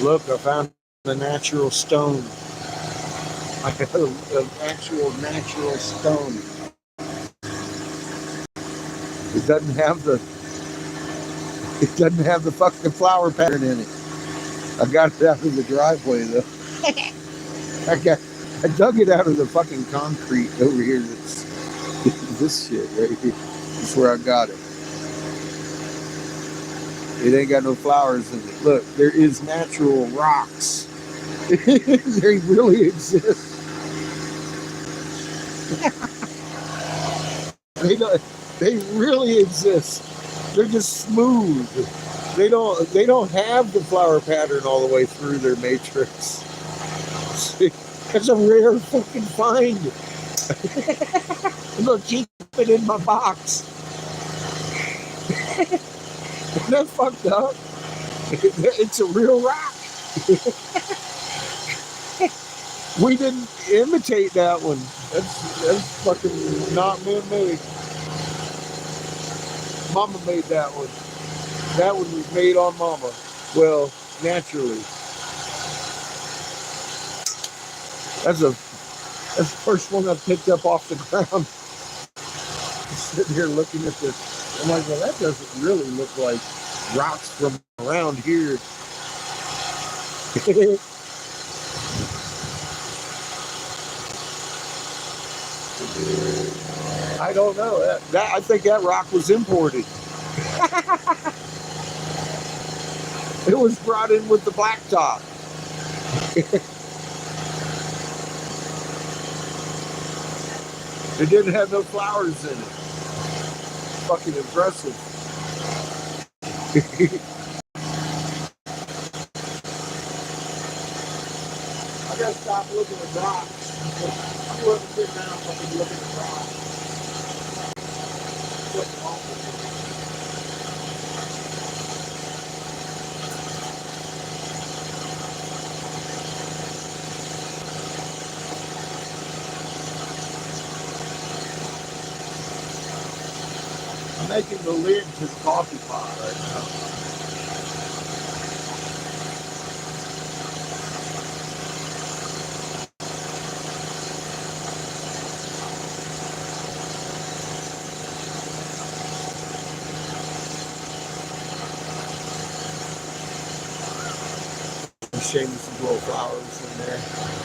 Look, I found a natural stone. I got an actual natural stone. It doesn't have the fucking flower pattern in it. I got it out of the driveway though. I dug it out of the fucking concrete over here. That's this shit right here. That's where I got it. It ain't got no flowers in it. Look, there is natural rocks. They really exist. They really exist. They're just smooth. They don't have the flower pattern all the way through their matrix. That's a rare fucking find. Look, keep it in my box. Isn't that fucked up? It's a real rock. We didn't imitate that one. That's fucking not man-made. Mama made that one. That one was made on Mama. Well, naturally. That's the first one I picked up off the ground. Sitting here looking at this. I'm like, well, that doesn't really look like rocks from around here. I don't know. I think that rock was imported. It was brought in with the blacktop. It didn't have no flowers in it. Fucking impressive. I gotta stop looking at rocks. I'm looking now, fucking looking at rocks. I'm making the lid to the coffee pot right now. Seamus will grow flowers in there.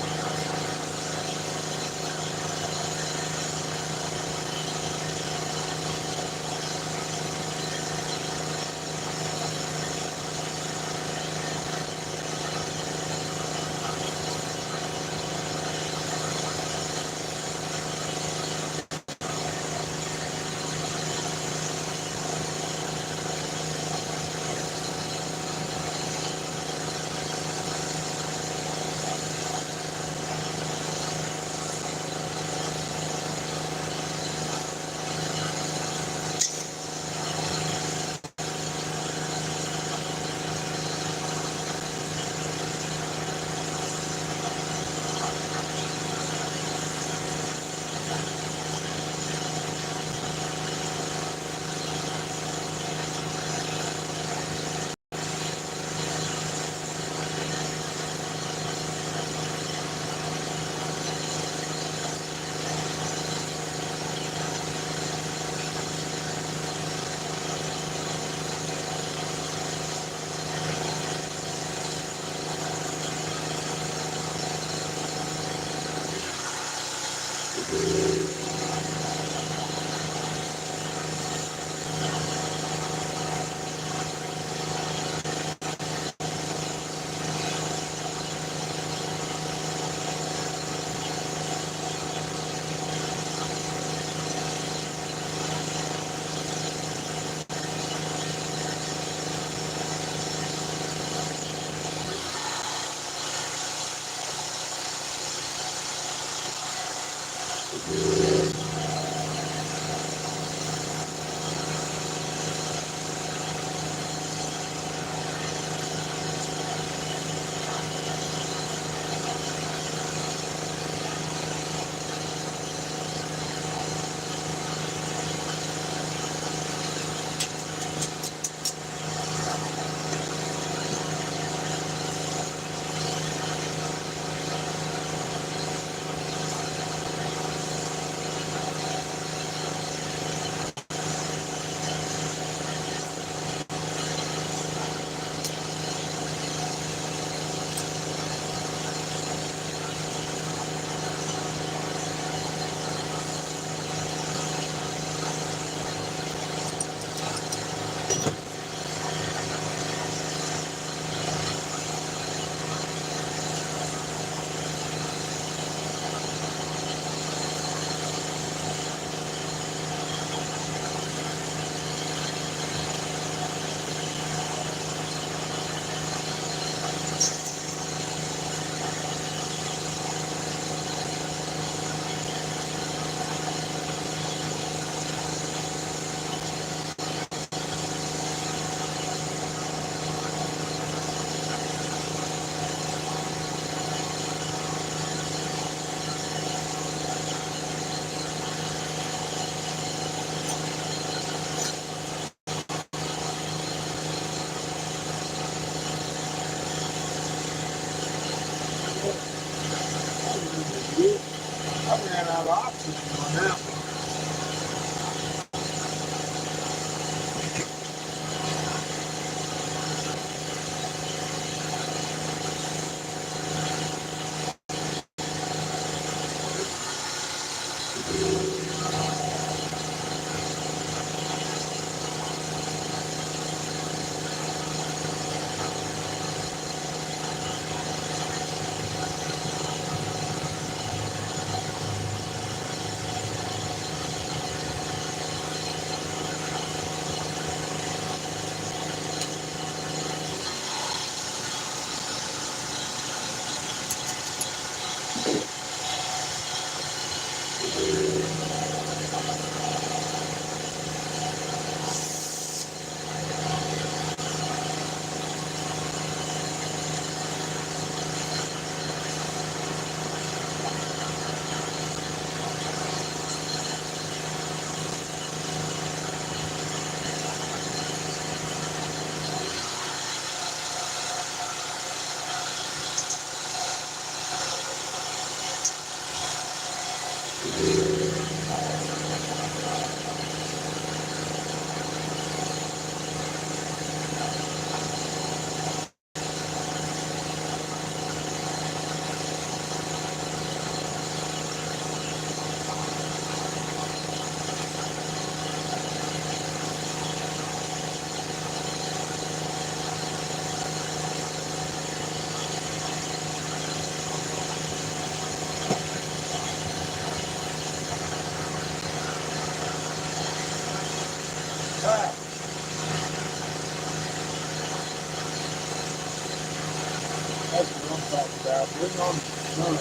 That's what I'm talking about. Bring on the sun.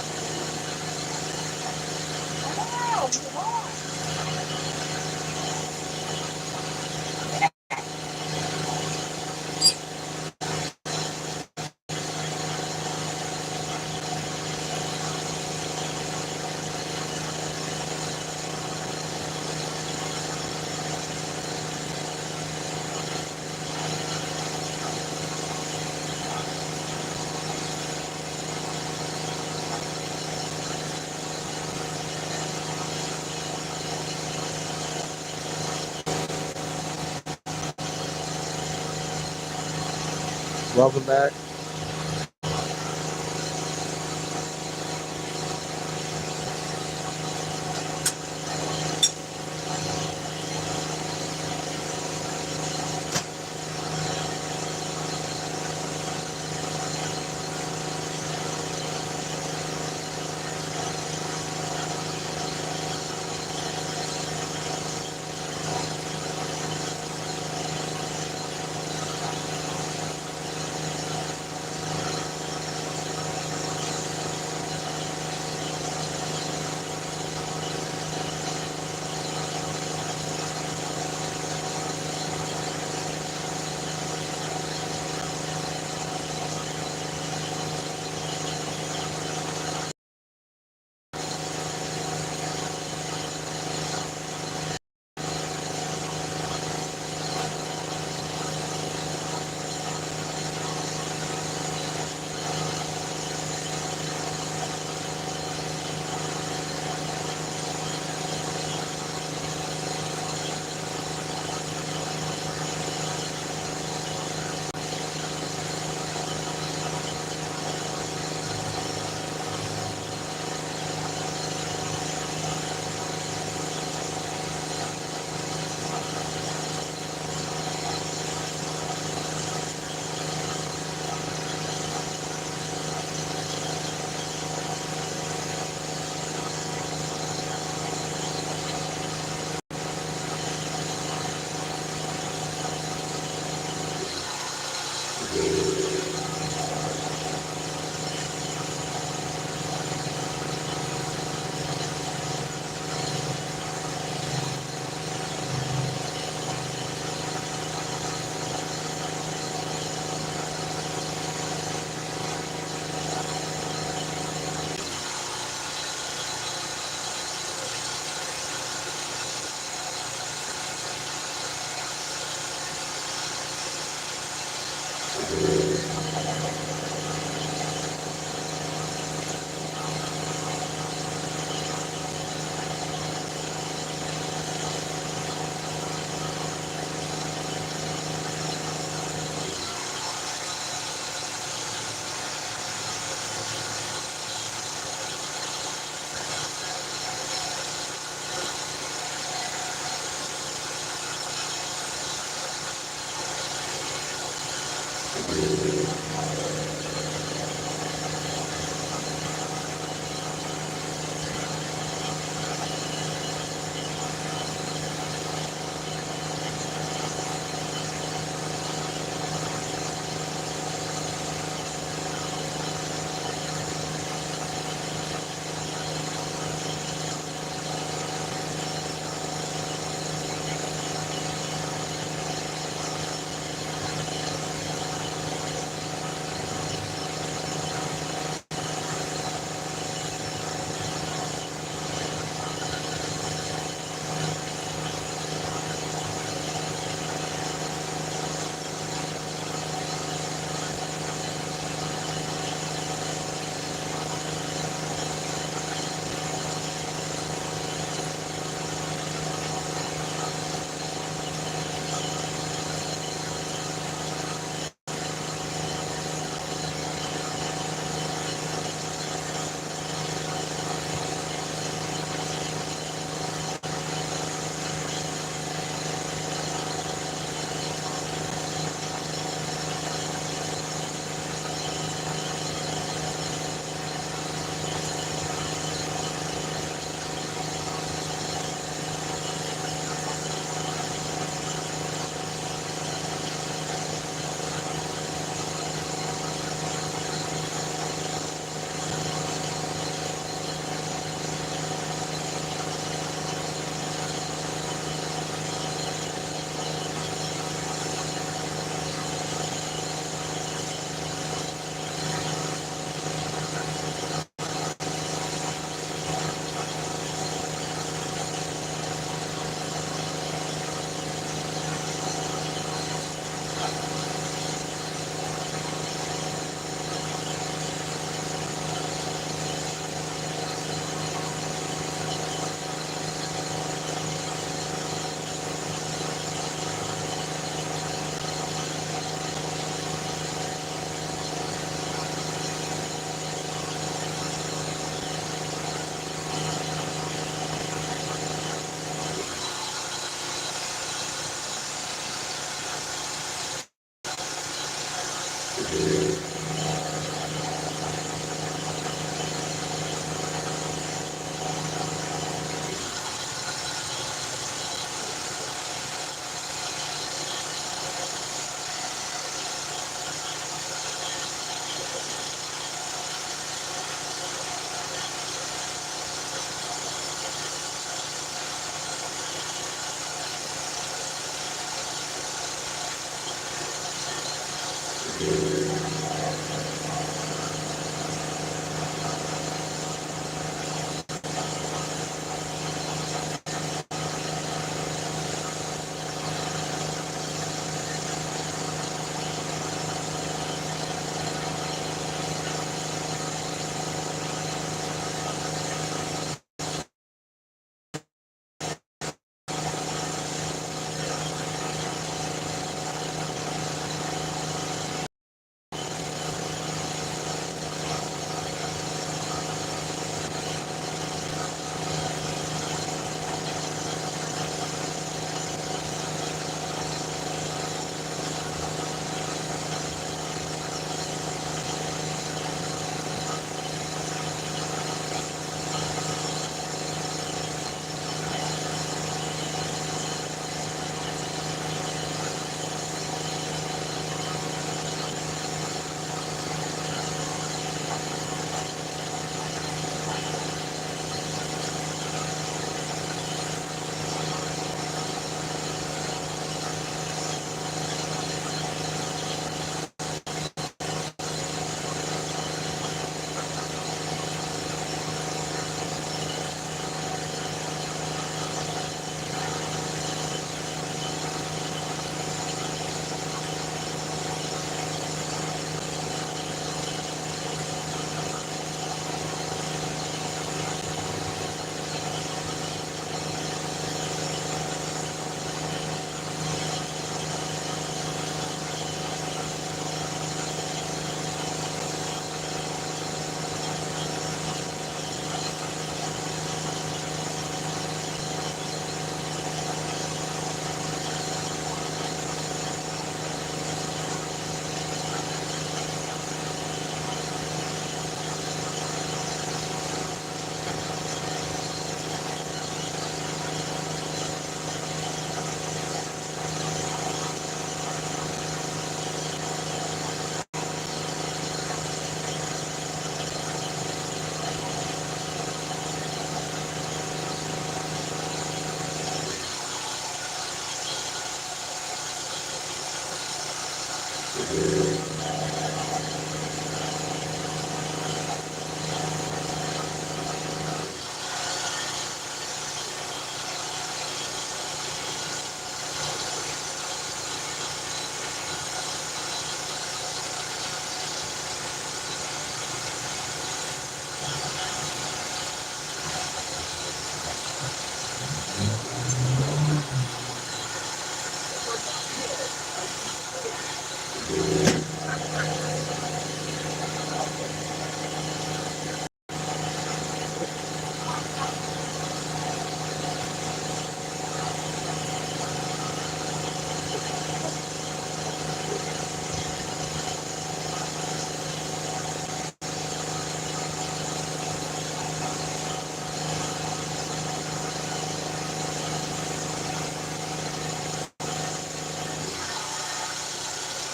Welcome back.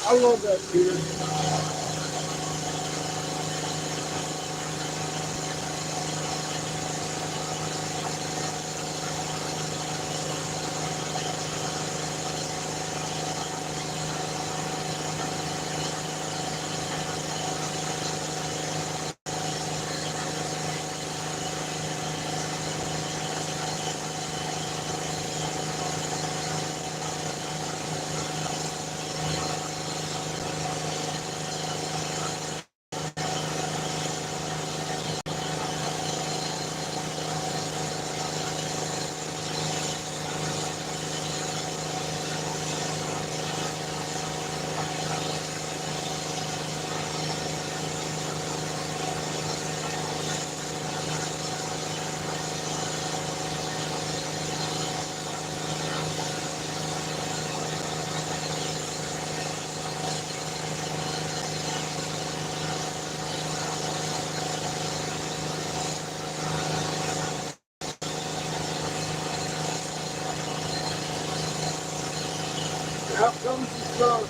I love that beer. comes the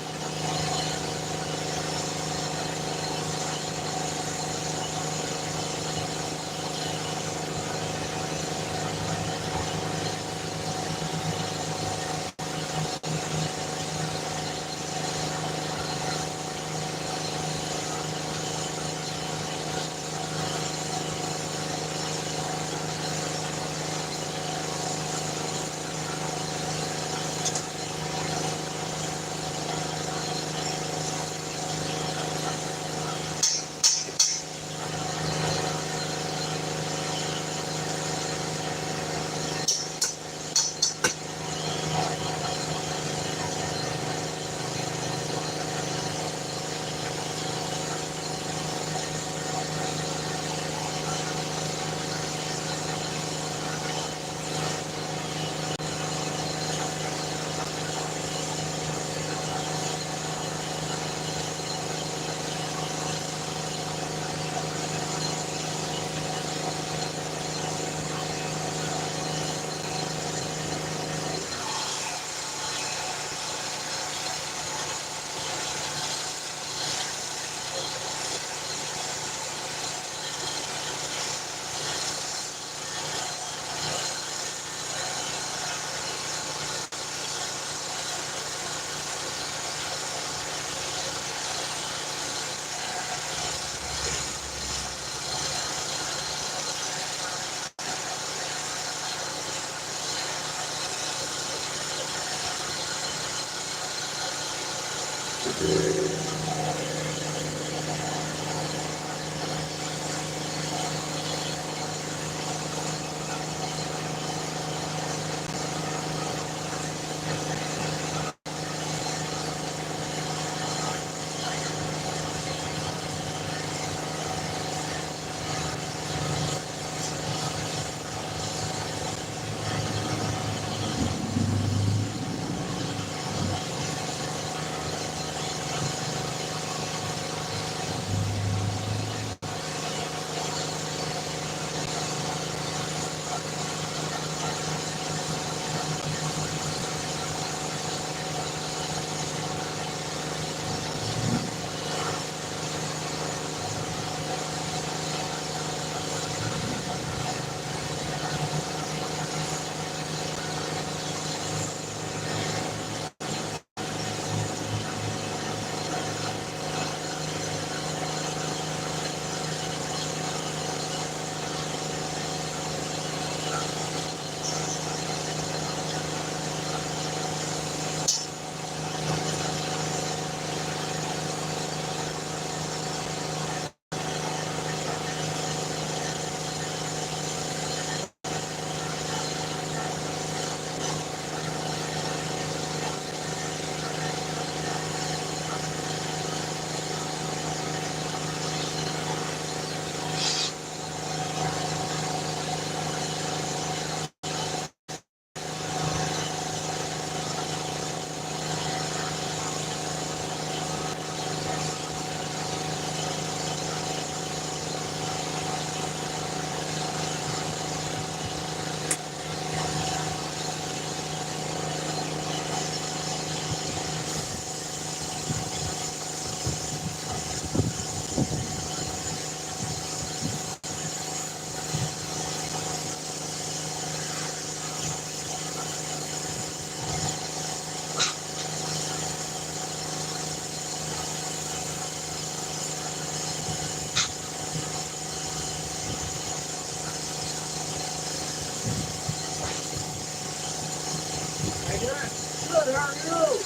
Good, how are you?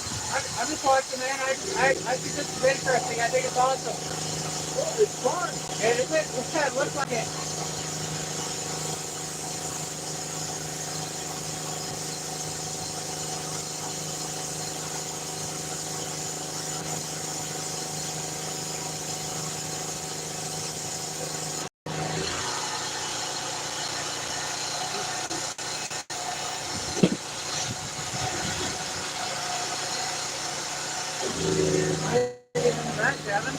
I'm just watching, man. I think this is interesting. I think it's awesome. Oh, it's fun. And it looks like it. That, Kevin.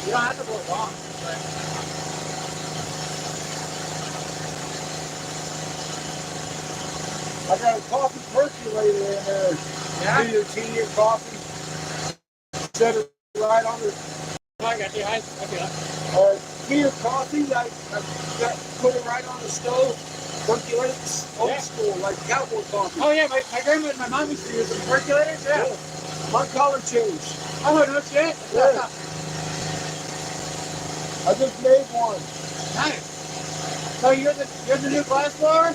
You don't have to go long, but I got a coffee percolator percolator in there. Do your tea or coffee. Set it right on the. I got you. I got Tea or coffee, I put it right on the stove. Percolates, old school, like cowboy coffee. Oh yeah, my grandma and my mom used to use some percolators. Yeah. My color changed. Oh no shit. Yeah. I just made one. Nice. So you're the new glass blower?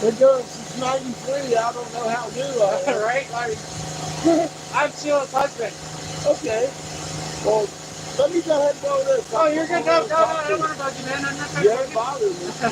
Been doing it since '93. I don't know how new I am. Right? Like, I'm Sheila's husband. Okay. Well, let me go ahead and go this. Oh, you're good. No, I don't want to bug you, man. I'm not trying to bug You bother me.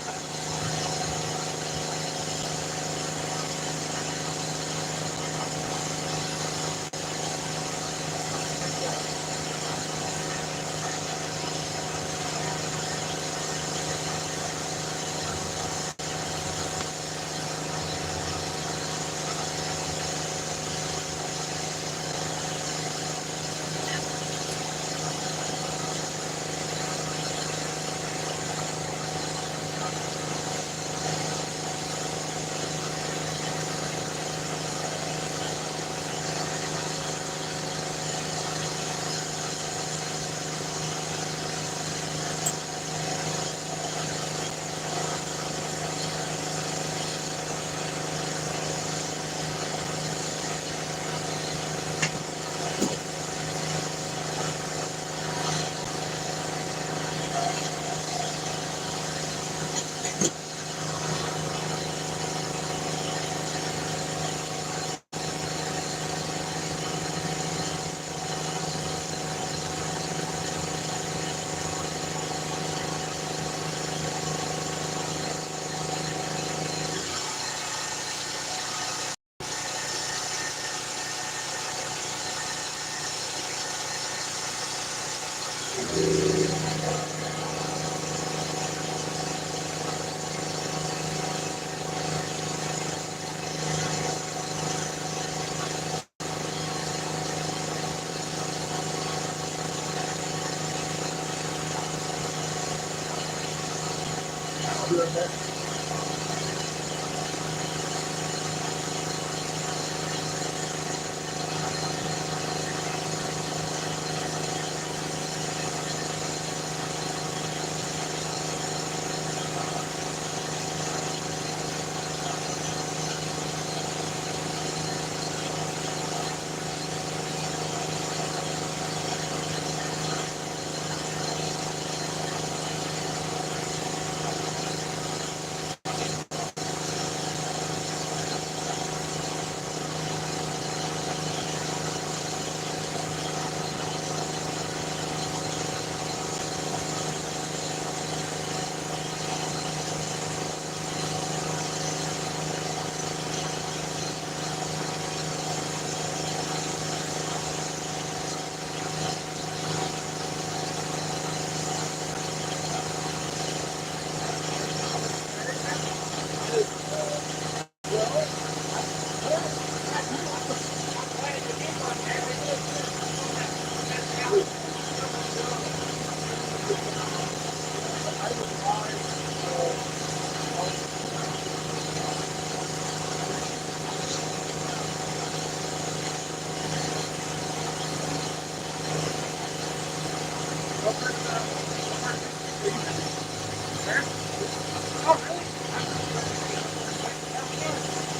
Oh really?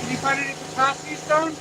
Did you find any Picasso stone?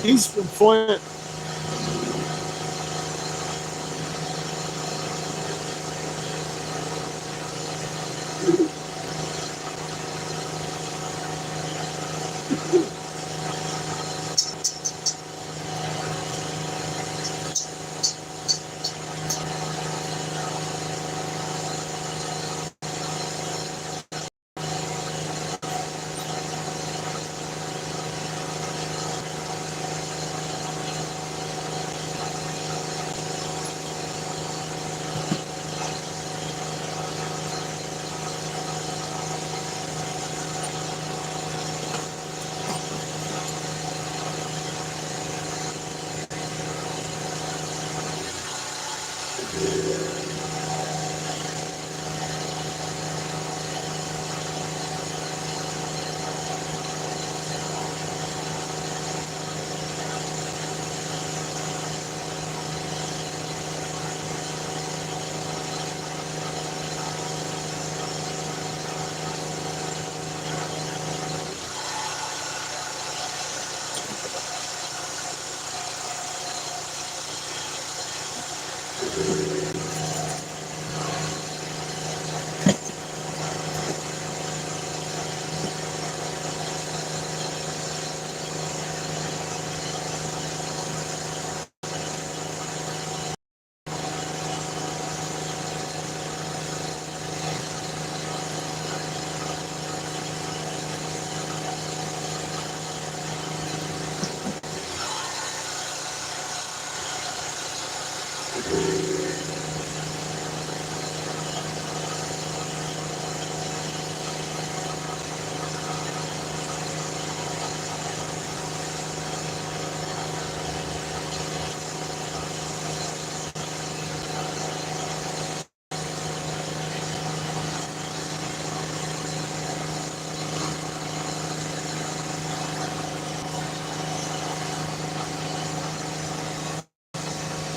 He's from Flint.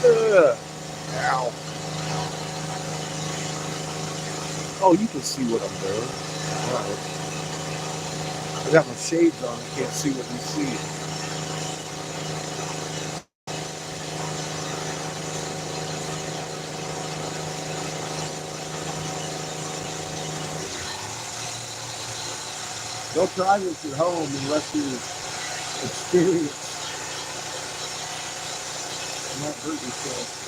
Ugh. Ow. Oh, you can see what I'm doing. Right. I got my shades on. I can't see what you see. Don't try this at home unless you're experienced. You might hurt yourself.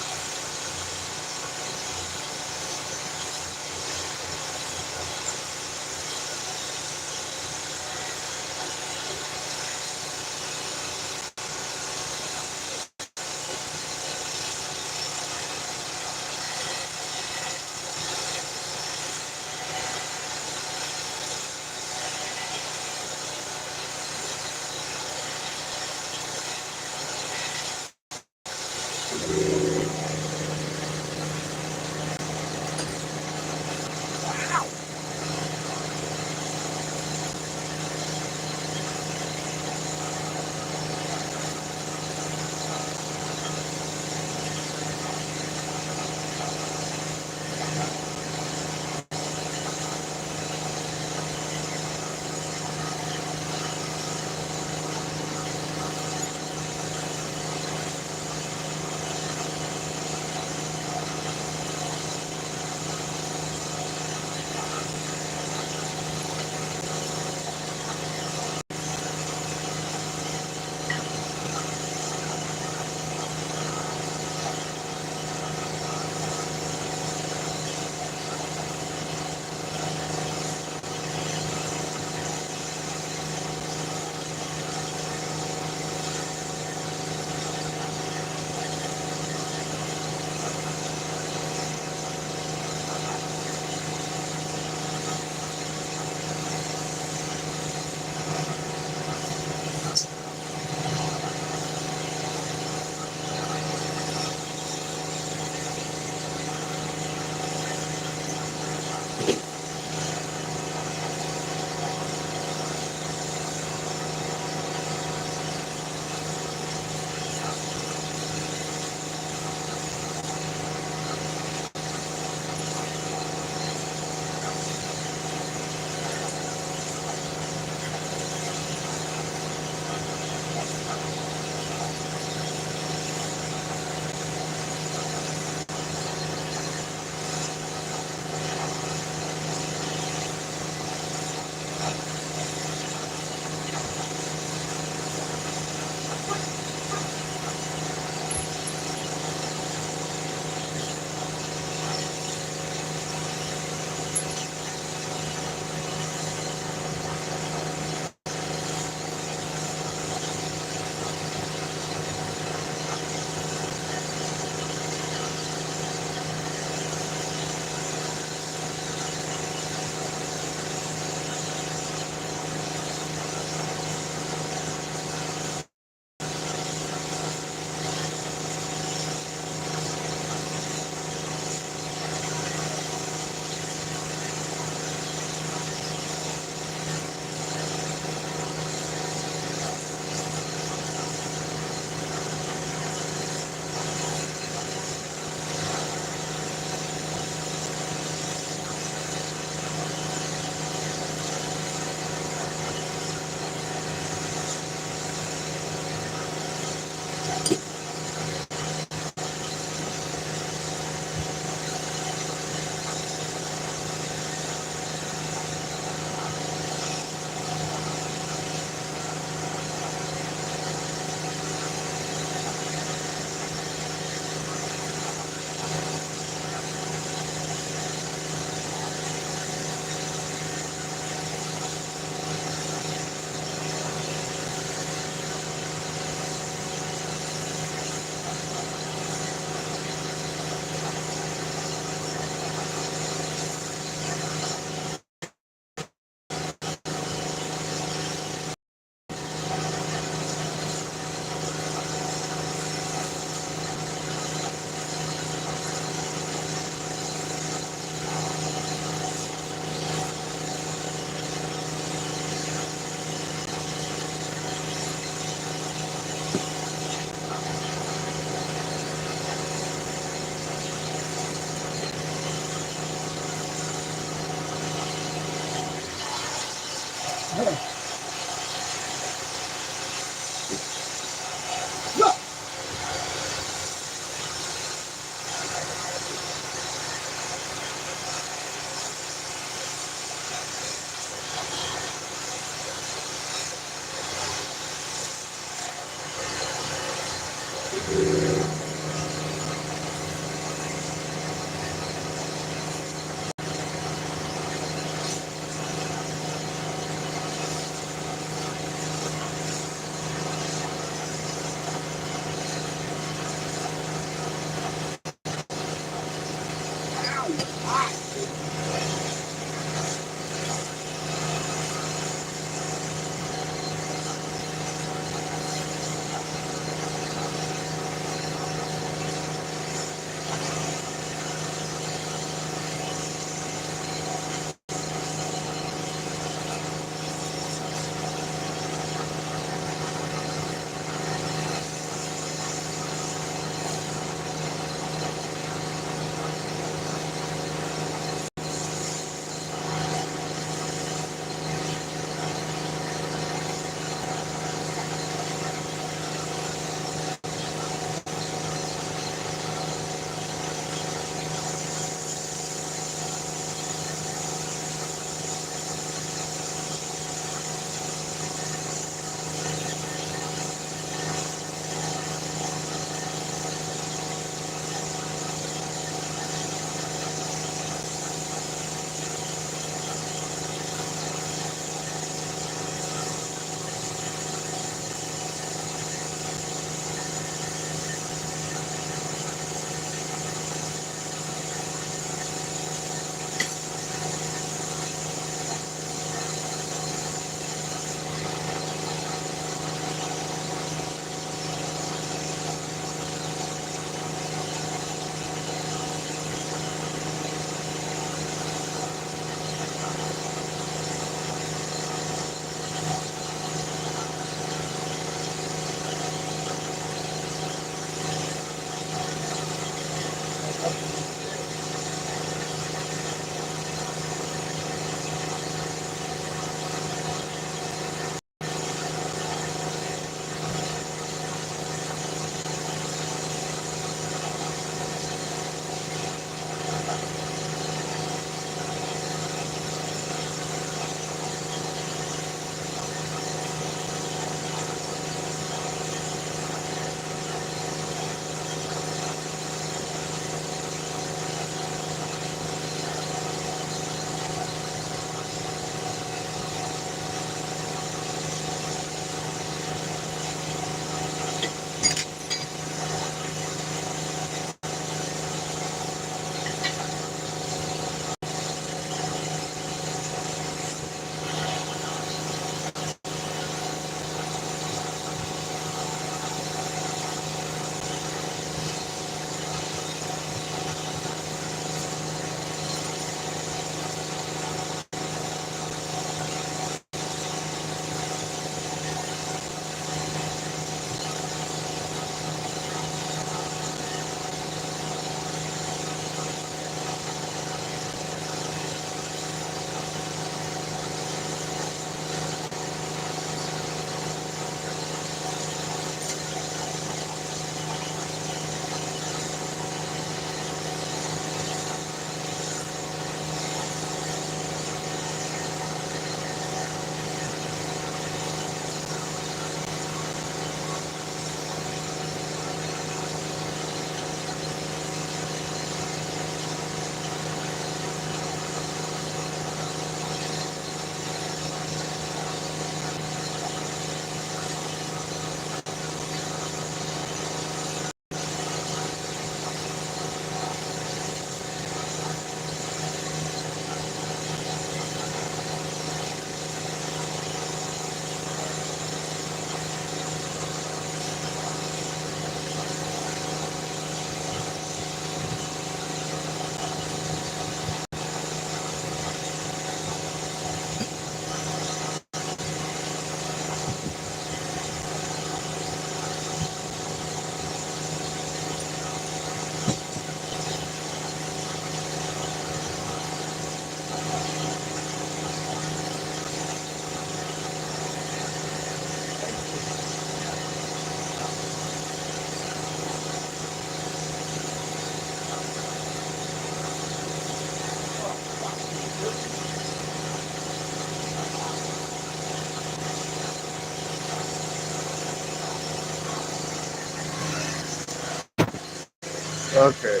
Okay.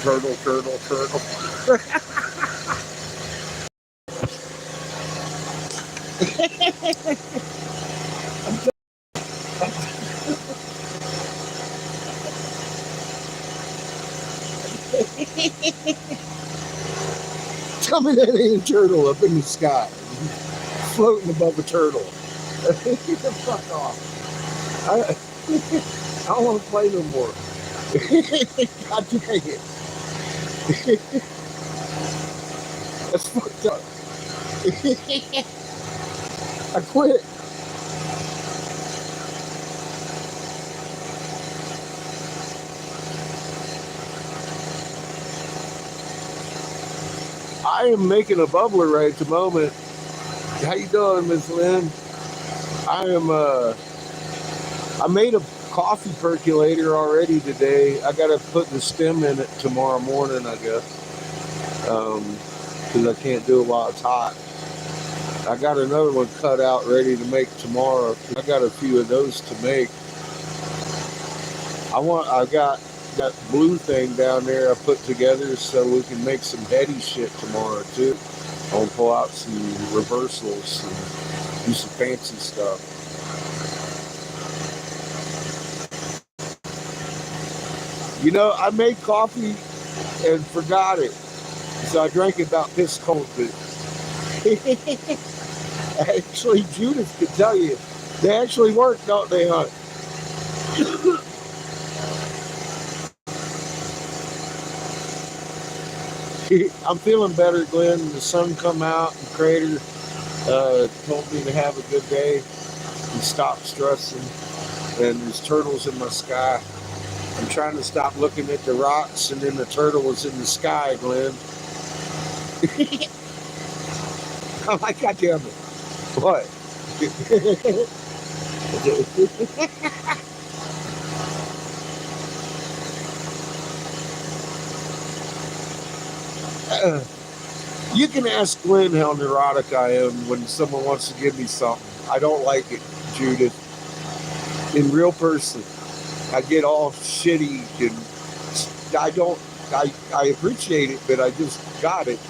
Turtle, turtle, turtle. Tell me that ain't a turtle up in the sky, floating above a turtle. Get the fuck off. I don't want to play no more. God dang it. That's fucked up. I quit. I am making a bubbler right at the moment. How you doing, Miss Lynn? I made a coffee percolator already today. I gotta put the stem in it tomorrow morning, I guess. Because I can't do it while it's hot. I got another one cut out ready to make tomorrow. I got a few of those to make. I got that blue thing down there I put together so we can make some heady shit tomorrow too. I'll pull out some reversals and do some fancy stuff. You know, I made coffee and forgot it. So I drank it about piss cold. But actually, Judith could tell you, they actually work, don't they, huh? I'm feeling better, Glenn. The sun come out, and Crater told me to have a good day and stop stressing. And there's turtles in my sky. I'm trying to stop looking at the rocks, and then the turtle was in the sky, Glenn. I'm like, God damn it. What? You can ask Glenn how neurotic I am when someone wants to give me something. I don't like it, Judith. In real person, I get all shitty and I appreciate it, but I just got it.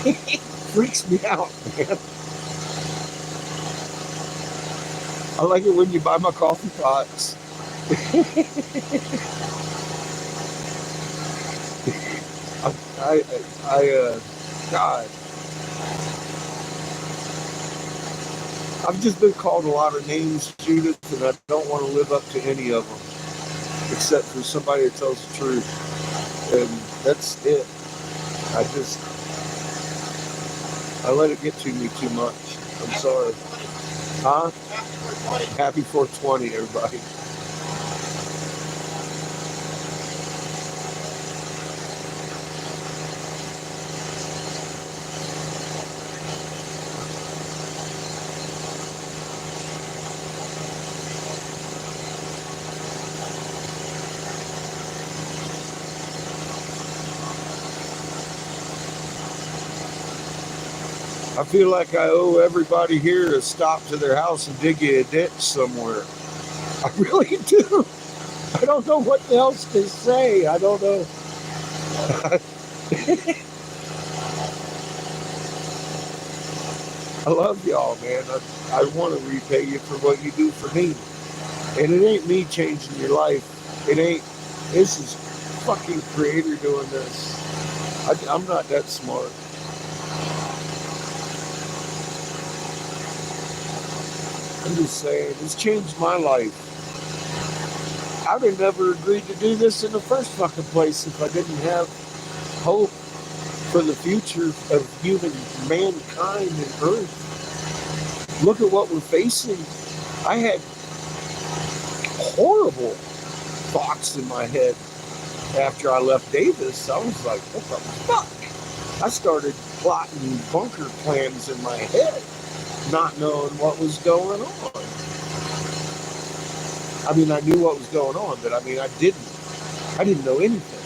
It freaks me out, man. I like it when you buy my coffee pots. God, I've just been called a lot of names, Judith, and I don't want to live up to any of them, except for somebody that tells the truth. And that's it. I let it get to me too much. I'm sorry. Huh? Happy 420, everybody. I feel like I owe everybody here to stop to their house and dig you a ditch somewhere. I really do. I don't know what else to say. I don't know. I love y'all, man. I want to repay you for what you do for me. And it ain't me changing your life. This is fucking Creator doing this. I'm not that smart. I'm just saying, it's changed my life. I would have never agreed to do this in the first fucking place if I didn't have hope for the future of mankind and Earth. Look at what we're facing. I had horrible thoughts in my head after I left Davis. I was like, what the fuck? I started plotting bunker plans in my head, not knowing what was going on. I mean, I knew what was going on, but I mean, I didn't know anything.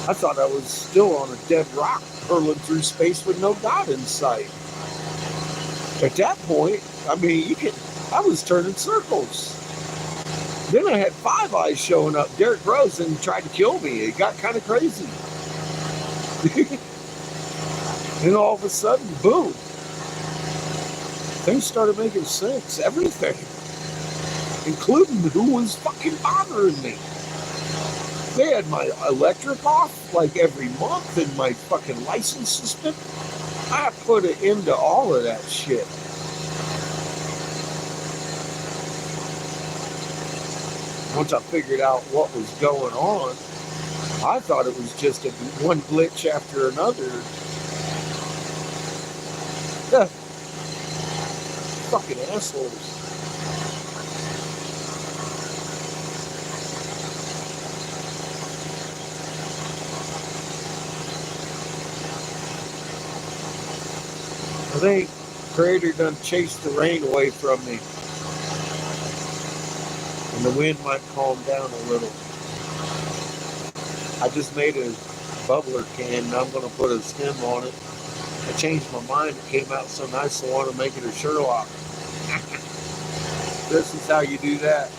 I thought I was still on a dead rock hurling through space with no God in sight. At that point, I mean, I was turning circles. Then I had Five Eyes showing up, Derek Rose, and tried to kill me. It got kind of crazy. Then all of a sudden, boom, things started making sense. Everything, including who was fucking bothering me. They had my electric off like every month and my fucking license suspended. I put an end to all of that shit. Once I figured out what was going on, I thought it was just one glitch after another. Fucking assholes. I think Creator done chased the rain away from me. And the wind might calm down a little. I just made a bubbler can and I'm going to put a stem on it. I changed my mind. It came out so nice I want to make it a Sherlock. This is how you do that.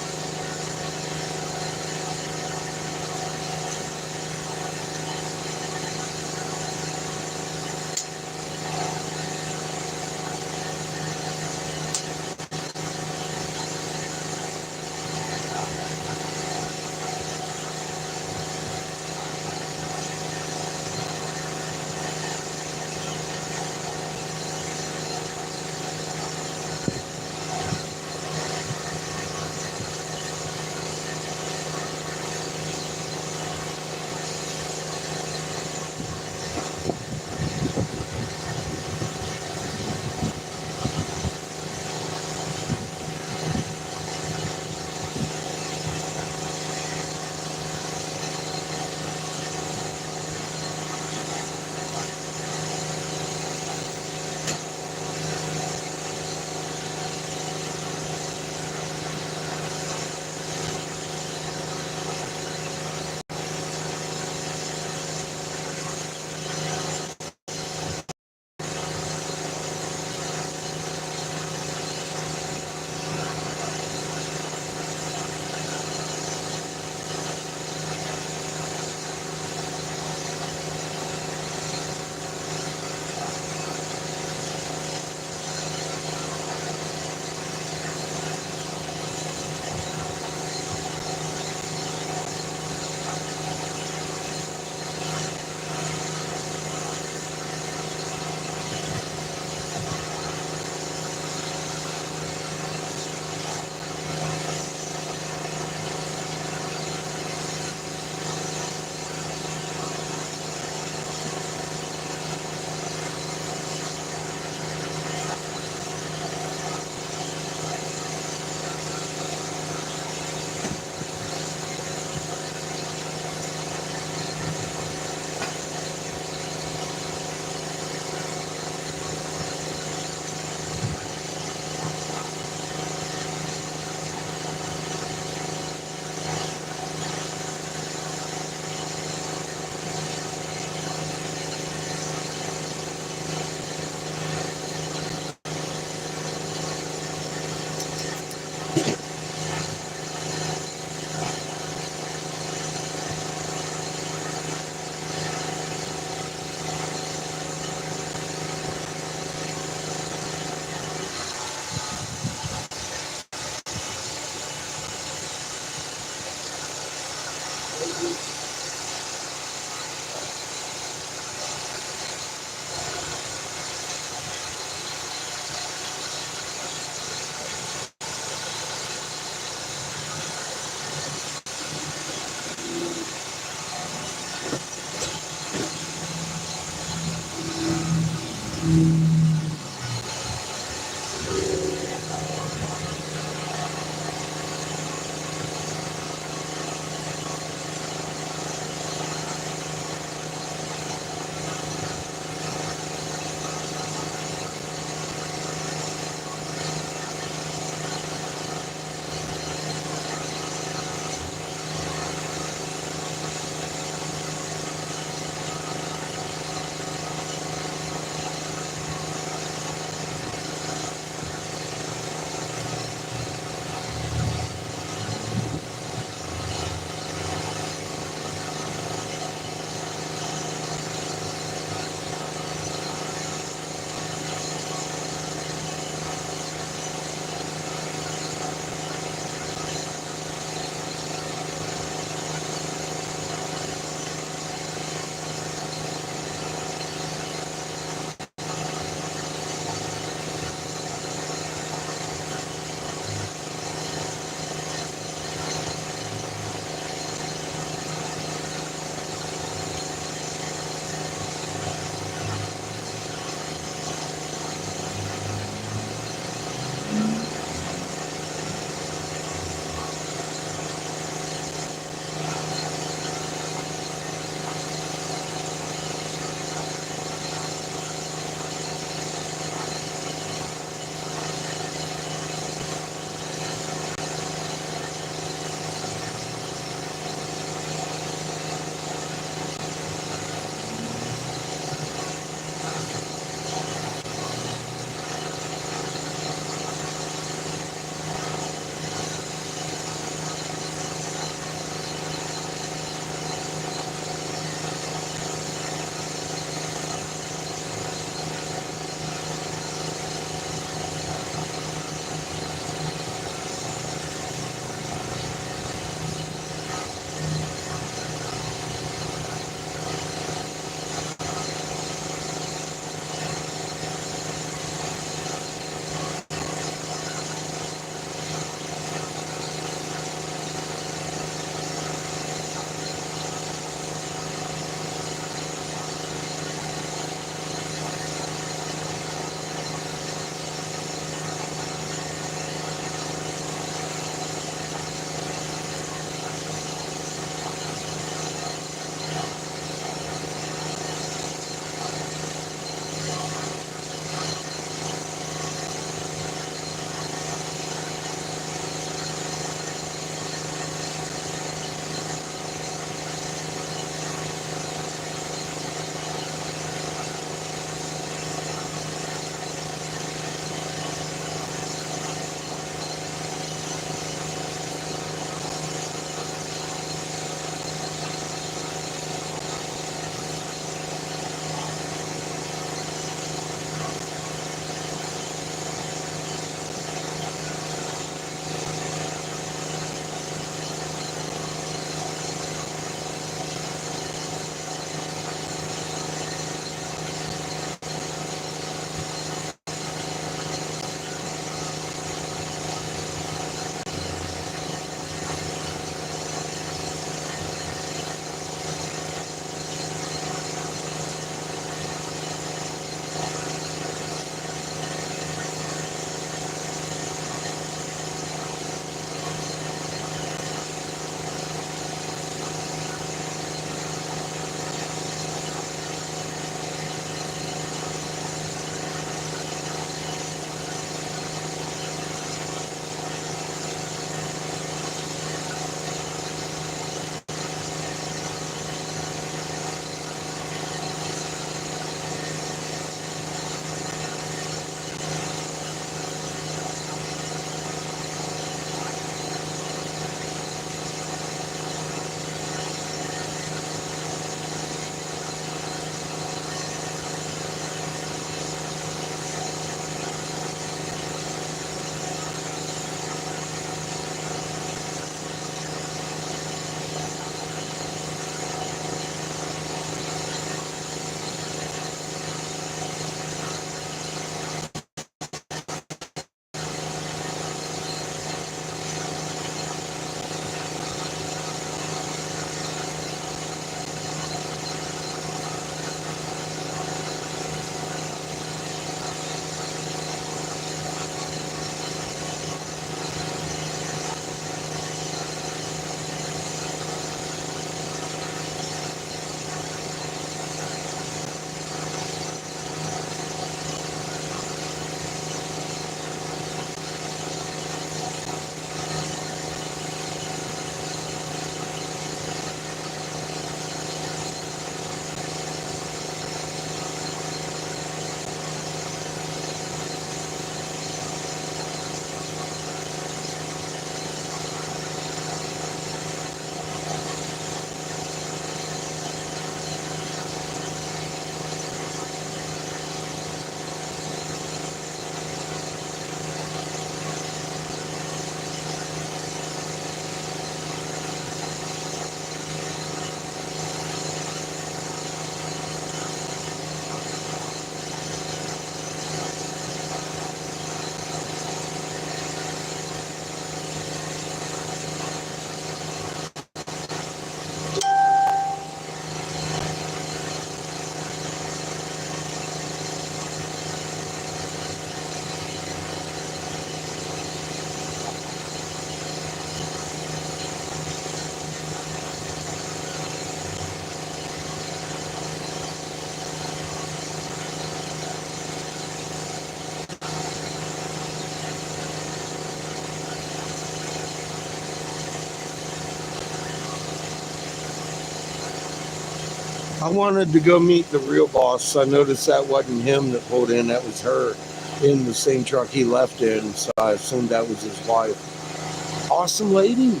I wanted to go meet the real boss. I noticed that wasn't him that pulled in, that was her in the same truck he left in, so I assumed that was his wife. Awesome lady.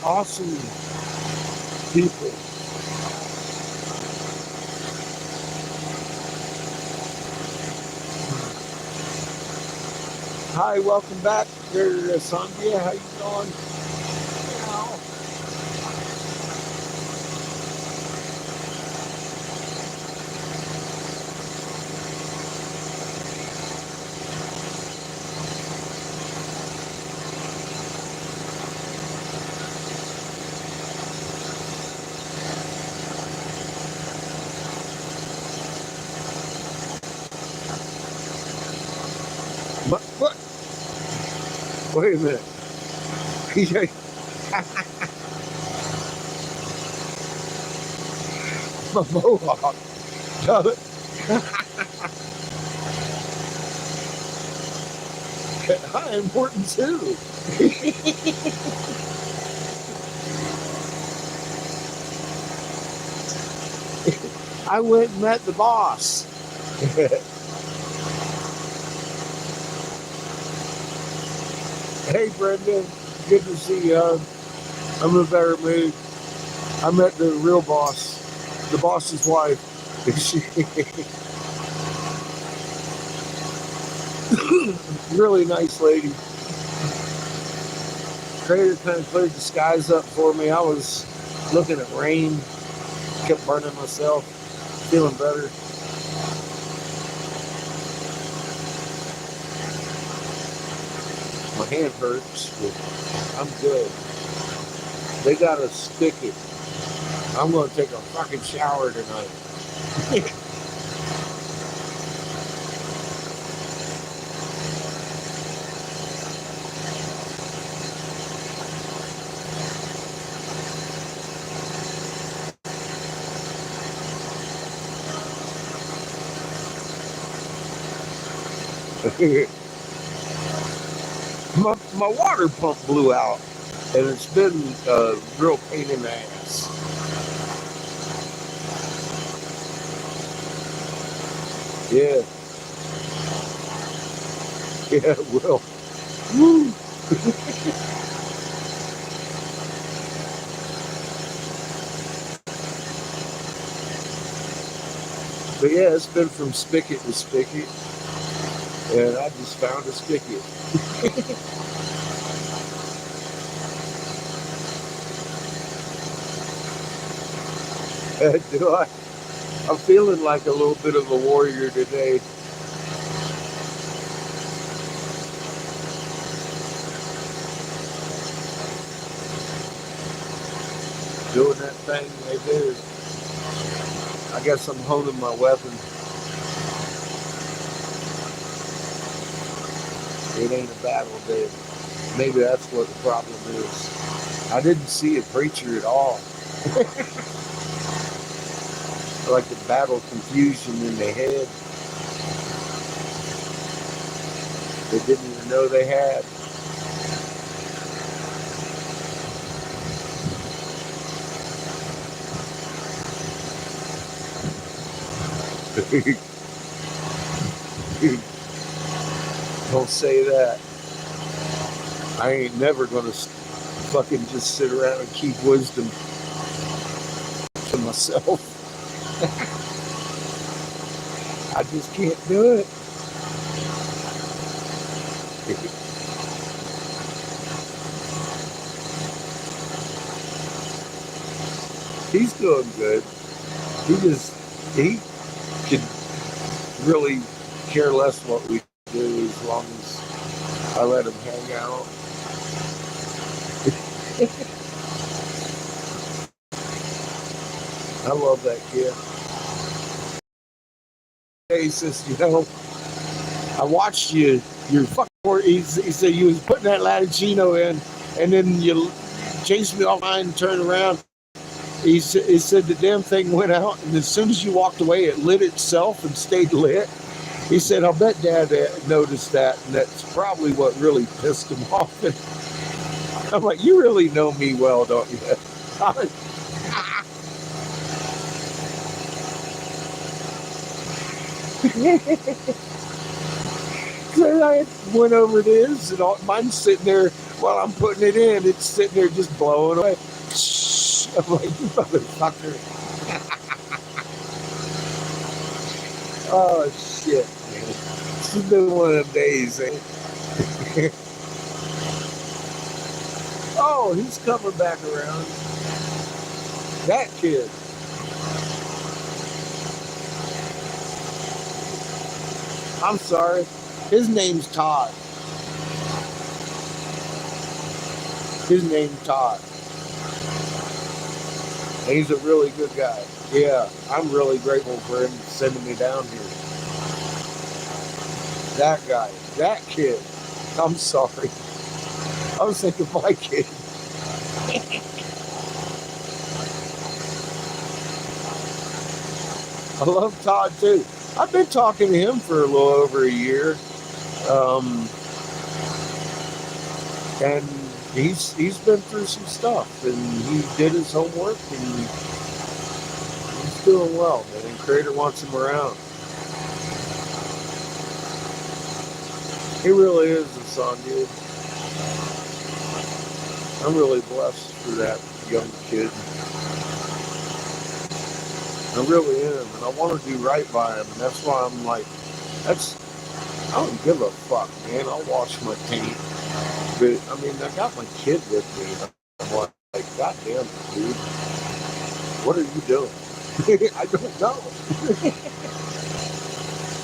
Awesome people. Hi, welcome back there, Sandhya. How you doing? What? Wait a minute. My mohawk. Hi, important too. I went and met the boss. Hey, Brendan. Good to see you. I'm in a better mood. I met the real boss, the boss's wife. Really nice lady. Crater kind of cleared the skies up for me. I was looking at rain, kept burning myself, feeling better. My hand hurts, but I'm good. They got a spigot. I'm going to take a fucking shower tonight. my water pump blew out, and it's been a real pain in the ass. Yeah. Yeah, it will. Woo. But yeah, it's been from spigot to spigot, and I just found a spigot. Do I? I'm feeling like a little bit of a warrior today. Doing that thing they do. I guess I'm holding my weapon. It ain't a battle day. Maybe that's what the problem is. I didn't see a preacher at all. Like the battle confusion in their head. They didn't even know they had. Don't say that. I ain't never gonna fucking just sit around and keep wisdom to myself. I just can't do it. He's doing good. He could really care less what we do as long as I let him hang out. I love that kid. He says, I watched you. You're fucking. He said you was putting that Latino in, and then you chased me off and turned around. He said the damn thing went out, and as soon as you walked away, it lit itself and stayed lit. He said, I'll bet Dad noticed that, and that's probably what really pissed him off. And I'm like, you really know me well, don't you? So I went over to his, and mine's sitting there while I'm putting it in. It's sitting there just blowing away. Shh. I'm like, you motherfucker. Oh, shit, man. This has been one of them days. Eh? Oh, he's coming back around. That kid. I'm sorry. His name's Todd. His name's Todd. And he's a really good guy. Yeah, I'm really grateful for him sending me down here. That guy. That kid. I'm sorry. I was thinking my kid. I love Todd too. I've been talking to him for a little over a year. And he's been through some stuff, and he did his homework, and he's doing well, man. And Creator wants him around. He really is a son, dude. I'm really blessed for that young kid. I really am, and I want to do right by him, and that's why I'm like, I don't give a fuck, man. I'll wash my taint. But, I mean, I got my kid with me. I'm like, God damn it, dude. What are you doing? I don't know.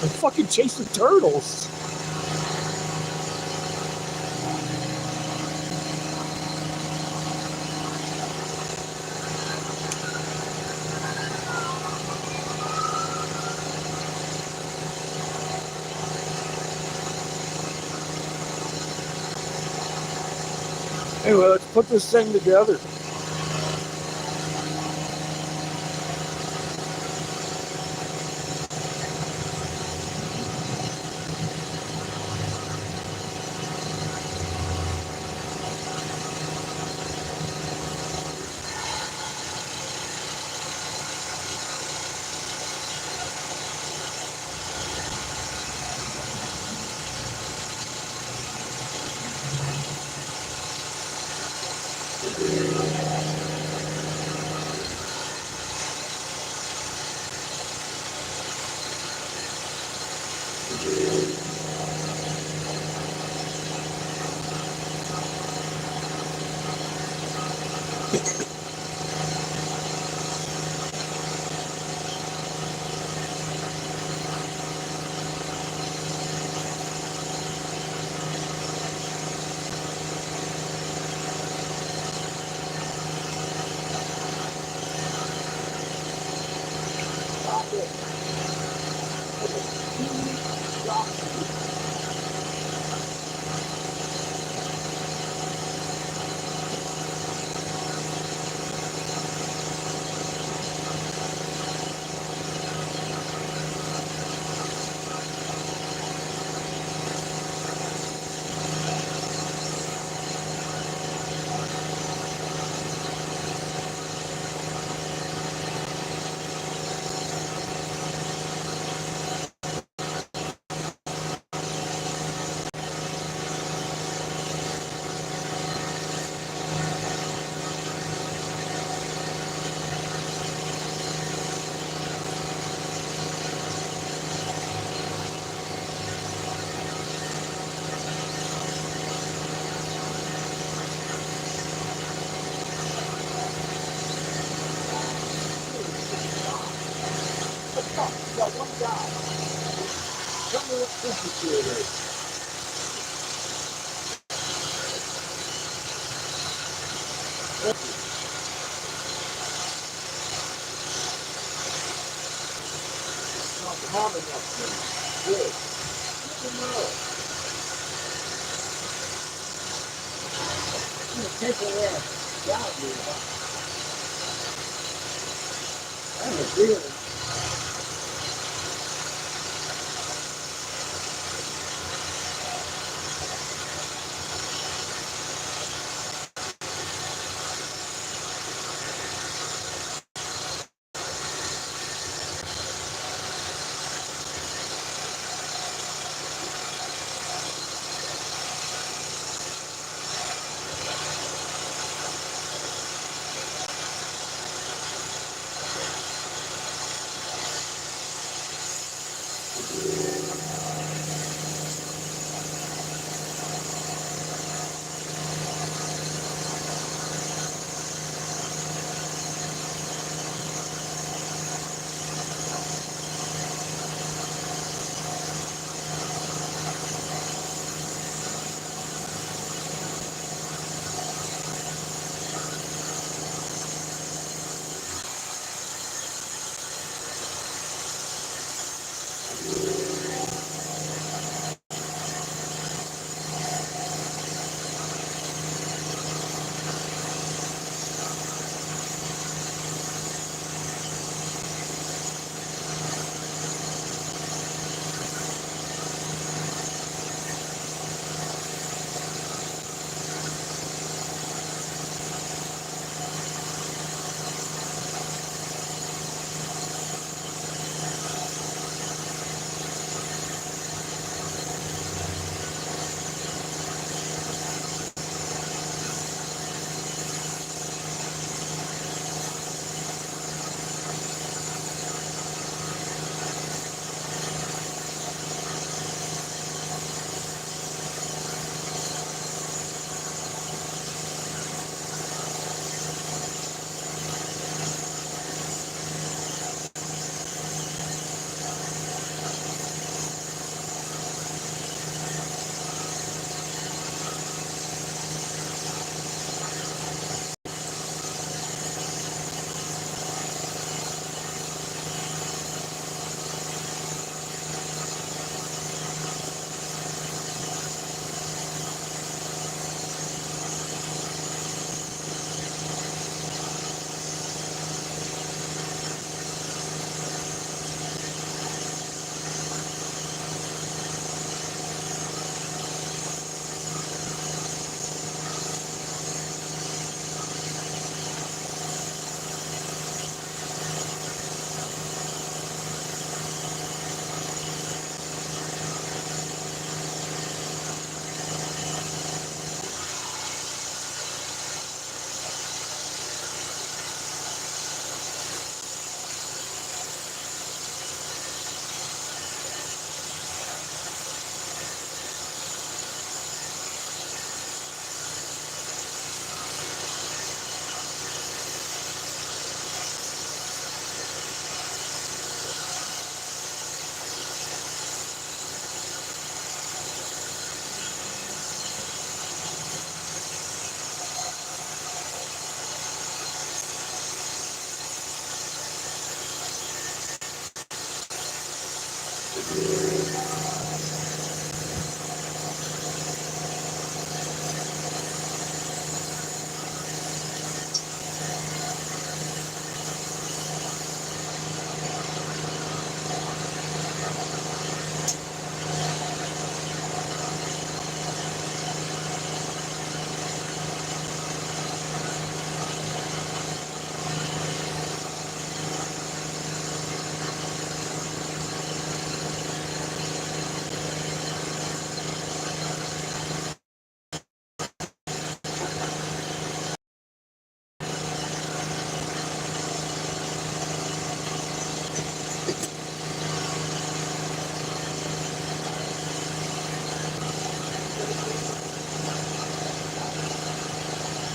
I'm fucking chasing turtles. Anyway, let's put this thing together. Really?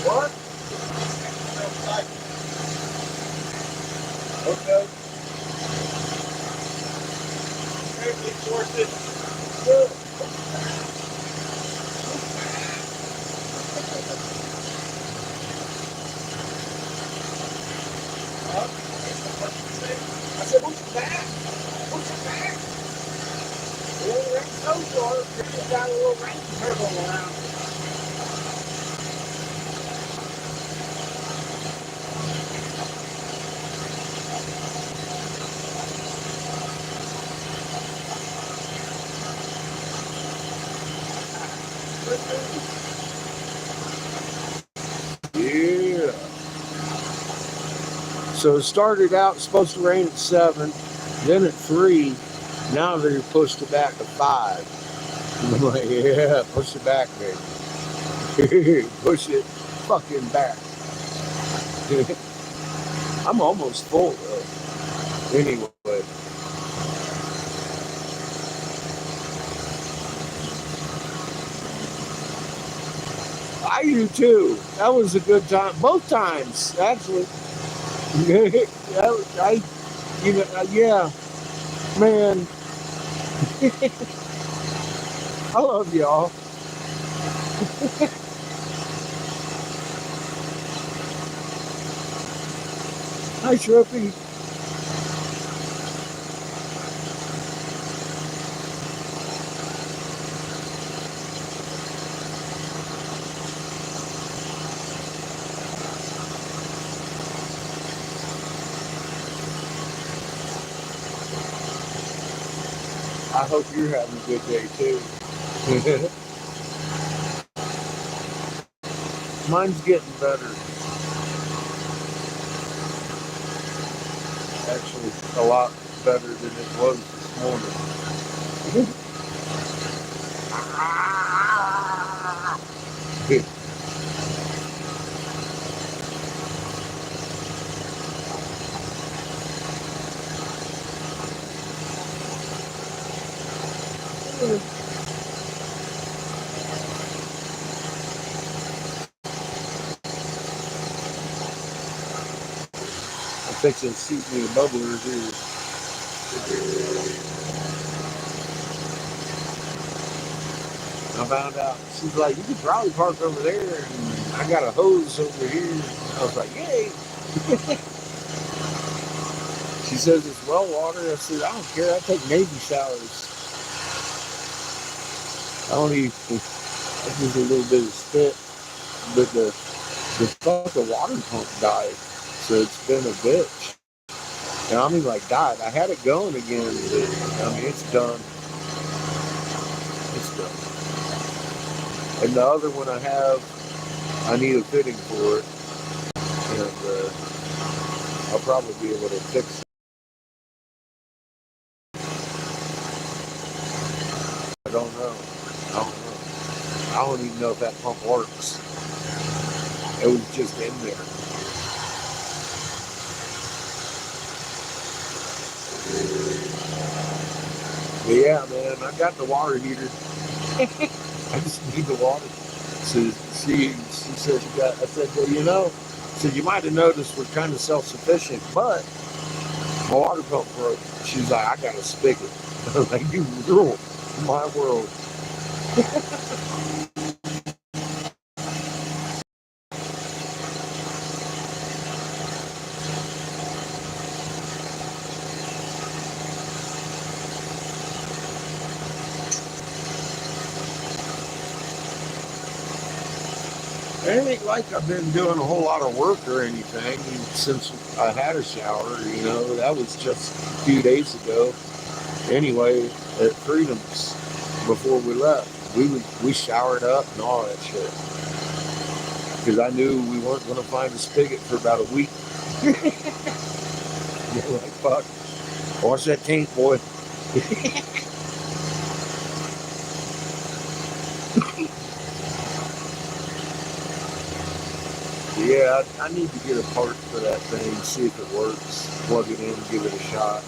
What? Okay. Apparently sources. Good. Huh? What did you say? I said, what's your back? What's your back? Well, it ain't so short. We just got a little rain turtle around. Yeah. So it started out supposed to rain at 7, then at 3. Now they're pushed it back to 5. And I'm like, yeah, push it back, baby. Push it fucking back. I'm almost full though. Anyway. I do too. That was a good time. Both times, actually. Yeah, man. I love y'all. Hi, Trippy. I hope you're having a good day too. Mine's getting better. Actually, a lot better than it was this morning. I'm fixing to shoot me a bubbler too. I found out, she's like, you could probably park over there, and I got a hose over here. I was like, yay. She says it's well water. I said, I don't care. I take Navy showers. I don't even, I just a little bit of spit, but the fucking water pump died. So it's been a bitch. And I mean, like, died. I had it going again, but I mean, it's done. It's done. And the other one I have, I need a fitting for it. And I'll probably be able to fix it. I don't know. I don't know. I don't even know if that pump works. It was just in there. But yeah, man, I got the water heater. I just need the water. So she said, I said, well, so you might have noticed we're kind of self-sufficient, but my water pump broke. She's like, I got a spigot. I was like, you rule my world. It ain't like I've been doing a whole lot of work or anything since I had a shower, that was just a few days ago. Anyway, at Freedom's, before we left, we showered up and all that shit. Because I knew we weren't going to find a spigot for about a week. You're like, fuck, wash that tank, boy. Yeah, I need to get a part for that thing, see if it works, plug it in, give it a shot.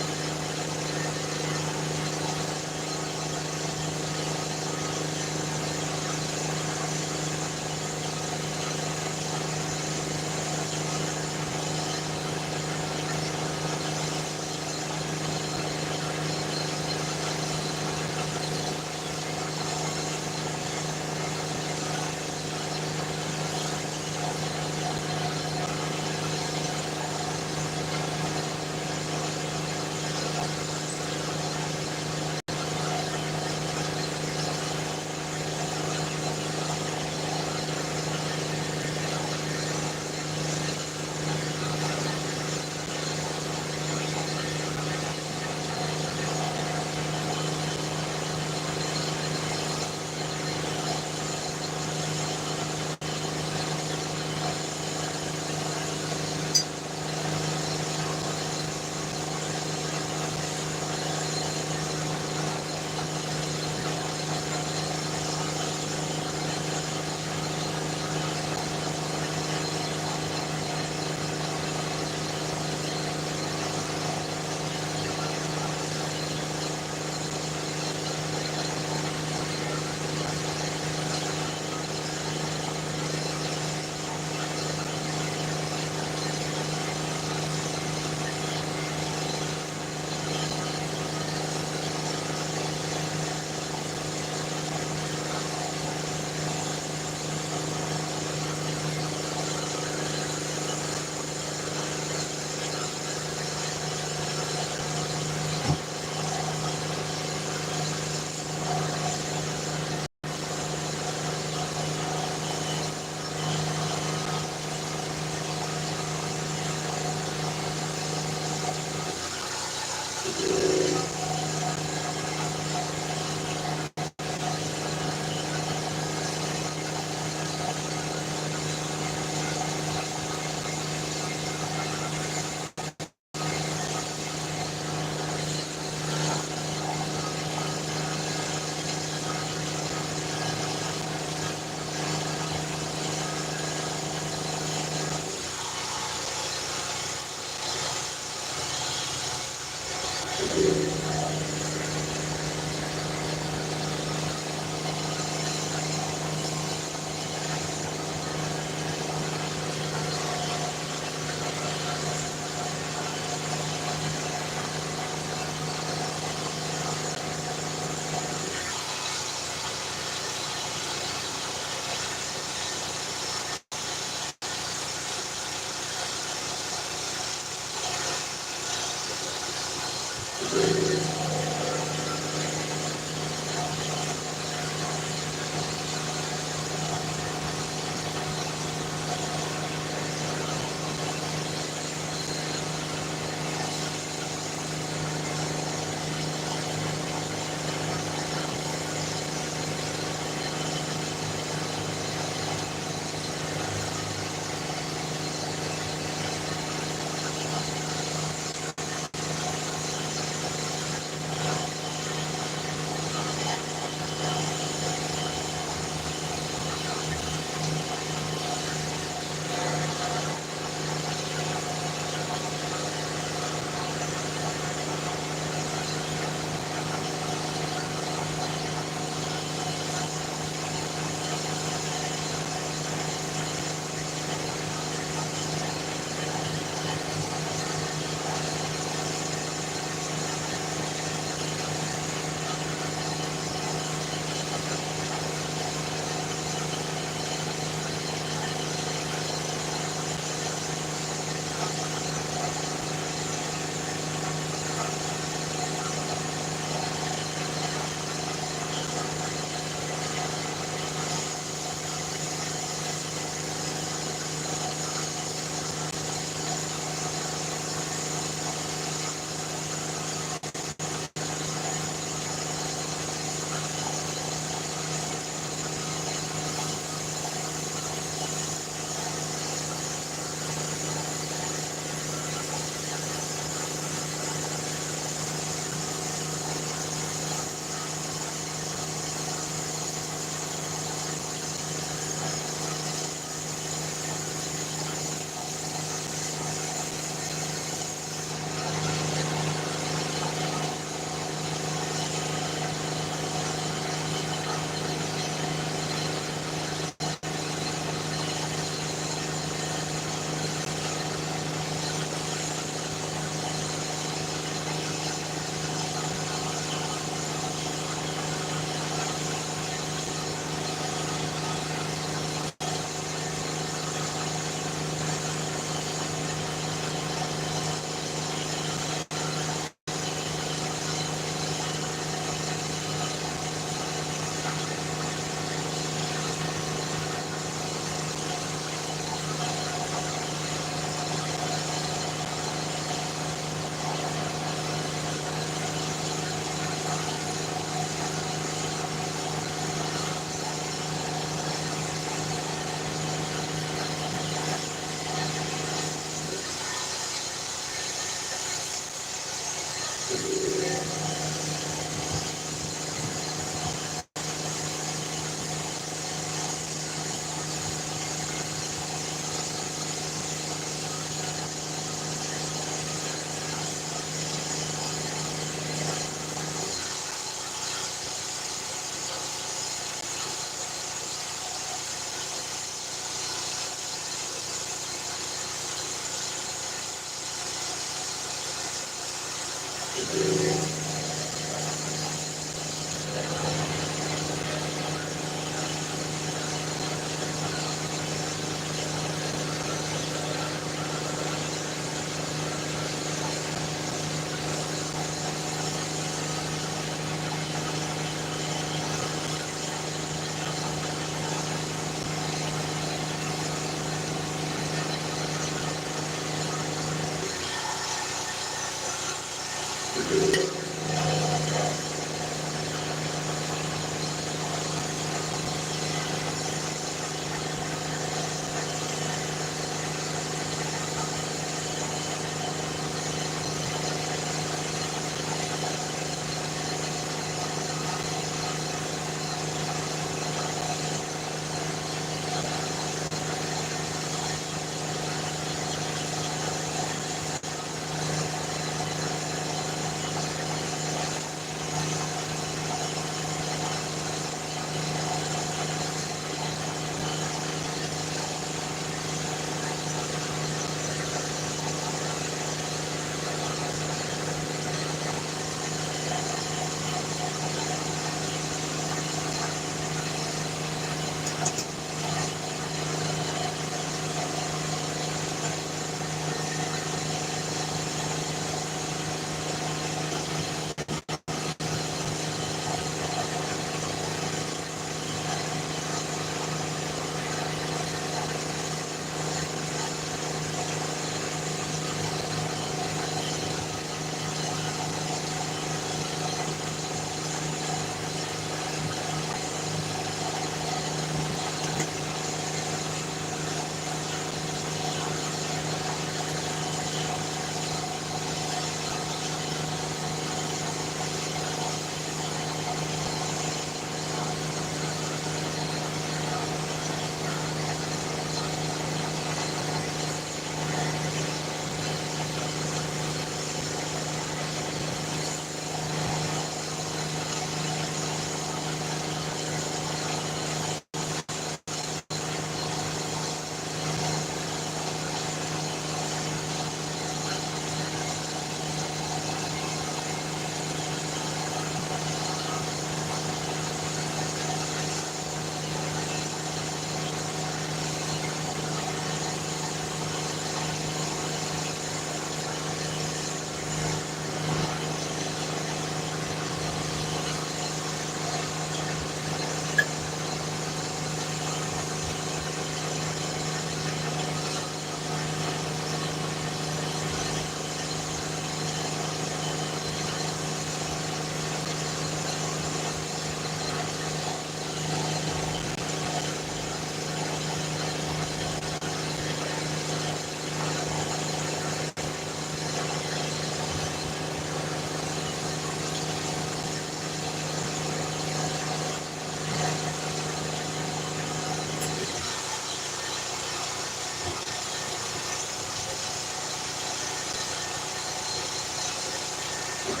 Trying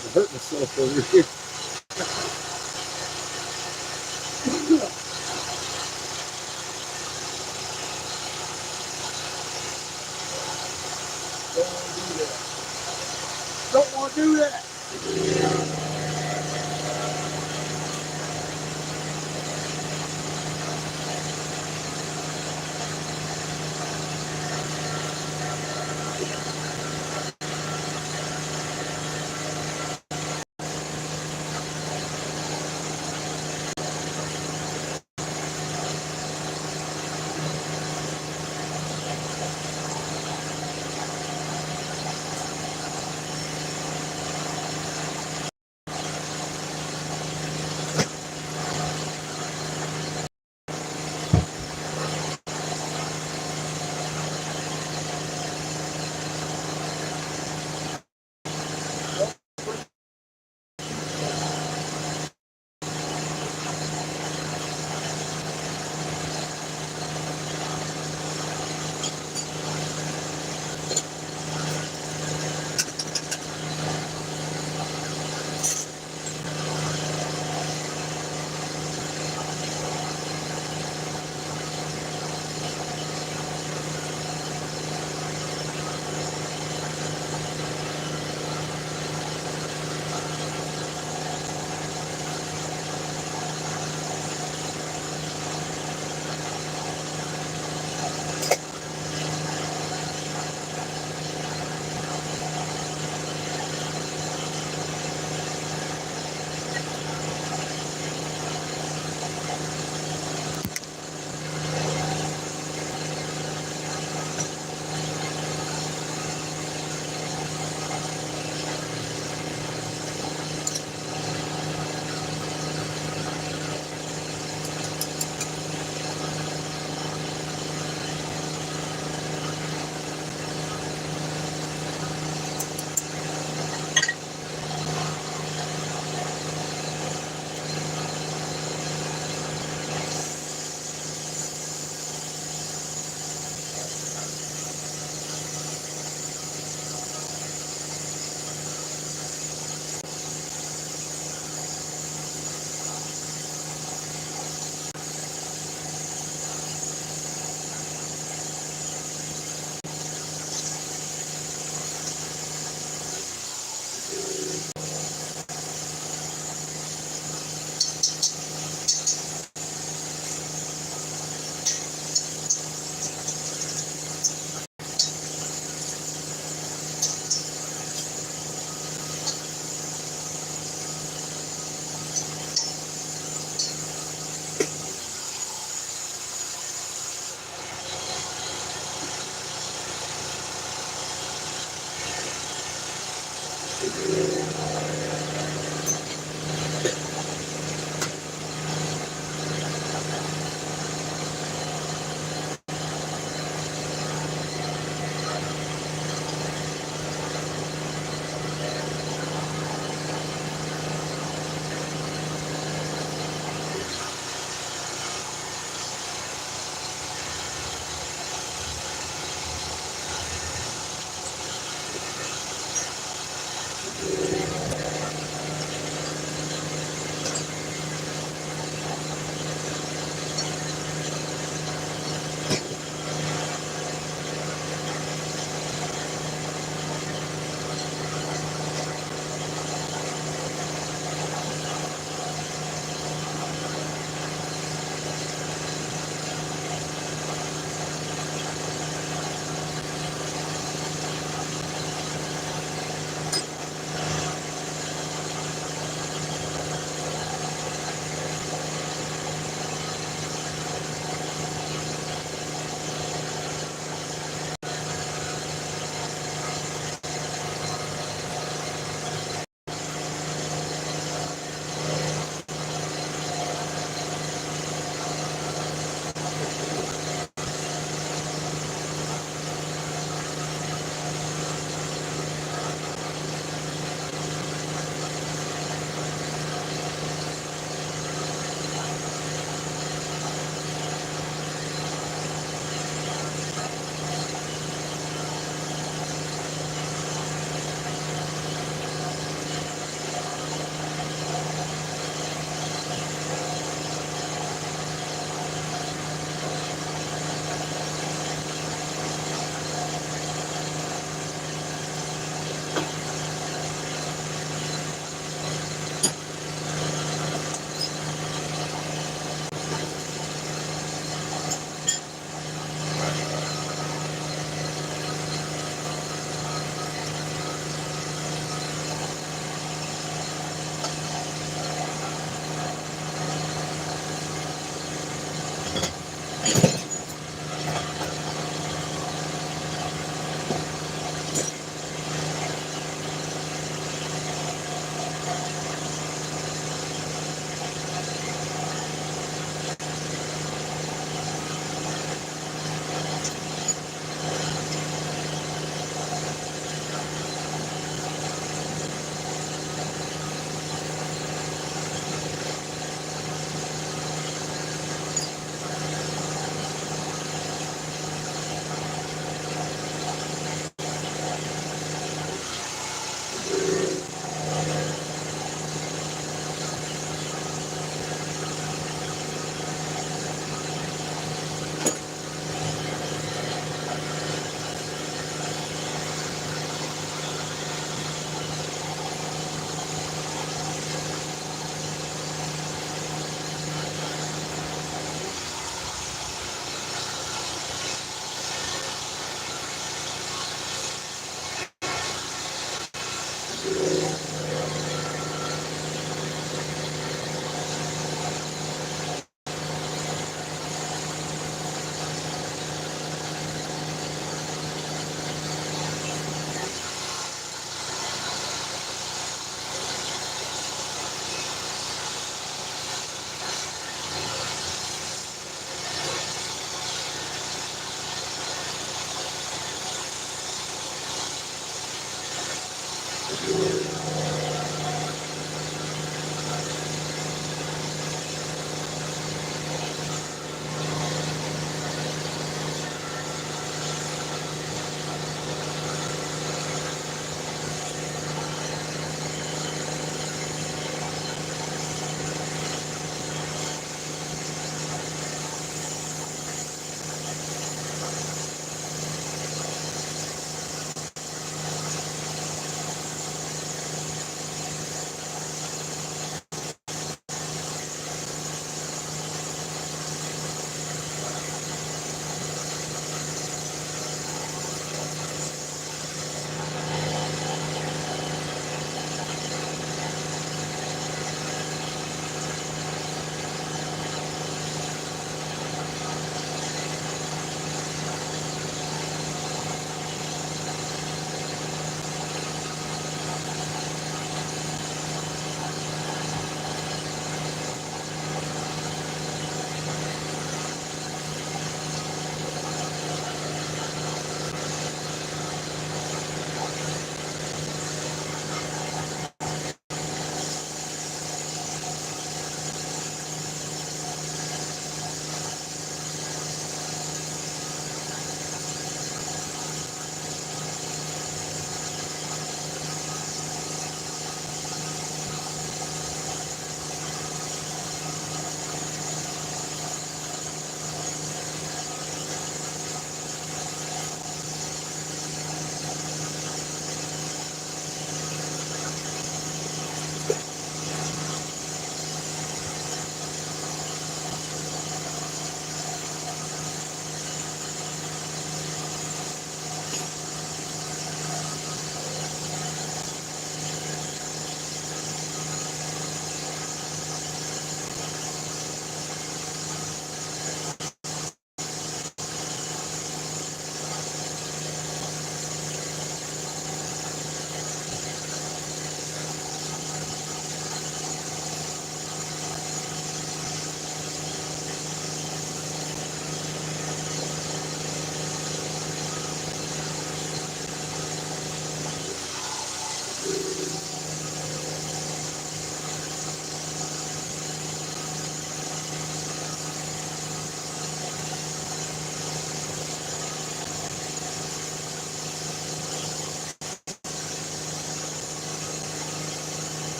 to hurt myself over here. Don't want to do that.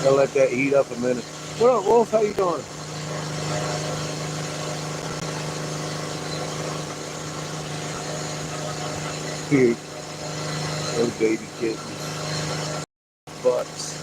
Gotta let that heat up a minute. What up, Wolf? How you doing? Dude, those baby kittens. Butts.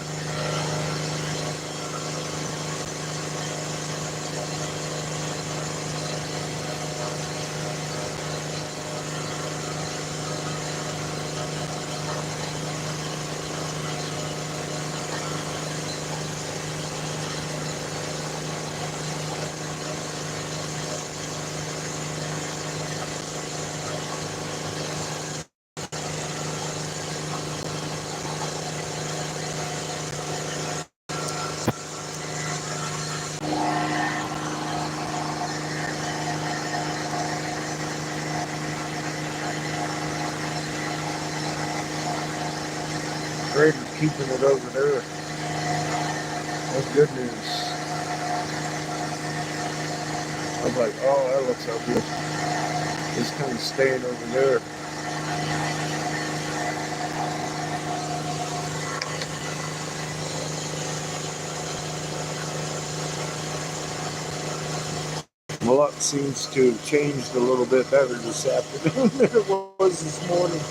Grader's keeping it over there. That's good news. I was like, oh, that looks ugly. It's kind of staying over there. My luck seems to have changed a little bit better this afternoon than it was this morning.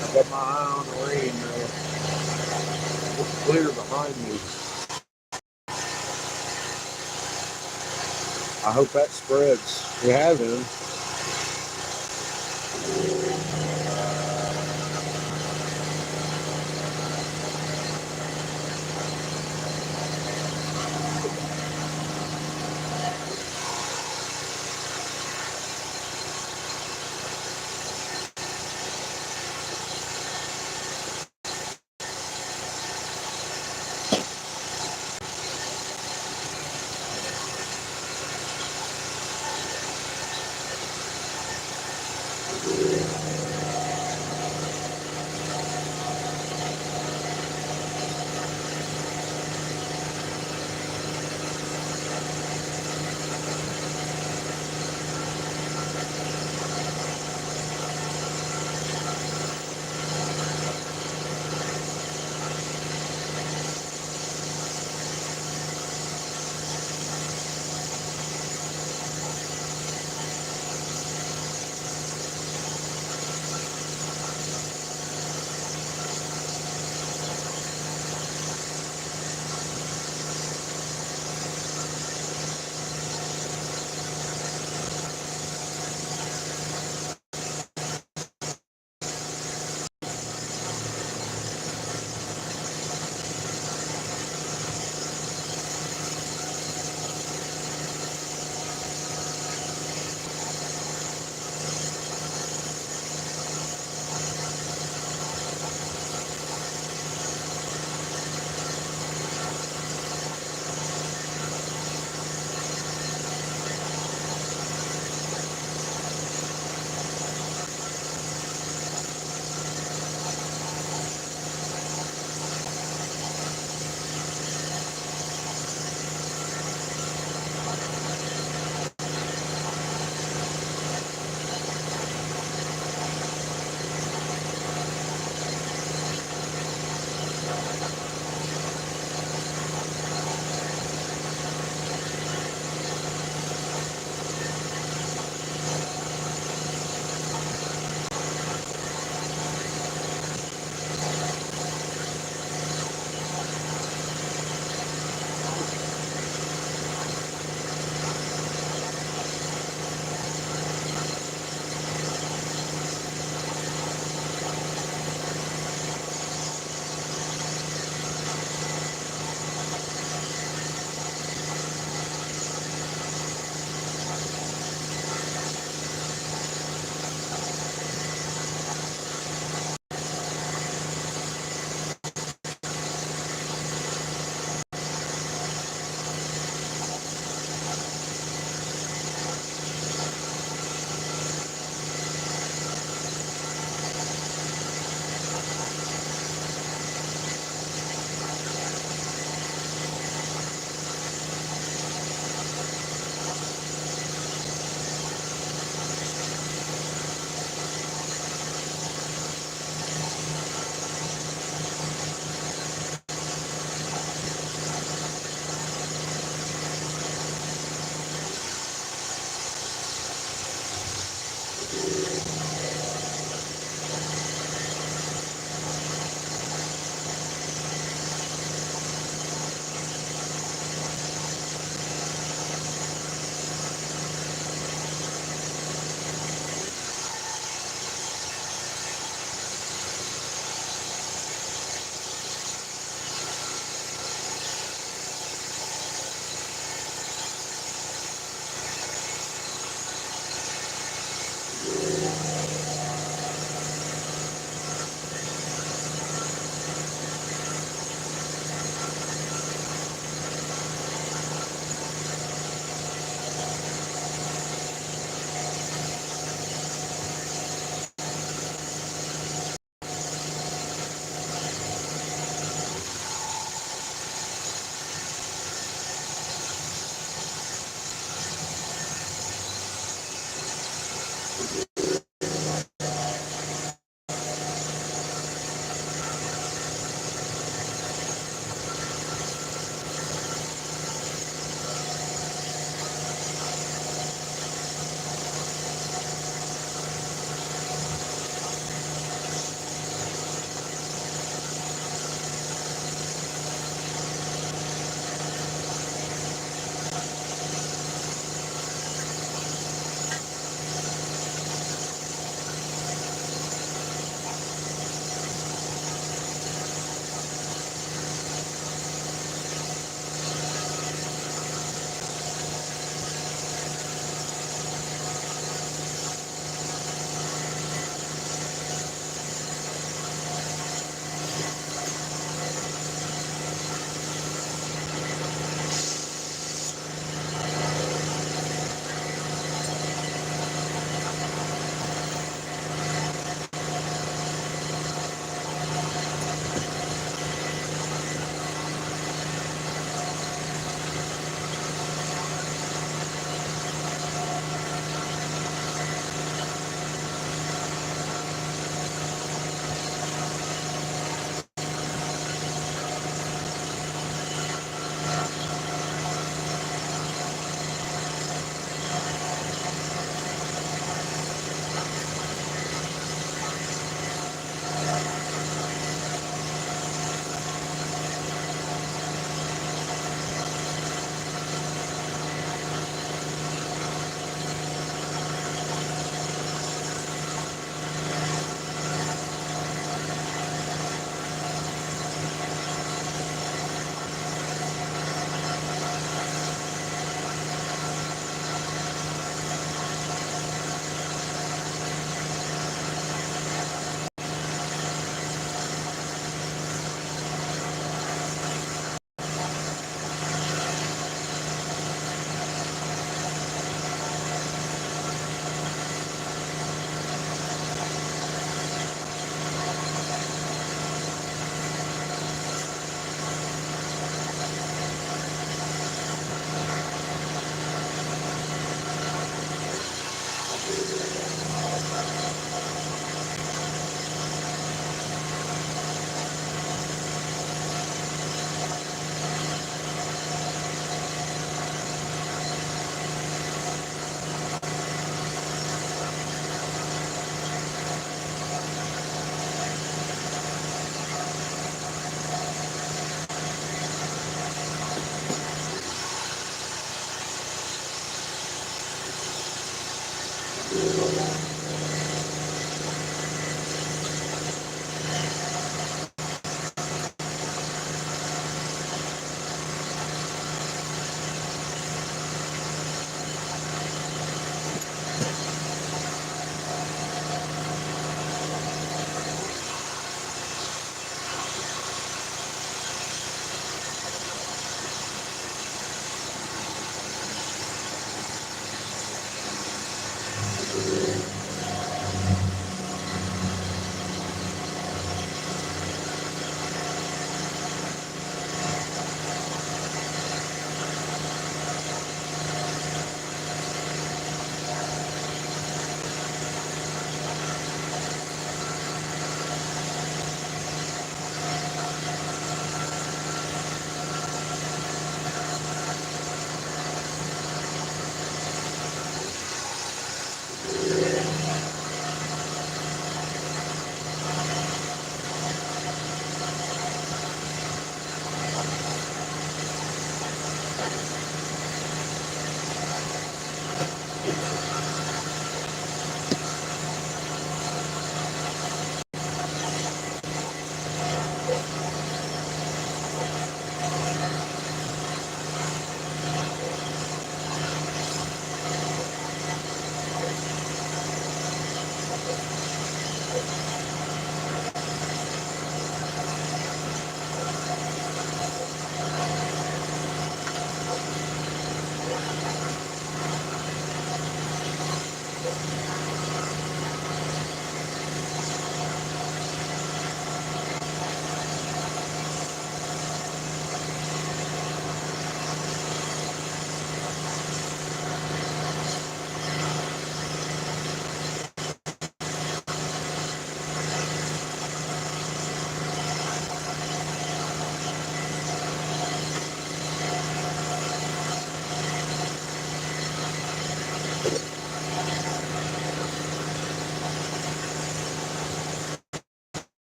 I got my eye on the rain now. It's clear behind me. I hope that spreads. It has been.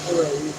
Alrighty.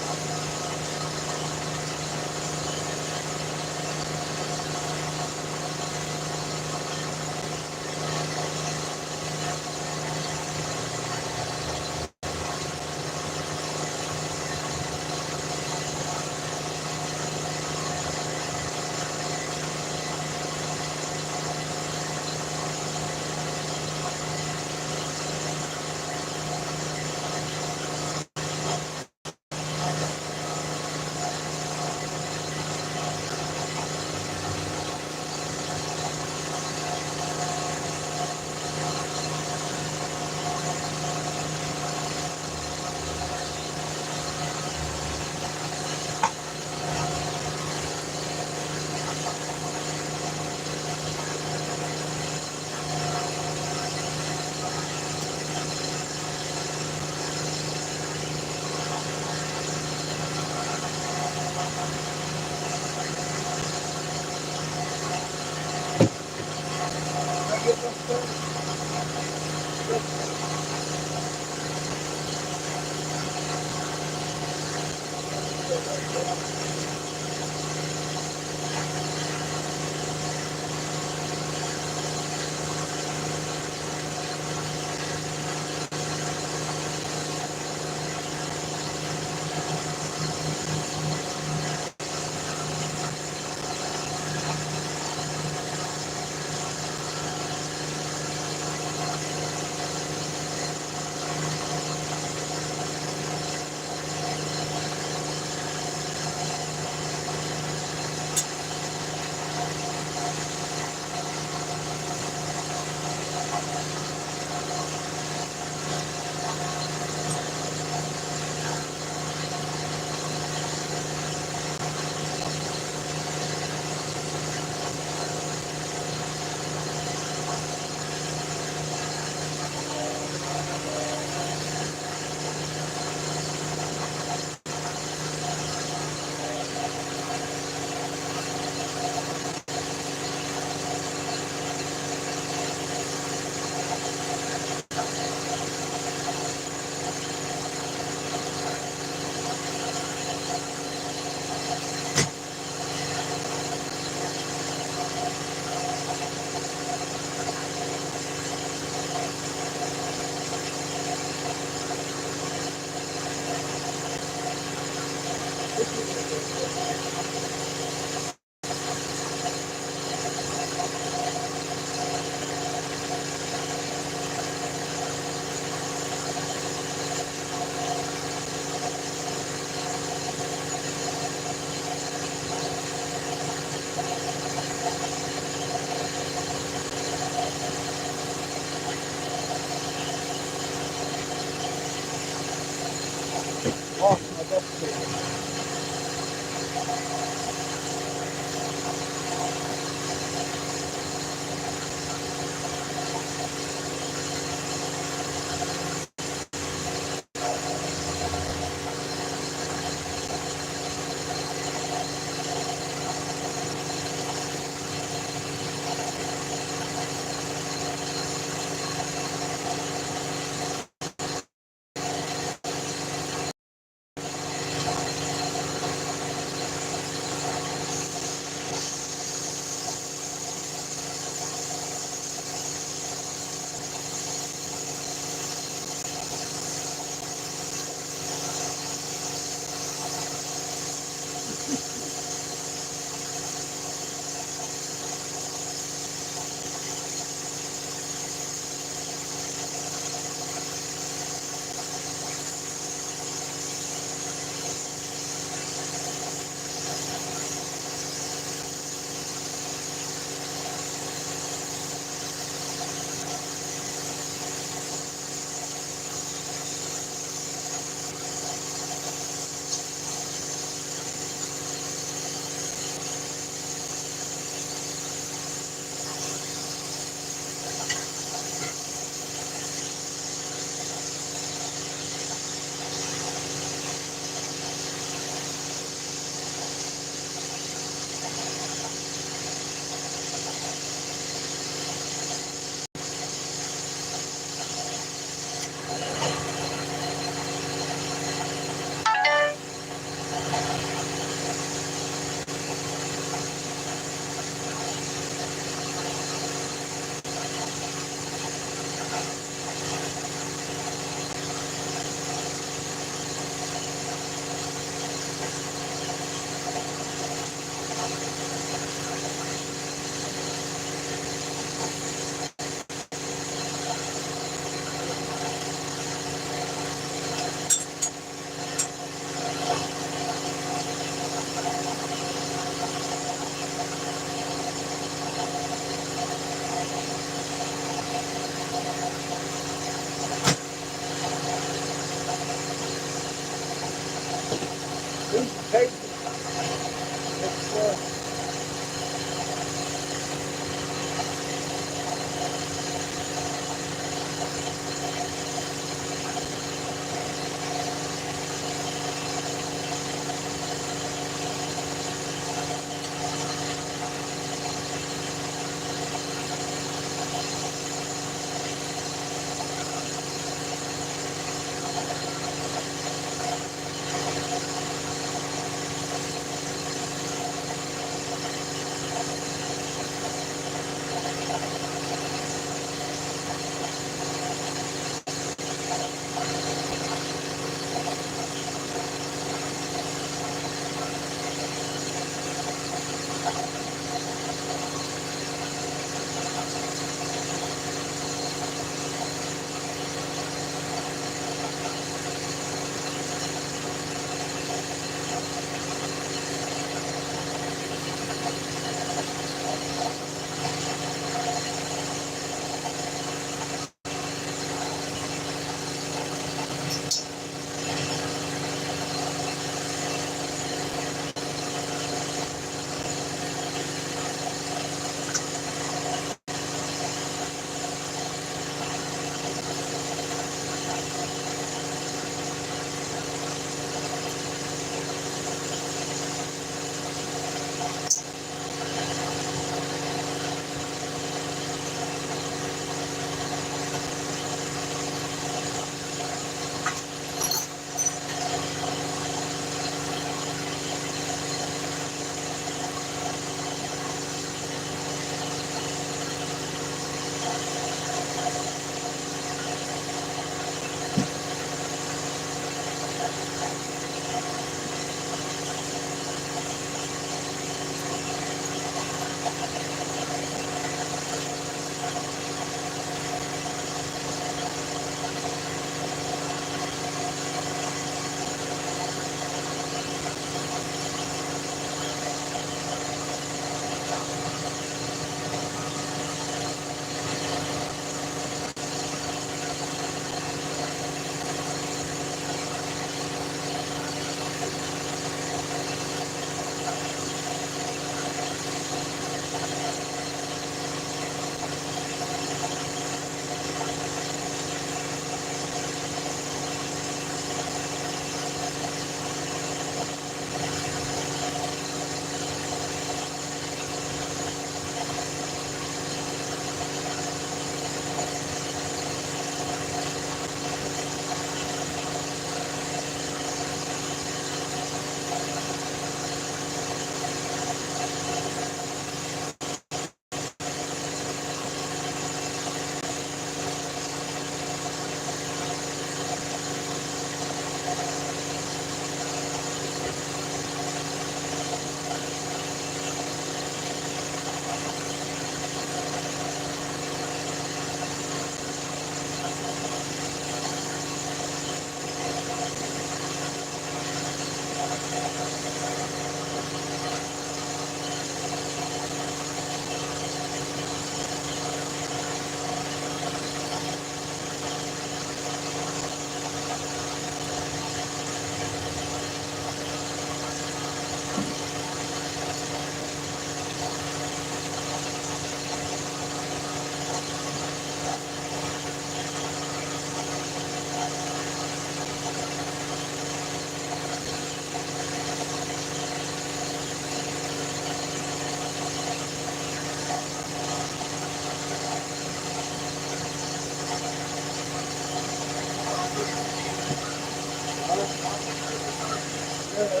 Totally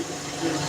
disagree.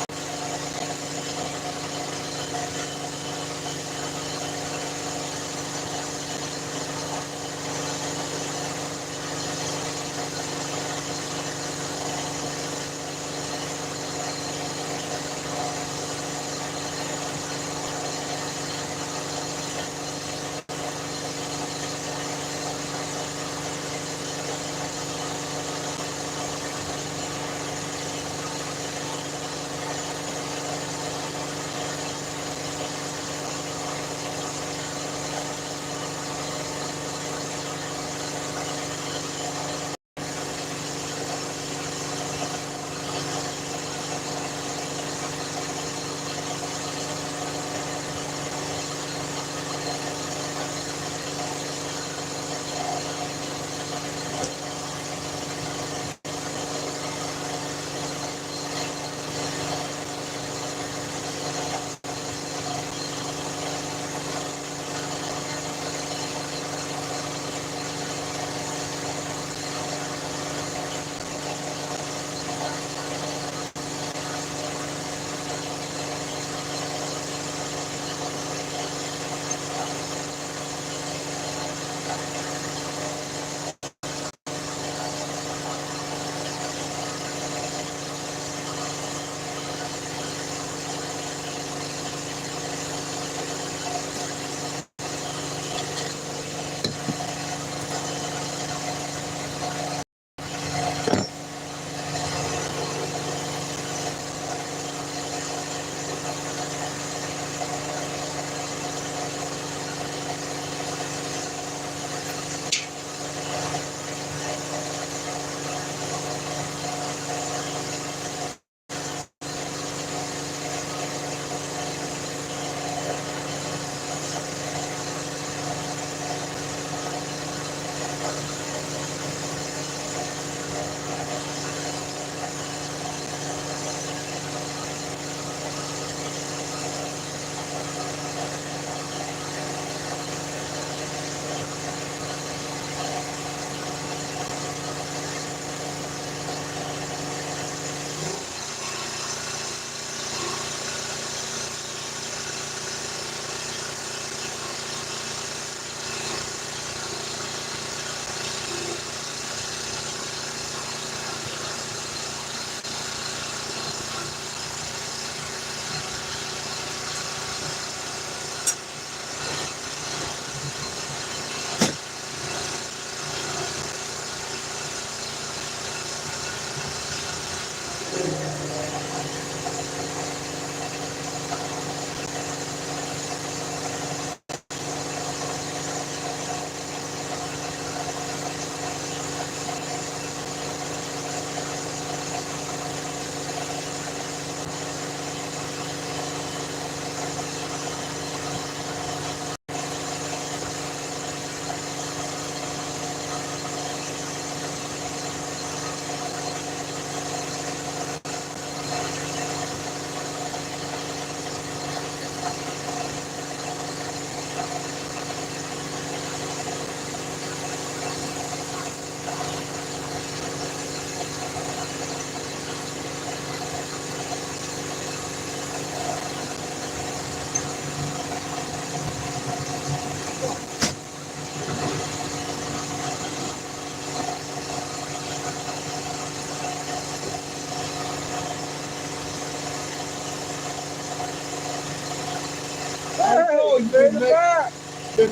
Oh, you been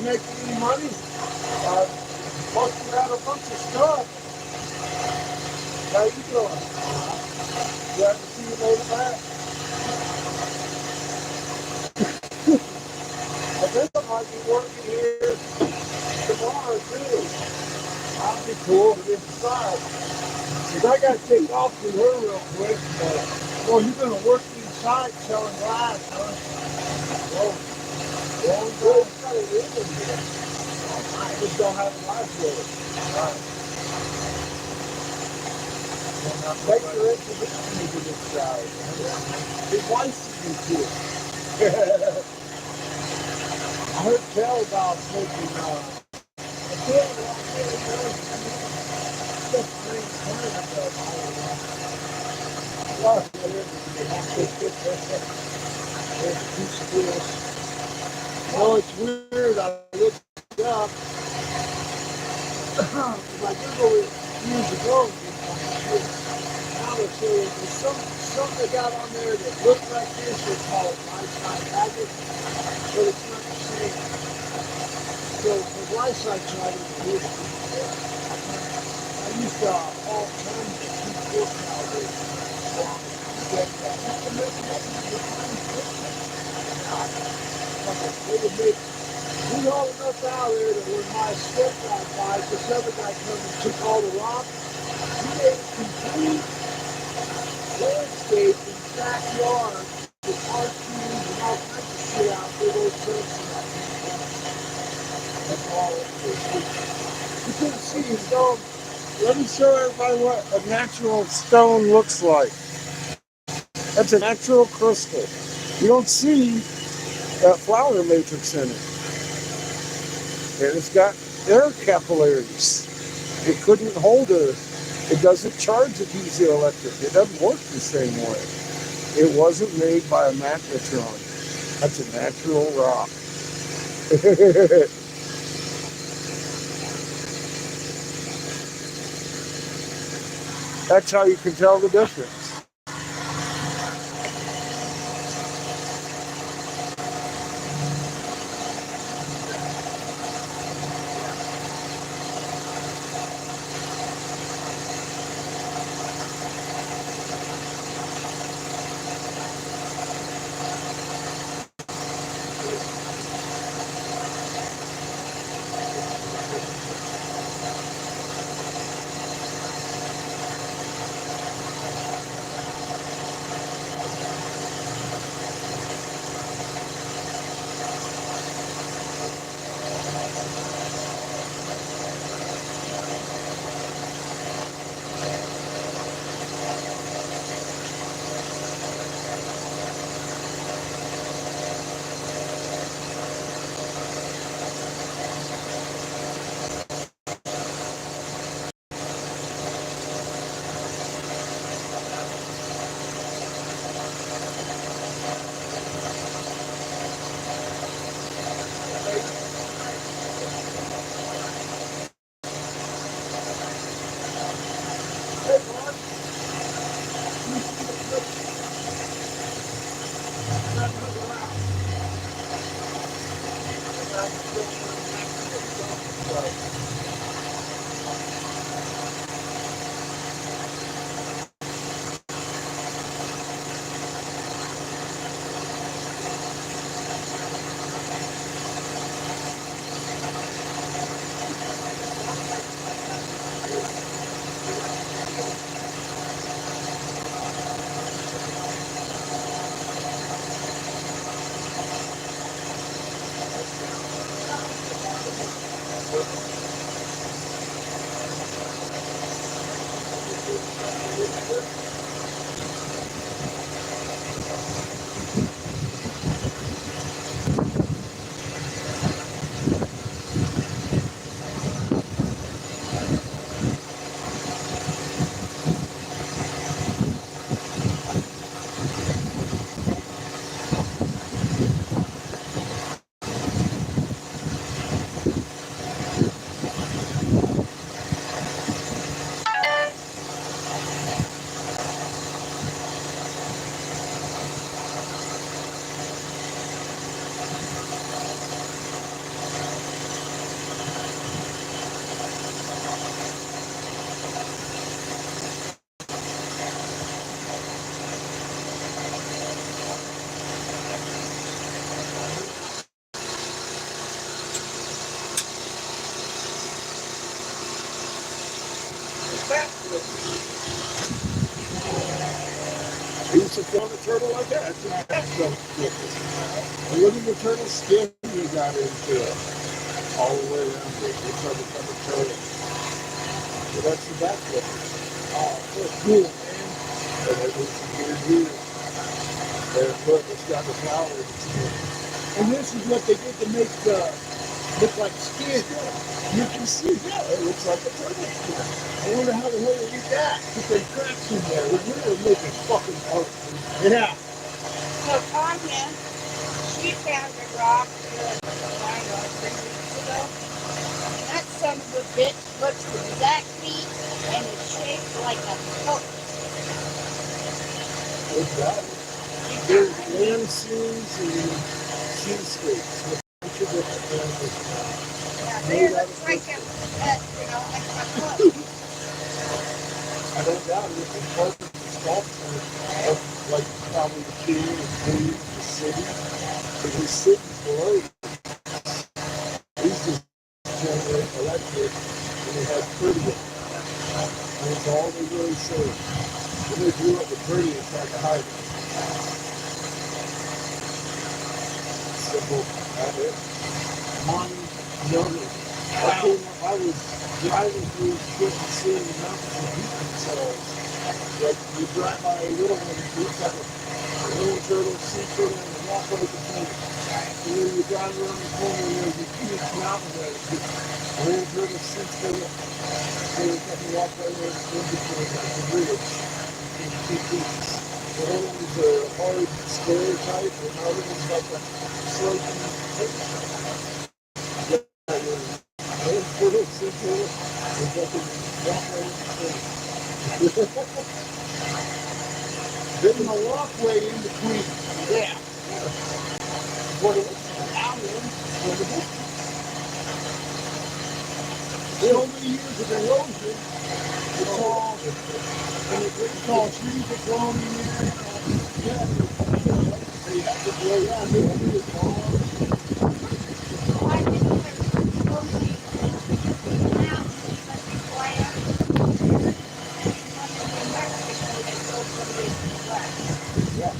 making any money? Busted out a bunch of stuff. How you doing? Glad to see you made it back. I think I might be working here tomorrow too. That'd be cool to decide. Cause I got to take off with her real quick. Well, you're gonna work inside selling glass, huh? Well, you gotta live in here. I just don't have a life with it. Take your introduction to this guy. His wife's in too. I heard tell about smoking, I feel like There's a piece of this. No, it's weird. I looked it up. I Googled it years ago. Now they're saying there's something they got on there that looks like this. They call it life-size agate, but it's not the same. So the life-size agate is really good. I used to all tons of 2 pork powder. They would make we hauled enough out there that when my stepdad died, this other guy come and took all the rock. He made a complete landscape in the backyard with RQs and all kinds of shit out there. Those trucks and that. That's all it was. You couldn't see his dome. Let me show everybody what a natural stone looks like. That's a natural crystal. You don't see that flower matrix in it. And it's got air capillaries. It couldn't hold it doesn't charge a piezoelectric. It doesn't work the same way. It wasn't made by a magnetron. That's a natural rock. That's how you can tell the difference. I used to film a turtle like that. That's so different. And look at the turtle skin you got into it. All the way around it. It's like a cover turtle. So that's the back flip. Oh, that's cool, man. And there's some weird here. There, look, it's got the flowers. And this is what they did to make the look like skin. You can see that. It looks like a turtle skin. I wonder how the hell they did that. Put them cracks in there. We're really making fucking art. Yeah. So Tanya, she found a rock here, I don't know, 3 weeks ago. And that son of a bitch looks exactly and is shaped like a poke. Exactly. There's land seams and cheesesteaks with a bunch of different animals. Yeah, Made it out looks of like crystal. like a poke. I don't doubt it. It's part of the sculpture of, like, probably the king and queen of the city. Because the city's below. These just generate electric, and they had tritium. And it's all they really say. When they blew up the tritium, and tried to hide it. Simple. That's it. Mine, younger. I was driving through shit and seeing the mountains and heat themselves. Like, you drive by a little one, it looks like a little turtle, sea turtle, and a walkway between it. And then you drive around the corner and there's a huge mountain there. It's just a little turtle, sea turtle, and there's like a walkway in between, like a ridge between two peaks. The one one's a hard square type, and the other one's like a sloping turtle, sea turtle, there's like a walkway in between. There's a walkway in between. Yeah. What it looks like. Out there. So many years of erosion. It's all trees are growing in there. Yeah. They have to grow out. They have to get long. I think there's so many mountains that require one in New Mexico that go from east to west. Yeah.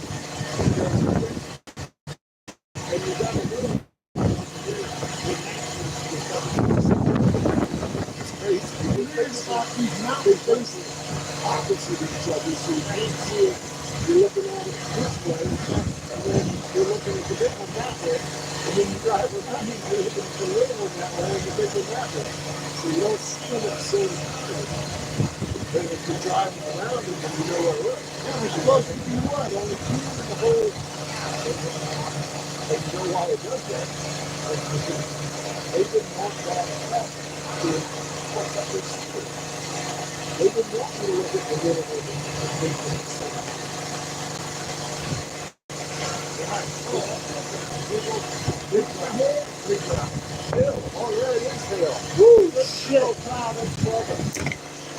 And you got to do it. It's crazy. They face opposite each other, so you can't see it. You're looking at it this way, and then you're looking at the big one that way, and then you drive around and you're looking at the little one that way and the big one that way. So you don't see them at the same time. But if you're driving around them, then you know where to look. Yeah, they're supposed to be what? Only two in the whole. And you know why it does that? Because they didn't want that stuff to fuck up their secret. They didn't want you to look at the little one and think that it's something. Right. Big head, big hill. Oh, there it is, hill. Woo, shit. Oh, wow, that's clever.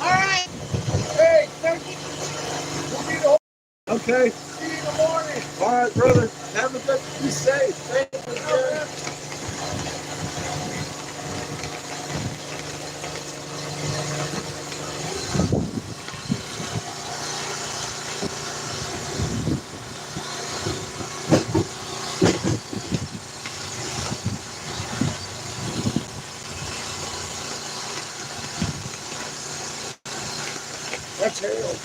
All right. Hey, Go get we'll be the okay. See you in the morning. All right, brother. Have a good, be safe. Thank you, man. That's hell.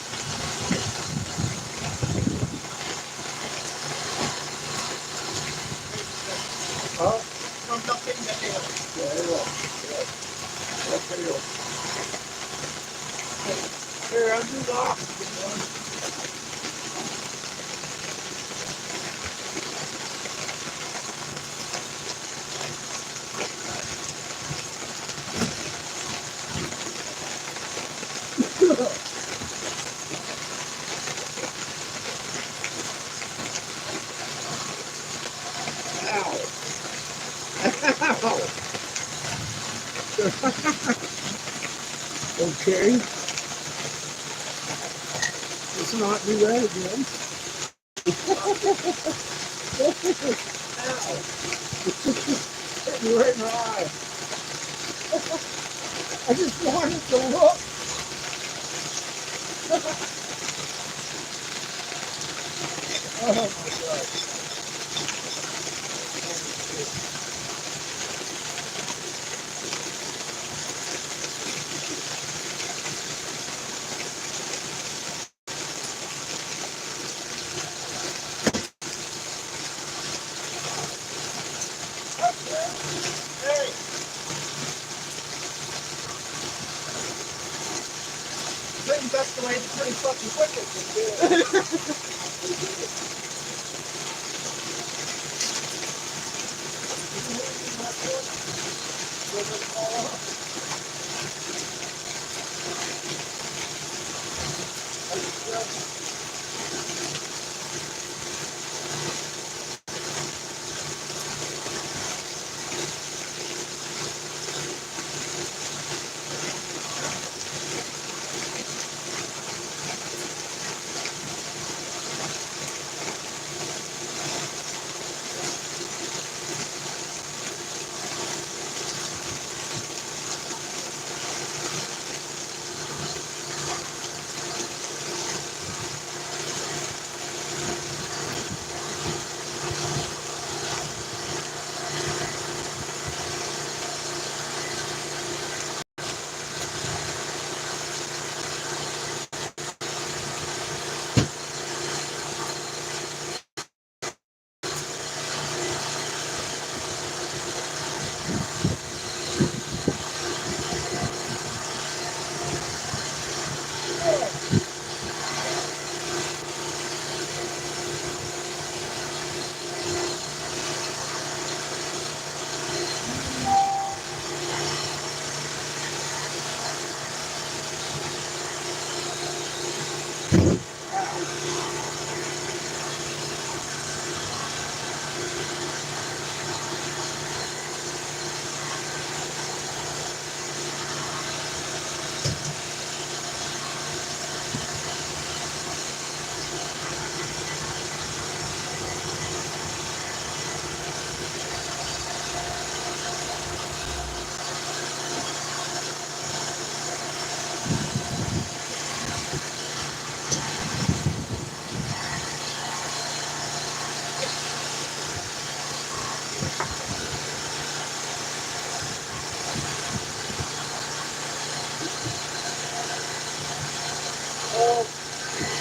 Huh? Comes up in the hill. Yeah. That's hell. Here, I'll do the oxygen one. Ow. Ow. Okay. Let's not do that again. Ow. Hit me right in the eye. I just wanted to look. Oh my God. Hey. I think that's the way it's pretty fucking quick.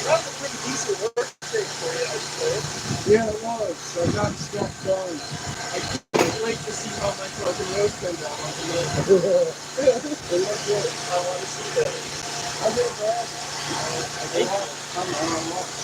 That's a pretty decent work day for you, I'd say. Yeah, it was. I got stuff done. I can't wait to see how my fucking roast comes out on the It looked good. I want to see that. I did that. I'm off.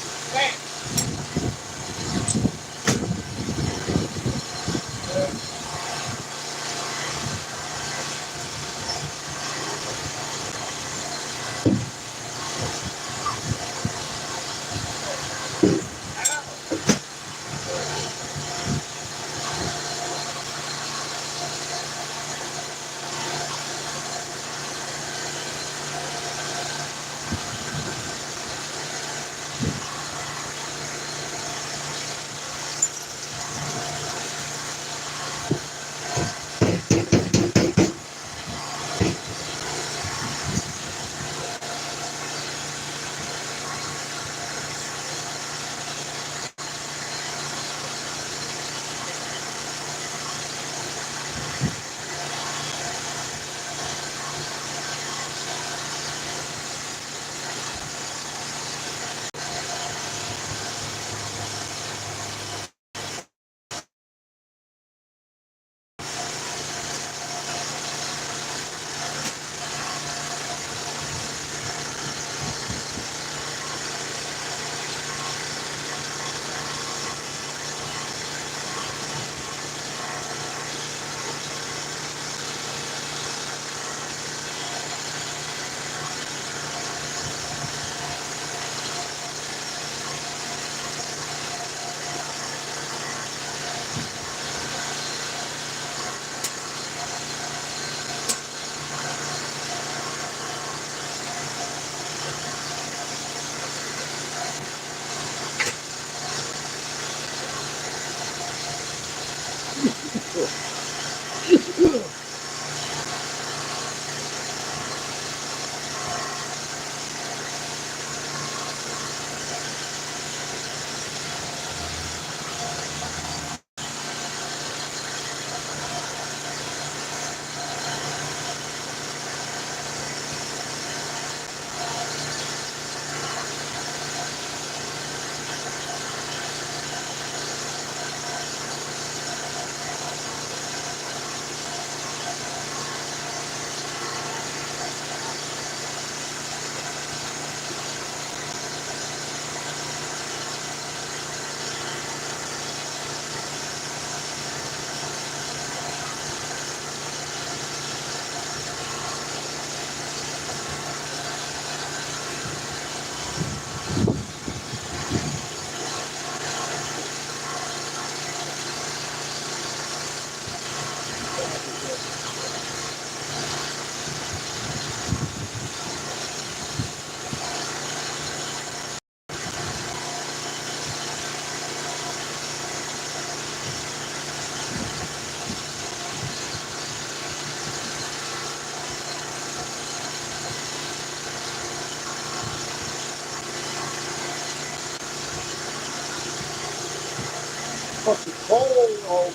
fucking cold. Oh,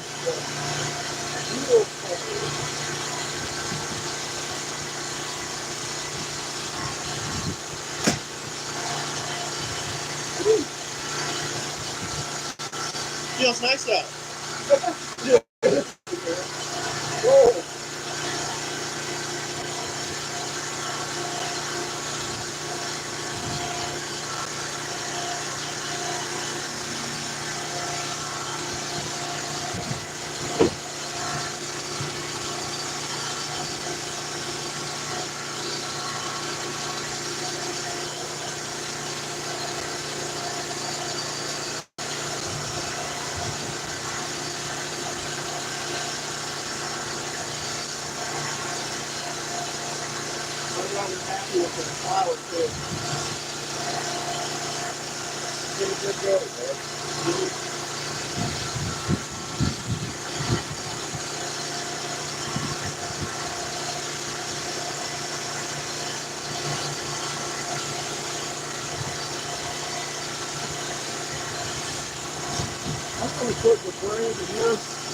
real cold. Feels nice out. Cold. I'm rather happy with the flower too. Did a good day, man. I'm gonna put the brain in this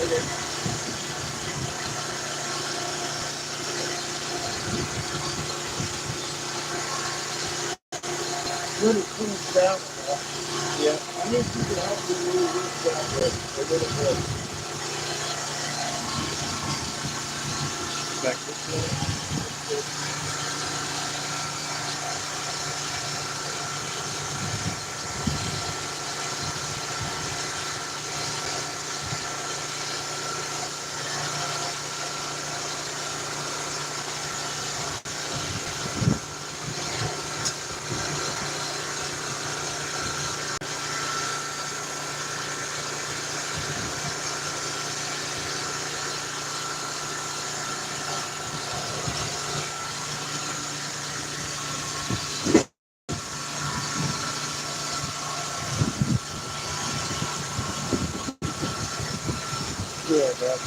in there. When it cools down enough. Yeah. I need you to help me move this down there a little bit. Back this way. Yeah, man.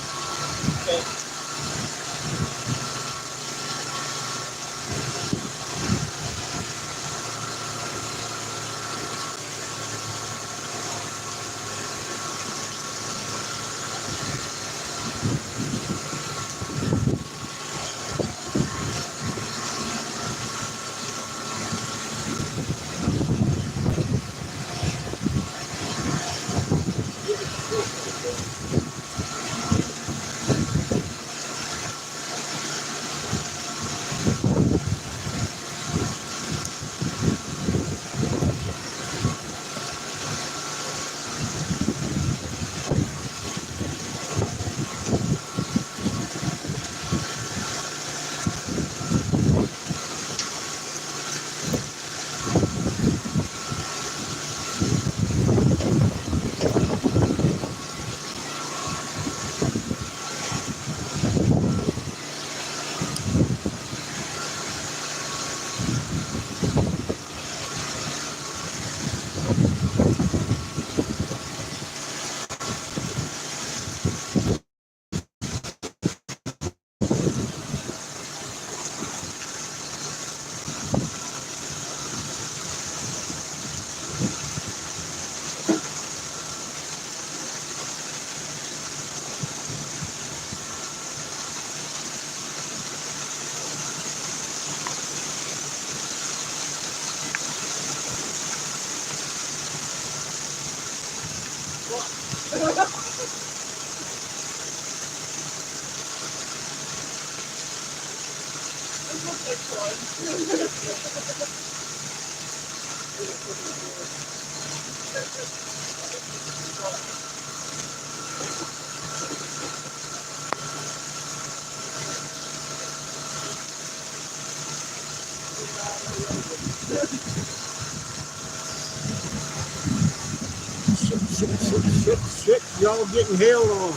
Shit. Y'all getting hailed on.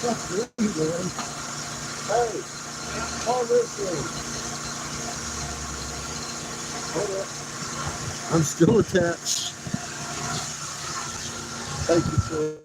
That's great, man. Hey, call this thing. Hold up. I'm still attached. Thank you, sir.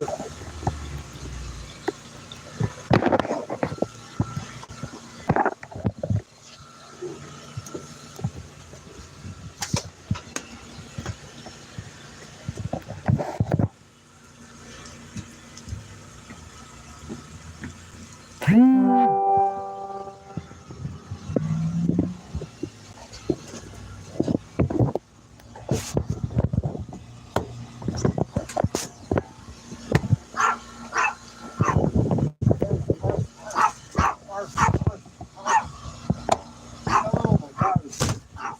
Oh my God, it's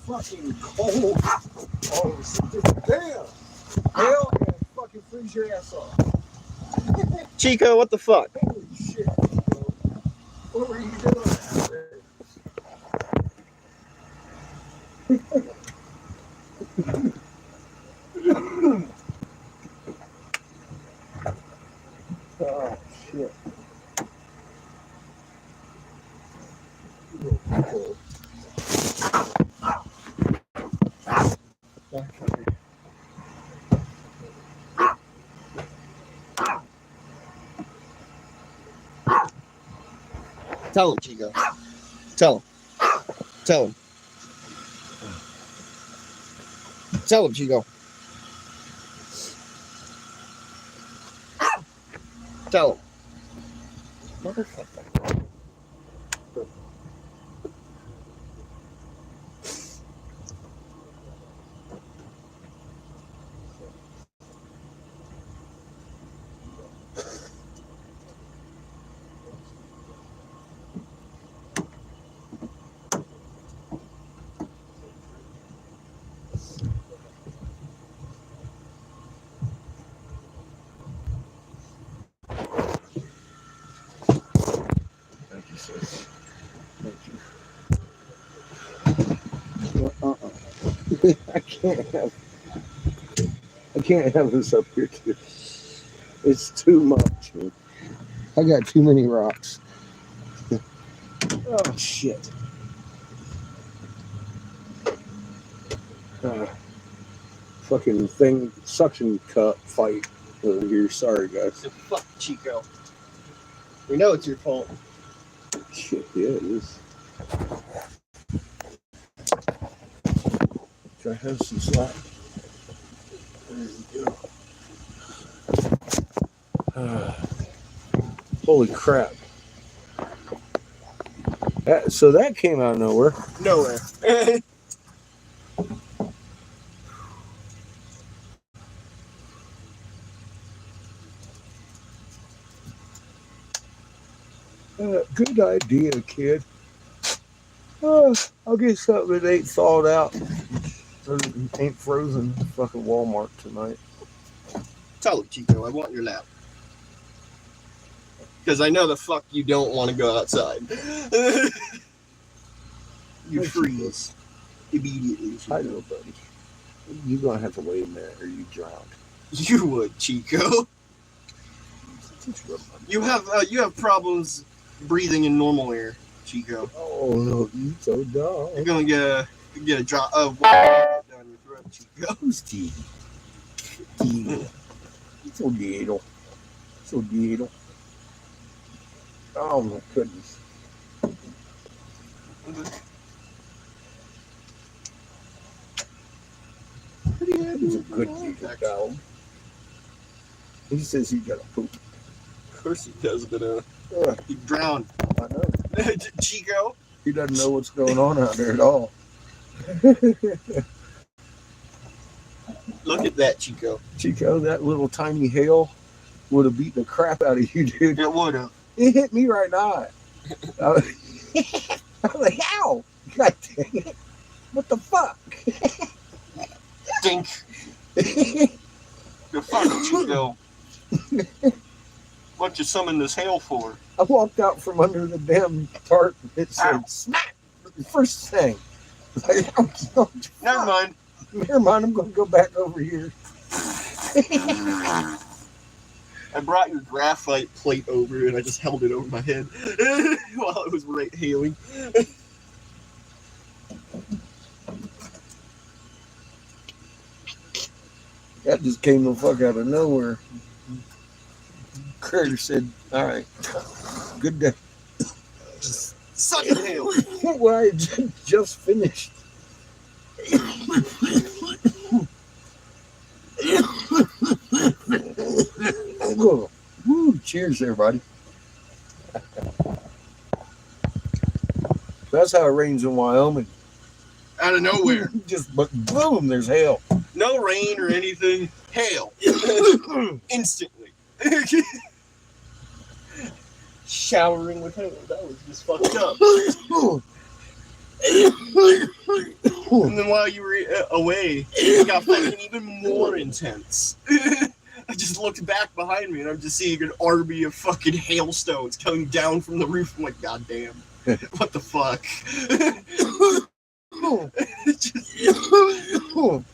fucking cold. Oh, it's damn. Hell yeah, fucking freeze your ass off. Chico, what the fuck? Holy shit, bro. What were you doing out there? Oh, shit. Tell him, Chico. Tell him. Tell him. Tell him, Chico. Tell him. Motherfucker. Thank you, sir. Thank you. I can't have this up here too. It's too much. I got too many rocks. Oh shit. Fucking thing, suction cup fight over here. Sorry, guys. So fuck Chico. We know it's your fault. Shit, yeah, it is. Can I have some slack? There you go. Holy crap. So that came out of nowhere. Nowhere. Good idea, kid. I'll get something that ain't thawed out. Or ain't frozen. Fucking Walmart tonight. Tell him, Chico, I want your lap. Because I know the fuck you don't want to go outside. You freeze immediately. I know, buddy. You're gonna have to wait a minute or you drown. You would, Chico. You have problems breathing in normal air, Chico. Oh no, you so dumb. You're gonna get a drop of water down your throat, Chico. Who's T? So little. So little. Oh my goodness. He's a good little dog. He says he got to poop. Of course he does, but He drowned. I know. Chico. He doesn't know what's going on out there at all. Look at that, Chico. Chico, that little tiny hail would have beat the crap out of you, dude. It would have. It hit me right in the eye. I was like, ow! God dang it. What the fuck? Dink. The fuck, Chico. What you summon this hail for? I walked out from under the damn tarp and it said, smack! First thing. Like, Never mind. Never mind, I'm going to go back over here. I brought your graphite plate over and I just held it over my head while it was hailing. That just came the fuck out of nowhere. Critter said, all right, good day. Suck it, hail. Well, I just finished. Woo, cheers, everybody. That's how it rains in Wyoming. Out of nowhere. Just boom, there's hail. No rain or anything. Hail. Instantly. Showering with hail. That was just fucked up. And then while you were away, it got fucking even more intense. I just looked back behind me and I'm just seeing an army of fucking hailstones coming down from the roof. I'm like, God damn. What the fuck? Just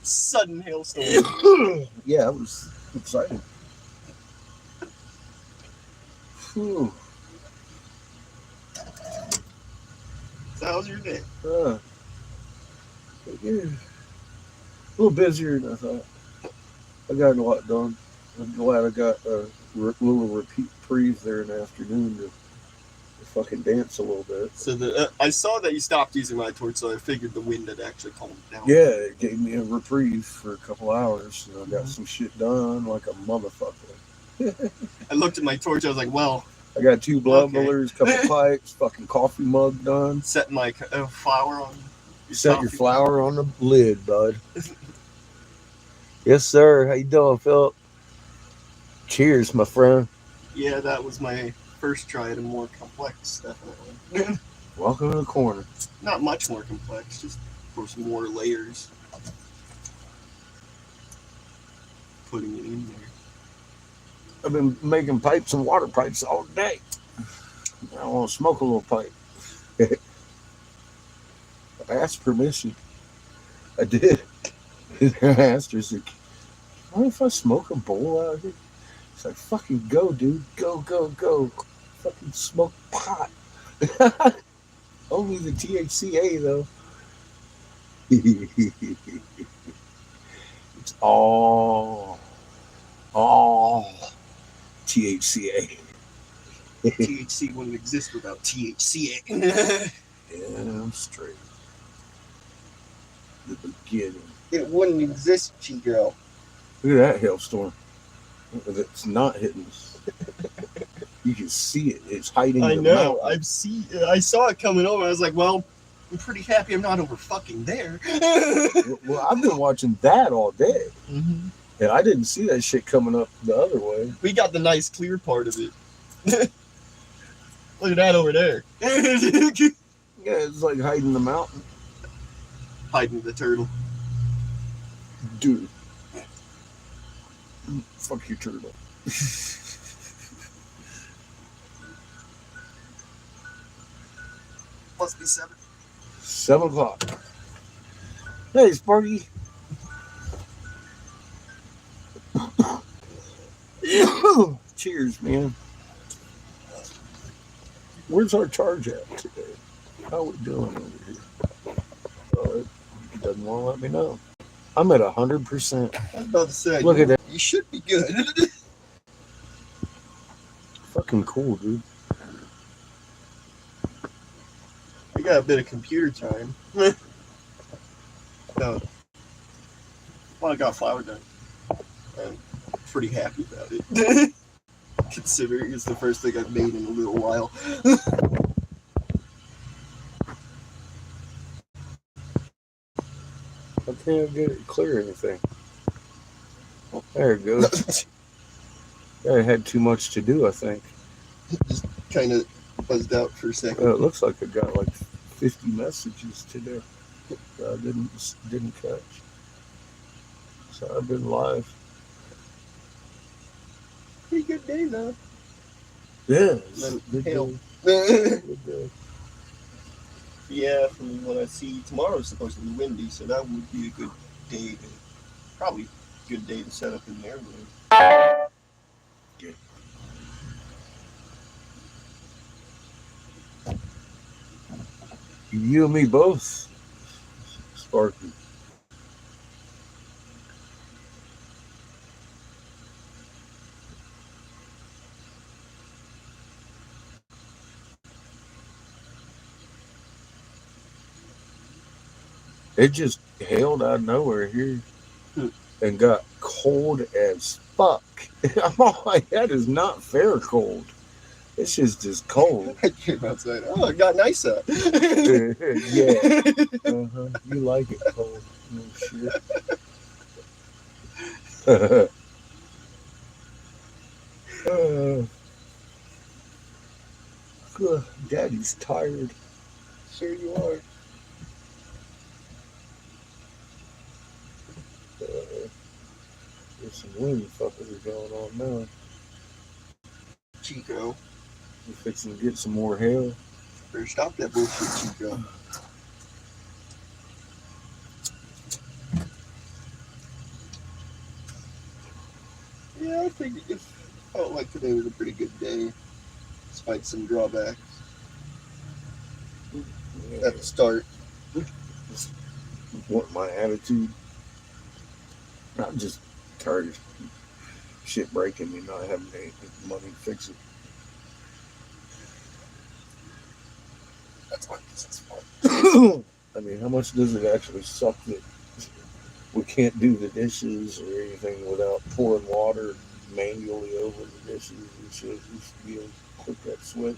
sudden hailstorm. Yeah, it was exciting. Whew. So how was your day? Yeah. A little busier than I thought. I got a lot done. I'm glad I got a little reprieve there in the afternoon to fucking dance a little bit. So I saw that you stopped using my torch, so I figured the wind had actually calmed down. Yeah, it gave me a reprieve for a couple hours. And I got some shit done like a motherfucker. I looked at my torch, I was like, well... I got 2 bubblers, couple pipes, fucking coffee mug done. Set my flour on. Set your flour on the lid, bud. Yes, sir. How you doing, Philip? Cheers, my friend. Yeah, that was my first try at a more complex, definitely. Welcome to the corner. Not much more complex, just, of course, more layers. Putting it in there. I've been making pipes and water pipes all day. I want to smoke a little pipe. I asked permission. I did. I asked her, I said, what if I smoke a bowl out here? She's like, fucking go, dude. Go, go, go. Fucking smoke pot. Only the THCA, though. It's all THCA. THC wouldn't exist without THCA. Damn straight. The beginning. It wouldn't exist, Chico. Look at that hailstorm. It's not hitting us. You can see it. It's hiding. I the know. mountain. I saw it coming over. I was like, well, I'm pretty happy I'm not over fucking there. Well, I've been watching that all day. Mm-hmm. And I didn't see that shit coming up the other way. We got the nice clear part of it. Look at that over there. Yeah, it's like hiding the mountain. Hiding the turtle. Dude. Fuck your turtle. Must be 7. 7 o'clock. Hey, Sparky. Cheers, man. Where's our charge at today? How are we doing over here? It doesn't want to let me know. I'm at 100%. I was about to say, look at that. You should be good. Fucking cool, dude. I got a bit of computer time. No. Well, I got flour done. And pretty happy about it. Considering it's the first thing I've made in a little while. I can't get it clear anything. There it goes. I had too much to do, I think. Just kind of buzzed out for a second. It looks like I got like 50 messages today that I didn't catch. So I've been live. Pretty good day, though. Yeah, Then good hail. day. Good day. Yeah, from what I see, tomorrow's supposed to be windy, so that would be a good day to, probably a good day to set up in there. Yeah. You and me both, Sparky. It just hailed out of nowhere here and got cold as fuck. I'm all like, that is not fair cold. This shit's just cold. I came outside. Oh, it got nice out. Yeah. You like it cold. No shit. Daddy's tired. Sure you are. There's some wind fuckers going on now. Chico. We're fixing to get some more hail. Better stop that bullshit, Chico. Yeah, I think it felt like today was a pretty good day, despite some drawbacks at the start. What my attitude? I'm just tired of shit breaking and not having any money to fix it. That's my business fault. I mean, how much does it actually suck that we can't do the dishes or anything without pouring water manually over the dishes and shit? We should be able to click that switch.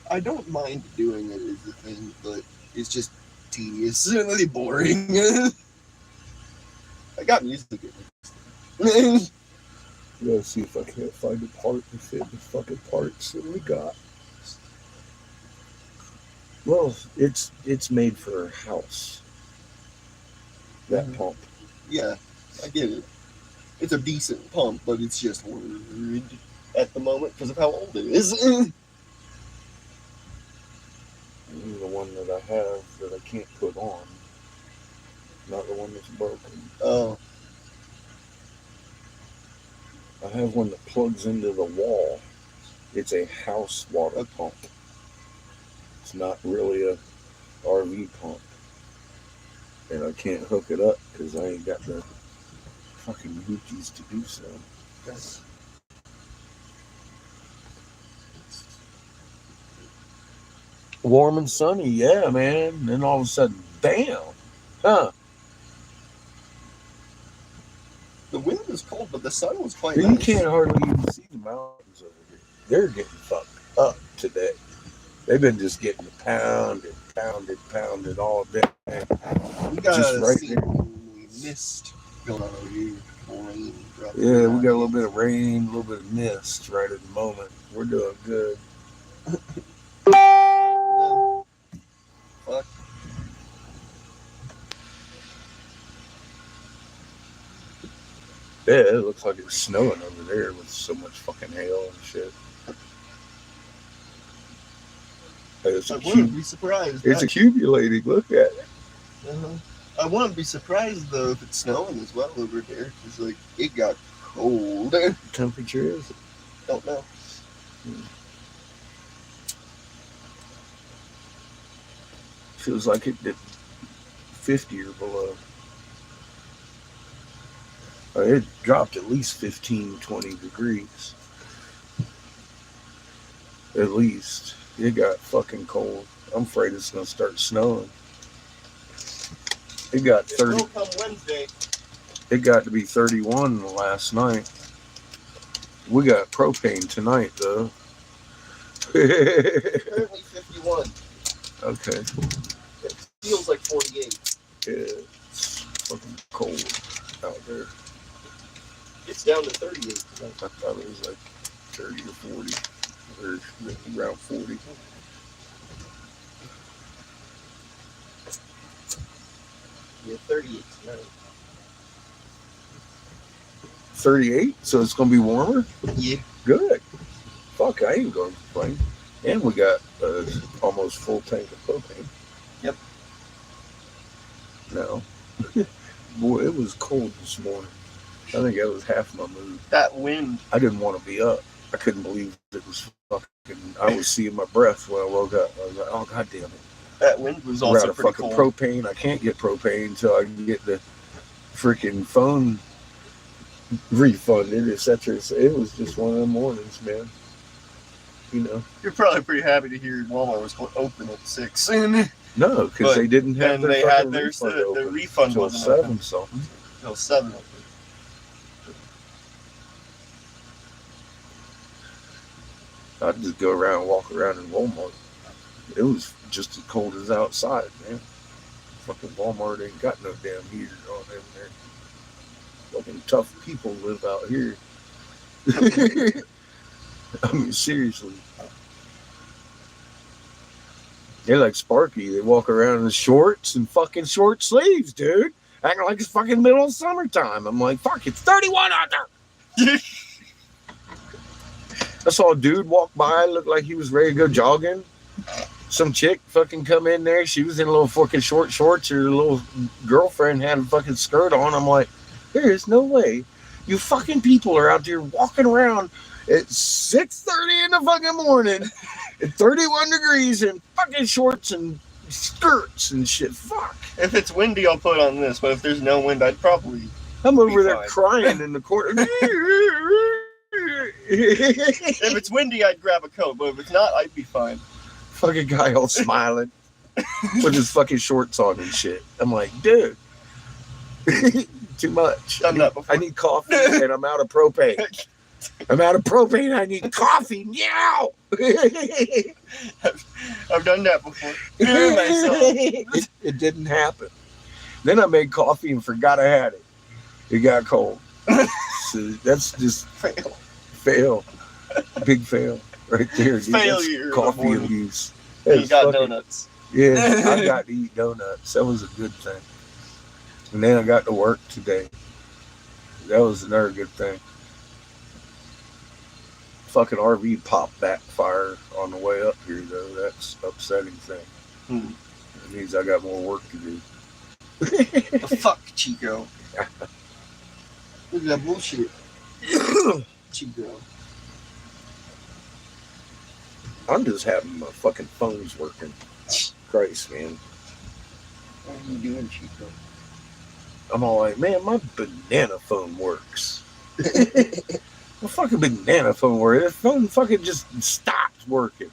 I don't mind doing it as a thing, but it's just tedious and really boring. I got music in it. Gotta see if I can't find a part to fit the fucking parts that we got. Well, it's made for a house. That pump. Yeah, I get it. It's a decent pump, but it's just weird at the moment because of how old it is. The one that I have that I can't put on, not the one that's broken. Oh. I have one that plugs into the wall. It's a house water pump. It's not really a RV pump. And I can't hook it up because I ain't got the fucking hoochies to do so. Warm and sunny, yeah, man. And then all of a sudden, bam! Huh. The wind was cold, but the sun was quite You nice. can't hardly even see the mountains over here. They're getting fucked up today. They've been just getting pounded all day. We got just a right there. mist going on over here. Rain dropping Yeah, we down. got a little bit of rain, a little bit of mist right at the moment. We're doing good. Fuck. Yeah, it looks like it's snowing over there with so much fucking hail and shit. It's I wouldn't be surprised. It's accumulating. Look at it. I wouldn't be surprised though if it's snowing as well over there, because like it got cold. What temperature is it? Don't know. Feels like it did 50 or below. It dropped at least 15, 20 degrees. At least. It got fucking cold. I'm afraid it's going to start snowing. It got 30. It will come Wednesday. It got to be 31 last night. We got propane tonight, though. Currently 51. Okay. It feels like 48. Yeah, it's fucking cold out there. It's down to 38 tonight. I thought it was like 30 or 40, or around 40. Yeah, 38 tonight. 38, so it's gonna be warmer. Yeah. Good. Fuck, I ain't gonna complain. And we got almost full tank of propane. Yep. No. Boy, it was cold this morning. I think that was half my mood. That wind. I didn't want to be up. I couldn't believe it was fucking. I was seeing my breath when I woke up. I was like, oh, god damn it. That wind was We're also out of pretty fucking cold. propane. I can't get propane until I can get the freaking phone refunded, etc. It was just one of them mornings, man. You know. You're probably pretty happy to hear Walmart was open at 6. No, because they didn't have and their they fucking had refund the open refund until wasn't 7 open. something. Till 7 open. I'd just go around and walk around in Walmart. It was just as cold as outside, man. Fucking Walmart ain't got no damn heater on in there. Fucking tough people live out here. I mean, seriously. They're like Sparky. They walk around in shorts and fucking short sleeves, dude. Acting like it's fucking middle of summertime. I'm like, fuck, it's 31 out there. I saw a dude walk by, looked like he was ready to go jogging. Some chick fucking come in there. She was in a little fucking short shorts. Her little girlfriend had a fucking skirt on. I'm like, there is no way you fucking people are out there walking around at 6:30 in the fucking morning at 31 degrees in fucking shorts and skirts and shit. Fuck. If it's windy, I'll put on this, but if there's no wind, I'd probably. I'm over there fine. crying in the corner. If it's windy, I'd grab a coat, but if it's not, I'd be fine. Fucking guy all smiling with his fucking shorts on and shit. I'm like, dude, too much. Done that before. I need coffee and I'm out of propane. I'm out of propane. I need coffee now. I've done that before. It didn't happen. Then I made coffee and forgot I had it. It got cold. So that's just fail. Big fail right there. Dude. Failure. That's coffee abuse. You got donuts. Yeah, I got to eat donuts. That was a good thing. And then I got to work today. That was another good thing. Fucking RV popped backfire on the way up here, though. That's upsetting thing. It means I got more work to do. Fuck, Chico. Look at that bullshit. Chico. I'm just happy my fucking phone's working. Christ, man. What are you doing, Chico? I'm all like, man, my banana phone works. My fucking banana phone works. That phone fucking just stopped working.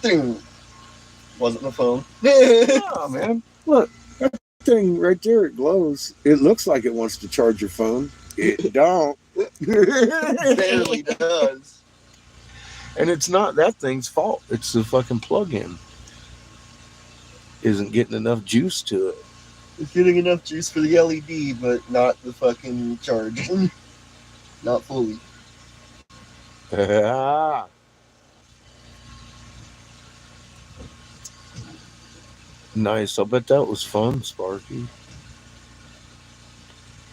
Ding. Wasn't the phone. Oh, man. Look, that thing right there, it glows. It looks like it wants to charge your phone. It don't. It barely does. And it's not that thing's fault. It's the fucking plug-in. Isn't getting enough juice to it. It's getting enough juice for the LED, but not the fucking charging. Not fully. Nice. I bet that was fun, Sparky.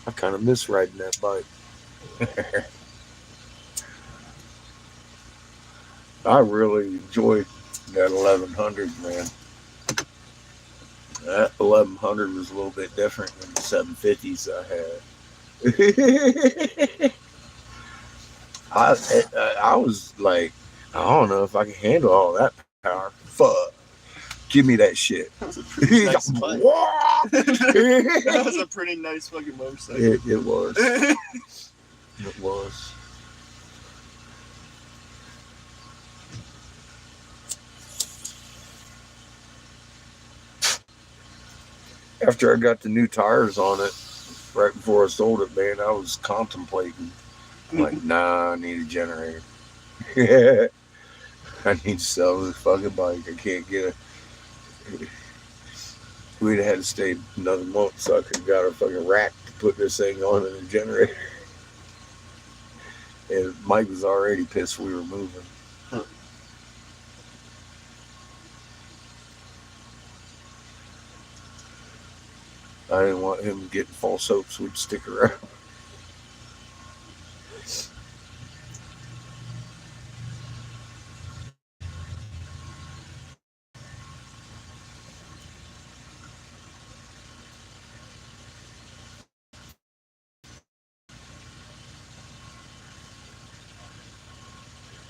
I kind of miss riding that bike. I really enjoyed that 1100, man. That 1100 was a little bit different than the 750s I had. I was like, I don't know if I can handle all that power. Fuck. Give me that shit. That was a pretty nice bike. That was a pretty nice fucking motorcycle. It was. It was. After I got the new tires on it, right before I sold it, man, I was contemplating I'm like, nah, I need a generator. I need to sell this fucking bike. I can't get it. We'd have had to stay another month so I could have got a fucking rack to put this thing on and a generator. And Mike was already pissed we were moving. I didn't want him getting false hopes we'd stick around.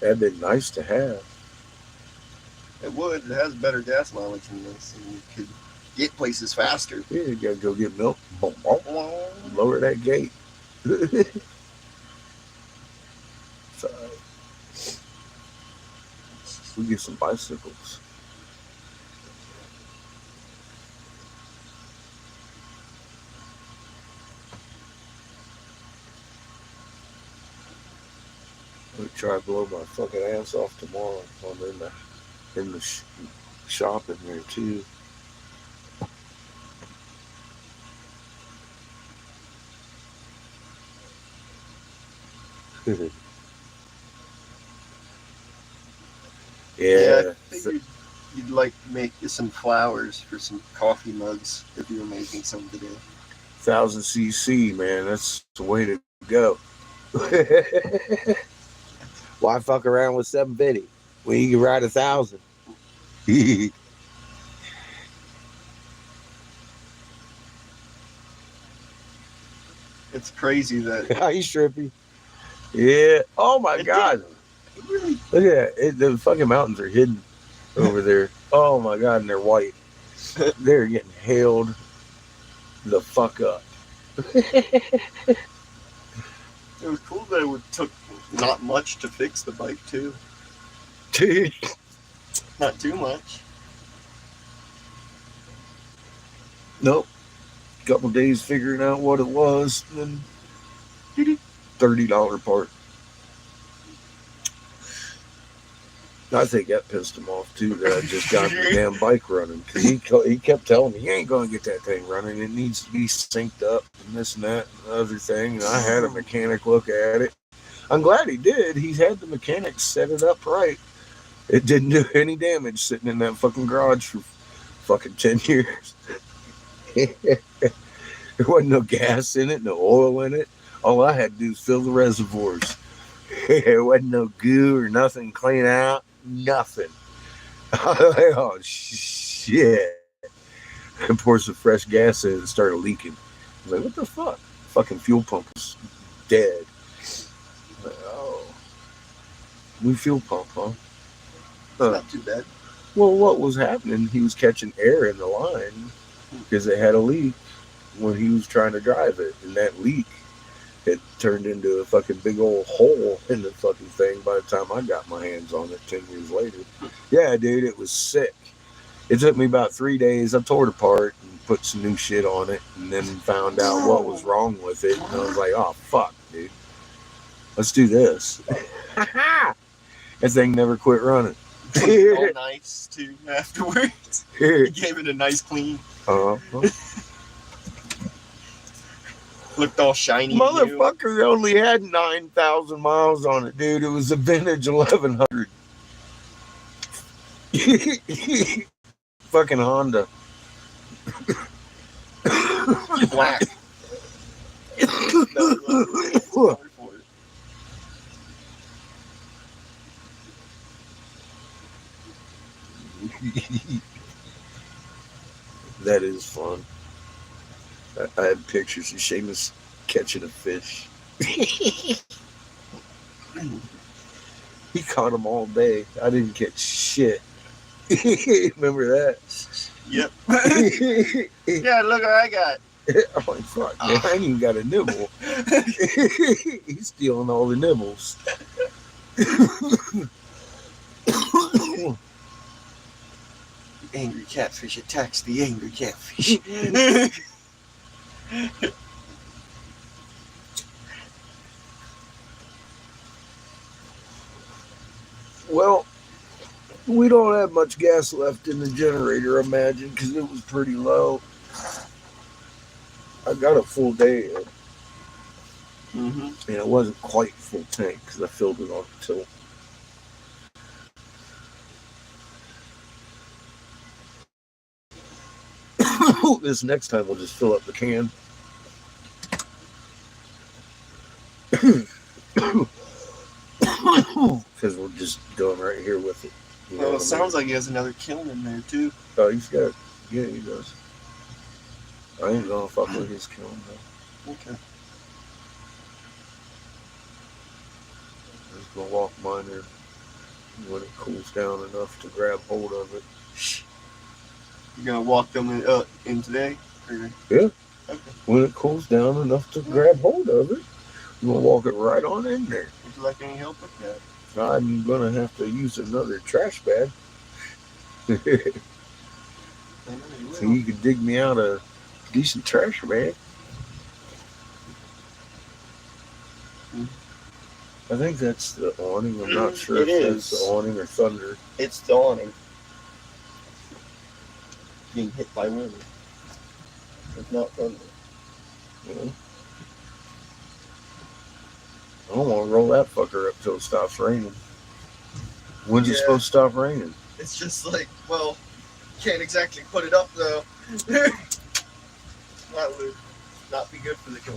That'd been nice to have. It would. It has better gas mileage than this, and you could get places faster. Yeah, you gotta go get milk. Lower that gate. So, we get some bicycles. I'm gonna try to blow my fucking ass off tomorrow. I'm in the shop in there too. Yeah, Yeah. I figured you'd like to make you some flowers for some coffee mugs if you were making some today. 1000cc, man. That's the way to go. Why fuck around with 750 when you can ride 1,000? It's crazy that How you trippy? Yeah. Oh my it god. did really. Look at that. The fucking mountains are hidden over there. Oh my god, and they're white. They're getting hailed the fuck up. It was cool that it took not much to fix the bike too. Dude. Not too much. Nope. Couple days figuring out what it was, and then $30 part. I think that pissed him off too. That I just got the damn bike running because he kept telling me, "You ain't gonna get that thing running. It needs to be synced up and this and that and the other thing." And I had a mechanic look at it. I'm glad he did. He had the mechanic set it up right. It didn't do any damage sitting in that fucking garage for fucking 10 years. There wasn't no gas in it, no oil in it. All I had to do was fill the reservoirs. There wasn't no goo or nothing clean out. Nothing. Oh, shit. And pour some fresh gas in and started leaking. I was like, what the fuck? Fucking fuel pump was dead. Like, oh. New fuel pump, huh? Not too bad. Well, what was happening? He was catching air in the line because it had a leak when he was trying to drive it. And that leak had turned into a fucking big old hole in the fucking thing by the time I got my hands on it 10 years later. Yeah, dude, it was sick. It took me about 3 days. I tore it apart and put some new shit on it and then found out what was wrong with it. And I was like, oh, fuck, dude. Let's do this. That thing never quit running. All nice too afterwards. He gave it a nice clean. Looked all shiny. Motherfucker only had 9,000 miles on it, dude. It was a vintage 1100. Fucking Honda. Black. That is fun. I had pictures of Seamus catching a fish. He caught them all day. I didn't catch shit. Remember that? Yep. Yeah, look what I got. I'm like, fuck, man, I ain't even got a nibble. He's stealing all the nibbles. The angry catfish attacks the angry catfish. Well, we don't have much gas left in the generator, I imagine, because it was pretty low. I got a full day in, Mm-hmm. and it wasn't quite full tank because I filled it on tilt. This next time we'll just fill up the can. Because we're just going right here with it. You know Well, it what I sounds mean? like he has another kiln in there too. Oh, he's got. Yeah, he does. I ain't gonna fuck with his kiln though. Okay. I'm just gonna walk mine there when it cools down enough to grab hold of it. You're gonna walk them in today? Or... Yeah. Okay. When it cools down enough to grab hold of it, I'm gonna walk it right on in there. Would you like any help with that? I'm gonna have to use another trash bag. I know you So will. you can dig me out a decent trash bag. I think that's the awning. I'm not sure It if that's is. the awning or thunder. It's the awning. Being hit by wind. It's not thunder. You know? I don't want to roll that fucker up till it stops raining. When's it Yeah. supposed to stop raining? It's just like, well, can't exactly put it up though. That would not be good for the kiln.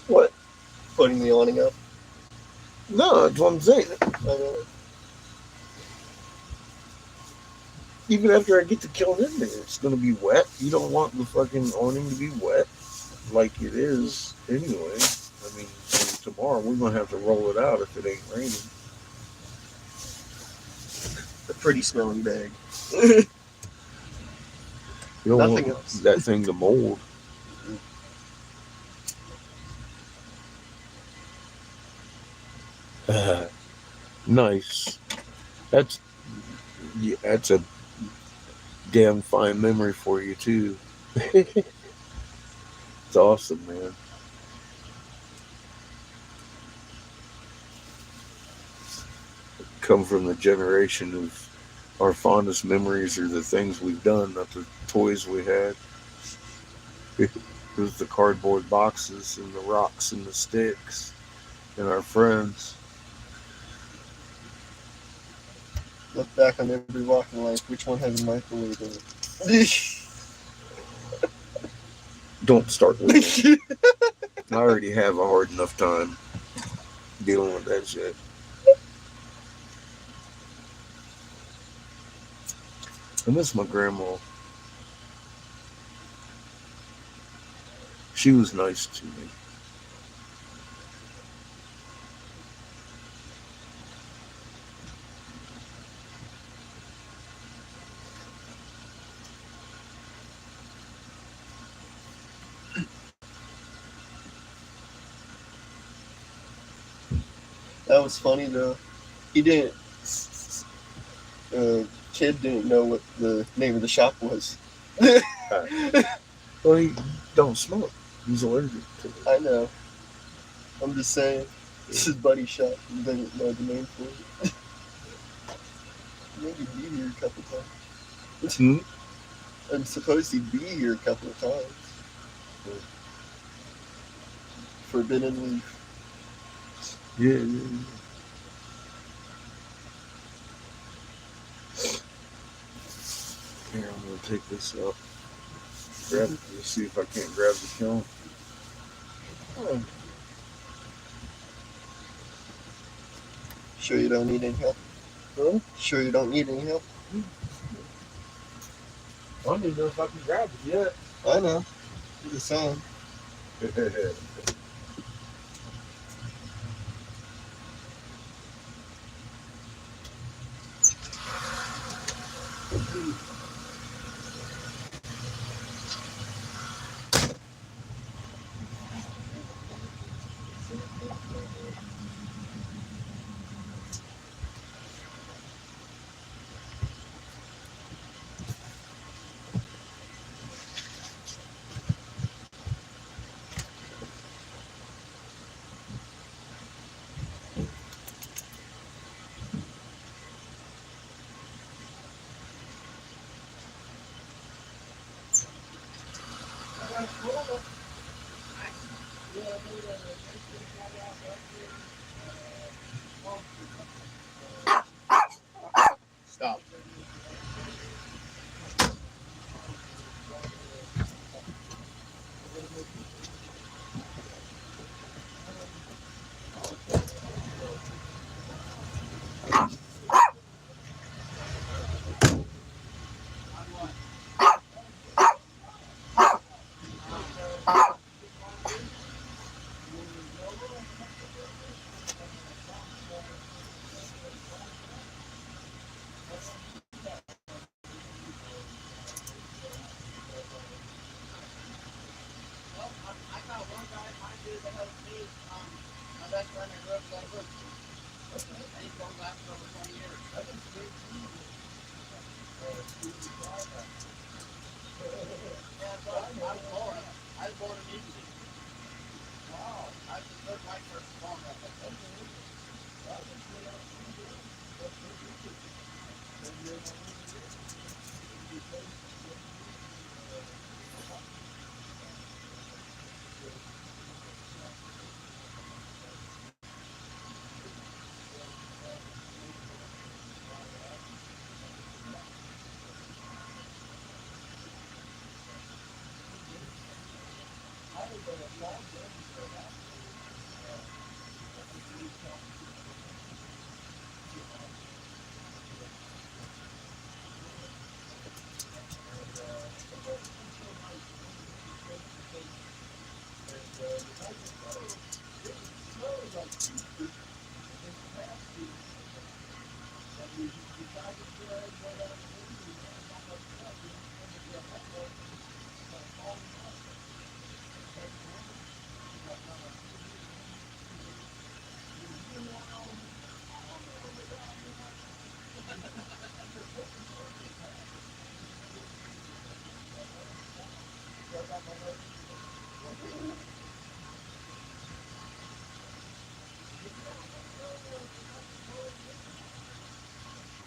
What? Putting the awning up. No, that's what I'm saying. I know. Even after I get the kiln in there, it's gonna be wet. You don't want the fucking awning to be wet like it is anyway. I mean, tomorrow we're gonna have to roll it out if it ain't raining. A pretty smelling bag. You don't Nothing want else. that thing to mold. Nice. That's yeah, that's a damn fine memory for you too. It's awesome, man. Come from the generation of our fondest memories are the things we've done, not the toys we had. It was the cardboard boxes and the rocks and the sticks and our friends. Look back on every walk in life. Which one has a microwave in it? Don't start with it. I already have a hard enough time dealing with that shit. I miss my grandma. She was nice to me. That was funny though. He didn't. Kid didn't know what the name of the shop was. Well, he don't smoke. He's allergic to it. I know. I'm just saying. This is Buddy's shop. He didn't know the name for it. Maybe be here a couple times. Hmm? I'm supposed he'd be here a couple of times. Forbidden leaf. Yeah, yeah, yeah. Here, I'm gonna take this up. Grab it. Let's see if I can't grab the kiln. Oh. Sure you don't need any help? Huh? Sure you don't need any help? I don't even know if I can grab it yet. I know. I'm just saying. best friend I grew up with. And he's going back for over 20 years. I've been straight through Yeah, so I was born. I was born immediately. Wow. I was the third white person born.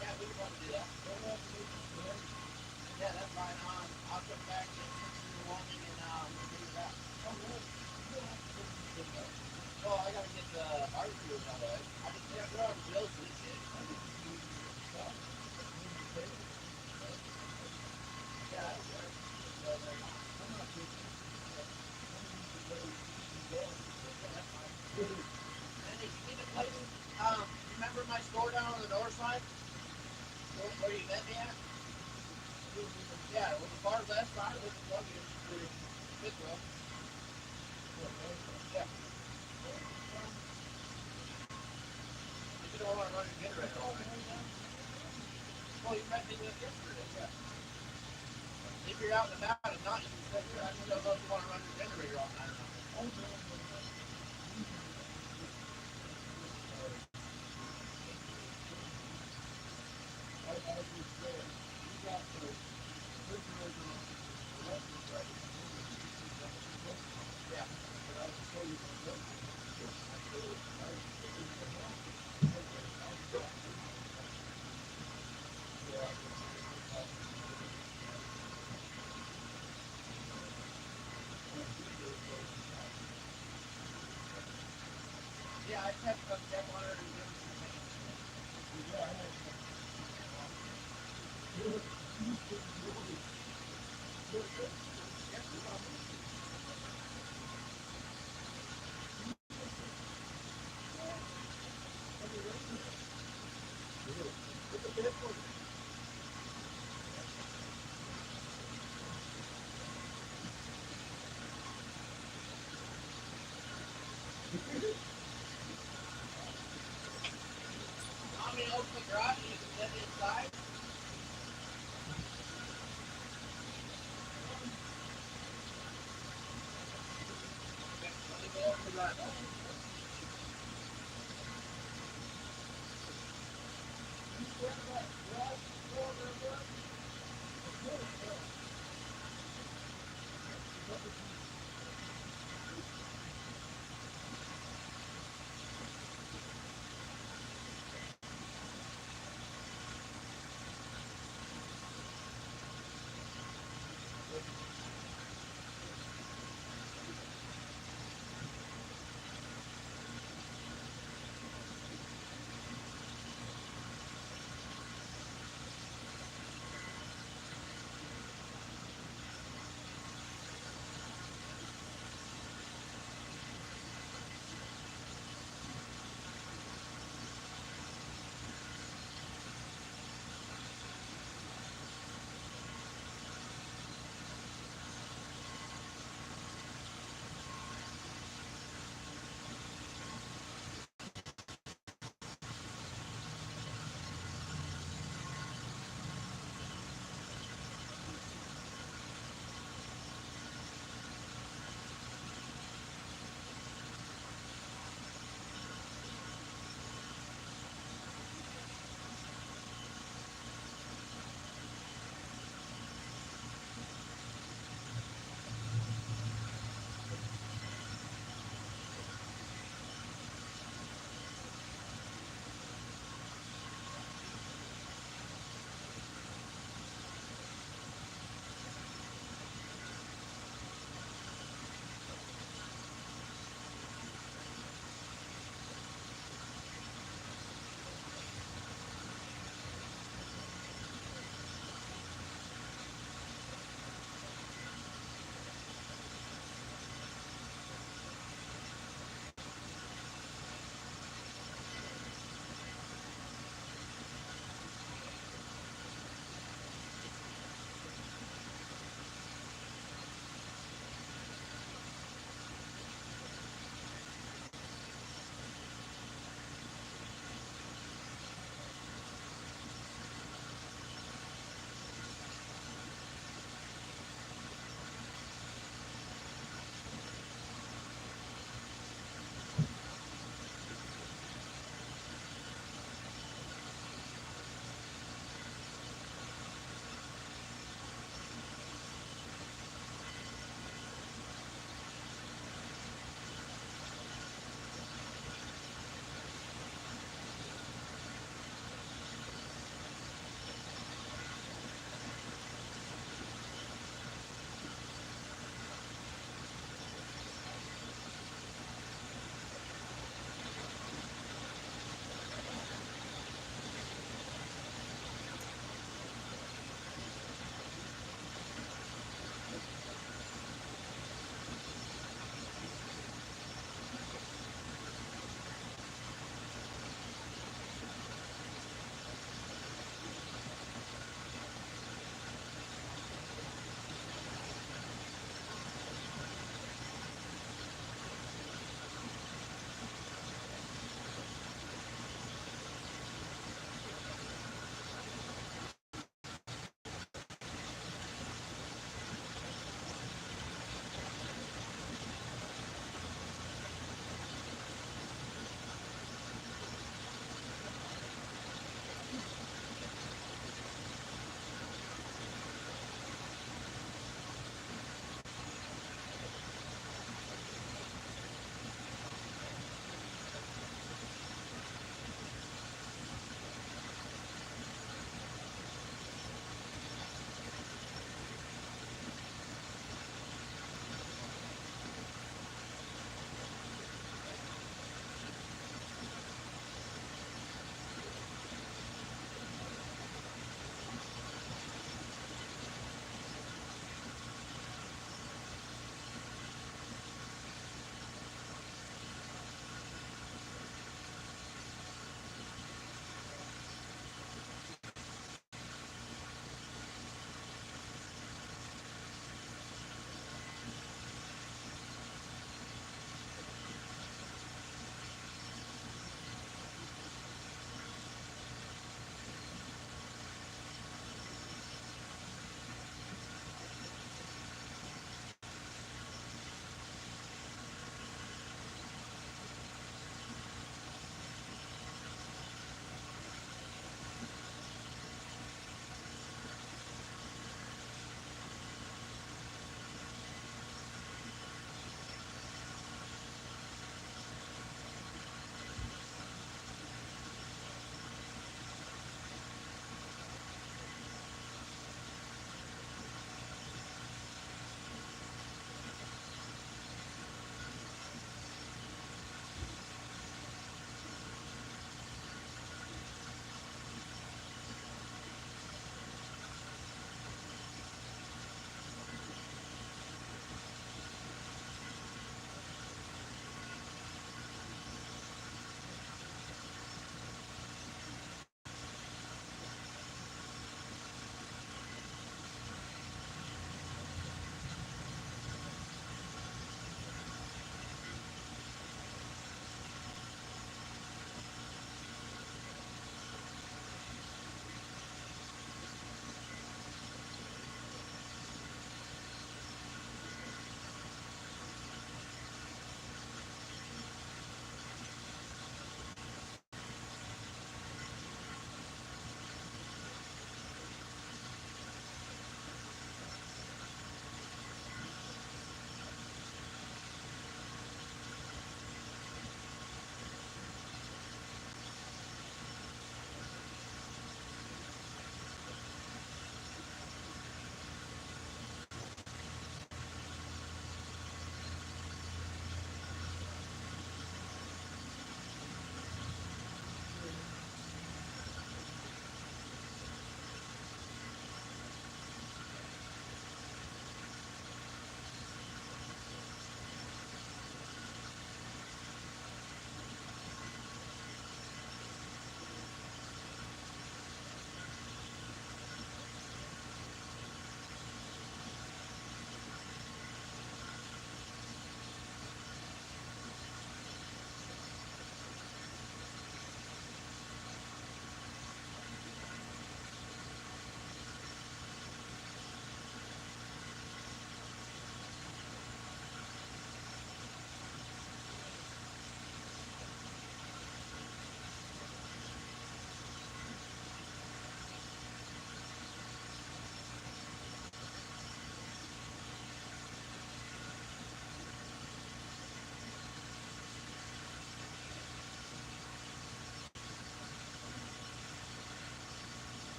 Yeah, we can probably do that. Yeah, that's fine. I'll come back and fix your warming and we'll bring it back. Well, I gotta get the barbecue out of the way. I just can't throw the bills for this shit. Yeah, that's right. Yeah, that's fine. And if you need a place, remember my store down on the north side? Where you met me at? Yeah, well, the far left side was the plug-in for Fifth Row. Yeah. If you don't want to run your generator all night. Well, you met me yesterday, yeah. If you're out and about and not, you can stay here. I just don't know if you want to run your generator all night or not. Yeah. Yeah, I checked the step monitor and give it some change. You want me to open the garage and you can get inside? Okay, let me go open the garage.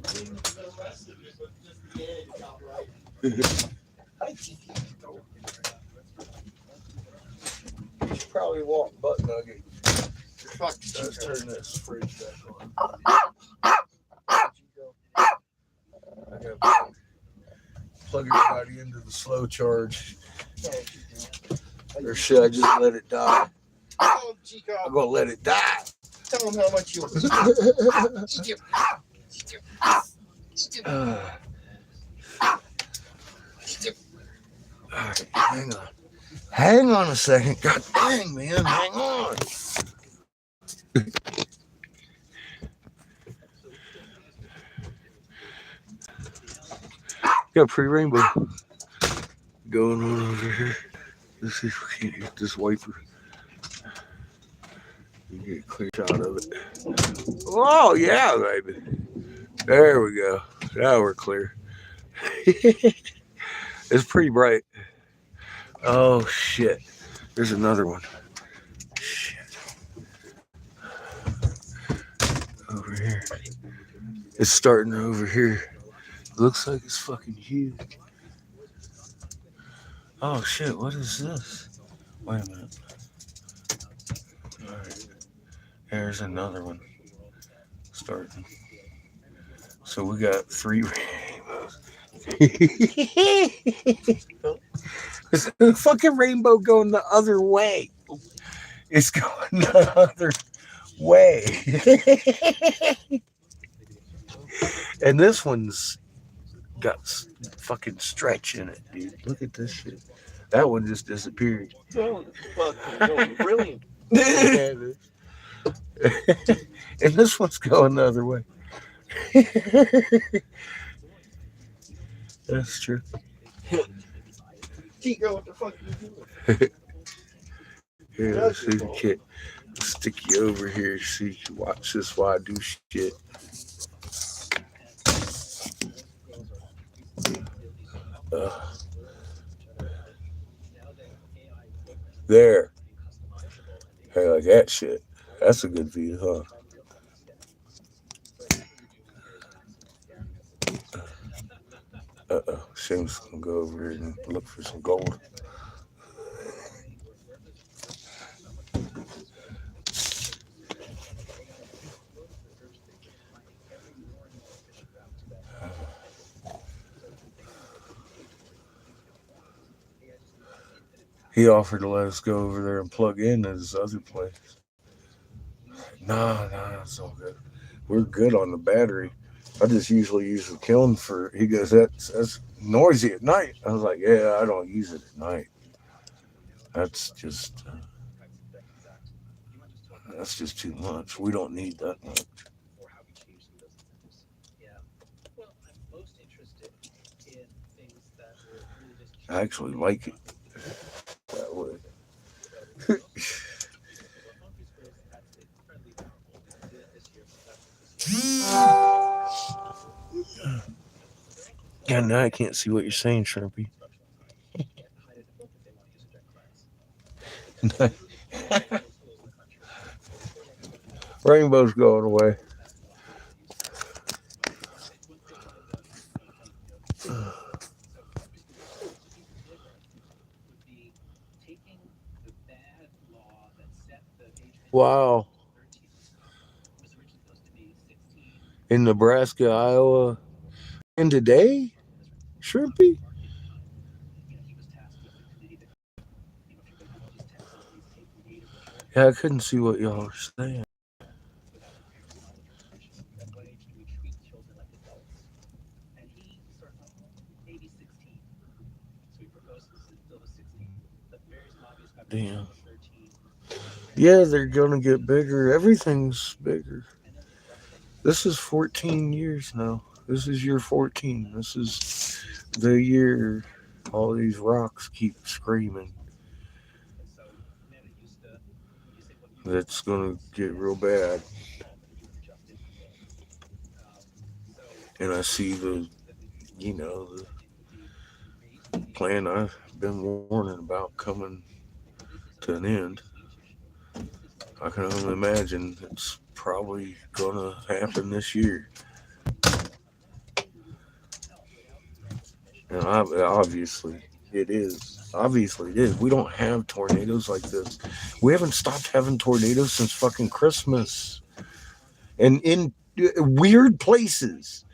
The rest of it, but just the end got right. You should probably walk butt nugget. Fuck, Let's turn this fridge back on. I gotta plug everybody into the slow charge. Or should I just let it die? Tell him, Chico. I'm gonna let it die. Tell him how much you All right, hang on. Hang on a second. God dang, man. Hang on. Got pre-rainbow going on over here. Let's see if we can get this wiper. We get a clear shot of it. Oh, yeah, baby. There we go. Now we're clear. It's pretty bright. Oh, shit. There's another one. Shit. Over here. It's starting over here. Looks like it's fucking huge. Oh, shit. What is this? Wait a minute. All right. There's another one starting. So we got 3 rainbows. The fucking rainbow going the other way. It's going the other way. And this one's got fucking stretch in it, dude. Look at this shit. That one just disappeared. Fucking brilliant. And this one's going the other way. That's true. Chico, what the fuck are you doing? Here, let's see the kid. Stick you over here so you can watch this while I do shit. There. Hey, like that shit. That's a good view, huh? Shane's gonna go over here and look for some gold. He offered to let us go over there and plug in at his other place. Nah, it's all good. We're good on the battery. I just usually use the kiln for. He goes, that's noisy at night. I was like, yeah, I don't use it at night. That's just too much. We don't need that much. I actually like it that way. Yeah, now I can't see what you're saying, Shrimpy. Rainbow's going away. Wow. In Nebraska, Iowa, and today, Shrimpy? Yeah, I couldn't see what y'all were saying. Damn. Yeah, they're gonna get bigger. Everything's bigger. This is 14 years now. This is year 14. This is the year all these rocks keep screaming. That's gonna get real bad. And I see the plan I've been warning about coming to an end. I can only imagine it's probably gonna happen this year. And obviously it is. Obviously it is. We don't have tornadoes like this. We haven't stopped having tornadoes since fucking Christmas. And in weird places.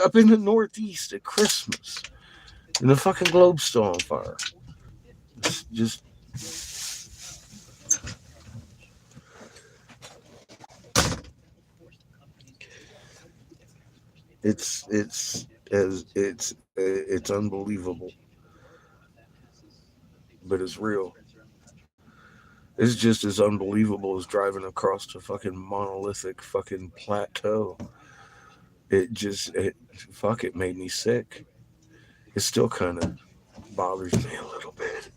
Up in the Northeast at Christmas. And the fucking globe's still on fire. It's just it's unbelievable. But it's real. It's just as unbelievable as driving across the fucking monolithic fucking plateau. It fuck, it made me sick. It still kind of bothers me a little bit.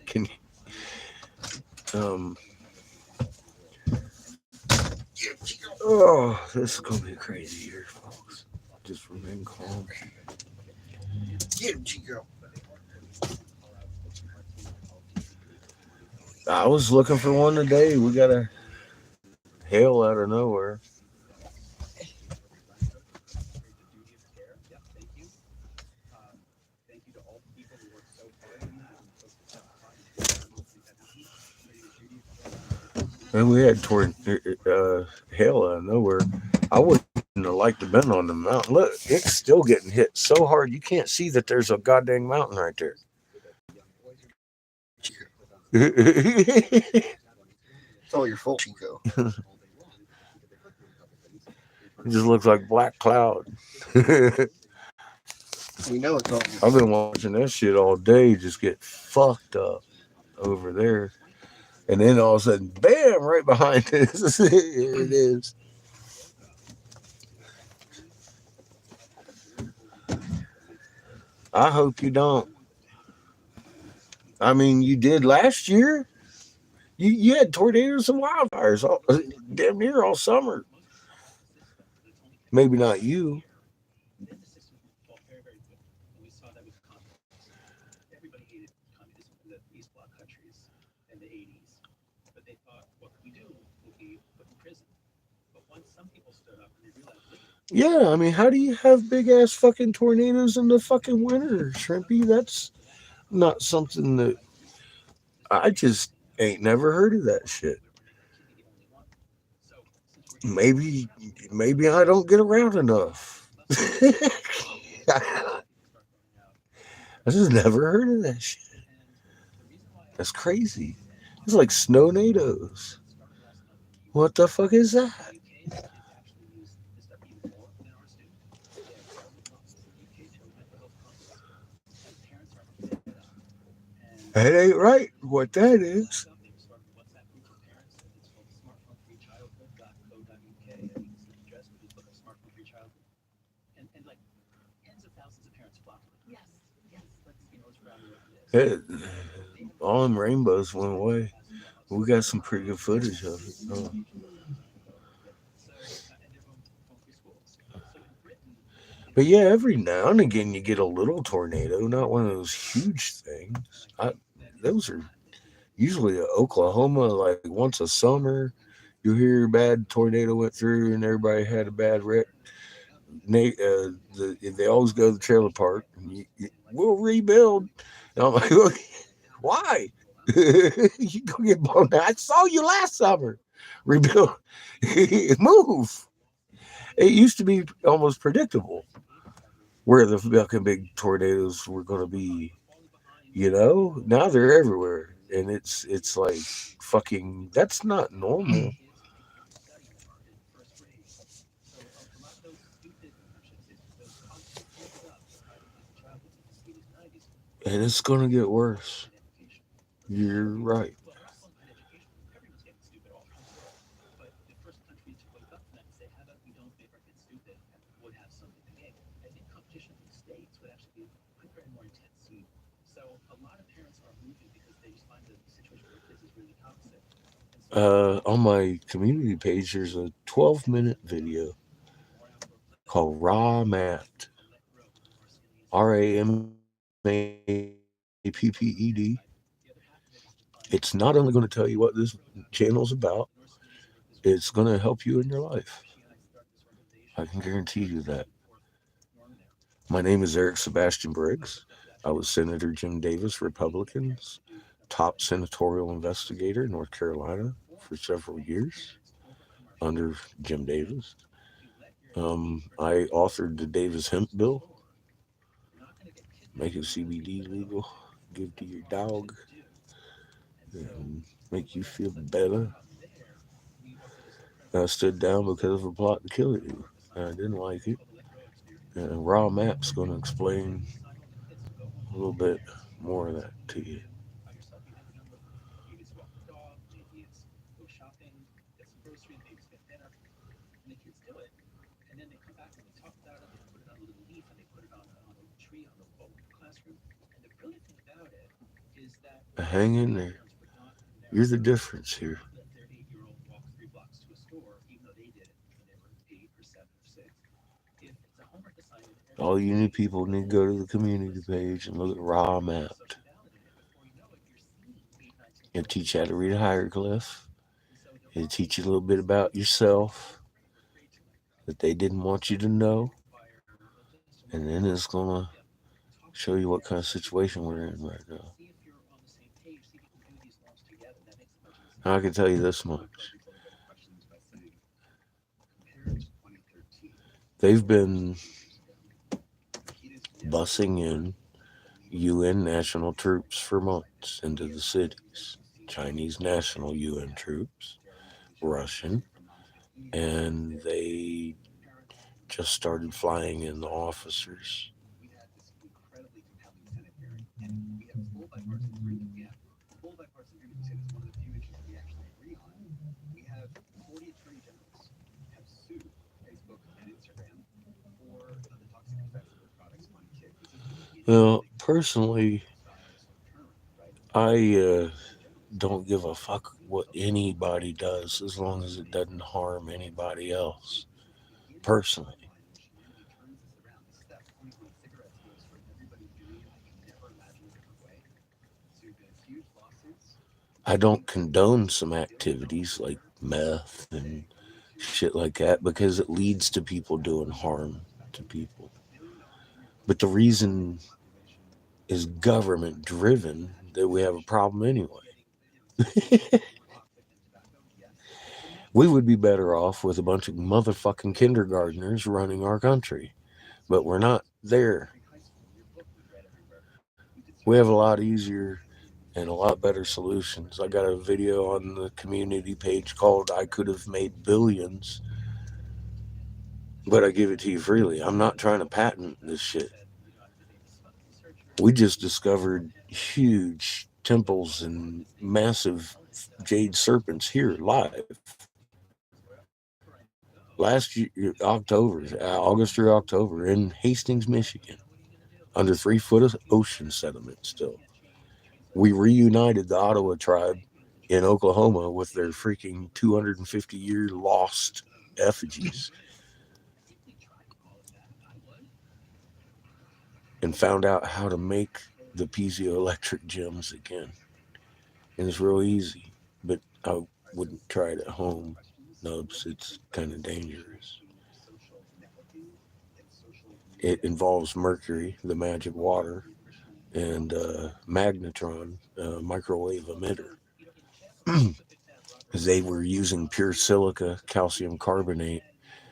Can um oh, this is gonna be a crazy year, folks. Just remain calm. Get him, Chico. I was looking for one today. We got a hail out of nowhere. And we had hail out of nowhere. I wouldn't have liked to been on the mountain. Look, it's still getting hit so hard you can't see that there's a goddamn mountain right there. It It's all your fault, Chico. just looks like black cloud. I've We know it's all your been fault. watching that shit all day just get fucked up over there. And then all of a sudden, bam, right behind us. Here it is. I hope you don't. I mean, you did last year. You had tornadoes and wildfires damn near all summer. Maybe not you. Yeah, I mean, how do you have big ass fucking tornadoes in the fucking winter, Shrimpy? That's not something that I just ain't never heard of that shit. Maybe, maybe I don't get around enough. I just never heard of that shit. That's crazy. It's like snow nados. What the fuck is that? That ain't right. What that is. It, all them rainbows went away. We got some pretty good footage of it. Oh. But yeah, every now and again you get a little tornado, not one of those huge things. Those are usually Oklahoma, like once a summer. You hear a bad tornado went through and everybody had a bad wreck. They always go to the trailer park. And we'll rebuild. And I'm like, why? You go get blown out. I saw you last summer. Rebuild. Move. It used to be almost predictable where the fucking big tornadoes were going to be. Now they're everywhere, and it's like fucking. That's not normal, and it's going to get worse. You're right. On my community page, there's a 12-minute video called Raw Mapped. RAMAPPED. It's not only going to tell you what this channel's about, it's going to help you in your life. I can guarantee you that. My name is Eric Sebastian Briggs. I was Senator Jim Davis, Republicans, top senatorial investigator in North Carolina for several years under Jim Davis. I authored the Davis Hemp Bill, making CBD legal, give to your dog, and make you feel better. I stood down because of a plot to kill you. I didn't like it. And Raw Map's going to explain a little bit more of that to you. Hang in there. You're the difference here. All you new people need to go to the community page and look at Raw Mapped. It'll teach you how to read a hieroglyph. It'll teach you a little bit about yourself that they didn't want you to know. And then it's going to show you what kind of situation we're in right now. Now, I can tell you this much. They've been bussing in UN national troops for months into the cities. Chinese national UN troops, Russian, and they just started flying in the officers. Well, personally, I don't give a fuck what anybody does as long as it doesn't harm anybody else. Personally, I don't condone some activities like meth and shit like that because it leads to people doing harm to people. But the reason is government driven that we have a problem anyway. We would be better off with a bunch of motherfucking kindergartners running our country, but we're not there. We have a lot easier and a lot better solutions. I got a video on the community page called I Could Have Made Billions, but I give it to you freely. I'm not trying to patent this shit. We just discovered huge temples and massive jade serpents here live. Last year, October, August through October in Hastings, Michigan, under 3 foot of ocean sediment still. We reunited the Ottawa tribe in Oklahoma with their freaking 250-year lost effigies and found out how to make the piezoelectric gems again. And it's real easy, but I wouldn't try it at home. Nubs, it's kind of dangerous. It involves mercury, the magic water, and magnetron, microwave emitter. They were using pure silica, calcium carbonate,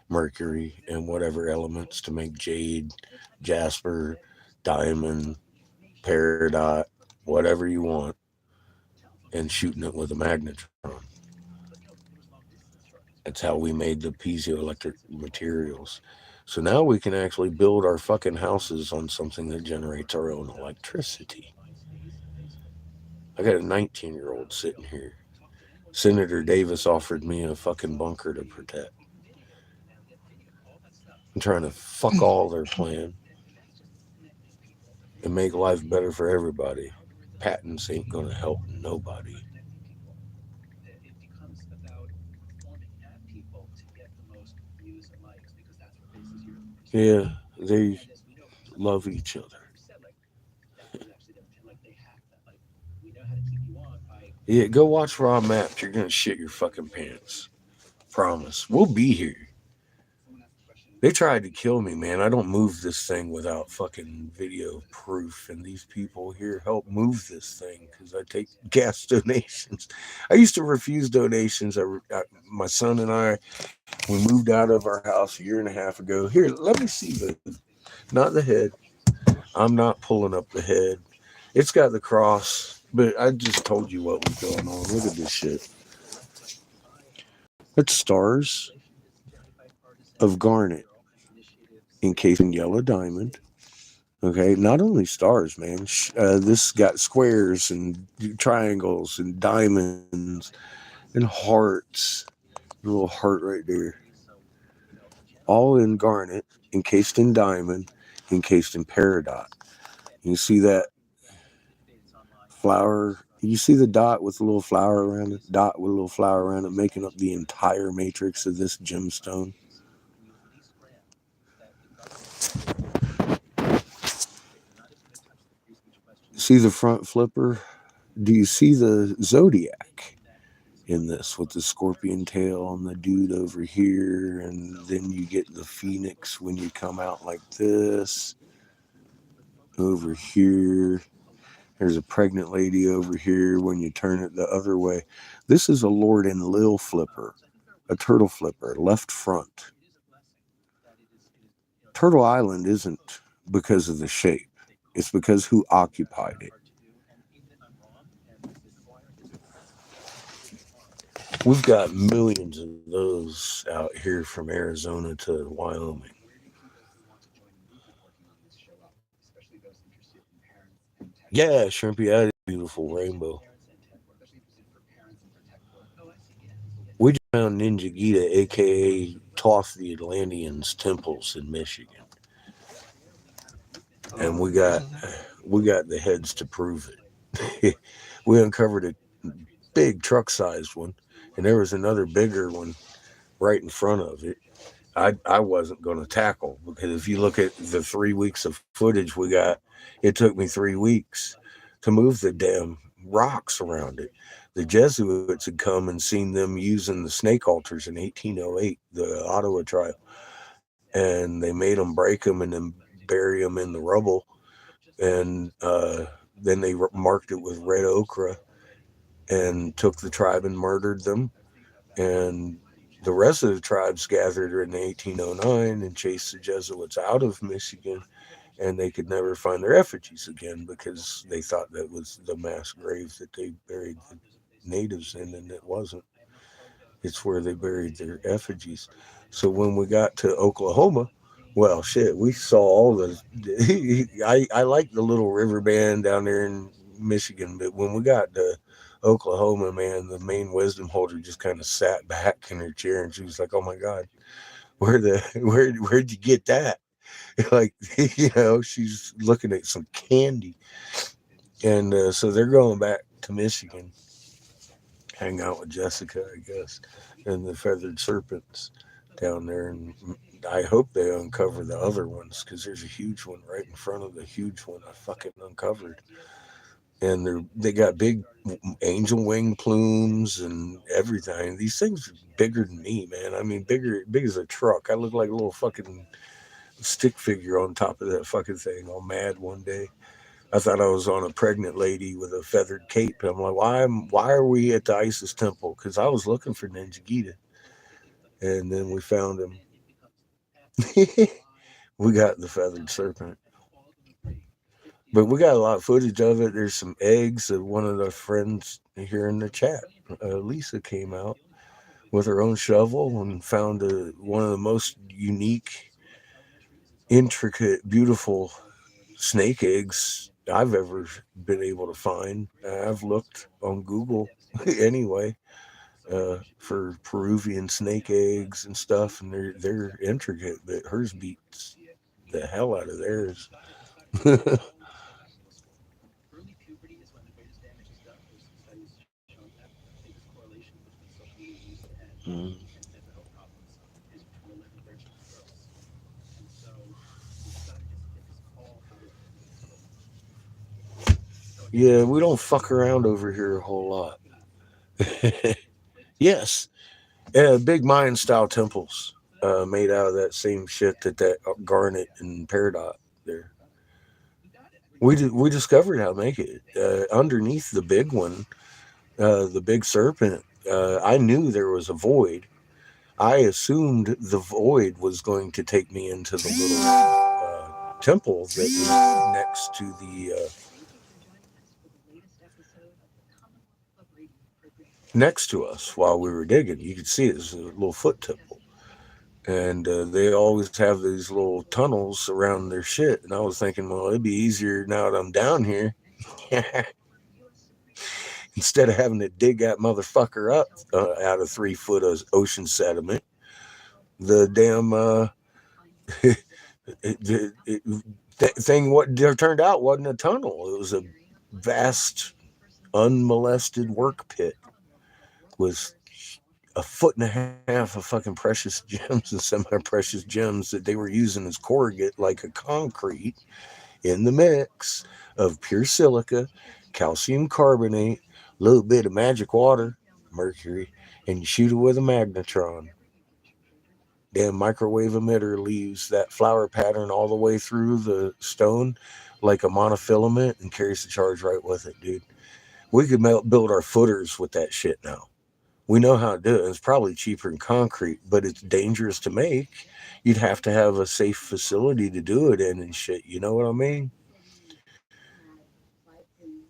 mercury, and whatever elements to make jade, jasper, diamond, peridot, whatever you want, and shooting it with a magnetron. That's how we made the piezoelectric materials. So now we can actually build our fucking houses on something that generates our own electricity. I got a 19-year-old sitting here. Senator Davis offered me a fucking bunker to protect. I'm trying to fuck all their plan and make life better for everybody. Patents ain't gonna help nobody. Yeah, they love each other. Yeah, go watch Raw Maps. You're gonna shit your fucking pants. Promise. We'll be here. They tried to kill me, man. I don't move this thing without fucking video proof. And these people here help move this thing because I take gas donations. I used to refuse donations. My son and I, we moved out of our house a year and a half ago. Here, let me see not the head. I'm not pulling up the head. It's got the cross, but I just told you what was going on. Look at this shit. It's stars of garnet encased in yellow diamond. Okay, not only stars, man. This got squares and triangles and diamonds and hearts. A little heart right there. All in garnet, encased in diamond, encased in peridot. You see that flower? You see the dot with a little flower around it? Dot with a little flower around it, making up the entire matrix of this gemstone. See the front flipper? Do you see the zodiac in this with the scorpion tail and the dude over here? And then you get the phoenix when you come out like this. Over here, there's a pregnant lady over here when you turn it the other way. This is a Lord and Lil flipper, a turtle flipper, left front. Turtle Island isn't because of the shape, it's because who occupied it. We've got millions of those out here from Arizona to Wyoming. Yeah, Shrimpy, that is a beautiful rainbow. We just found Ninja Gita, aka Toth the Atlanteans temples in Michigan, and we got the heads to prove it. We uncovered a big truck-sized one, and there was another bigger one right in front of it. I wasn't going to tackle because if you look at the 3 weeks of footage we got, it took me 3 weeks to move the damn rocks around it. The Jesuits had come and seen them using the snake altars in 1808, the Ottawa trial, and they made them break them and then bury them in the rubble. And then they marked it with red ochre and took the tribe and murdered them. And the rest of the tribes gathered in 1809 and chased the Jesuits out of Michigan, and they could never find their effigies again because they thought that was the mass grave that they buried the natives in, and it wasn't. It's where they buried their effigies. So when we got to Oklahoma, well, shit, we saw all the. I like the little river band down there in Michigan, but when we got to Oklahoma, man, the main wisdom holder just kind of sat back in her chair, and she was like, "Oh my God, where'd you get that?" Like, she's looking at some candy, and so they're going back to Michigan, hang out with Jessica, I guess, and the feathered serpents down there. And I hope they uncover the other ones because there's a huge one right in front of the huge one I fucking uncovered. And they got big angel wing plumes and everything. These things are bigger than me, man. I mean, big as a truck. I look like a little fucking stick figure on top of that fucking thing. All mad one day. I thought I was on a pregnant lady with a feathered cape. I'm like, why are we at the Isis temple? Because I was looking for Ninja Gita, and then we found him. We got the feathered serpent, but we got a lot of footage of it. There's some eggs of one of the friends here in the chat. Lisa came out with her own shovel and found one of the most unique, intricate, beautiful snake eggs I've ever been able to find. I've looked on Google anyway for Peruvian snake eggs and stuff, and they're intricate, but hers beats the hell out of theirs. Mm. Yeah, we don't fuck around over here a whole lot. Yes, yeah, big Mayan style temples made out of that same shit that garnet and peridot there. We discovered how to make it underneath the big one, the big serpent. I knew there was a void. I assumed the void was going to take me into the little temple that was next to the next to us while we were digging. You could see it as a little foot temple, and they always have these little tunnels around their shit. And I was thinking, well, it'd be easier now that I'm down here. Instead of having to dig that motherfucker up out of 3 foot of ocean sediment, the damn thing what turned out wasn't a tunnel. It was a vast, unmolested work pit with a foot and a half of fucking precious gems and semi-precious gems that they were using as corrugate like a concrete in the mix of pure silica, calcium carbonate, a little bit of magic water, mercury, and you shoot it with a magnetron. Damn microwave emitter leaves that flower pattern all the way through the stone like a monofilament and carries the charge right with it, dude. We could build our footers with that shit now. We know how to do it. It's probably cheaper than concrete, but it's dangerous to make. You'd have to have a safe facility to do it in and shit. You know what I mean?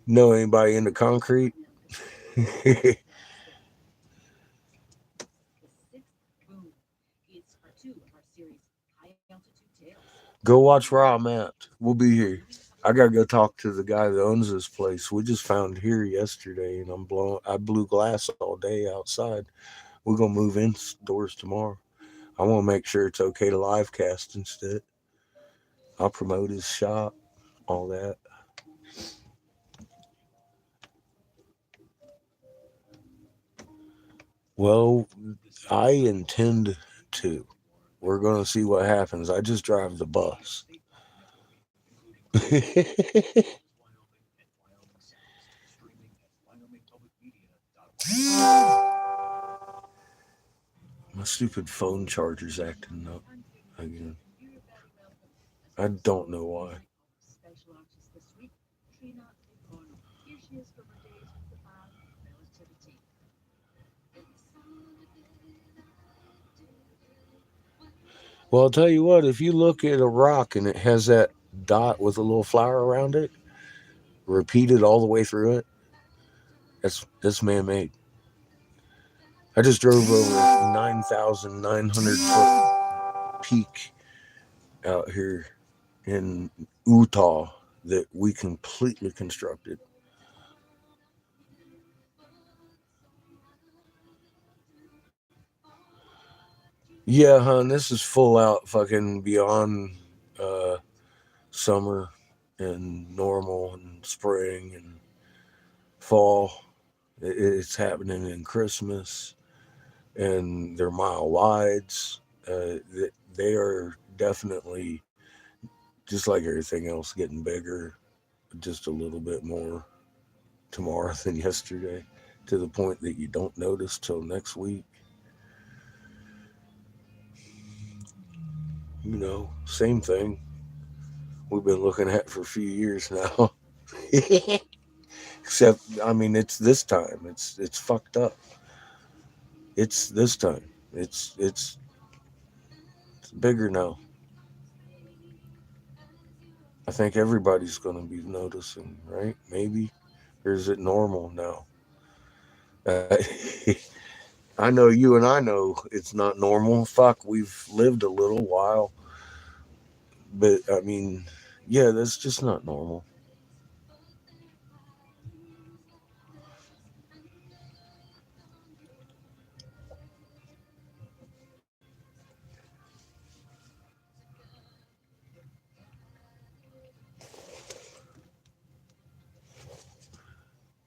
Know anybody into concrete? Go watch where I'm at. We'll be here. I gotta go talk to the guy that owns this place. We just found here yesterday, and I blew glass all day outside. We're gonna move indoors tomorrow. I want to make sure it's okay to live cast instead. I'll promote his shop, all that. Well, I intend to. We're gonna see what happens. I just drive the bus. My stupid phone charger's acting up again. I don't know why. Well, I'll tell you what, if you look at a rock and it has that dot with a little flower around it, repeated all the way through it, that's man made. I just drove over 9,900 foot peak out here in Utah that we completely constructed. Yeah, hon, this is full out fucking beyond uh, summer and normal and spring and fall. It's happening in Christmas, and they're mile wides. They are definitely just like everything else, getting bigger, just a little bit more tomorrow than yesterday, to the point that you don't notice till next week. Same thing we've been looking at for a few years now. Except, I mean, it's this time. It's fucked up. It's this time. It's bigger now. I think everybody's going to be noticing, right? Maybe, or is it normal now? Uh, I know you and I know it's not normal. Fuck, we've lived a little while, but I mean, yeah, that's just not normal.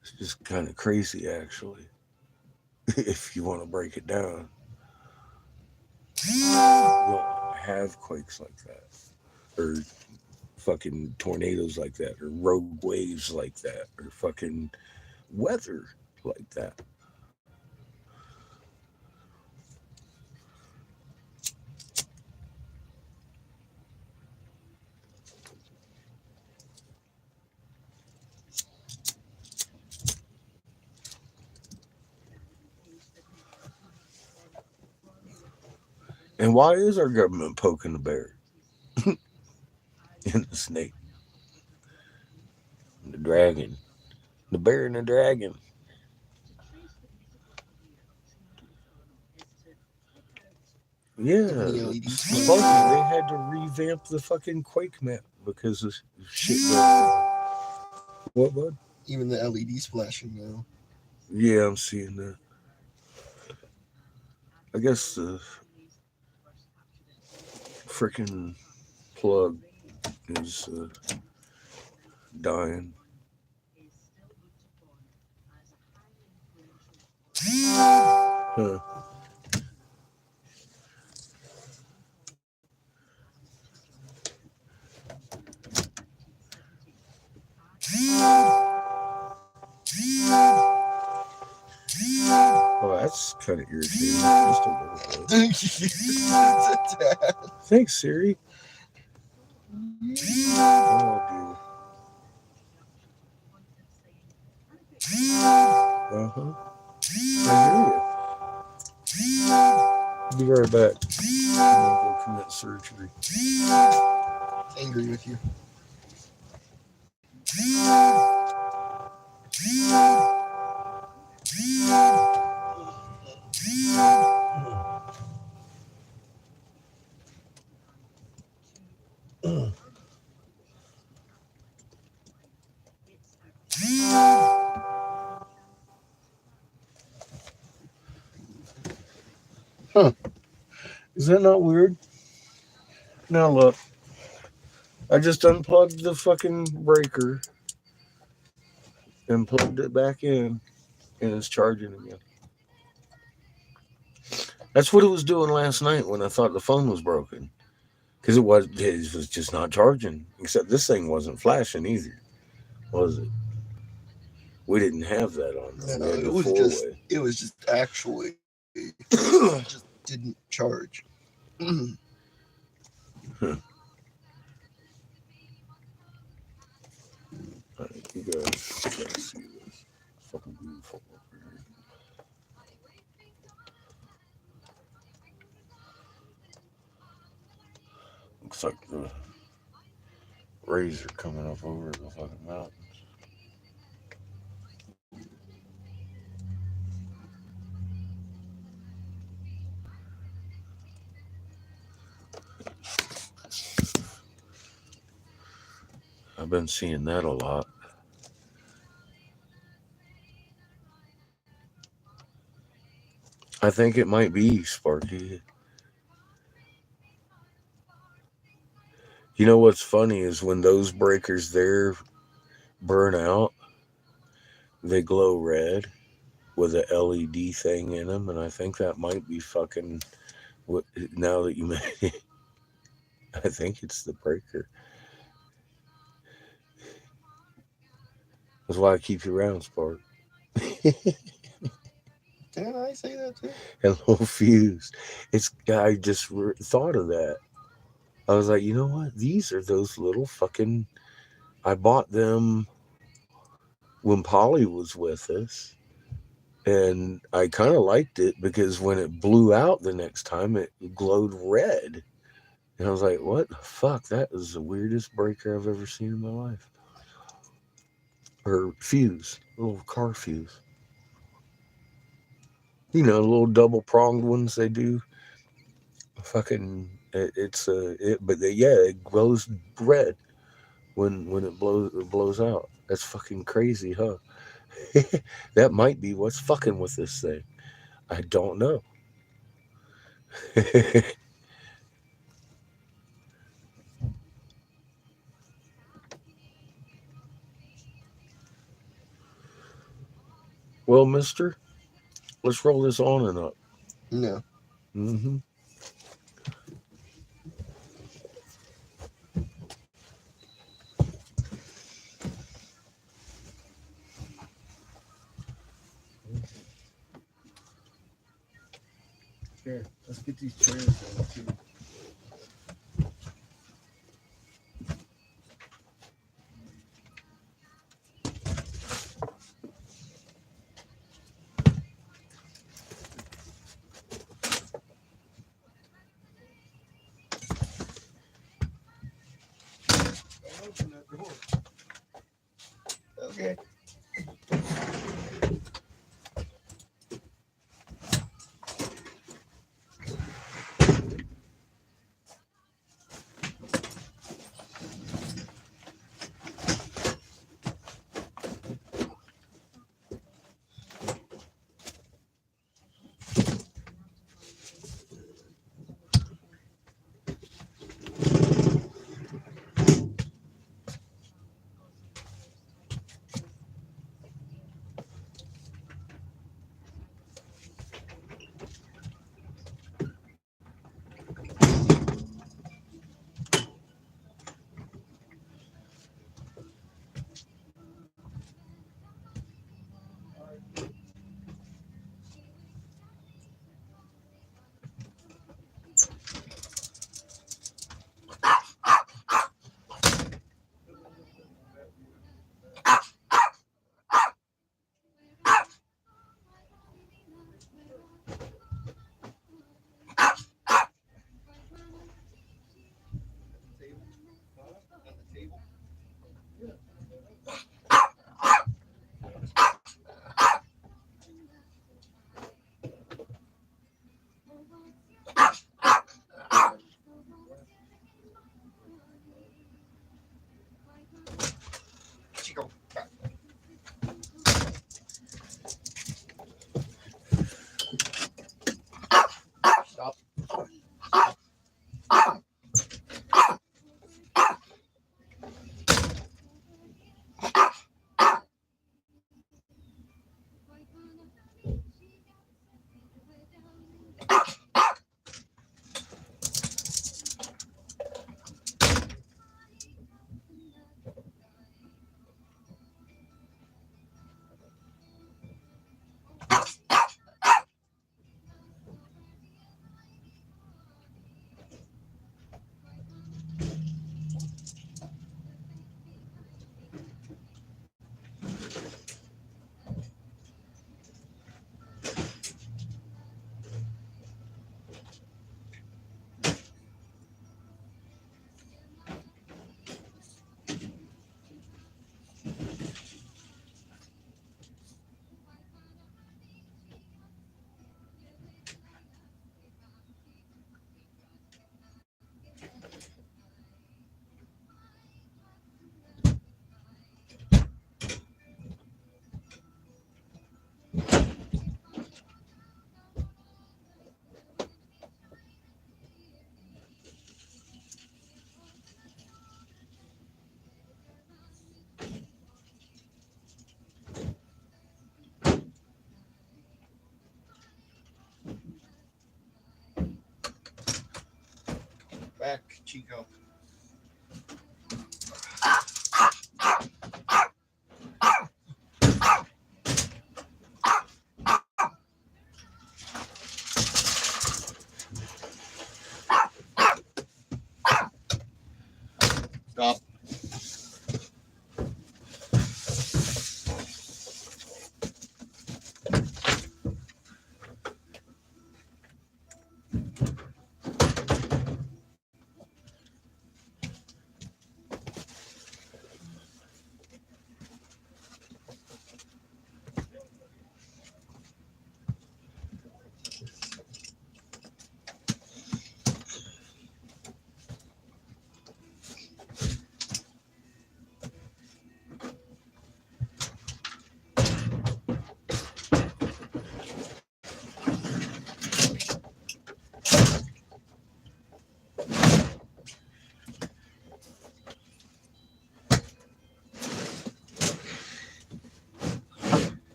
It's just kind of crazy, actually, if you want to break it down. You don't have quakes like that, or fucking tornadoes like that, or rogue waves like that, or fucking weather like that. And why is our government poking the bear and the snake, and the dragon, the bear and the dragon? Even Yeah, the LED supposedly flash. they had to revamp the fucking Quake map because of shit going on. What, bud? Even the LEDs flashing now. Yeah, I'm seeing that. I guess the freaking plug is dying. Huh. Oh, that's kind of irritating. Just a little bit. Thanks, Siri. Oh, dear. Uh huh. I hear you. Be right back. I'm gonna go commit surgery. Angry with you. Huh. Is that not weird? Now look. I just unplugged the fucking breaker and plugged it back in, and it's charging again. That's what it was doing last night when I thought the phone was broken. Because it was just not charging. Except this thing wasn't flashing either, was it? We didn't have that on though. We No, had the four way. it was just actually just didn't charge. Huh. All right, you guys gotta see this. It's fucking beautiful up here. Looks like the rays are coming up over the fucking mountains. I've been seeing that a lot. I think it might be Sparky. You know what's funny is when those breakers there burn out, they glow red with a LED thing in them, and I think that might be fucking. What now that you mention, I think it's the breaker. That's why I keep you around, Spark. Didn't I say that too? And little fuse. It's I just thought of that. I was like, you know what? These are those little fucking. I bought them when Polly was with us, and I kind of liked it because when it blew out the next time, it glowed red. And I was like, what the fuck? That is the weirdest breaker I've ever seen in my life. Or fuse, a little car fuse. You know, little double pronged ones they do. Fucking, but yeah, it glows red when it blows out. That's fucking crazy, huh? That might be what's fucking with this thing. I don't know. Well, mister, let's roll this on and up. No. Mm-hmm. Here, let's get these chairs in too. back, Chico. Stop.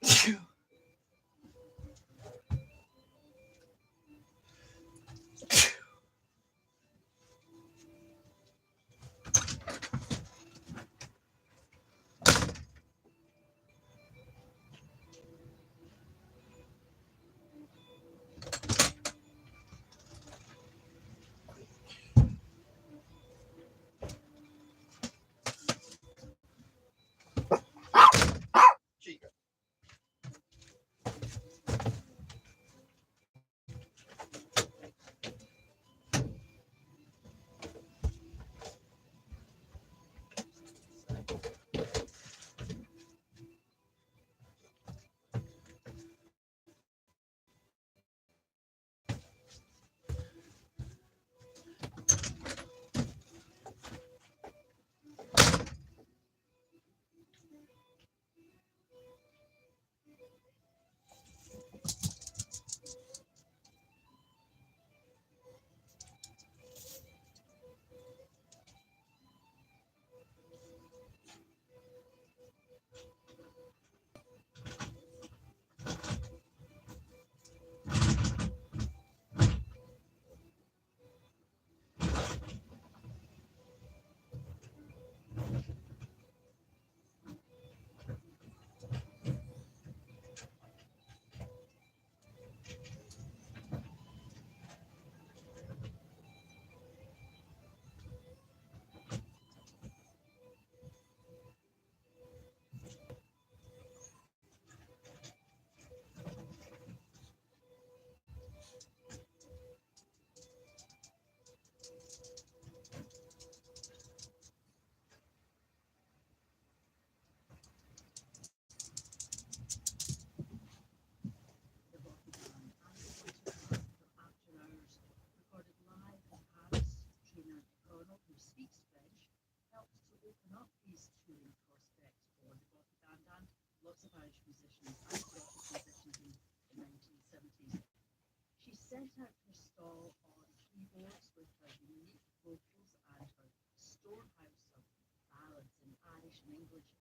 Chico.